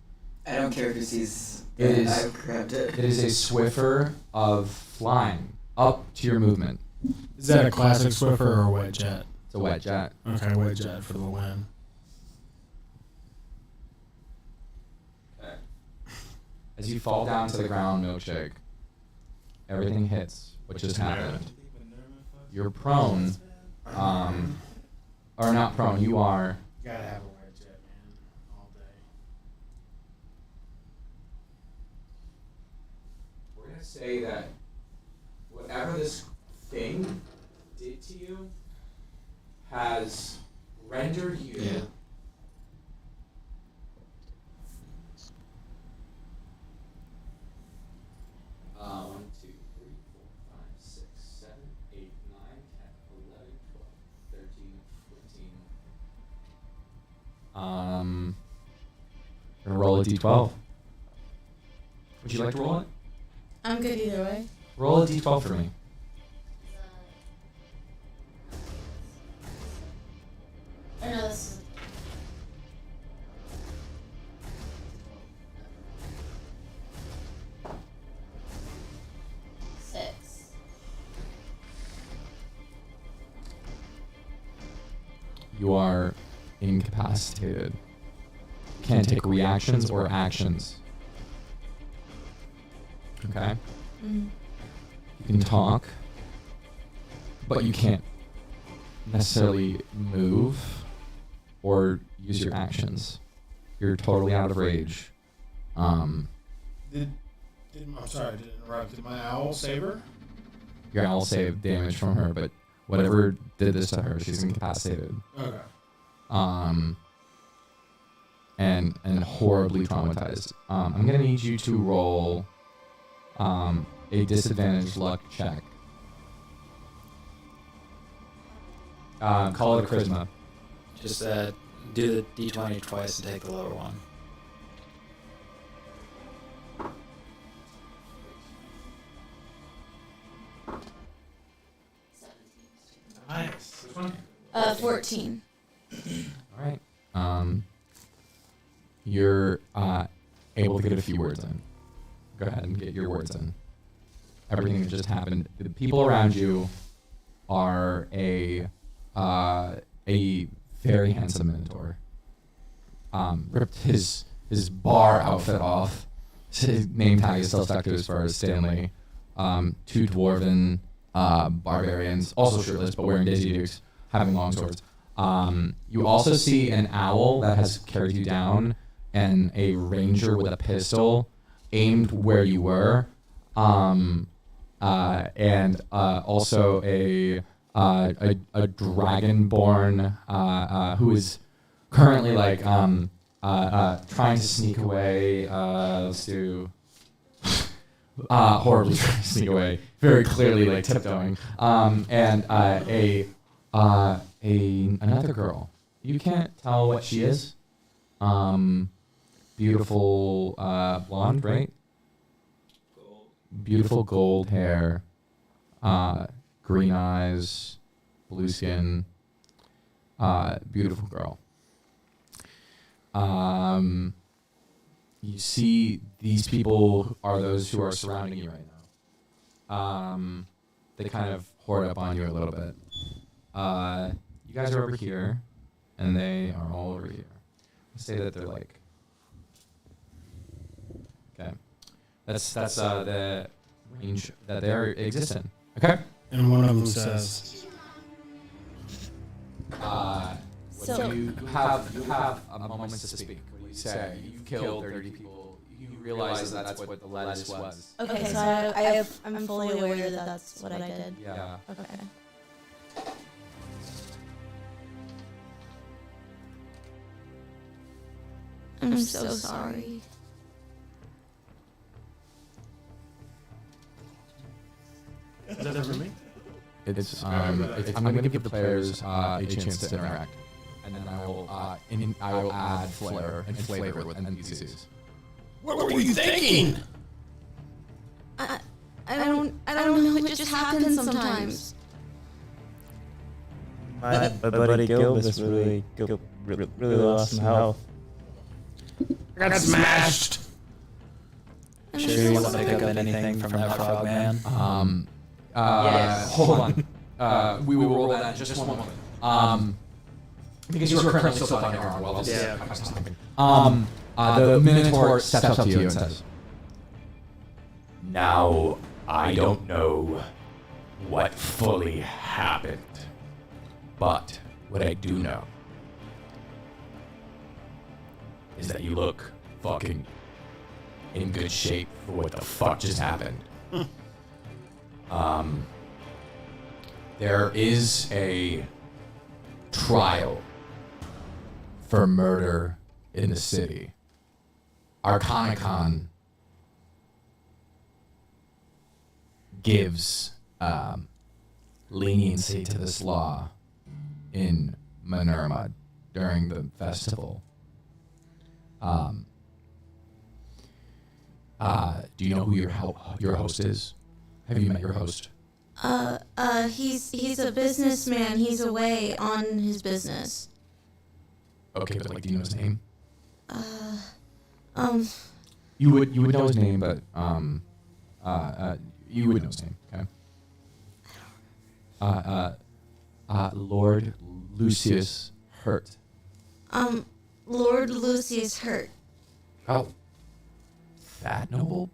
I don't care who sees It that is, I've grabbed it. It is a Swiffer of flying up to your movement. Is that a classic Swiffer or a wet jet? It's a wet jet. Okay, wet jet for the win. Okay. As you fall down to the ground, Milkshake, everything hits what just happened. You're prone, or not prone, you are. You gotta have a wet jet, man, all day. We're gonna say that whatever this thing did to you has rendered you roll a d12. Would you like to roll it? I'm good either way. Roll a d12 for me. Or no, this is... Six. You are incapacitated. Can't take reactions or actions. Okay? Mhm. You can talk, but you can't necessarily move or use your actions. You're totally out of rage. I'm sorry to interrupt. Did my owl save her? Your owl saved damage from her, but whatever did this to her, she's incapacitated. Okay. And horribly traumatized. I'm gonna need you to roll a disadvantaged luck check. Call it a charisma. Just do the d20 twice and take the lower one. Nice. Which one? 14. All right. You're able to get a few words in. Go ahead and get your words in. Everything that just happened. The people around you are a very handsome Minotaur. Ripped his bar outfit off. His name tag is still stuck to his fur as Stanley. Two dwarven barbarians, also shirtless but wearing Daisy Dukes, having long swords. You also see an owl that has carried you down, and a ranger with a pistol aimed where you were, and also a dragonborn who is currently like trying to sneak away. Let's do horribly trying to sneak away, very clearly like tiptoeing, and another girl. You can't tell what she is. Beautiful blonde, right? Beautiful gold hair, green eyes, blue skin. Beautiful girl. You see these people are those who are surrounding you right now. They kind of hoard up on you a little bit. You guys are over here, and they are all over here. Let's say that they're like... Okay. That's the range that they exist in. Okay? And one of them says... So you have a moment to speak. What do you say? You killed 30 people. You realize that that's what the lettuce was. Okay, so I'm fully aware that that's what I did. Yeah. Okay. I'm so sorry. Is that for me? I'm going to give the players a chance to interact, and then I will add flair and flavor with NPCs. What were you thinking? I don't know. It just happens sometimes. My buddy Gilbus really lost some health. I got smashed. Sure you want to pick up anything from that frog man? Yes. Hold on. We will roll that in just one moment. Because you are currently still on your arm while this is happening. The Minotaur steps up to you and says, Now, I don't know what fully happened, but what I do know is that you look fucking in good shape for what the fuck just happened. There is a trial for murder in the city. Arcanicon gives leniency to this law in Minerma during the festival. Do you know who your host is? Have you met your host? He's a businessman. He's away on his business. Okay, but like, do you know his name? You would know his name, but you would know his name. Okay. Lord Lucius Hurt. Lord Lucius Hurt. Oh, that noble,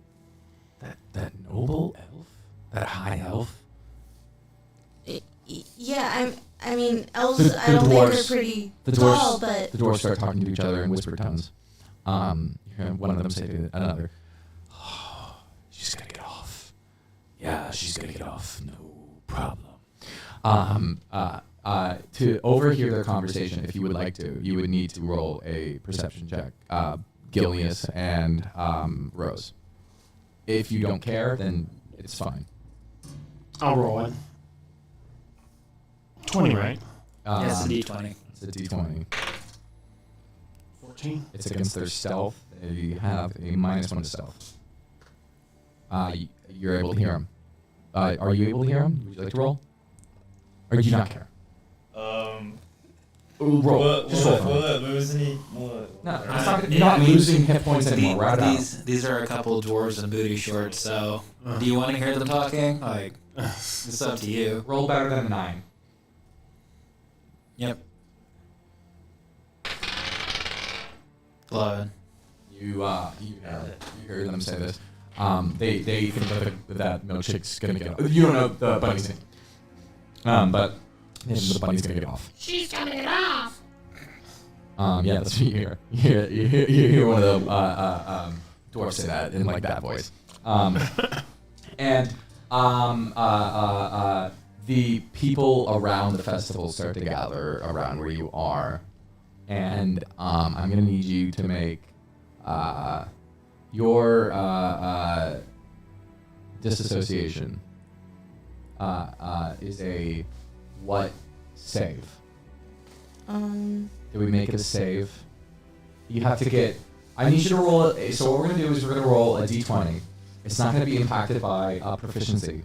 that noble elf, that high elf. Yeah, I mean, elves. I don't think they're pretty tall, but the dwarves start talking to each other in whispered tones. You hear one of them say to another, "Oh, she's gonna get off. Yeah, she's gonna get off. No problem." To overhear their conversation, if you would like to, you would need to roll a perception check. Gilneas and Rose. If you don't care, then it's fine. I'll roll it. 20, right? Yeah, it's a D20. It's a D20. 14. It's against their stealth. You have a -1 to stealth. You're able to hear them. Are you able to hear them? Would you like to roll? Or do you not care? Roll. Just roll. No, you're not losing hit points anymore. We're out. These are a couple dwarves in booty shorts, so do you want to hear them talking? Like, it's up to you. Roll better than a 9. Yep. 11. You hear them say this. They think that milkshake's gonna get off. You don't know the bunny's name. But the bunny's gonna get off. She's gonna get off. Yeah, that's what you hear. You hear one of the dwarves say that in like that voice. And the people around the festival start to gather around where you are, and I'm gonna need you to make your disassociation is a what save? Do we make it a save? You have to get. I need you to roll it. So what we're gonna do is we're gonna roll a d20. It's not gonna be impacted by proficiency.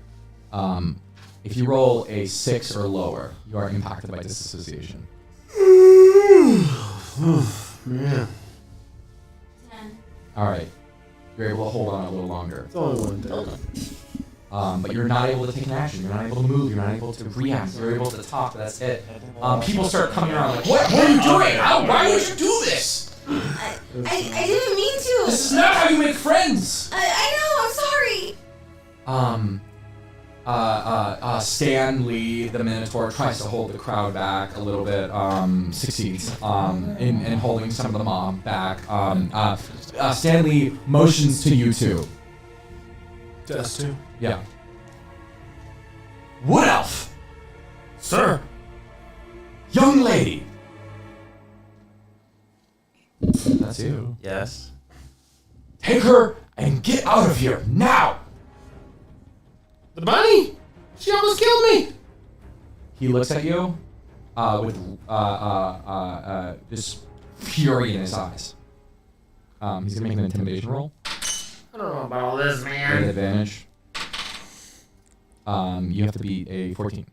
If you roll a 6 or lower, you are impacted by disassociation. Man. 10. All right, you're able to hold on a little longer. It's only one day. But you're not able to take an action. You're not able to move. You're not able to react. You're able to talk. That's it. People start coming around like, what are you doing? Why would you do this? I didn't mean to. This is not how you make friends. I know. I'm sorry. Stan Lee, the Minotaur, tries to hold the crowd back a little bit. Succeeds in holding some of the mob back. Stan Lee motions to you two. To us two? Yeah. Wood Elf! Sir! Young lady! That's you. Yes. Take her and get out of here now! The bunny? She almost killed me! He looks at you with just fury in his eyes. He's gonna make an intimidation roll. I don't know about all this, man. With advantage. You have to beat a 14.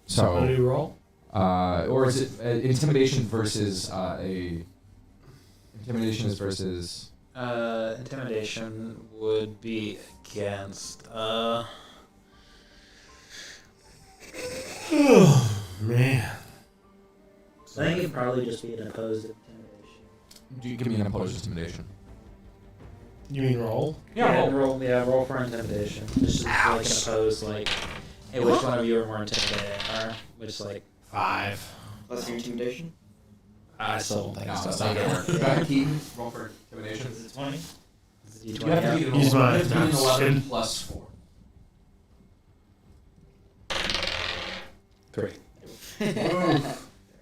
So. What do you roll? Or is it intimidation versus a? Intimidation is versus. Intimidation would be against. Oh man. So I think it'd probably just be an opposed intimidation. Do you give me an opposed intimidation? You mean roll? Roll for intimidation. Just like an opposed, like, hey, which one of you are more intimidating? Or which, like, 5. What's your intimidation? I still don't think No, so. it's not gonna work. Go ahead, Keaton. Roll for intimidation. Is it 20? Is it D20? You have to beat an Use 11. mine. You have to beat an 11 Shit. plus 4. 3.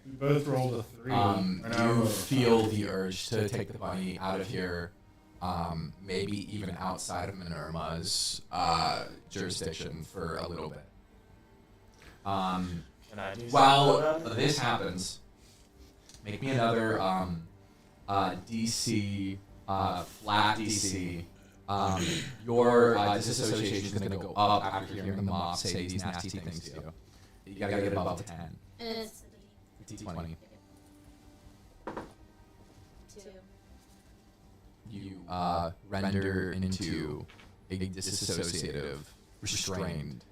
We both rolled a 3. You feel the urge to take the bunny out of here, maybe even outside of Minerma's jurisdiction for a little bit. While this happens, make me another DC flat DC. Your disassociation is going to go up after hearing the mob say these nasty things to you. You gotta get above 10. And it's D20. 2. You render into a disassociative, restrained,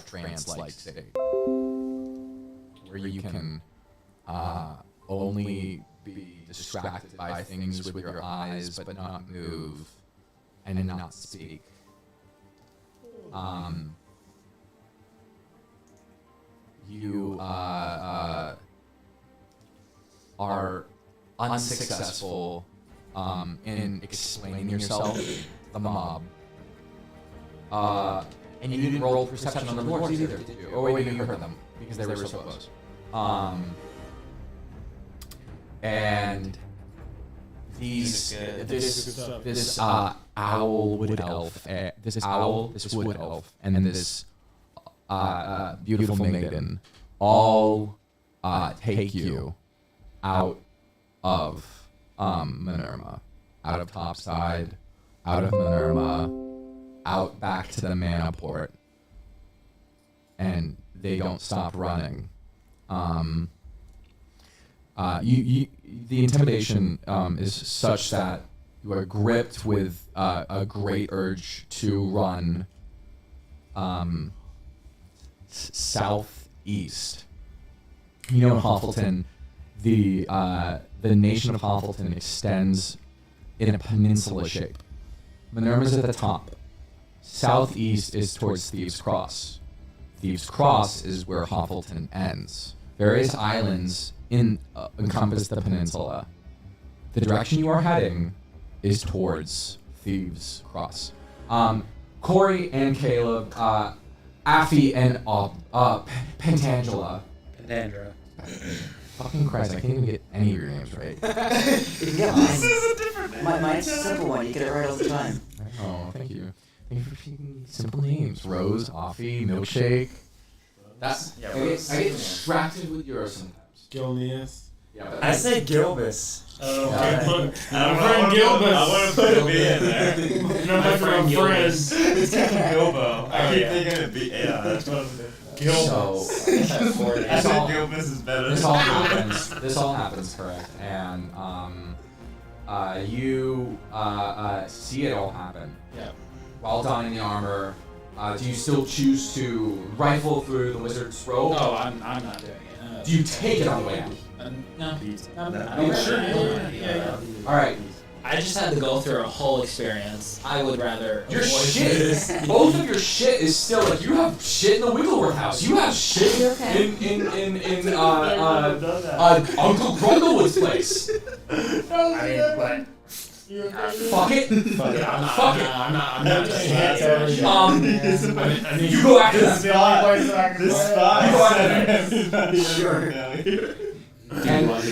trance-like state, where you can only be distracted by things with your eyes, but not move and not speak. You are unsuccessful in explaining yourself to the mob. And you didn't roll perception on the dwarves either, did you? Oh wait, you heard them because they were so close. And this owl wood elf, this wood elf, and this beautiful maiden all take you out of Minerma, out of Topside, out of Minerma, out back to the mana port, and they don't stop running. The intimidation is such that you are gripped with a great urge to run southeast. You know, Huffleton, the nation of Huffleton extends in a peninsula shape. Minerva's at the top. Southeast is towards Thieves' Cross. Thieves' Cross is where Huffleton ends. Various islands encompass the peninsula. The direction you are heading is towards Thieves' Cross. Corey and Caleb, Affy and Pentangela. Pentandra. Fucking Christ, I can't even get any of your names right. Yeah, this is a different name. Mine's a simple one. You get it right all the time. Oh, thank you. Thank you for picking simple names. Rose, Offie, Milkshake. That's I get distracted with yours sometimes. Gilneas. Yeah, I say Gilbus. Oh, my friend Gilbus. I want to put a B in there. No, my friend Gilbus. It's Gilbo. I keep thinking it'd be, yeah, that's what it is. Gilbus. I think Gilbus is better. This all happens. This all happens, correct? And you see it all happen. Yeah. While donning the armor, do you still choose to rifle through the wizard's robe? Oh, I'm not doing it. Do you take it on the way out? No. Sure. All right. I just had to go through a whole experience. I would rather. Your avoid shit this. both of your shit is still like you have shit in the Wiggleworth house. You have shit in Uncle Grundlewood's place. Fuck it. Fuck it. I'm not doing it. You go after that. This spot. You go after that. Sure. And with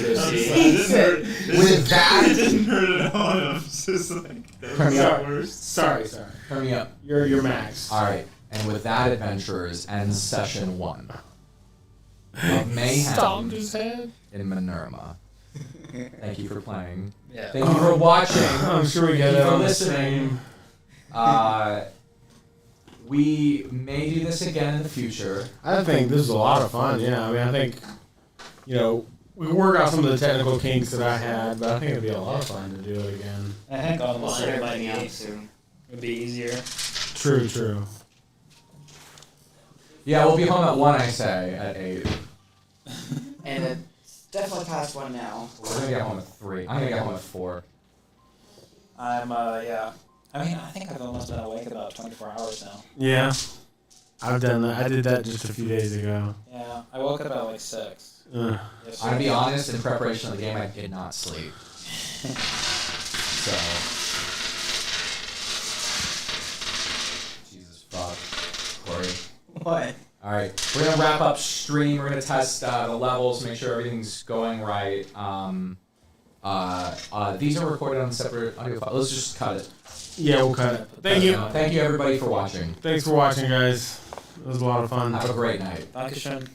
that, it didn't hurt at all. It was just like Turn me up. Sorry. Turn me up. You're max. All right. And with that, adventurers, ends session 1 of Mayhem Stomped his head in Minerma. Thank you for playing. Yeah. Thank you for watching. I'm sure we get Thank you it for on the listening. We may do this again in the future. I think this is a lot of fun. Yeah, I mean, I think we work out some of the technical kinks that I had, but I think it'd be a lot of fun to do it again. I think almost Well, everybody everybody else else would be easier. True. Yeah, we'll be home at 1, I say, at 8. And it's definitely past 1 now. We're gonna get home at 3. I'm gonna get home at 4. Yeah. I mean, I think I've almost been awake about 24 hours now. Yeah, I've done that. I did that just a few days ago. Yeah, I woke up at like 6. I'm gonna be honest, in preparation of the game, I did not sleep. So, Jesus fuck, Corey. What? All right, we're gonna wrap up stream. We're gonna test the levels, make sure everything's going right. These are recorded on separate audio files. Let's just cut it. Yeah, we'll cut it. Thank you. Thank you, everybody, for watching. Thanks for watching, guys. It was a lot of fun. Have a great night. Dankeschön.